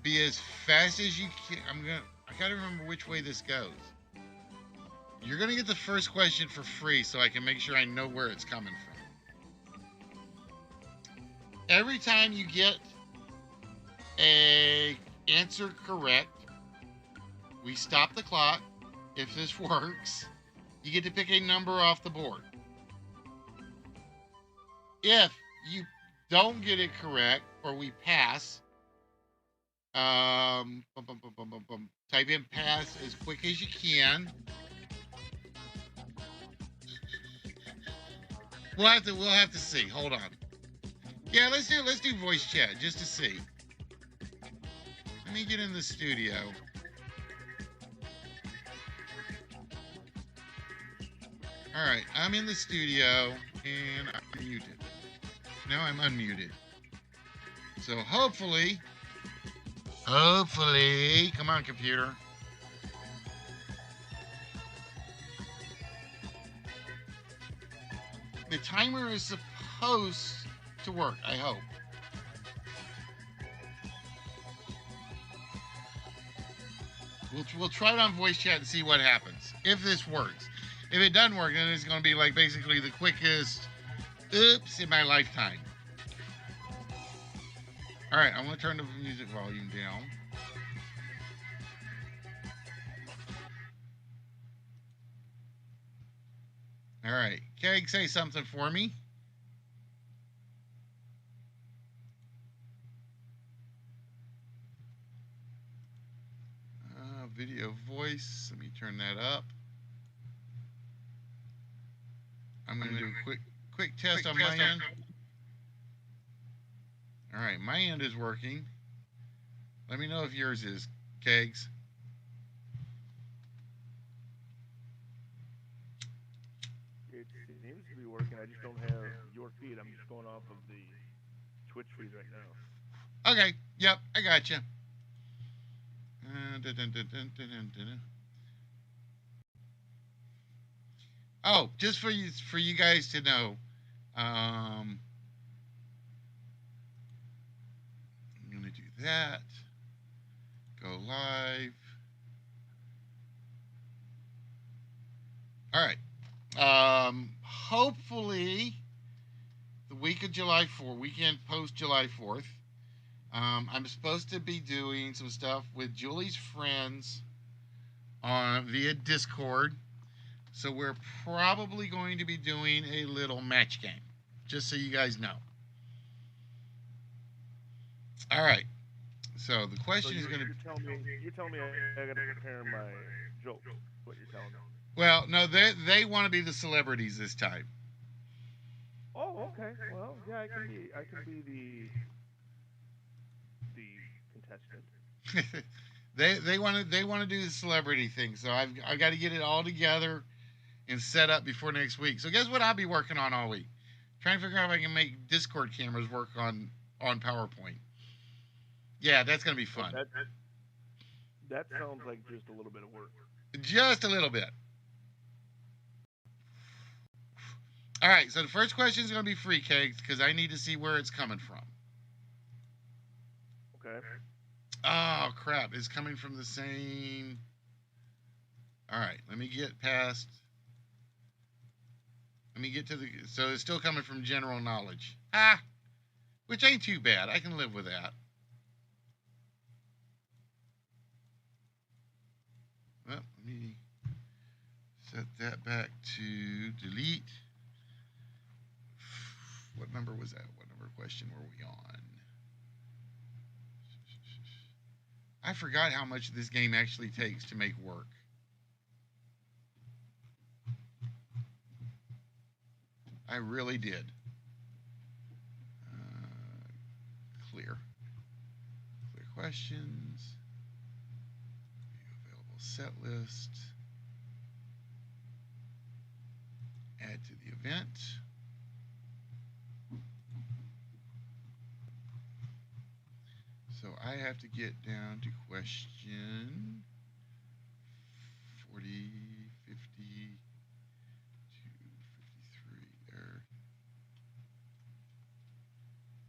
Be as fast as you can. I gotta remember which way this goes. You're gonna get the first question for free so I can make sure I know where it's coming from. Every time you get a answer correct, we stop the clock. If this works, you get to pick a number off the board. If you don't get it correct or we pass, type in pass as quick as you can. We'll have to see. Hold on. Yeah, let's do voice chat just to see. Let me get in the studio. All right, I'm in the studio and I'm muted. Now I'm unmuted. So hopefully, come on, computer. The timer is supposed to work, I hope. We'll try it on voice chat and see what happens. If this works. If it doesn't work, then it's going to be like basically the quickest oops in my lifetime. All right, I'm going to turn the music volume down. All right, Keg, say something for me. Video voice, let me turn that up. I'm going to do a quick test on my end. All right, my end is working. Let me know if yours is, Kegs. It seems to be working. I just don't have your feed. I'm just going off of the Twitch feed right now. Okay, yep, I got you. Oh, just for you guys to know, I'm gonna do that. Go live. All right. Hopefully, the week of July 4th, weekend post July 4th. I'm supposed to be doing some stuff with Julie's friends via Discord. So we're probably going to be doing a little match game, just so you guys know. All right. So the question is going to. You're telling me I got to prepare my joke. What you're telling me? Well, no, they want to be the celebrities this time. Oh, okay. Well, yeah, I can be the contestant. they want to do the celebrity thing. So I got to get it all together and set up before next week. So guess what I'll be working on all week? Trying to figure out if I can make Discord cameras work on PowerPoint. Yeah, that's going to be fun. That sounds like just a little bit of work. Just a little bit. All right, so the first question is going to be free, Kegs, because I need to see where it's coming from. Okay. Oh, crap. It's coming from the same... All right, let me get past... Let me get to the... So it's still coming from general knowledge. Which ain't too bad. I can live with that. Well, let me set that back to delete. What number was that? What number question were we on? I forgot how much this game actually takes to make work. I really did. Clear. Clear questions. Available set list. Add to the event. So I have to get down to question 40, 50 to 53 there.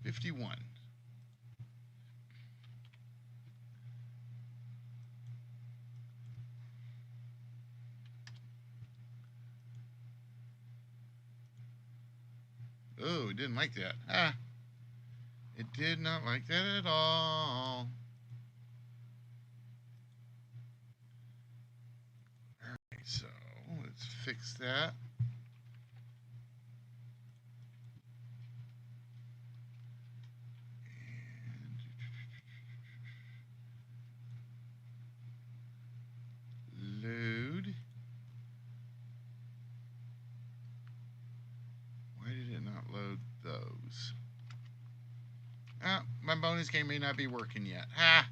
51. Oh, didn't like that. did not like that at all. Alright, so let's fix that. And load. Why did it not load those? Ah, my bonus game may not be working yet. Ah.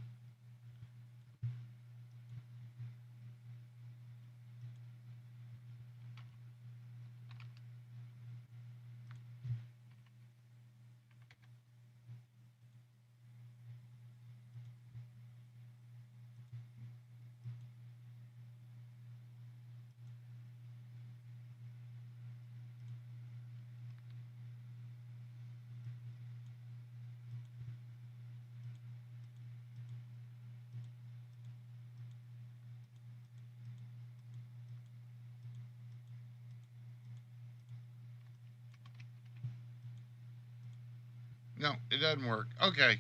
No, it doesn't work. Okay.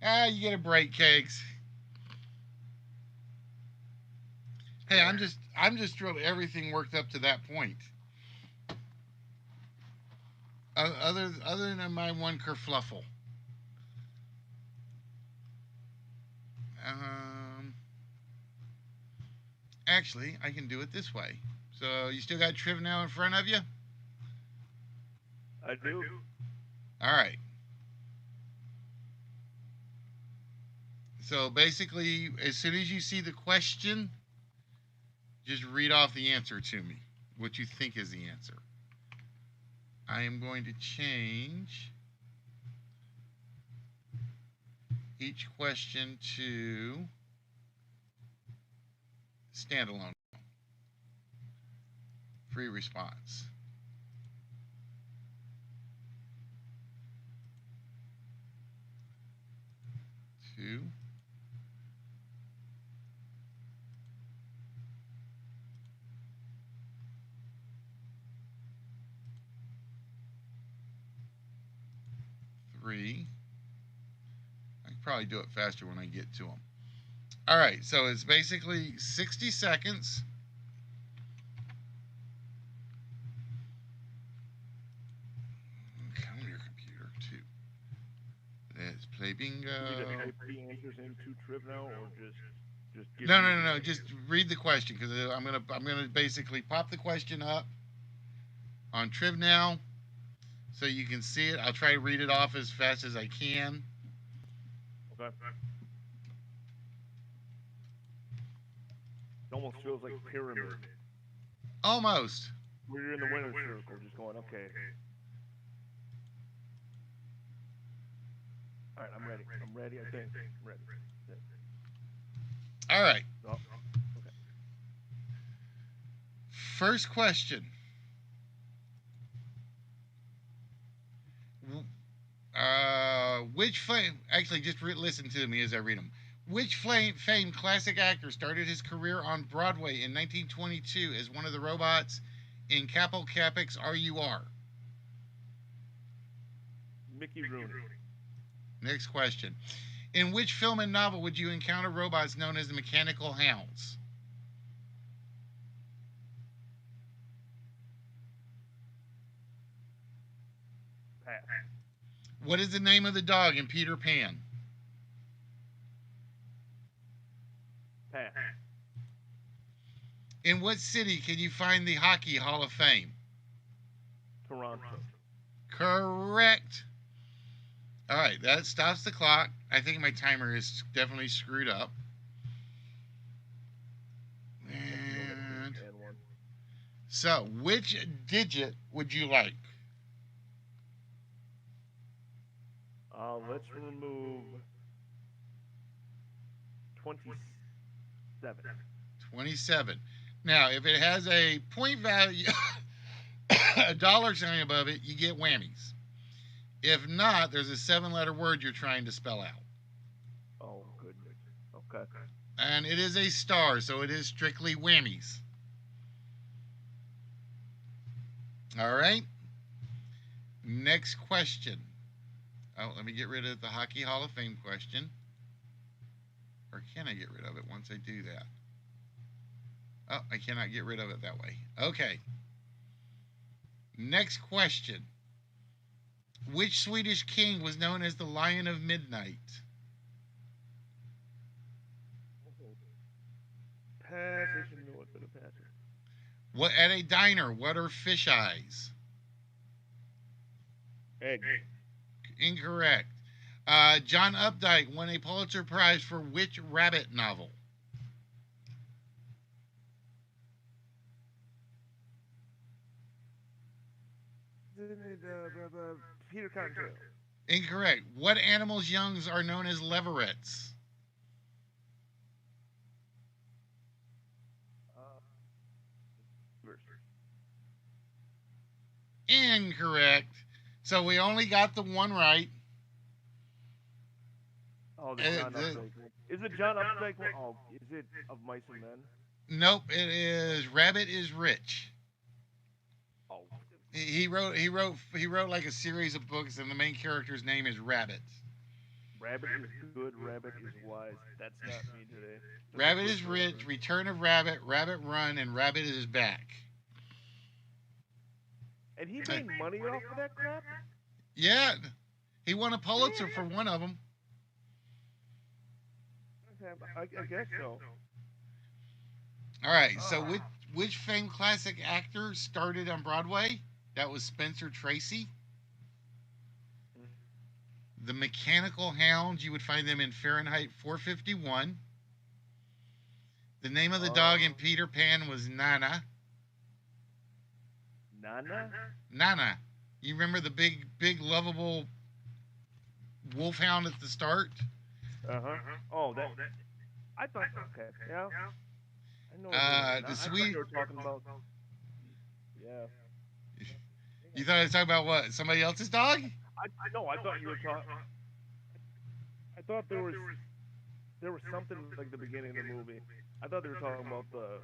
Ah, you get a break, Cakes. Hey, I'm just thrilled everything worked up to that point. Other than my one kerfluffle. Um, actually, I can do it this way. So you still got Triv now in front of you? I do. All right. So basically, as soon as you see the question, just read off the answer to me. What you think is the answer. I am going to change each question to standalone. Free response. Two. Three. I can probably do it faster when I get to them. All right, so it's basically 60 seconds. Come on, your computer, too. Let's play bingo. Do we need to type the answers into Triv now, or just give No, you no, the no, no. answers? Just read the question because I'm gonna basically pop the question up on Triv now, so you can see it. I'll try to read it off as fast as I can. Okay. It almost feels like pyramid. Almost. Where you're in the winner's circle, just going, okay. All right, I'm ready. I'm ready. I think I'm ready. All right. Oh, okay. First question. Which flame? Actually, just listen to me as I read them. Which famed classic actor started his career on Broadway in 1922 as one of the robots in Capo Capix RUR? Mickey Rooney. Next question. In which film and novel would you encounter robots known as the mechanical hounds? Pass. What is the name of the dog in Peter Pan? Pass. In what city can you find the Hockey Hall of Fame? Toronto. Correct. All right, that stops the clock. I think my timer is definitely screwed up. And And one. so, which digit would you like? Let's remove 27. 27. Now, if it has a point value, a dollar sign above it, you get whammies. If not, there's a 7-letter word you're trying to spell out. Oh, goodness. Okay. And it is a star, so it is strictly whammies. All right. Next question. Oh, let me get rid of the Hockey Hall of Fame question. Or can I get rid of it once I do that? Oh, I cannot get rid of it that way. Okay. Next question. Which Swedish king was known as the Lion of Midnight? Pass. I should know it, but a pass. What at a diner? What are fish eyes? Egg. Incorrect. John Updike won a Pulitzer Prize for which rabbit novel? Peter Cottontail. Incorrect. What animal's youngs are known as leverets? Incorrect. So we only got the one right. Oh, the John Updike. Is it John Updike? Oh, is it Of Mice and Men? Nope, it is Rabbit is Rich. Oh, He wrote like a series of books, and the main character's name is Rabbit. Rabbit is good, Rabbit is wise. That's not me today. Rabbit is Rich, Return of Rabbit, Rabbit Run, and Rabbit is Back. And he made money off of that crap? Yeah, he won a Pulitzer for one of them. Okay, I guess so. All right, so which famed classic actor started on Broadway? That was Spencer Tracy. The Mechanical Hounds, you would find them in Fahrenheit 451. The name of the dog in Peter Pan was Nana. Nana? Nana. You remember the big, lovable wolfhound at the start? Uh-huh. Oh, that. I thought, okay, yeah. I know. The I thought sweet. you were talking about. Yeah. You thought I was talking about what? Somebody else's dog? I know. I thought you were talking. I thought there was something like the beginning of the movie. I thought they were talking about the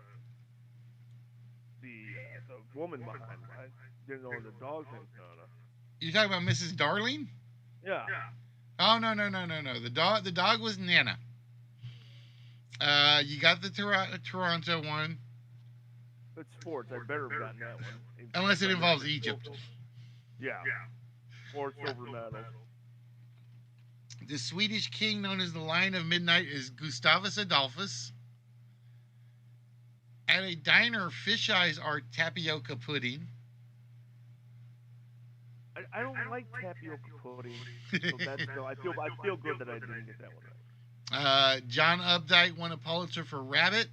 woman behind. I didn't know the dog's name. No. You talking about Mrs. Darling? Yeah. Oh no. The dog was Nana. You got the Toronto one. It's sports. I better have gotten that one. Unless it involves Egypt. Yeah. Or silver medal. The Swedish king known as the Lion of Midnight is Gustavus Adolphus. At a diner, fish eyes are tapioca pudding. I don't like tapioca pudding, so that's no. I feel good that I didn't get that one right. John Updike won a Pulitzer for Rabbit.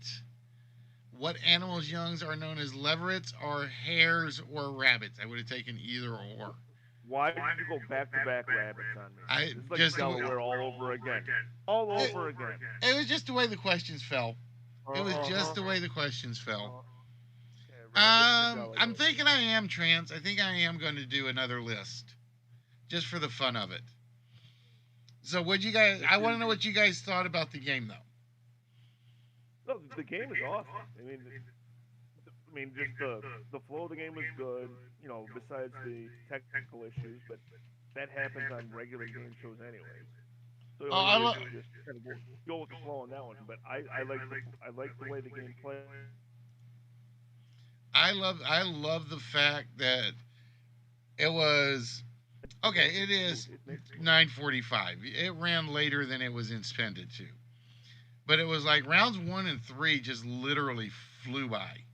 What animals' youngs are known as leverets, or hares, or rabbits? I would have taken either or. Why did you go back-to-back rabbits on me? It's like just Delaware all over again. All over again. It was just the way the questions fell. It was just the way the questions fell. I'm thinking I am trans. I think I am going to do another list, just for the fun of it. So, what you guys? I want to know what you guys thought about the game, though. No, the game is awesome. I mean, just the flow of the game was good. You know, besides the technical issues, but that happens on regular game shows anyways. So you just kind of go with the flow on that one. But I like the way the game plays. I love the fact that it was okay. It is 9:45. It ran later than it was intended to, but it was like rounds 1 and 3 just literally flew by.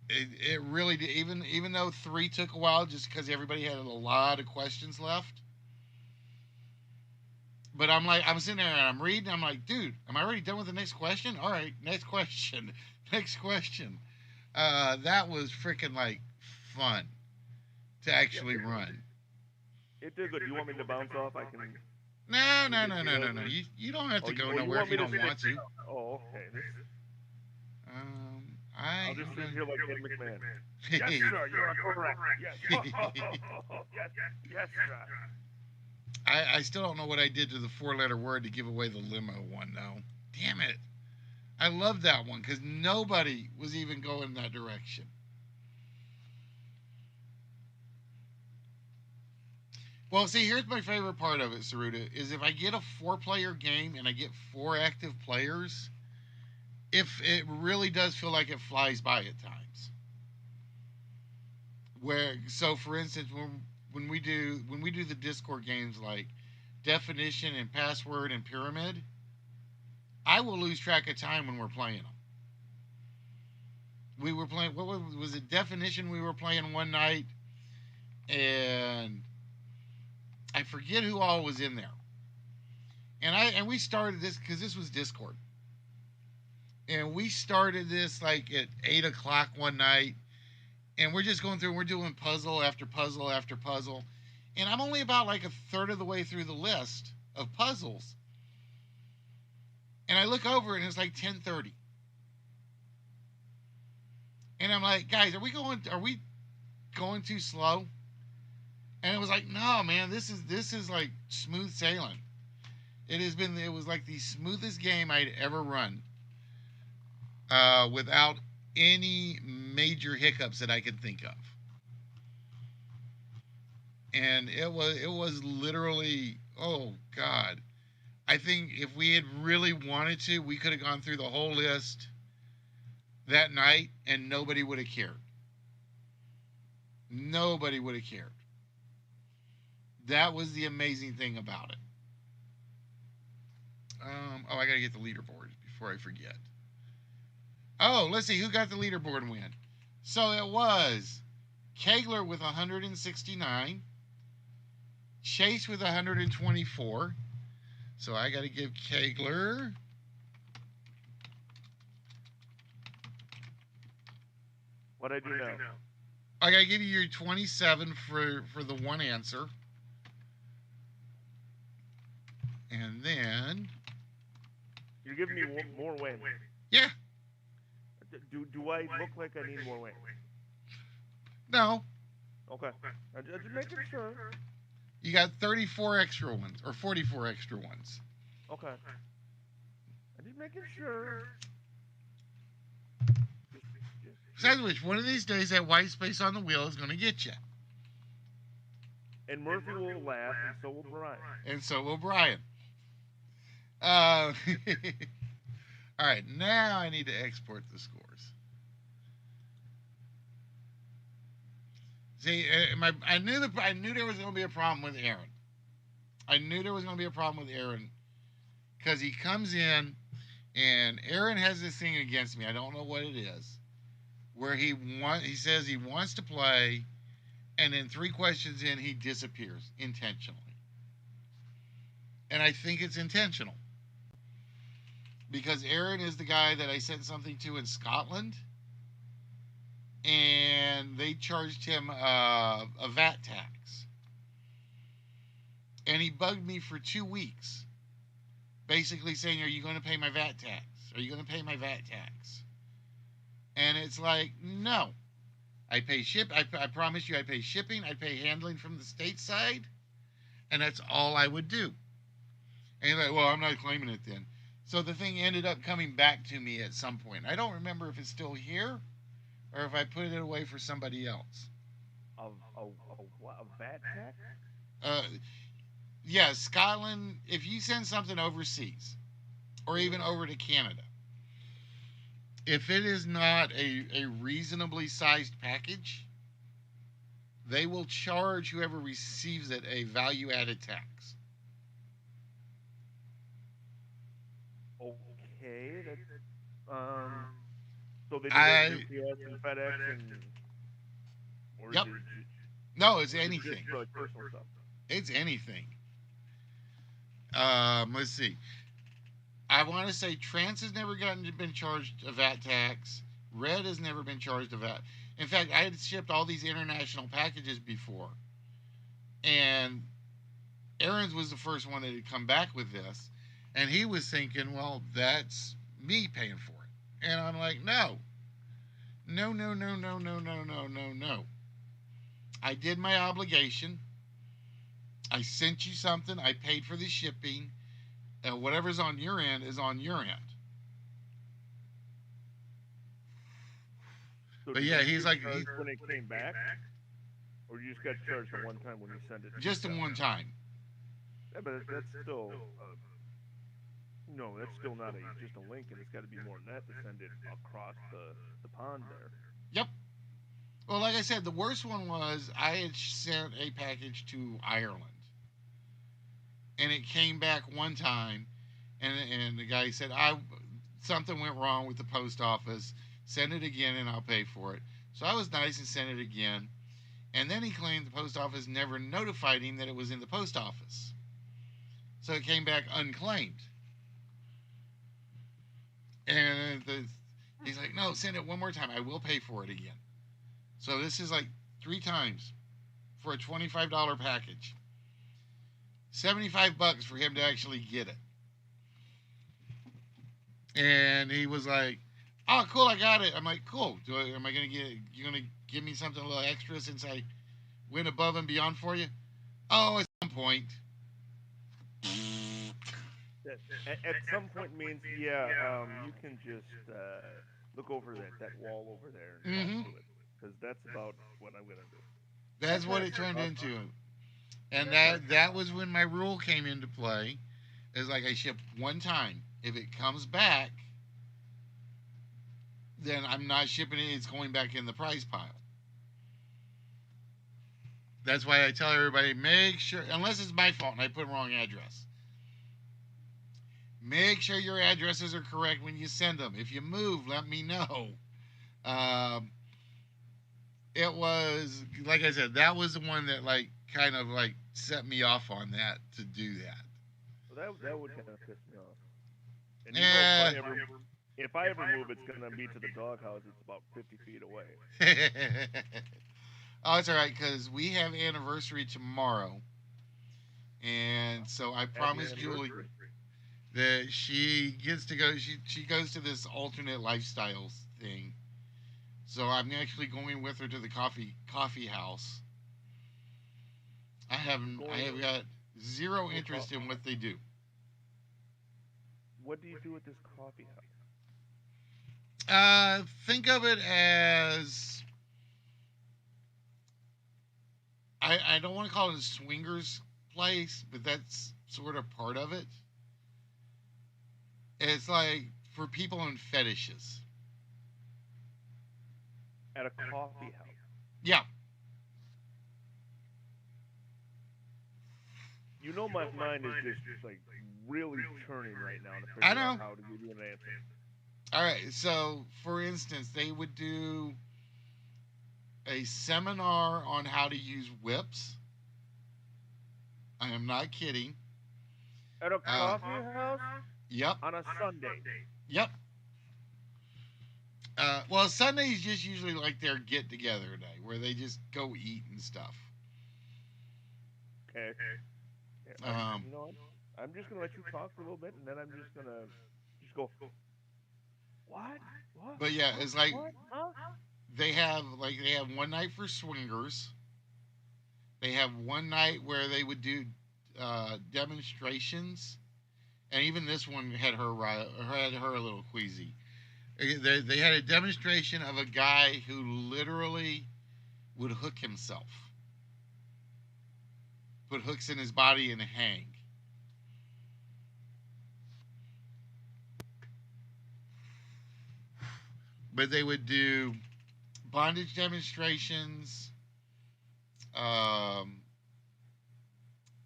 It really did. Even though 3 took a while, just because everybody had a lot of questions left. But I'm sitting there and I'm reading. I'm like, dude, am I already done with the next question? All right, next question. Next question. That was freaking like fun to actually run. It did good. You want me to bounce off? I can. No. You don't have to go nowhere if you don't want to. Oh, okay. I'll just sit here like Ed McMahon. Yes, sir. You are correct. Yes. Yes, sir. I still don't know what I did to the 4-letter word to give away the limo one, though. Damn it. I love that one because nobody was even going that direction. Well, see, here's my favorite part of it, Saruta, is if I get a 4-player game and I get 4 active players, if it really does feel like it flies by at times. So for instance, when we do the Discord games like Definition and Password and Pyramid, I will lose track of time when we're playing them. We were playing, what was it, Definition we were playing one night, and I forget who all was in there. And we started this because this was Discord. And we started this like at 8 o'clock one night, and we're just going through, we're doing puzzle after puzzle after puzzle. And I'm only about like a third of the way through the list of puzzles. And I look over and it's like 10:30. And I'm like, guys, are we going too slow? And it was like, no, man, this is like smooth sailing. It was like the smoothest game I'd ever run. Without any major hiccups that I could think of. And it was literally, oh God. I think if we had really wanted to, we could have gone through the whole list that night and nobody would have cared. Nobody would have cared. That was the amazing thing about it. I gotta get the leaderboard before I forget. Oh, let's see who got the leaderboard win. So it was Kegler with 169, Chase with 124. So I got to give Kegler What I do now? I got to give you your 27 for the one answer. And then You're giving me more wins. yeah, Do I look like I need more wins? no, Okay. I'm just making sure. you got 34 extra ones or 44 extra ones. Okay. I'm just making sure. Besides which, one of these days that white space on the wheel is going to get you. And Murphy will laugh, and so will Brian. And so will Brian. All right, now I need to export the scores. See, I knew there was going to be a problem with Aaron. I knew there was going to be a problem with Aaron because he comes in and Aaron has this thing against me. I don't know what it is, where he says he wants to play, and then 3 questions in he disappears intentionally. And I think it's intentional. Because Aaron is the guy that I sent something to in Scotland, and they charged him a VAT tax. And he bugged me for 2 weeks, basically saying, are you going to pay my VAT tax? Are you going to pay my VAT tax? And it's like, no. I pay I promise you I pay shipping, I pay handling from the state side, and that's all I would do. And he's like, well, I'm not claiming it then. So the thing ended up coming back to me at some point. I don't remember if it's still here or if I put it away for somebody else. A VAT tax? Yeah, Scotland, if you send something overseas or even over to Canada, if it is not a reasonably sized package, they will charge whoever receives it a value-added tax. Okay, that's so they do UPS and FedEx and or Yep. is it No, it's just anything. like personal stuff? It's anything. Let's see. I want to say Trans has never been charged a VAT tax. Red has never been charged a VAT. In fact, I had shipped all these international packages before, and Aaron's was the first one that had come back with this, and he was thinking, well, that's me paying for it. And I'm like, no. No, no, no, no, no, no, no, no, no. I did my obligation. I sent you something. I paid for the shipping. Whatever's on your end is on your end. So But did yeah, you he's get like, charged when it came back. Or you just got charged the one time when you send it. Just the one time. Yeah, but that's still no, that's still not just a link, and it's got to be more than that to send it across the pond there. Yep. Well, like I said, the worst one was I had sent a package to Ireland, and it came back one time, and the guy said something went wrong with the post office. Send it again, and I'll pay for it. So I was nice and sent it again, and then he claimed the post office never notified him that it was in the post office, so it came back unclaimed. And he's like, no, send it one more time. I will pay for it again. So this is like 3 times for a $25 package. $75 for him to actually get it. And he was like, oh, cool, I got it. I'm like, cool. Am I going to get, you going to give me something a little extra since I went above and beyond for you? Oh, at some point. At some point means, yeah, you can just look over that wall over there and talk to it, because that's about what I'm gonna do. That's what it turned into. And that was when my rule came into play. Is like I ship one time. If it comes back, then I'm not shipping it. It's going back in the price pile. That's why I tell everybody, make sure, unless it's my fault and I put the wrong address, make sure your addresses are correct when you send them. If you move, let me know. It was, like I said, that was the one that like kind of like set me off on that to do that. Well, that would kind of piss me off. And Yeah. if I ever move, it's gonna be to the doghouse. It's about 50 feet away. Oh, it's all right because we have anniversary tomorrow, and so I promised Julie that she gets to go. She goes to this alternate lifestyles thing. So I'm actually going with her to the coffee house. I have got zero interest in what they do. What do you do at this coffee house? Think of it as I don't want to call it a swingers place, but that's sort of part of it. It's like for people in fetishes. At a coffee house. Yeah. You know my mind is just like really churning right now to I figure know. out how to give you an answer. All right. So, for instance, they would do a seminar on how to use whips. I am not kidding. At a coffee house Yep. on a Sunday. Yep. Well, Sundays just usually like their get together day where they just go eat and stuff. Okay. You know what? I'm just gonna let you talk for a little bit, and then I'm just gonna go. What? What? But yeah, it's like What? Huh? they have one night for swingers. They have one night where they would do demonstrations, and even this one had her a little queasy. They had a demonstration of a guy who literally would hook himself, put hooks in his body and hang. But they would do bondage demonstrations.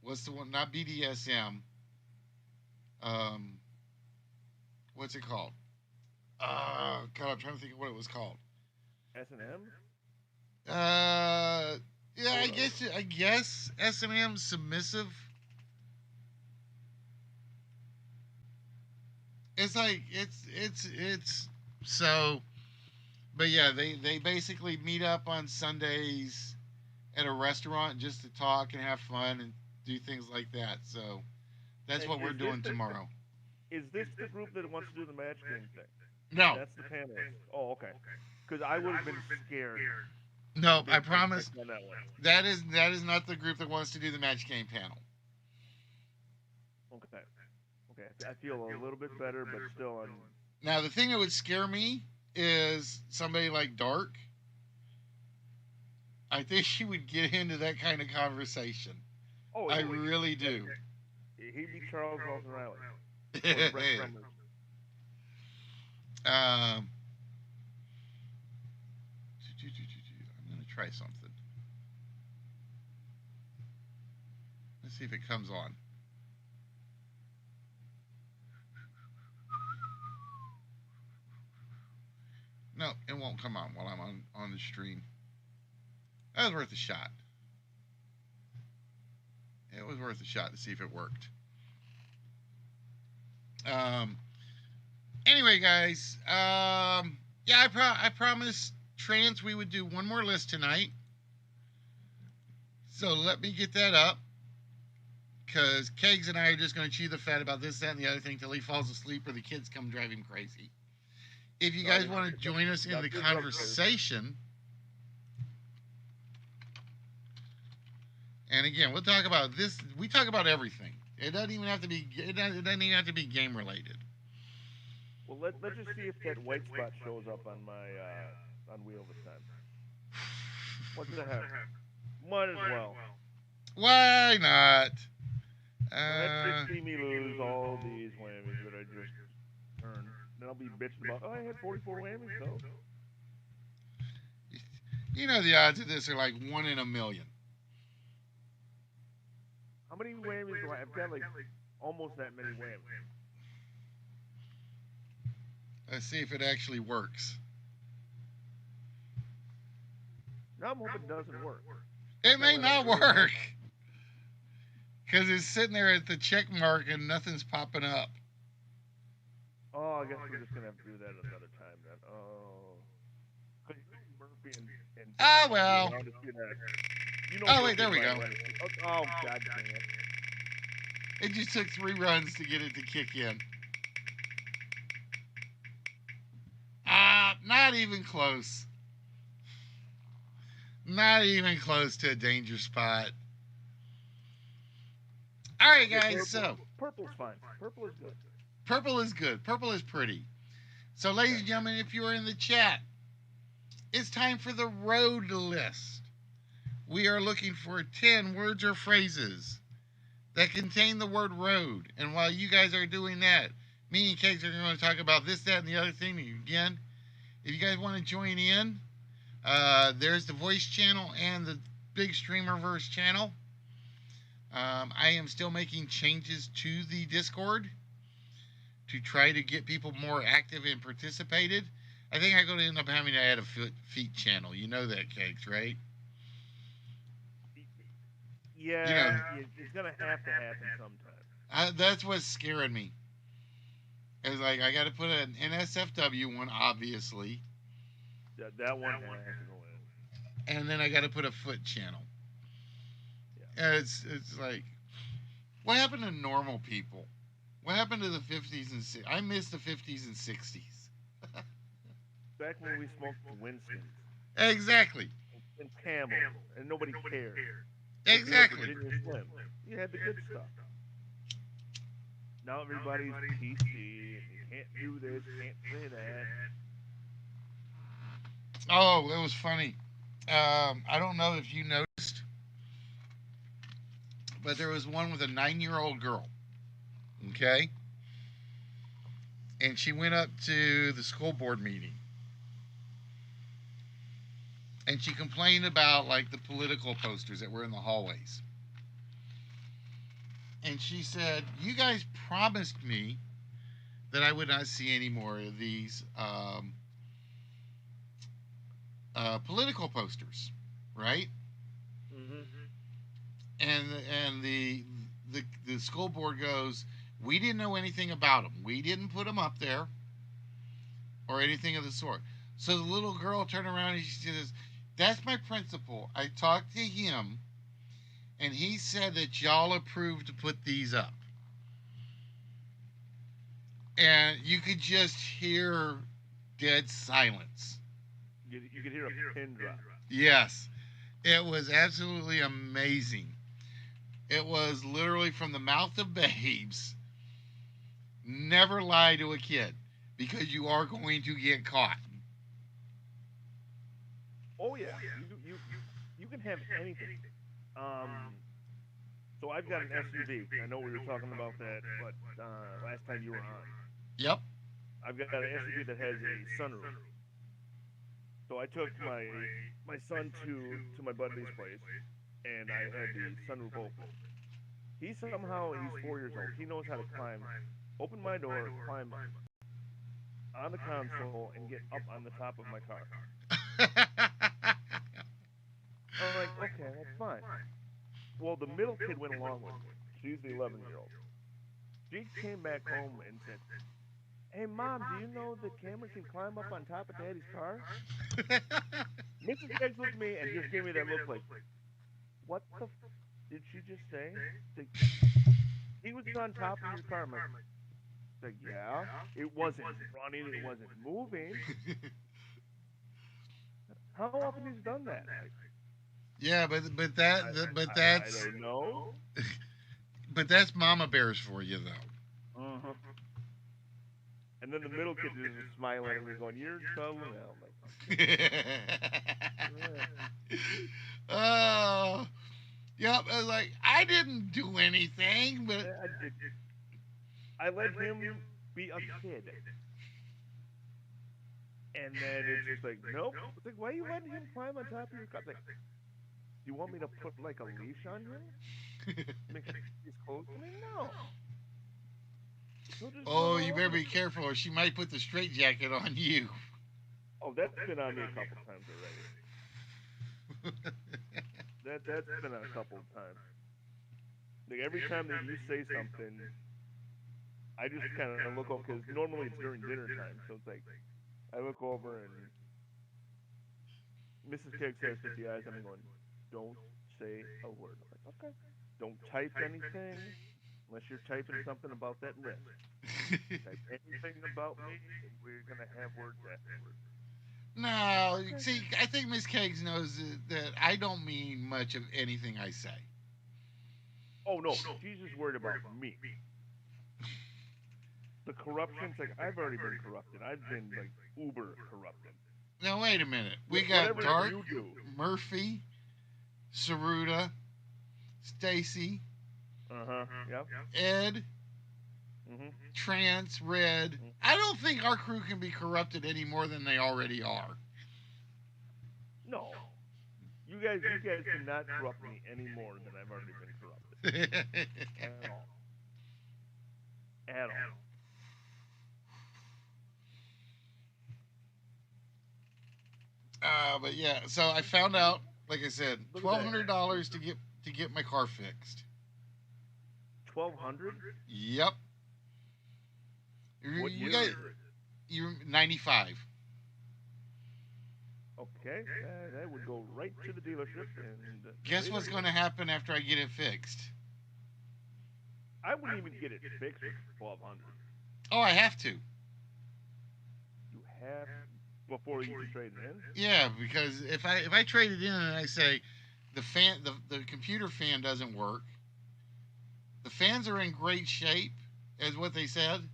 What's the one? Not BDSM. What's it called? God, I'm trying to think of what it was called. S&M? Yeah, I guess S&M submissive. It's like it's so, but yeah, they basically meet up on Sundays at a restaurant just to talk and have fun and do things like that. So that's what we're doing tomorrow. Is this the group that wants to do the match game thing? No, That's the panelist. Oh, okay. Because I would have been scared. no, I if they promise picked on that one. that is not the group that wants to do the match game panel. Okay. Okay. I feel a little bit better, but still, I'm. Now the thing that would scare me is somebody like Dark. I think she would get into that kind of conversation. Oh, I really do. He'd be Charles Nelson Riley. Or Brett Summers. I'm gonna try something. Let's see if it comes on. No, it won't come on while I'm on the stream. That was worth a shot. It was worth a shot to see if it worked. Anyway, guys. Yeah, I promised Trance we would do one more list tonight. So let me get that up. Because Kegs and I are just going to chew the fat about this, that, and the other thing till he falls asleep or the kids come drive him crazy. If you guys want to join us in the conversation, and again, we'll talk about this. We talk about everything. It doesn't even have to be. It doesn't even have to be game related. Well, let's just see if that white spot shows up on my on wheel this time. What the heck? Might as well. Why not? Let's see me lose all these whammies that I just earned. Then I'll be bitching about, oh, I had 44 whammies, though. You know the odds of this are like 1 in a million. How many whammies do I have? I've got like almost that many whammies. Let's see if it actually works. Now I'm hoping it doesn't work. It may not work. Because it's sitting there at the check mark and nothing's popping up. Oh, I guess we're just going to have to do that another time then. Oh. Murphy and Oh, well. You know Oh, wait, there we go. Oh, God dang it. It just took 3 runs to get it to kick in. Not even close. Not even close to a danger spot. All right, guys, so. Purple's fine. Purple is good. Purple is good. Purple is pretty. So, ladies and gentlemen, if you are in the chat, it's time for the road list. We are looking for 10 words or phrases that contain the word road. And while you guys are doing that, me and Cakes are going to talk about this, that, and the other thing. And again, if you guys want to join in, there's the voice channel and the big Streamerverse channel. I am still making changes to the Discord to try to get people more active and participated. I think I'm going to end up having to add a feet channel. You know that, Cakes, right? Yeah, You know, it's going to have to happen sometime. that's what's scaring me. It's like I got to put an NSFW one, obviously. That one has to go in. And then I got to put a foot channel. Yeah. It's like, what happened to normal people? What happened to the 50s and 60s? I miss the 50s and 60s. Back when we smoked Winston Exactly. and Camel, and nobody cared. Exactly. Virginia Slim. You had the good stuff. Now everybody's PC, and you can't do this, can't say that. Oh, it was funny. I don't know if you noticed, but there was one with a 9-year-old girl. Okay? And she went up to the school board meeting. And she complained about, like, the political posters that were in the hallways. And she said, you guys promised me that I would not see any more of these political posters, right? Mm-hmm. And the school board goes, we didn't know anything about them. We didn't put them up there or anything of the sort. So the little girl turned around and she says, that's my principal. I talked to him, and he said that y'all approved to put these up. And you could just hear dead silence. You could hear a pin drop. Yes. It was absolutely amazing. It was literally from the mouth of babes. Never lie to a kid, because you are going to get caught. Oh yeah, you can have anything. So I've got an SUV. I know we were talking about that, but last time you were on, Yep. I've got an SUV that has a sunroof. So I took my son to my buddy's place, and I had the sunroof open. He's 4 years old. He knows how to climb. Open my door, climb on the console, and get up on the top of my car. I'm like, okay, that's fine. Well, the middle kid went along with me. She's the 11-year-old. She came back home and said, "Hey, Mom, do you know that Cameron can climb up on top of Daddy's car?" Mrs. Beggs looked at me and just gave me that look like, what the did she just say? Like, he was on top of your car. I'm like, yeah. It wasn't running. It wasn't moving. How often has he done that? Yeah, but I that's don't know. but that's mama bears for you though. Uh-huh. And then the middle kid is just smiling at me, going, "You're so well." Oh, yep. I was like, I didn't do anything, but I let him be a kid. And then it's just like, nope. It's like, why are you letting him climb on top of your car? Like, do you want me to put like a leash on him? Make him he's close to me? No. oh, you better be careful, or she might put the straitjacket on you. Oh, that's been on me a couple times already. That's been on a couple of times. Like every time that you say something, I just kind of look over because normally it's during dinner time, so it's like I look over and Mrs. Kiggs has 50 eyes on me going, "Don't say a word." I'm like, okay. Don't type anything unless you're typing something about that list. Type anything about me, and we're gonna have words afterwards. No, see, I think Miss Keggs knows that I don't mean much of anything I say. Oh no, she's just worried about me. The corruption's like I've already been corrupted. I've been like uber corrupted. Now wait a minute. We got Whatever Dark, you do. Murphy, Saruta, Stacy, Yep. Ed, Mhm. Trance, Red. I don't think our crew can be corrupted any more than they already are. No. You guys cannot corrupt me any more than I've already been corrupted. At all. At all. But yeah, so I found out, like I said, Look at that. $1,200 to get my car fixed. 1,200? Yep. What You year got is it? you're 95. Okay, that would go right to the dealership and. Guess what's going to happen after I get it fixed? I wouldn't even get it fixed for 1,200. Oh, I have to. You have before you can trade it in. Yeah, because if I trade it in and I say the computer fan doesn't work, the fans are in great shape, as what they said,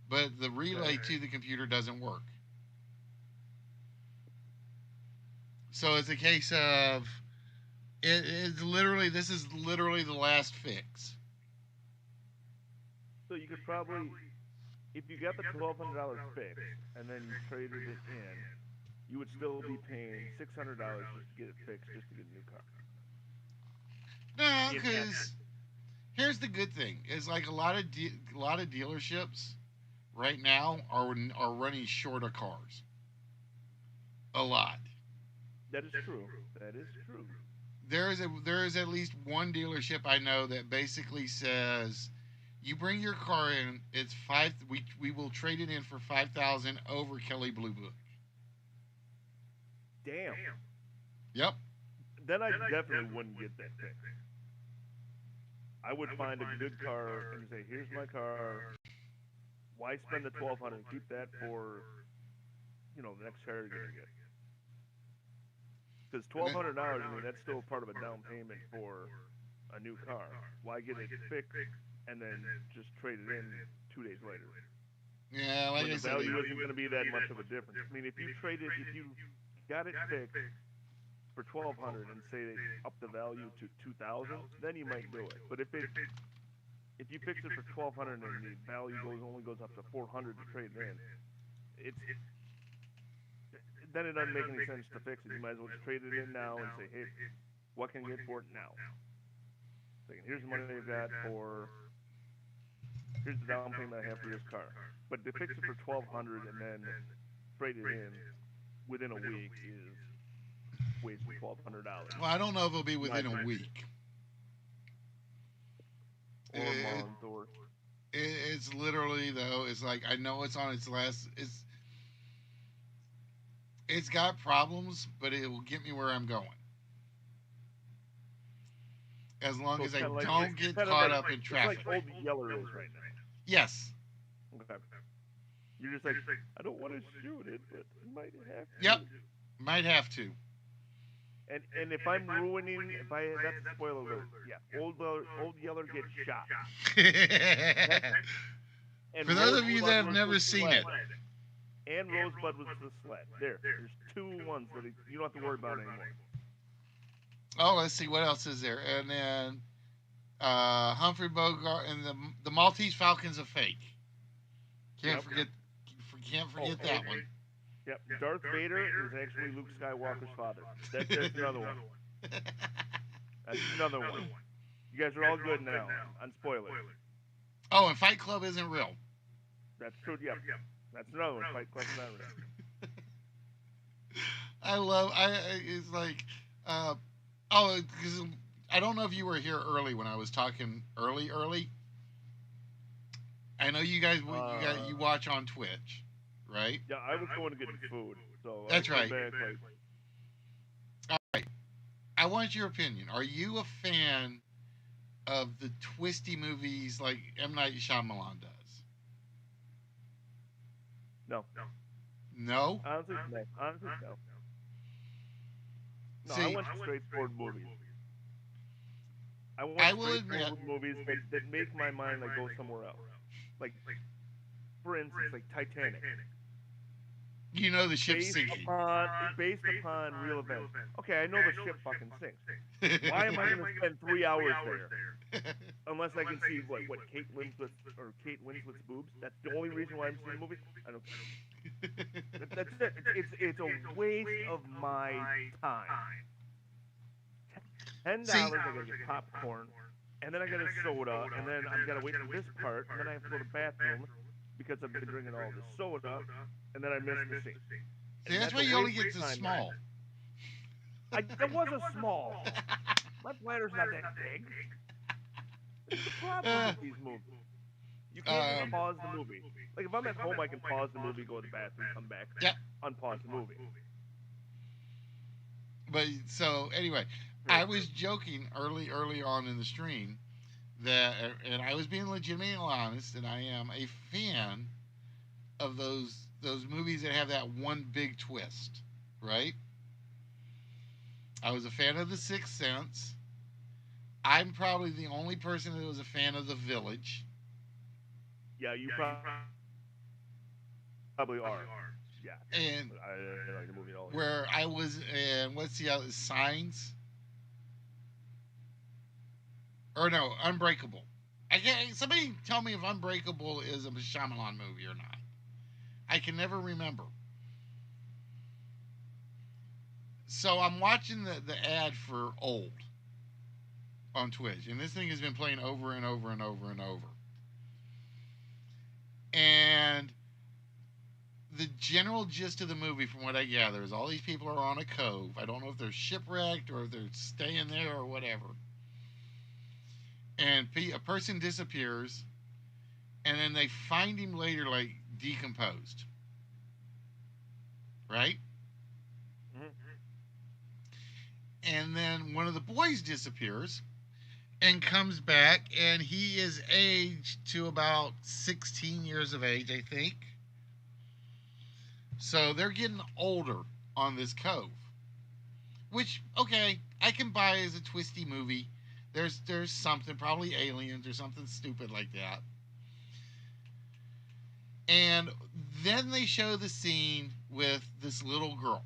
but the relay to the computer doesn't work. So it's a case of this is literally the last fix. So you could probably, if you got the $1,200 fixed and then you traded it in, you would still be paying $600 just to get it fixed, just to get a new car. No, because here's the good thing: is like a lot of dealerships right now are running short of cars. A lot. That is true. That is true. There is at least one dealership I know that basically says, you bring your car in, it's five. We will trade it in for 5,000 over Kelly Blue Book. Damn. Yep. Then I definitely wouldn't get that fixed. I would find a good car and say, "Here's my car. Why spend the $1,200? Keep that for, the next car you're gonna get." Because $1,200, I mean, that's still part of a down payment for a new car. Why get it fixed and then just trade it in 2 days later? Yeah, like When I the said, value isn't going to be that much of a difference. I mean, if you got it fixed for 1,200 and say they up the value to 2,000, then you might do it. But if you fix it for 1,200 and the value only goes up to 400 to trade it in, then it doesn't make any sense to fix it. You might as well just trade it in now and say, hey, what can I get for it now? Like, here's the money I've got for. Here's the down payment I have for this car. But to fix it for 1,200 and then trade it in within a week is wasting $1,200. Well, I don't know if it'll be within a week. Or a month, or It's literally though. It's like I know it's on its last. It's got problems, but it will get me where I'm going. As long as I don't get caught up in traffic. It's like Old Yeller is right now. Yes. Okay. You're just like, I don't want to shoot it, but I might have to. Yep. Might have to. And if I'm ruining, that's a spoiler alert. Yeah, Old Yeller gets shot. And For those of you Rosebud that have was never the seen sled. it, And Rosebud was the sled. There's two ones that you don't have to worry about anymore. oh, let's see what else is there, and then Humphrey Bogart and the Maltese Falcon's a fake. Can't forget that one. Yep, Darth Vader is actually Luke Skywalker's father. That's another one. That's another one. You guys are all good now on spoilers. Oh, and Fight Club isn't real. That's true. Yep. That's another one. Fight Club's not real. It's like, because I don't know if you were here early when I was talking early. I know you guys you watch on Twitch, right? Yeah, I was going to get food, so That's I right. Back, All right. I want your opinion. Are you a fan of the twisty movies like M. Night Shyamalan does? No. No? Honestly, no. No, See, I want straightforward movies. I want I will straightforward admit- movies that make my mind like go somewhere else. Like, for instance, like Titanic. You know the ship's sinking. Based upon real events. Okay, I know the ship fucking sinks. Why am I going to spend 3 hours there? Unless I can see what Kate Winslet's boobs. That's the only reason why I'm seeing the movie. I don't. That's it. It's a waste of my time. $10, I gotta get popcorn, and then I got a soda, and then I gotta wait for this part, and then I have to go to the bathroom because I've been drinking all this soda, and then I miss the scene. See, that's why you only get the small. That wasn't small. My bladder's not that big. That's the problem with these movies. You can't just pause the movie. Like, if I'm at home, I can pause the movie, go to the bathroom, come back, unpause the movie. But so anyway, I was joking early on in the stream that, and I was being legitimately honest, and I am a fan of those movies that have that one big twist, right? I was a fan of The Sixth Sense. I'm probably the only person that was a fan of The Village. Yeah, you probably are. Yeah. And I like the movie at all. where I was, and what's the other, Signs? Or no, Unbreakable. Somebody tell me if Unbreakable is a Shyamalan movie or not. I can never remember. So I'm watching the ad for Old on Twitch, and this thing has been playing over and over and over and over. And the general gist of the movie, from what I gather, is all these people are on a cove. I don't know if they're shipwrecked or if they're staying there or whatever. And a person disappears, and then they find him later, like, decomposed. Right? Mm-hmm. And then one of the boys disappears and comes back, and he is aged to about 16 years of age, I think. So they're getting older on this cove. Which, okay, I can buy as a twisty movie. There's something, probably aliens or something stupid like that. And then they show the scene with this little girl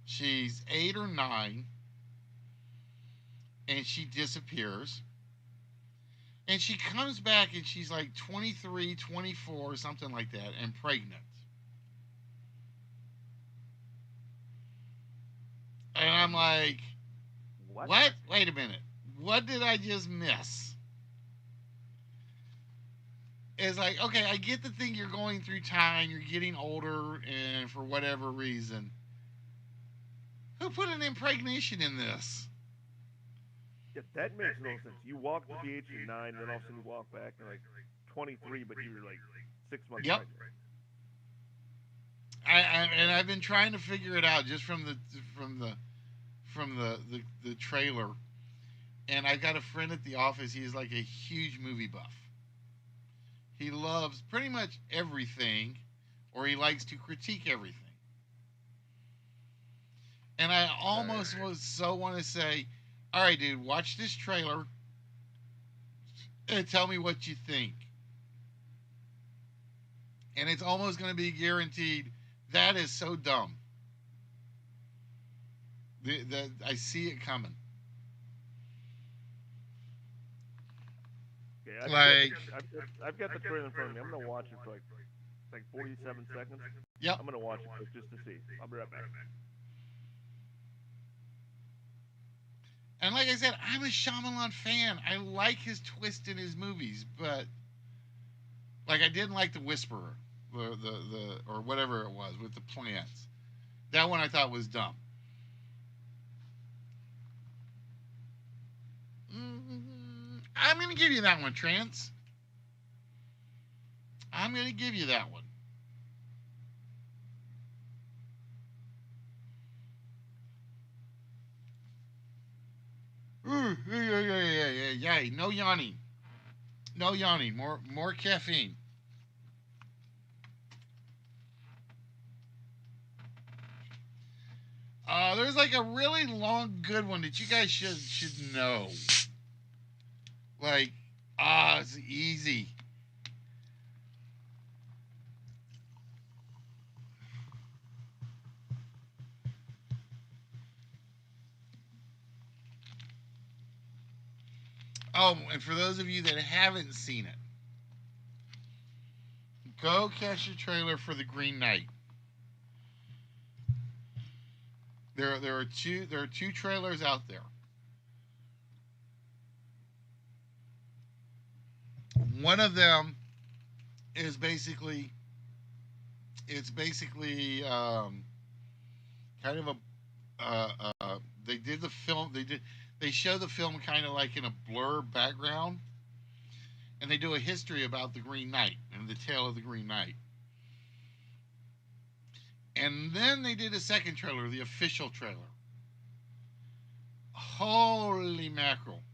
She's 8 or 9, and she disappears. And she comes back and she's like 23, 24, something like that, and pregnant. And I'm like, what? Wait a minute. What did I just miss? It's like, okay, I get the thing, you're going through time, you're getting older, and for whatever reason. Who put an impregnation in this? Yeah, that makes no sense. You walk to the age of 9, then all of a sudden you walk back and like 23, but you were like 6 months Yep. pregnant. And I've been trying to figure it out just from the trailer. And I got a friend at the office. He's like a huge movie buff. He loves pretty much everything, or he likes to critique everything. And I almost want to say, all right, dude, watch this trailer and tell me what you think. And it's almost going to be guaranteed. That is so dumb. I see it coming. Yeah, Like, I've got the trailer in front of me. I'm gonna watch it for like 47 seconds. yep. I'm gonna watch it just to see. I'll be right back. And like I said, I'm a Shyamalan fan. I like his twist in his movies, but like I didn't like The Whisperer, the or whatever it was with the plants. That one I thought was dumb. I'm going to give you that one, Trance. I'm going to give you that one. Ooh, yeah. No yawning. No yawning. More caffeine. There's like a really long, good one that you guys should know. Like, it's easy. Oh, and for those of you that haven't seen it, go catch the trailer for The Green Knight. There are two trailers out there. One of them is basically kind of a they did the film they show the film kind of like in a blur background, and they do a history about the Green Knight and the tale of the Green Knight. And then they did a second trailer, the official trailer. Holy mackerel.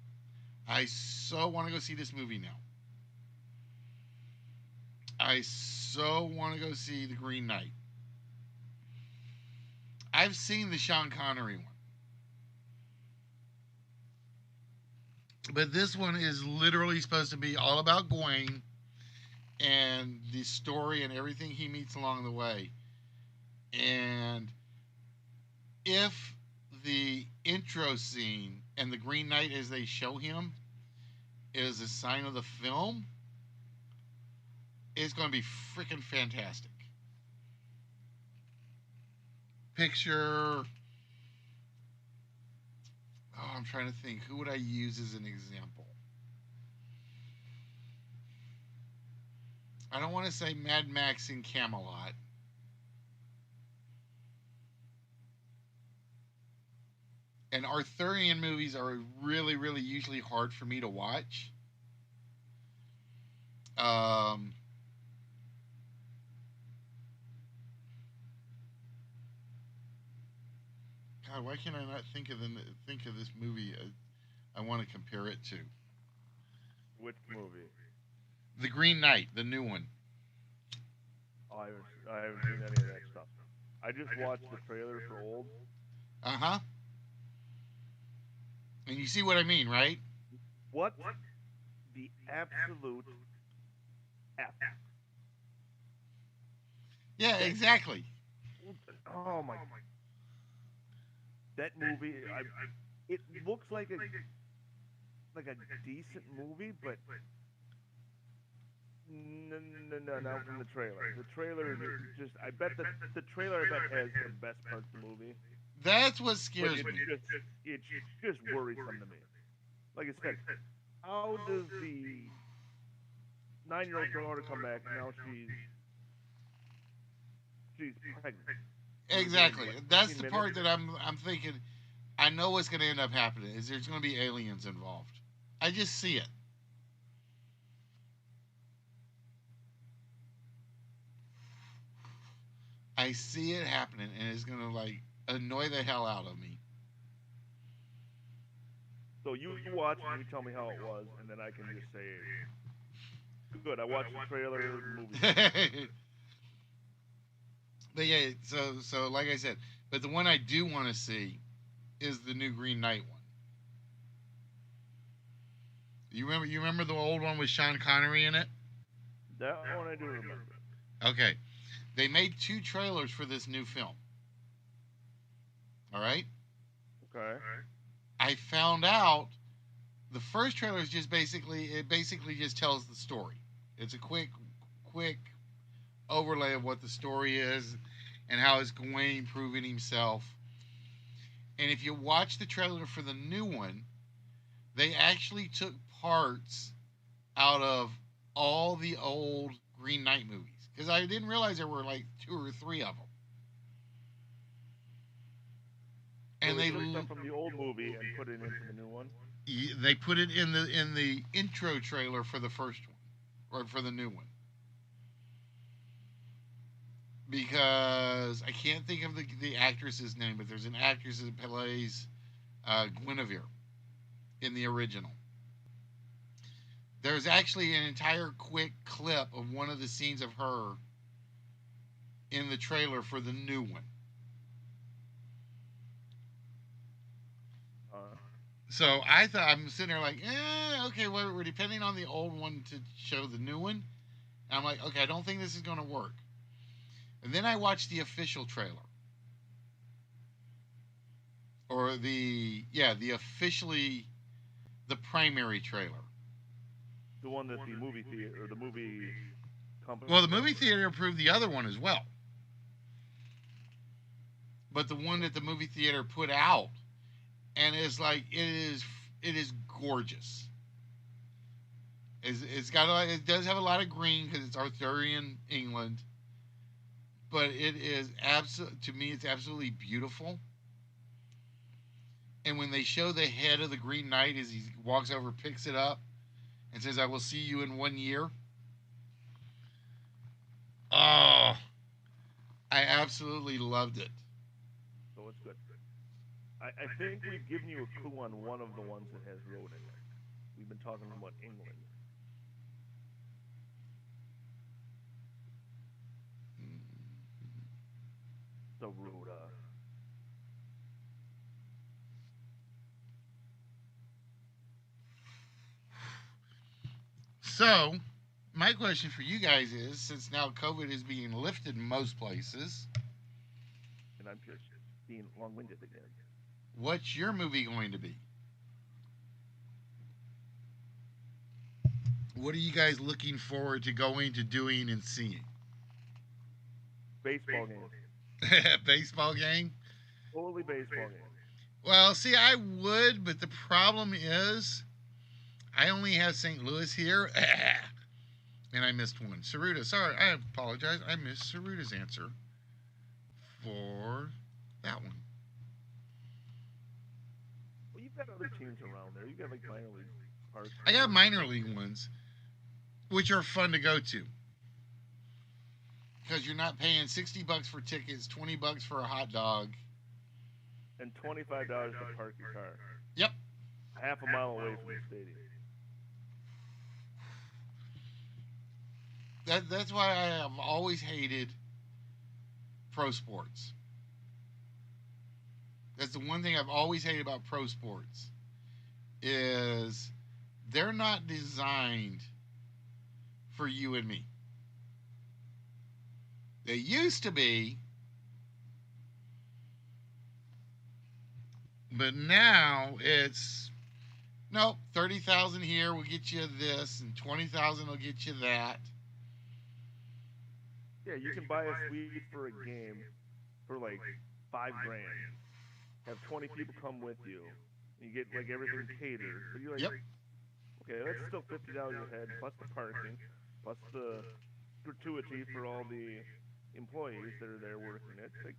I so want to go see this movie now. I so want to go see The Green Knight. I've seen the Sean Connery one. But this one is literally supposed to be all about Gawain and the story and everything he meets along the way. And if the intro scene and the Green Knight as they show him is a sign of the film, it's going to be freaking fantastic. Picture. Oh, I'm trying to think. Who would I use as an example? I don't want to say Mad Max in Camelot. And Arthurian movies are really, really usually hard for me to watch. God, why can I not think of this movie? I want to compare it to Which movie? The Green Knight, the new one. Oh, I haven't seen any of that stuff. I just watched the trailer for Old. Uh huh. And you see what I mean, right? What the absolute F? Yeah, exactly. Oh my! that movie, it looks like a decent movie, but no, not from the trailer. The trailer just, I bet the trailer, I bet, has the best parts of the movie, That's what but scares me. it's just worrisome to me. Like I said, how does the 9-year-old daughter come back and now she's pregnant? Exactly. Within, what, That's 15 the minutes? part that I'm thinking. I know what's going to end up happening is there's going to be aliens involved. I just see it. I see it happening, and it's going to like annoy the hell out of me. So you watch and you tell me how it was, and then I can just say, good. I watched the trailer. The movie's good. But yeah, so like I said, but the one I do want to see is the new Green Knight one. You remember the old one with Sean Connery in it? That one I do remember. Okay. They made 2 trailers for this new film. All right? Okay. I found out the first trailer is just basically just tells the story. It's a quick overlay of what the story is and how it's Gawain proving himself. And if you watch the trailer for the new one, they actually took parts out of all the old Green Knight movies because I didn't realize there were like 2 or 3 of them. And So they took stuff from the old movie and put it into the new one. they put it in the intro trailer for the first one or for the new one because I can't think of the actress's name, but there's an actress that plays Guinevere in the original. There's actually an entire quick clip of one of the scenes of her in the trailer for the new one. So I thought I'm sitting there like, okay, well, we're depending on the old one to show the new one. And I'm like, okay, I don't think this is going to work. And then I watched the official trailer, or the primary trailer. The one that the movie theater or the movie company. Well, the movie theater approved the other one as well, but the one that the movie theater put out, and it's like it is gorgeous. It does have a lot of green because it's Arthurian England, but it is to me it's absolutely beautiful. And when they show the head of the Green Knight as he walks over, picks it up, and says, "I will see you in 1 year." Oh, I absolutely loved it. So it's good. I think we've given you a clue on one of the ones that has road in it. We've been talking about England. So Ruda. So, my question for you guys is, since now COVID is being lifted in most places, And I'm just being long-winded again. what's your movie going to be? What are you guys looking forward to going to doing and seeing? Baseball game. Baseball game? Totally baseball game. Well, see, I would, but the problem is I only have St. Louis here, and I missed one. Saruta, sorry, I apologize. I missed Saruta's answer for that one. Well, you've got other teams around there. You've got like minor league parks. I got minor league ones, which are fun to go to. Because you're not paying $60 for tickets, $20 for a hot dog. And $25 to park your car. Yep. Half a mile away from the stadium. That's why I have always hated pro sports. That's the one thing I've always hated about pro sports is they're not designed for you and me. They used to be, But now it's nope, 30,000 here will get you this, and 20,000 will get you that. Yeah, you can buy a suite for a game for like 5 grand. Have 20 people come with you. You get like everything catered, but you're like, Yep. okay, that's still $50 a head plus the parking, plus the gratuity for all the employees that are there working it. It's like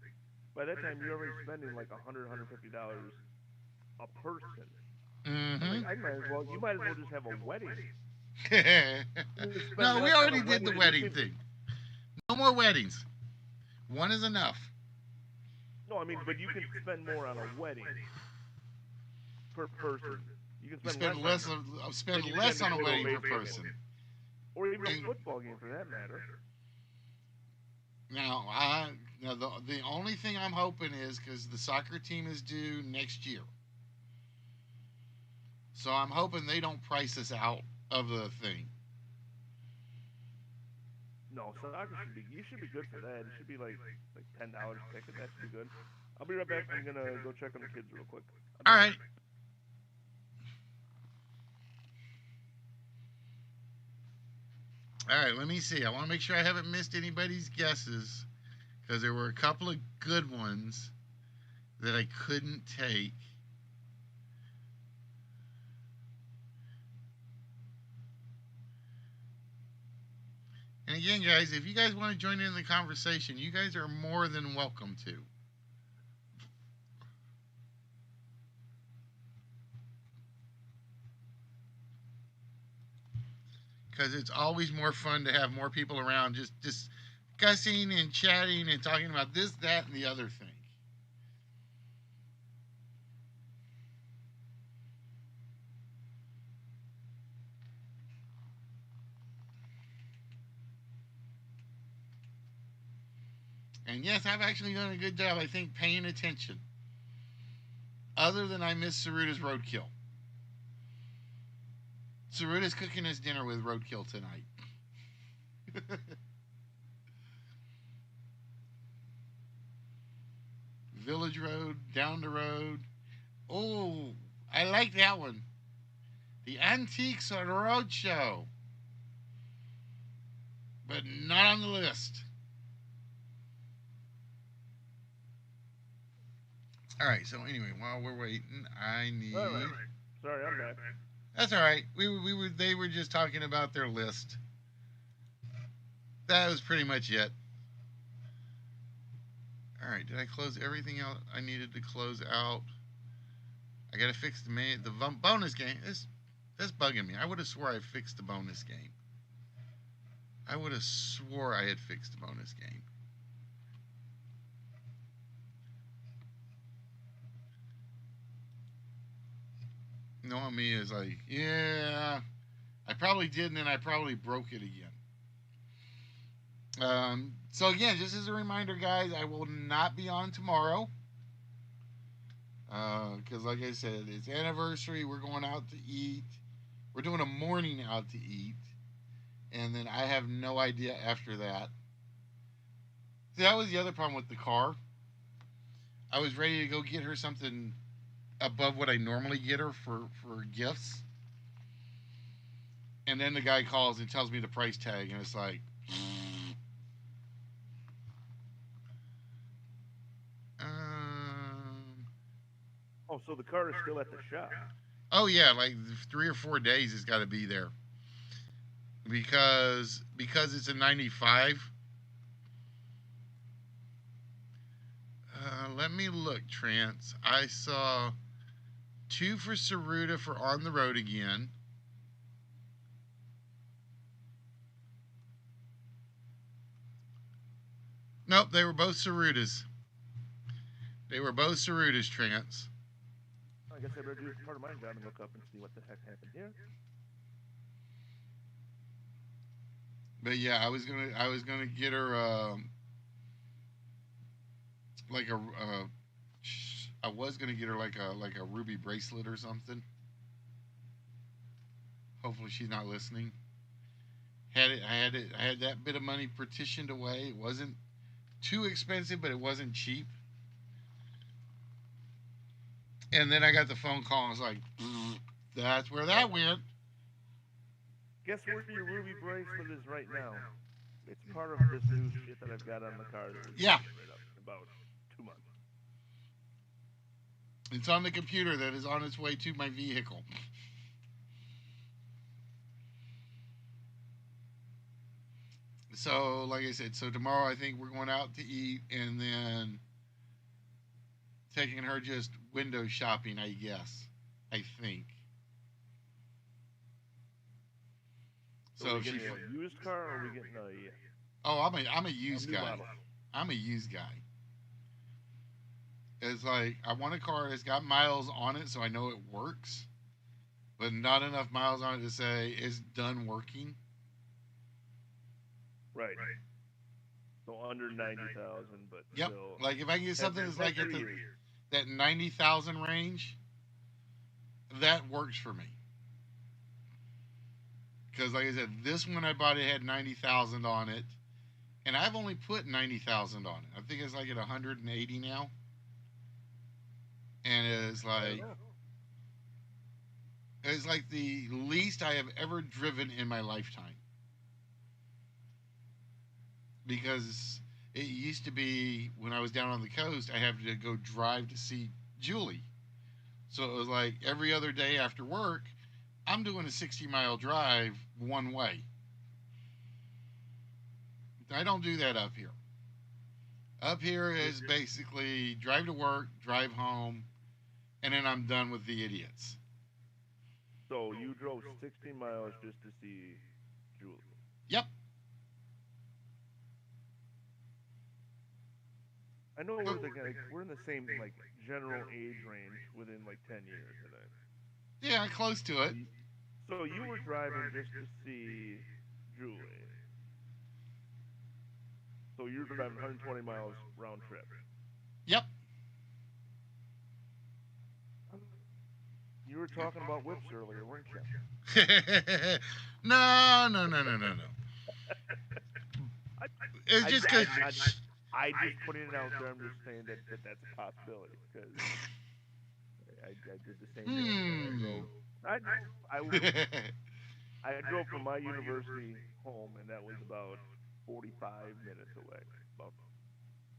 by that time you're already spending like $150 a person. I'm like, Mm-hmm. you might as well just have a wedding. You would spend No, we less on a already did the wedding, and you wedding can. thing. No more weddings. One is enough. No, I mean, but you can spend more on a wedding per person. You can You spend less on that spend than you less spend on to a go to a wedding per baseball game, person. or even a And football game for that matter. now, the only thing I'm hoping is because the soccer team is due next year, so I'm hoping they don't price us out of the thing. No, soccer should be. You should be good for that. It should be like $10 a ticket. That should be good. I'll be right back. I'm gonna go check on the kids real quick. I'll be All right right. back. All right, let me see. I want to make sure I haven't missed anybody's guesses because there were a couple of good ones that I couldn't take. And again, guys, if you guys want to join in the conversation, you guys are more than welcome to. Because it's always more fun to have more people around just discussing and chatting and talking about this, that, and the other thing. And yes, I've actually done a good job, I think, paying attention. Other than I miss Saruta's roadkill. Saruta's cooking us dinner with roadkill tonight. Village Road, down the road. Oh, I like that one. The Antiques Roadshow. But not on the list. All right, so anyway, while we're waiting, I need. All right. Sorry, I'm back. That's all right. They were just talking about their list. That was pretty much it. All right, did I close everything out I needed to close out? I gotta fix the bonus game. That's bugging me. I would have swore I fixed the bonus game. I would have swore I had fixed the bonus game. Knowing me is like, yeah, I probably did, and then I probably broke it again. So again, just as a reminder, guys, I will not be on tomorrow. Because like I said, it's anniversary. We're going out to eat. We're doing a morning out to eat. And then I have no idea after that. See, that was the other problem with the car. I was ready to go get her something above what I normally get her for gifts. And then the guy calls and tells me the price tag, and it's like, Oh, so the car is still at the shop. oh yeah, like 3 or 4 days it's got to be there because it's a '95. Let me look, Trance. I saw 2 for Saruta for On the Road Again. Nope, they were both Sarutas. They were both Sarutas, Trance. I guess I better do part of my job and look up and see what the heck happened here. But yeah, I was gonna get her like a I was gonna get her like a ruby bracelet or something. Hopefully she's not listening. I had that bit of money partitioned away. It wasn't too expensive, but it wasn't cheap. And then I got the phone call and I was like, that's where that went. Guess where your ruby bracelet is right now? It's part of this new shit that I've got on the car that we're Yeah. getting rid of in about 2 months. It's on the computer that is on its way to my vehicle. So, like I said, so tomorrow I think we're going out to eat and then taking her just window shopping, I guess. I think. So So are if we she, getting a used car or are we getting oh, I'm a used new guy. model? I'm a used guy. It's like I want a car that's got miles on it, so I know it works, but not enough miles on it to say it's done working. Right. So under 90,000, but Yep. still. Like if I can get something that's like at the, years. that 90,000 range, that works for me. Because like I said, this one I bought it had 90,000 on it, and I've only put 90,000 on it. I think it's like at 180 now, and it's like the least I have ever driven in my lifetime. Because it used to be when I was down on the coast, I had to go drive to see Julie. So it was like every other day after work, I'm doing a 60-mile drive one way. I don't do that up here. Up here is basically drive to work, drive home, and then I'm done with the idiots. So you drove 60 miles just to see Julie. Yep. I know we're in the same like general age range within like 10 years. Yeah, close to it. So you were driving just to see Julie. So you're driving 120 miles round trip. Yep. You were talking about whips earlier, weren't you? No. It's just because. I just putting it out there. I'm just saying that's a possibility because I did the same thing. I drove from my university home, and that was about 45 minutes away,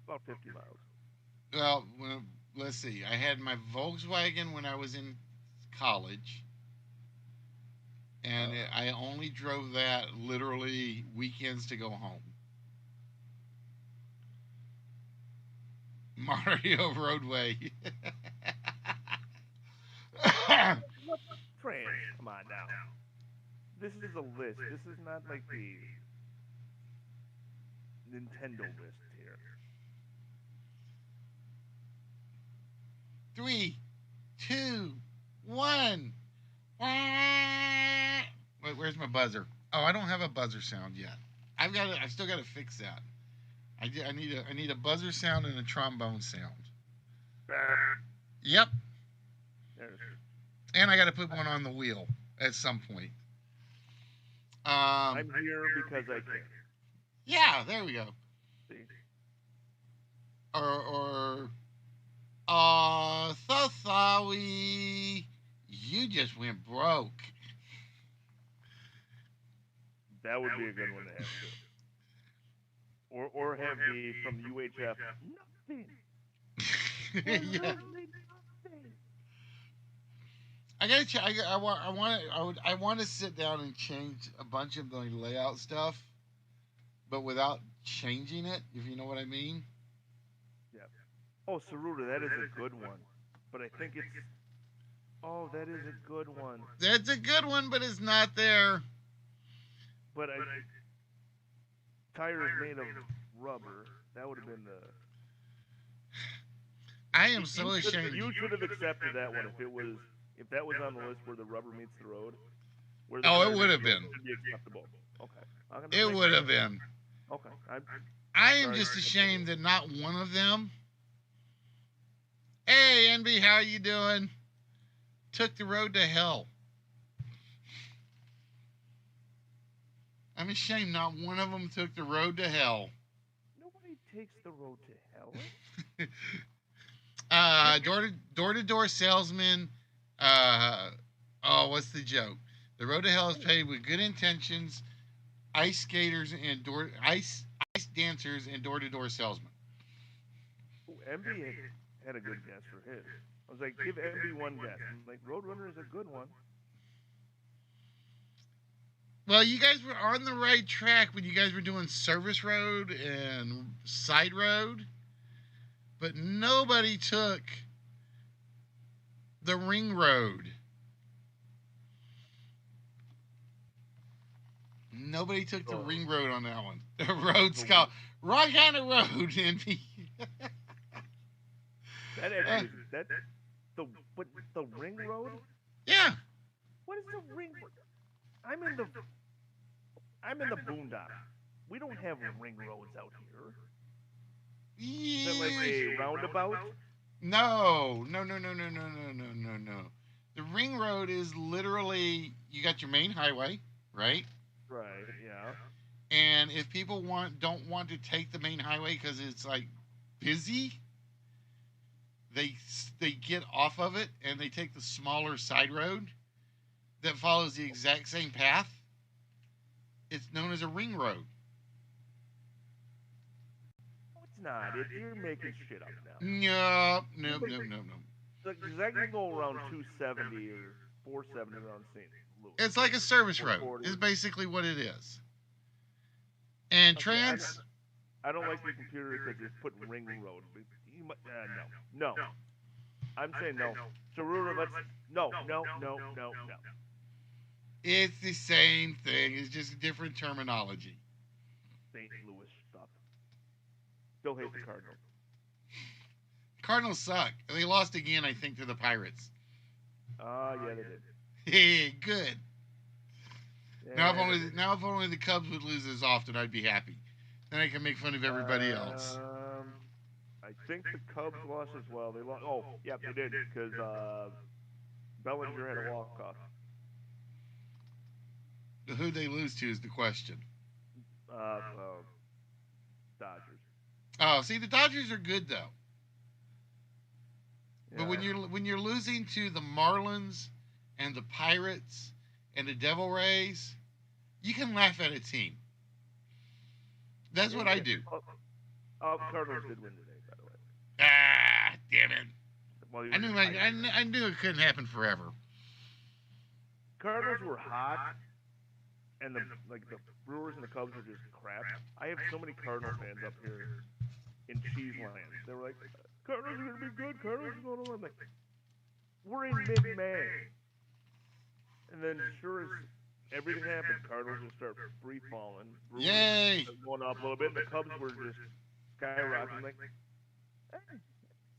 about 50 miles. Well, let's see. I had my Volkswagen when I was in college, and I only drove that literally weekends to go home. Mario Roadway. Trans, come on now. This is a list. This is not like the Nintendo list here. 3, 2, 1. Wait, where's my buzzer? Oh, I don't have a buzzer sound yet. I've still got to fix that. I need a buzzer sound and a trombone sound. Yep. And I got to put one on the wheel at some point. I'm here because I can. Yeah, there we go. See? So sorry. You just went broke. That would be a good one to have too. Or have the from UHF. Nothing. Yeah. I gotta. I want to sit down and change a bunch of the layout stuff, but without changing it. If you know what I mean. Yeah. Oh, Saruta, that is a good one. But I think it's. Oh, that is a good one. That's a good one, but it's not there. But tires made of rubber. That would have been the. I am so ashamed. You should have accepted that one if that was on the list where the rubber meets the road. Oh, it would have been. Should be acceptable. Okay. It would have been. Okay. I am just ashamed that not one of them. Hey, Envy, how you doing? Took the road to hell. I'm ashamed not one of them took the road to hell. Nobody takes the road to hell. door-to-door salesman. What's the joke? The road to hell is paved with good intentions. Ice skaters and ice dancers and door-to-door salesmen. Ooh, MB had a good guess for his. I was like, give MB one guess. I'm like, Roadrunner is a good one. Well, you guys were on the right track when you guys were doing service road and side road, but nobody took the ring road. Nobody took the ring road on that one. The road's called wrong kind of road, NP. That actually, the ring road. Yeah. What is the ring? I'm in the boondock. We don't have ring roads out here. Is that like a roundabout? No. The ring road is literally, you got your main highway, right? Right. Yeah. And if people don't want to take the main highway because it's like busy, they get off of it and they take the smaller side road that follows the exact same path. It's known as a ring road. No, it's not. You're making shit up now. No. Because I can go around 270 or 470 around St. Louis. It's like a service road. 440. Is basically what it is. And Okay, I don't like the computer because it's putting ring road. No. I'm saying no. So Ruler, let's no. It's the same thing. It's just different terminology. St. Louis stuff. Still hate the Cardinals. Cardinals suck. They lost again, I think, to the Pirates. Yeah, they did. Hey, good. Yeah, Now if only the Cubs would lose as often, I'd be happy. Then I can make fun of everybody else. I think the Cubs lost as well. They lost. Oh, yeah, they did because Bellinger had a walk off. Who'd they lose to is the question. Dodgers. Oh, see, the Dodgers are good though. But Yeah. when you're losing to the Marlins and the Pirates and the Devil Rays, you can laugh at a team. That's what I do. Cardinals did win today, by the way. Ah, damn it! Well, I knew it couldn't happen forever. Cardinals were hot, and the Brewers and the Cubs were just crap. I have so many Cardinal fans up here in Cheeseland. They were like, Cardinals are gonna be good. Cardinals are going to win. I'm like, we're in mid-May, and then sure as everything happened, Cardinals just start free falling. Brewers Yay! going up a little bit, and the Cubs were just skyrocketing. Like, hey,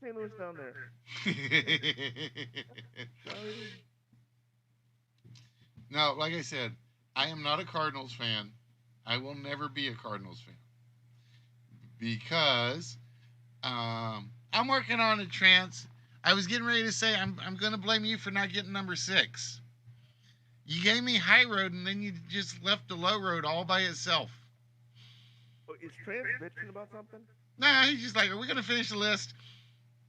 St. Louis down there. No, like I said, I am not a Cardinals fan. I will never be a Cardinals fan because I'm working on a trance. I was getting ready to say I'm going to blame you for not getting number 6. You gave me high road and then you just left the low road all by itself. Oh, is Trans bitching about something? Nah, he's just like, are we going to finish the list?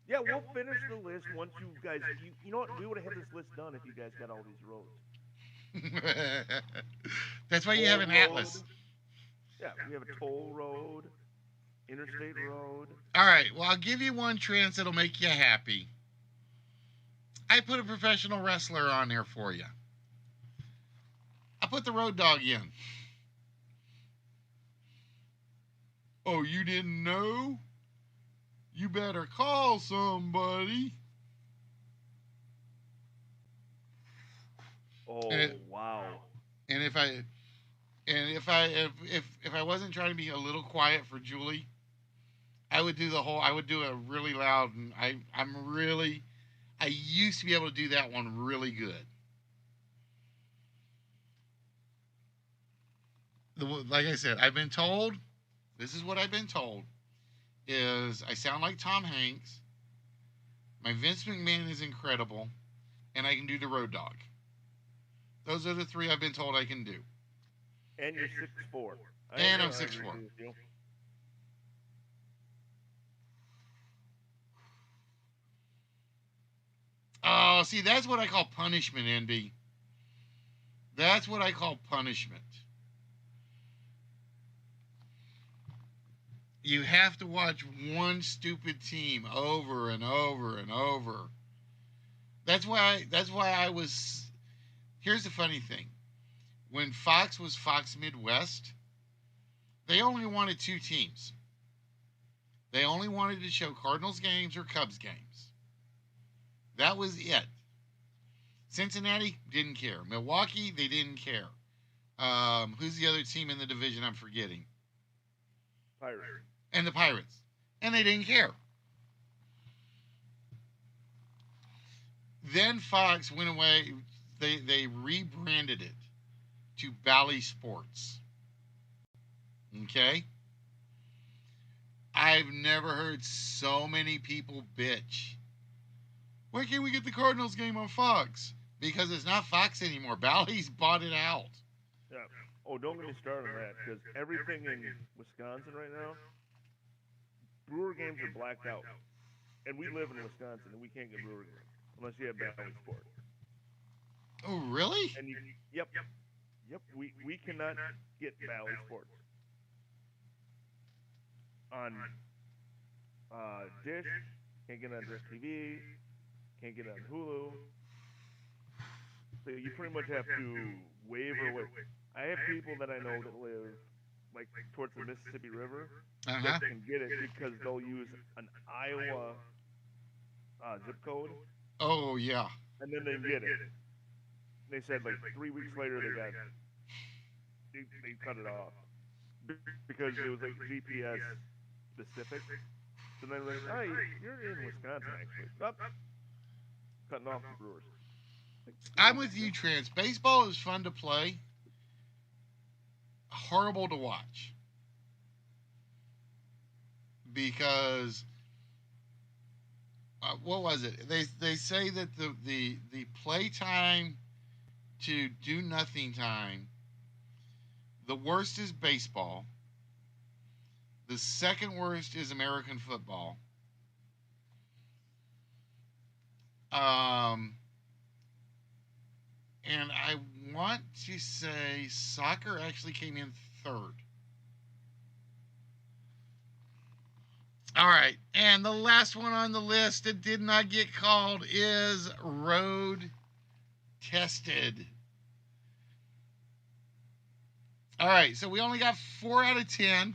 Yeah, we'll finish the list once you guys. You know what? We would have had this list done if you guys got all these roads. That's why you have an Toll road. atlas. Yeah, we have a toll road, interstate road. All right, well, I'll give you one trance that'll make you happy. I put a professional wrestler on there for you. I put the Road Dogg in. Oh, you didn't know? You better call somebody. Oh, wow. And if I wasn't trying to be a little quiet for Julie, I would do a really loud, and I used to be able to do that one really good. Like I said, this is what I've been told, is I sound like Tom Hanks, my Vince McMahon is incredible, and I can do the Road Dogg. Those are the 3 I've been told I can do. And you're 6'4". And I'm 6'4". see, that's what I call punishment, Envy. That's what I call punishment. You have to watch one stupid team over and over and over. That's why I was. Here's the funny thing. When Fox was Fox Midwest, they only wanted two teams. They only wanted to show Cardinals games or Cubs games. That was it. Cincinnati didn't care. Milwaukee, they didn't care. Who's the other team in the division I'm forgetting? Pirates. And the Pirates. And they didn't care. Then Fox went away. They rebranded it to Bally Sports. Okay? I've never heard so many people bitch. Why can't we get the Cardinals game on Fox? Because it's not Fox anymore. Bally's bought it out. Yeah. Oh, don't get me started on that, because everything in Wisconsin right now, Brewer games are blacked out. And we live in Wisconsin, and we can't get Brewer games unless you have Bally Sports. Oh, really? And yep. We cannot get Bally Sports on Dish. Can't get it on DirecTV. Can't get it on Hulu. So you pretty much have to waver away. I have people that I know that live like towards the Mississippi River that can get it because they'll use an Iowa zip code. Oh, yeah. And then they get it. They said like 3 weeks later they cut it off because it was like GPS specific. So then they're like, hey, you're in Wisconsin actually. Oh, cutting off the Brewers. I'm with you, Trance. Baseball is fun to play. Horrible to watch. Because what was it? They say that the play time to do nothing time, the worst is baseball. The second worst is American football. And I want to say soccer actually came in third. All right. And the last one on the list that did not get called is road tested. All right. So we only got 4 out of 10.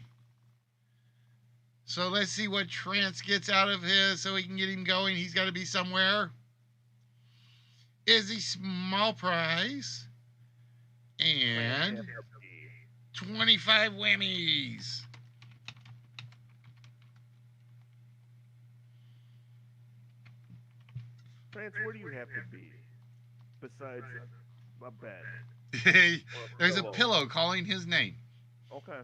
So let's see what Trance gets out of his so we can get him going. He's got to be somewhere. Is a small prize and 25 whammies. France, where do you have to be besides a bed? There's a pillow calling his name. Okay.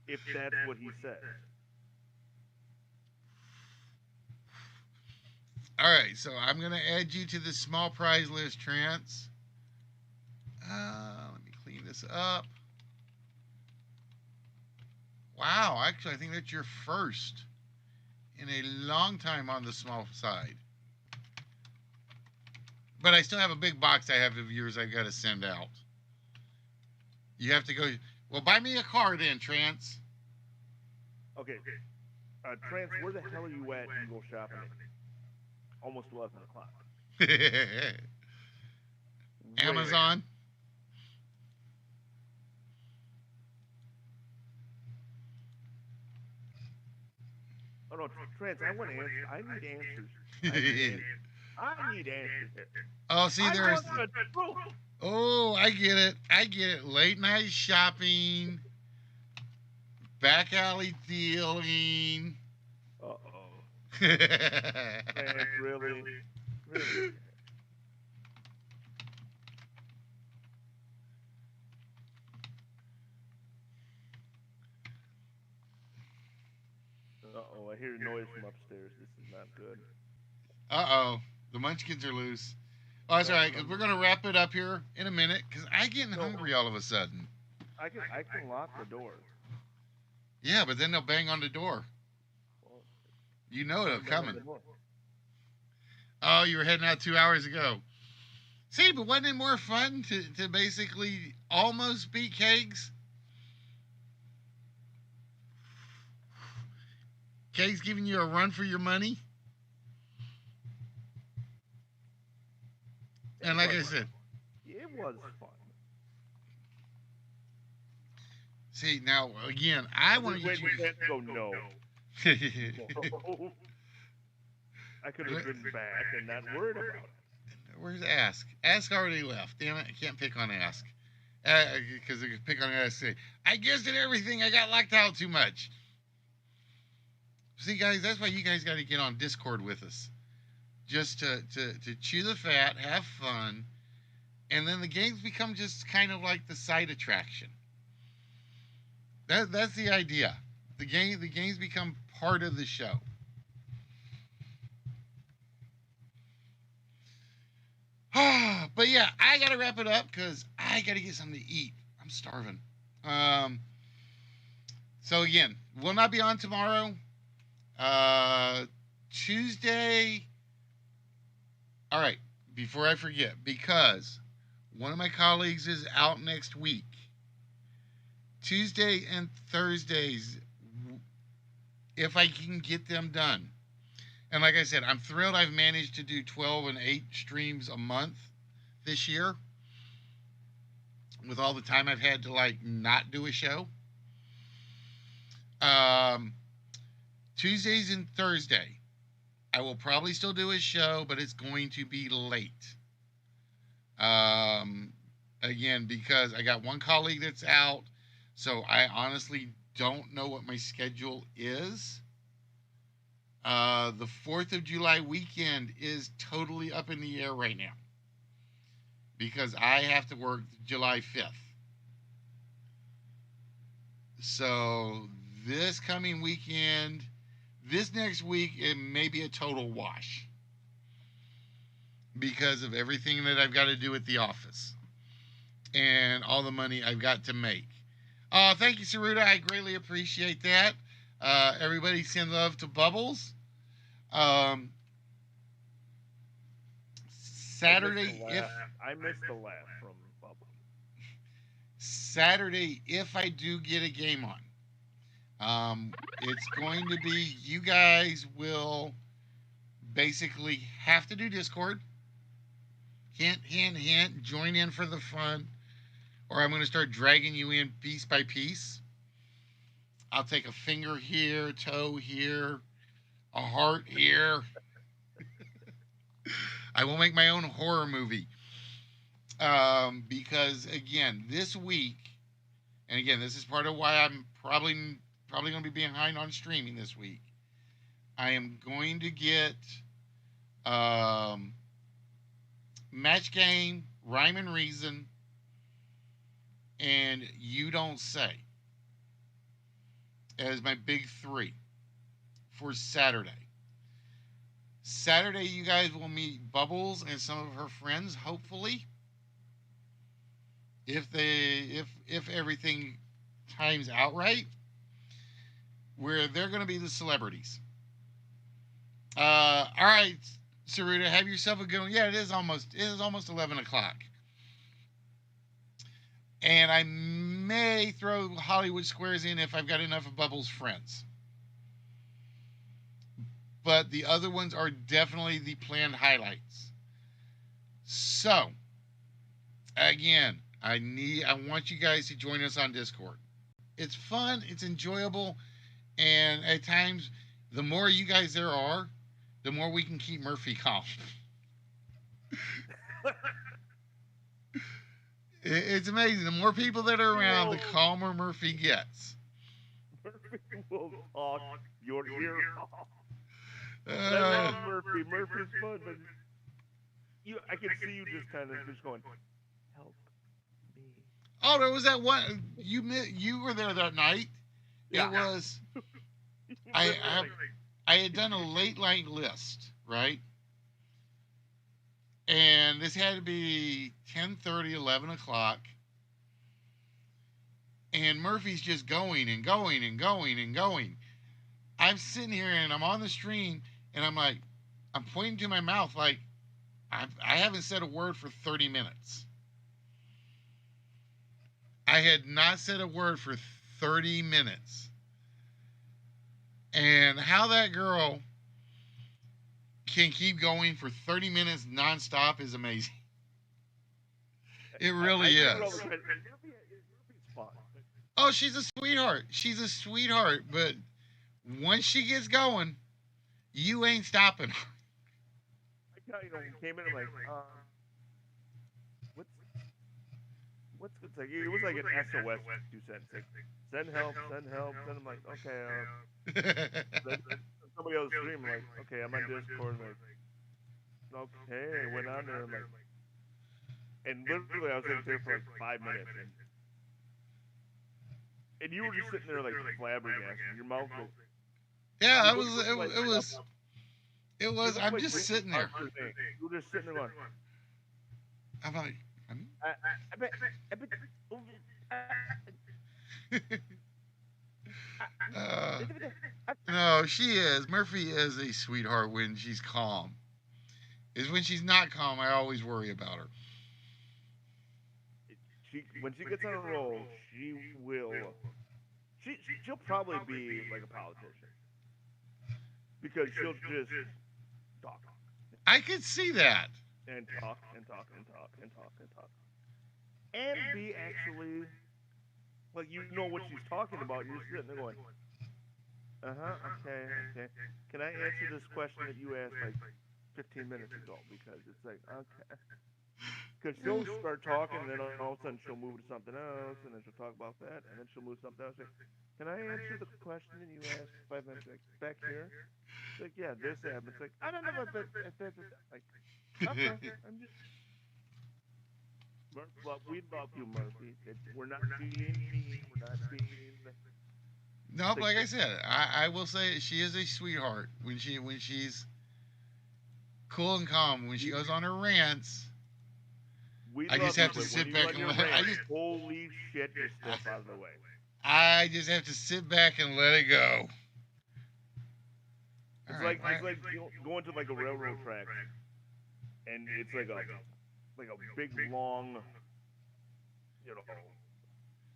If that's what he said. All right, so I'm going to add you to the small prize list, Trance. Let me clean this up. Wow, actually, I think that's your first in a long time on the small side. But I still have a big box I have of yours I've got to send out. You have to go. Well, buy me a car then, Trance. Okay. Trance, where the hell are you at? You go shopping at almost 11 o'clock. Amazon. Oh no, Trance, I want answers. I need answers. I need answers. Oh, see, there's. I want the truth. Oh, I get it. I get it. Late night shopping, back alley dealing. Uh-oh. Trance, really? Really? Uh-oh, I hear noise from upstairs. This is not good. Uh-oh. The munchkins are loose. Oh, that's all right, because we're going to wrap it up here in a minute, because I'm getting hungry all of a sudden. I can lock the door. Yeah, but then they'll bang on the door. Well, You know they're coming. Oh, you were heading out 2 hours ago. See, but wasn't it more fun to basically almost beat Kegs? Kegs giving you a run for your money? And like I said, it was fun. see, now, again, I want to Wait, get you... go no. I could have been back and not worried about it. Where's Ask? Ask already left. Damn it, I can't pick on Ask. Because I could pick on Ask. Say, I guessed at everything. I got locked out too much. See, guys, that's why you guys got to get on Discord with us. Just to chew the fat, have fun, and then the games become just kind of like the side attraction. That's the idea. The games become part of the show. But yeah, I gotta wrap it up because I gotta get something to eat. I'm starving. So again, will not be on tomorrow. Tuesday. All right, before I forget, because one of my colleagues is out next week. Tuesday and Thursdays, if I can get them done. And like I said, I'm thrilled I've managed to do 12 and 8 streams a month this year with all the time I've had to like not do a show. Tuesdays and Thursday, I will probably still do a show, but it's going to be late. Again, because I got one colleague that's out, so I honestly don't know what my schedule is. The 4th of July weekend is totally up in the air right now because I have to work July 5th. So this coming weekend, this next week, it may be a total wash because of everything that I've got to do at the office and all the money I've got to make. Thank you, Saruta. I greatly appreciate that. Everybody send love to Bubbles. Saturday, I missed the laugh from Bubbles. Saturday, if I do get a game on, it's going to be, you guys will basically have to do Discord. Hint, join in for the fun, or I'm going to start dragging you in piece by piece. I'll take a finger here, toe here, a heart here. I will make my own horror movie. Because again, this week, and again, this is part of why I'm probably going to be behind on streaming this week. I am going to get Match Game, Rhyme and Reason, and You Don't Say as my big 3 for Saturday. Saturday, you guys will meet Bubbles and some of her friends, hopefully. If everything times out right, where they're going to be the celebrities. All right, Saruta, have yourself a good one. Yeah, it is almost 11 o'clock. And I may throw Hollywood Squares in if I've got enough of Bubbles' friends. But the other ones are definitely the planned highlights. So, again, I want you guys to join us on Discord. It's fun, it's enjoyable, and at times, the more you guys there are, the more we can keep Murphy calm. It's amazing. The more people that are around, the calmer Murphy gets. Murphy will talk your ear off. I love Murphy. Murphy's fun, but I can see you just kind of just going, help me. Oh, there was that one. You were there that night. Yeah. It was. I had done a late night list, right? And this had to be 10:30, 11 o'clock. And Murphy's just going and going and going and going. I'm sitting here and I'm on the stream and I'm like, I'm pointing to my mouth like I haven't said a word for 30 minutes. I had not said a word for 30 minutes. And how that girl can keep going for 30 minutes nonstop is amazing. It really I give it all is. the credit. It's fun. Oh, she's a sweetheart. She's a sweetheart. But once she gets going, you ain't stopping her. I kind of, came in and like, what's it's like? It was like an SOS 2 cents. Like, send help, send help, send. I'm like, okay. Then somebody else stream like, okay, I'm on Discord. Like, okay, I went on there. I'm like, and literally I was in there for like 5 minutes, and you were just sitting there like flabbergasted. Your mouth was. Yeah, You looked like it you was. looked I'm like just Whitney sitting there. Houston's name. You were just sitting there going, I'm like, I bet, uh, no, she is. Murphy is a sweetheart when she's calm. Is when she's not calm, I always worry about her. when she gets on a roll, she will. She'll probably be like a politician because she'll just talk I could see that. and talk and talk and talk and talk and talk and be actually like you know what she's talking about. You're sitting there going, okay. Can I answer this question that you asked like 15 minutes ago? Because it's like okay. Because she'll start talking, and then all of a sudden she'll move to something else, and then she'll talk about that, and then she'll move to something else. Like, can I answer the question that you asked 5 minutes like, back here? It's like, yeah, this happened. It's like, I don't know, but like, okay, I'm just. We love you, Murphy. We're not being mean. We're not being. No, like I said, I will say she is a sweetheart when she's cool and calm. When she goes on her rants, We I love just you, have to but sit when you back run and your let. rant, holy shit, you step out of the way. I just have to sit back and let it go. It's All right, like going to like a railroad track, and it's like a big long,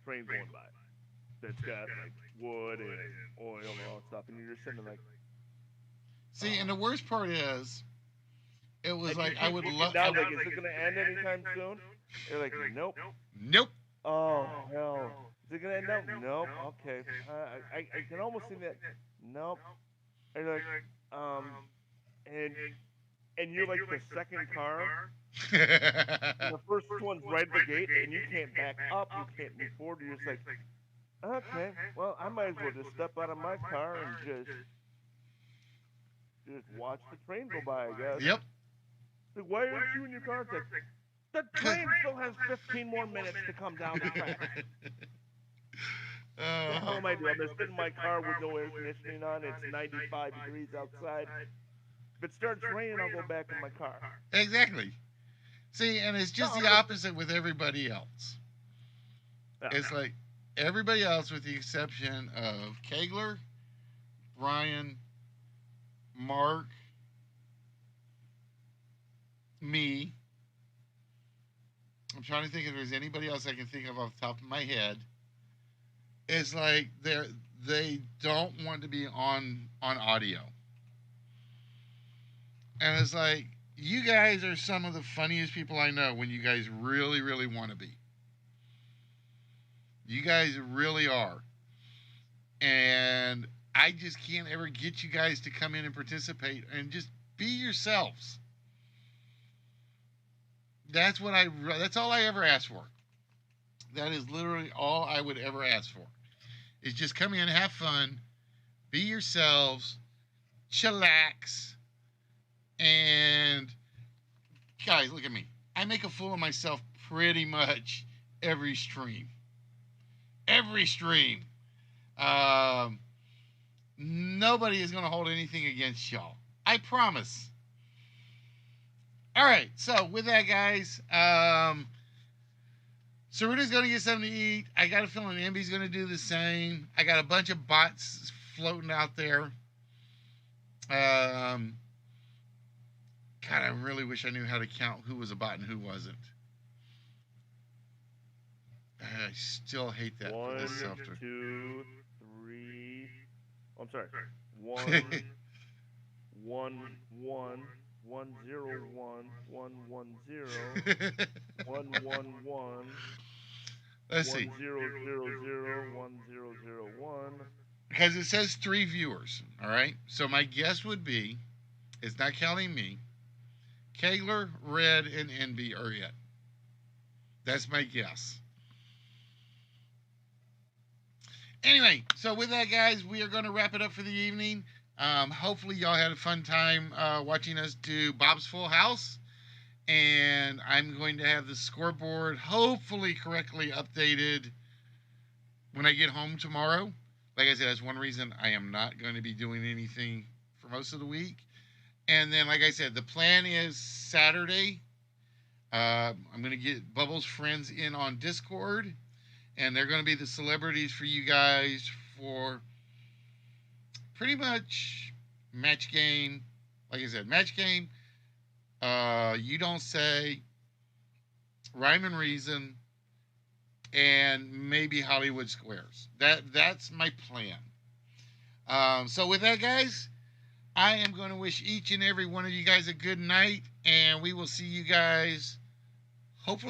train going by that's got like wood and oil and all that stuff, and you're just sitting there like, see, and the worst part is, it was and like you I keep would looking love. down like, is it gonna end anytime soon? You're like, nope. Nope. Oh hell, is it gonna end now? Nope. Okay, I can almost see that. Nope. And you're like, and you're like the second car. And the first one's right at the gate, and you can't back up, you can't move forward. You're just like, okay, well, I might as well just step out of my car and just watch the train go by, I guess. Yep. Like, why aren't you in your car? It's like, the train still has 15 more minutes to come down the track. What the hell am I doing? I'm gonna sit in my car with no air conditioning on. It's 95 degrees outside. If it starts raining, I'll go back in my car. Exactly. See, and it's just the opposite with everybody else. It's like everybody else, with the exception of Kegler, Brian, Mark, me. I'm trying to think if there's anybody else I can think of off the top of my head. It's like they don't want to be on audio. And it's like, you guys are some of the funniest people I know when you guys really, really want to be. You guys really are. And I just can't ever get you guys to come in and participate and just be yourselves. That's all I ever ask for. That is literally all I would ever ask for. Is just come in, have fun, be yourselves, chillax, and guys, look at me. I make a fool of myself pretty much every stream. Every stream. Nobody is going to hold anything against y'all. I promise. All right, so with that, guys, Sarita's going to get something to eat. I got a feeling Emby's going to do the same. I got a bunch of bots floating out there. God, I really wish I knew how to count who was a bot and who wasn't. I still hate that for this 1, software. 2, 3. Oh, I'm sorry. 1, 1, 1, 1, 0, 1, 1, 1, 0, 1, 1, 1, Let's 1, see. 0, 0, 0, 1, 0, 0, 1. Because it says 3 viewers. All right. So my guess would be, it's not counting me, Kegler, Red, and Envy are it. That's my guess. Anyway, so with that, guys, we are going to wrap it up for the evening. Hopefully, y'all had a fun time watching us do Bob's Full House. And I'm going to have the scoreboard hopefully correctly updated when I get home tomorrow. Like I said, that's one reason I am not going to be doing anything for most of the week. And then, like I said, the plan is Saturday. I'm going to get Bubbles' friends in on Discord. And they're going to be the celebrities for you guys for pretty much match game. Like I said, match game. You Don't Say, Rhyme and Reason, and maybe Hollywood Squares. That's my plan. So with that, guys, I am going to wish each and every one of you guys a good night, and we will see you guys hopefully